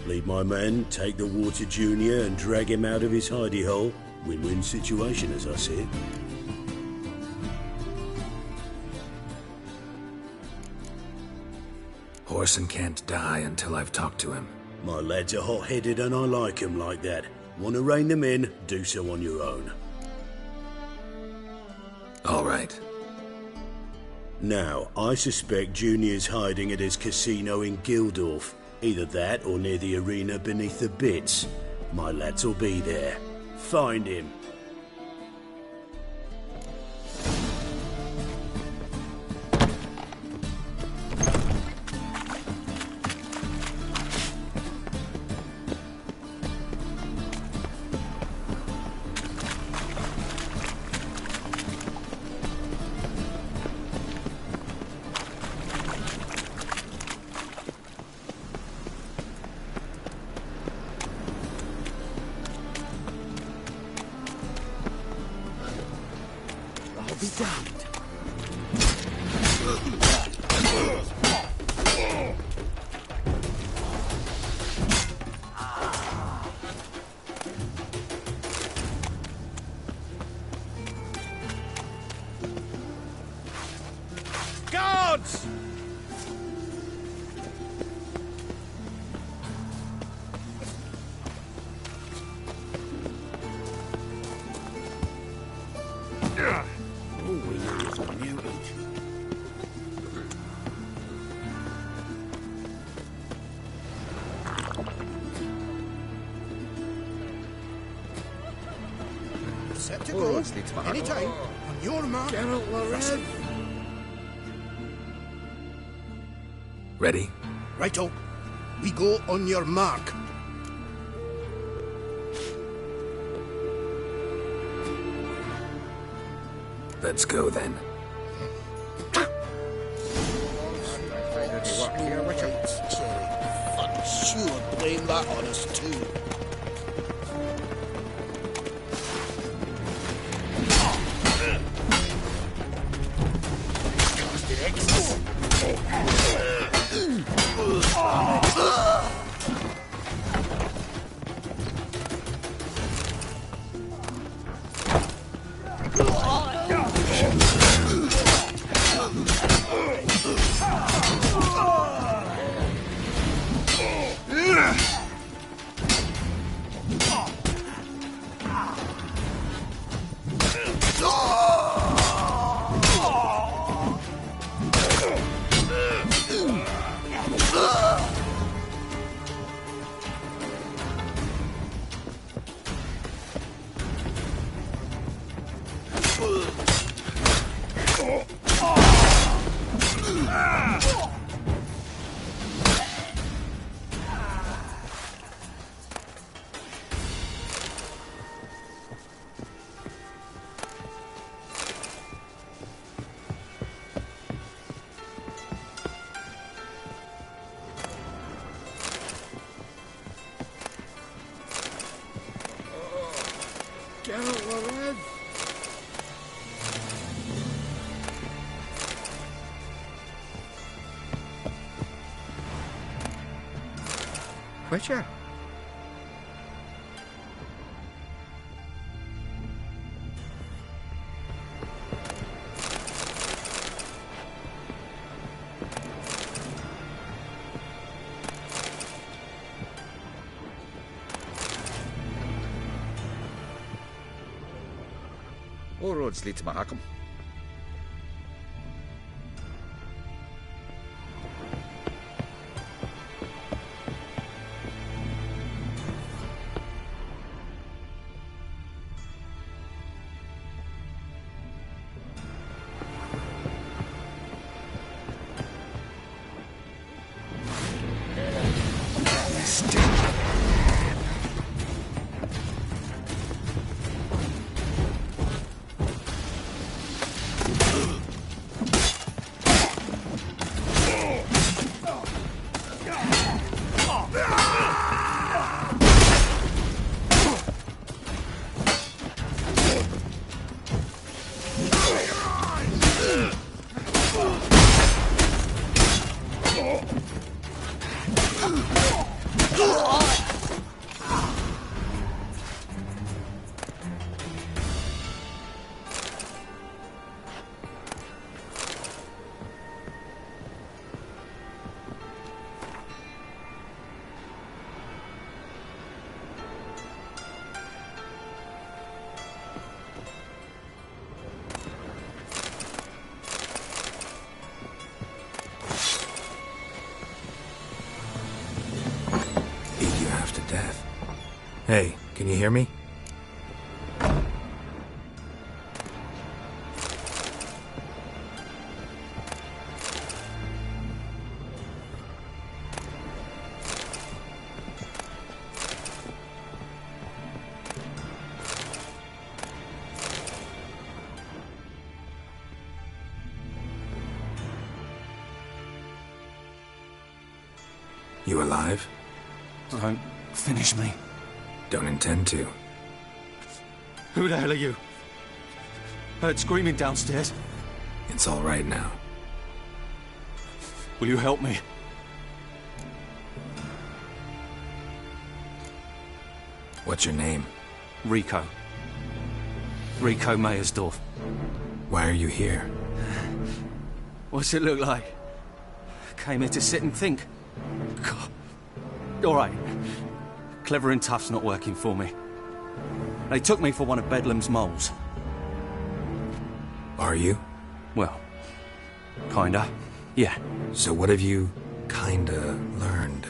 Lead my men, take the water Junior and drag him out of his hidey hole. Win-win situation, as I see it. Whoreson can't die until I've talked to him. My lads are hot-headed and I like 'em like that. Want to rein them in, do so on your own. All right. Now, I suspect Junior's hiding at his casino in Gildorf. Either that or near the arena beneath the bits. My lads will be there. Find him. I'll be damned. Guards! All we know is a mutant. Set to Oh, go. it's neat, man. Anytime. On your mark. Geralt Lared. Ready? Righto. We go on your mark. Let's go then. I'm sure blame that on us too. Geralt Lared. Witcher? All roads lead to Mahakam. Hey, can you hear me? You alive? Don't finish me. Don't intend to. Who the hell are you? Heard screaming downstairs. It's all right now. Will you help me? What's your name? Rico. Rico Mayersdorf. Why are you here? What's it look like? Came here to sit and think. God. All right. Clever and tough's not working for me. They took me for one of Bedlam's moles. Are you? Well, kinda. Yeah. So what have you kinda learned?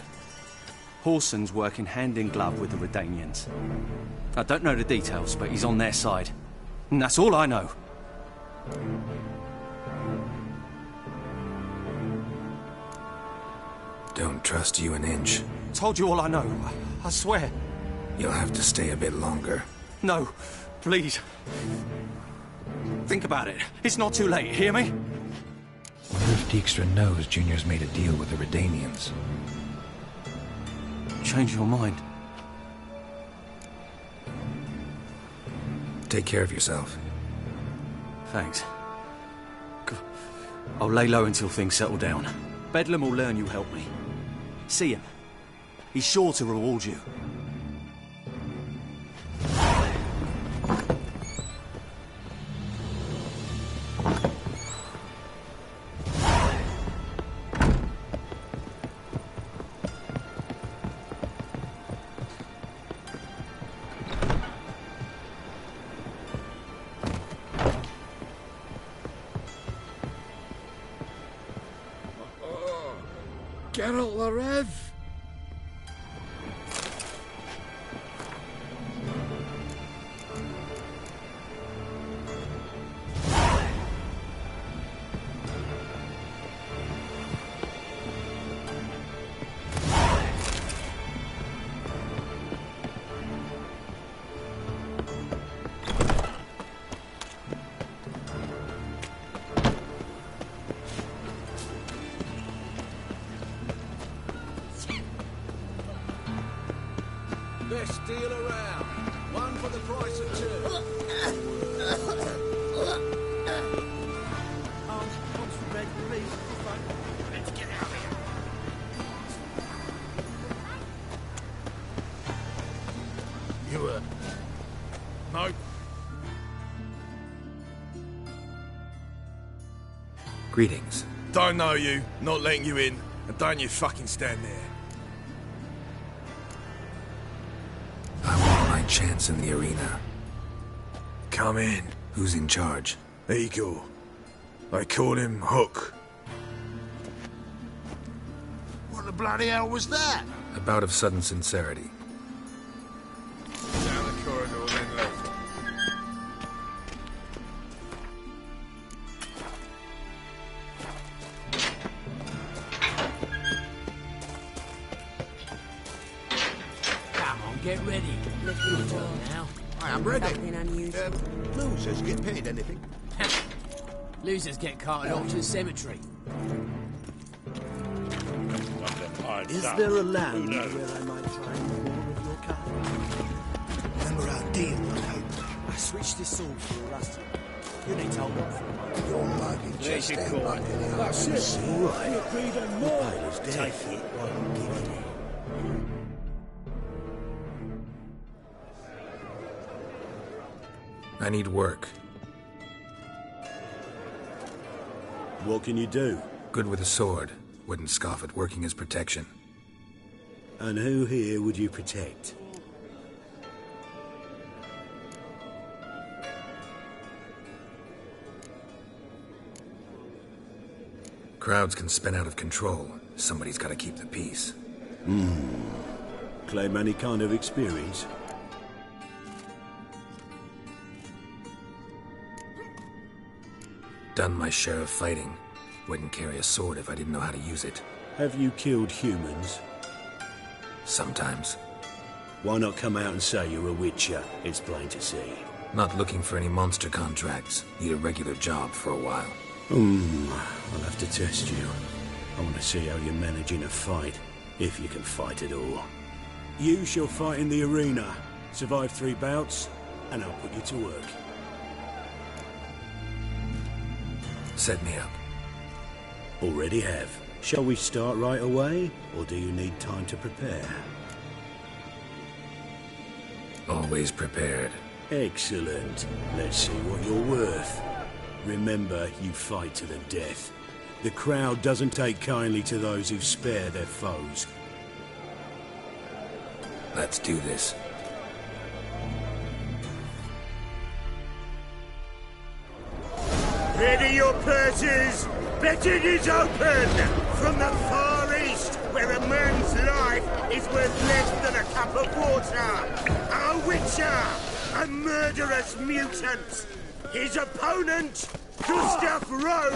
Horson's working hand in glove with the Redanians. I don't know the details, but he's on their side. And that's all I know. Don't trust you an inch. Told you all I know. I swear. You'll have to stay a bit longer. No, please. Think about it. It's not too late, hear me? Wonder if Dijkstra knows Junior's made a deal with the Redanians. Change your mind. Take care of yourself. Thanks. I'll lay low until things settle down. Bedlam will learn you helped me. See him. He's sure to reward you. Geralt the Rev! Best deal around. One for the price of two. Arms for red, please. Let's get out of here. You, no. Greetings. Don't know you, not letting you in, and don't you fucking stand there. Chance in the arena. Come in. Who's in charge? Eagle. They call him Hook. What the bloody hell was that? A bout of sudden sincerity. Down the corridor, then left. Come on, get ready. Let's do it now. I am ready. Nothing unusual. Losers get paid anything? Losers get carted off to the cemetery. Is there a land where I might find more of your kind? Remember our deal, I hope. I switched this sword for a rusty. You need to hold on for a moment. Your luggage There's just your ain't coin. right in That's It's it. all right. It'll be even more. The paid is dead. Take it. Give it. I need work. What can you do? Good with a sword. Wouldn't scoff at working as protection. And who here would you protect? Crowds can spin out of control. Somebody's got to keep the peace. Claim any kind of experience? Done my share of fighting. Wouldn't carry a sword if I didn't know how to use it. Have you killed humans? Sometimes. Why not come out and say you're a witcher? It's plain to see. Not looking for any monster contracts. Need a regular job for a while. I'll have to test you. I want to see how you manage in a fight, if you can fight at all. You shall fight in the arena, survive 3 bouts, and I'll put you to work. Set me up. Already have. Shall we start right away, or do you need time to prepare? Always prepared. Excellent. Let's see what you're worth. Remember, you fight to the death. The crowd doesn't take kindly to those who spare their foes. Let's do this. Ready your purses! Betting is open! From the Far East, where a man's life is worth less than a cup of water! A witcher! A murderous mutant! His opponent, Gustav Road!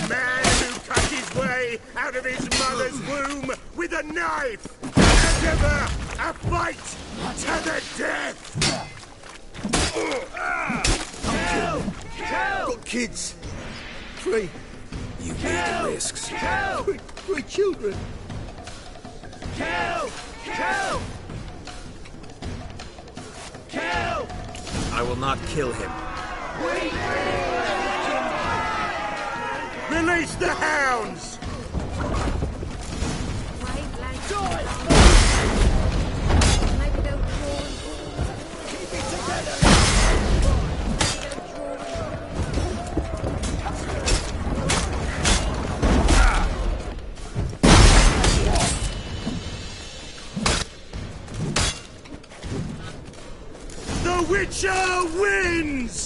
Man who cut his way out of his mother's womb with a knife! As ever, a fight to the death! Got kids. 3. You made the risks. 3 children. Kill! I will not kill him. Release the hounds! The Witcher wins!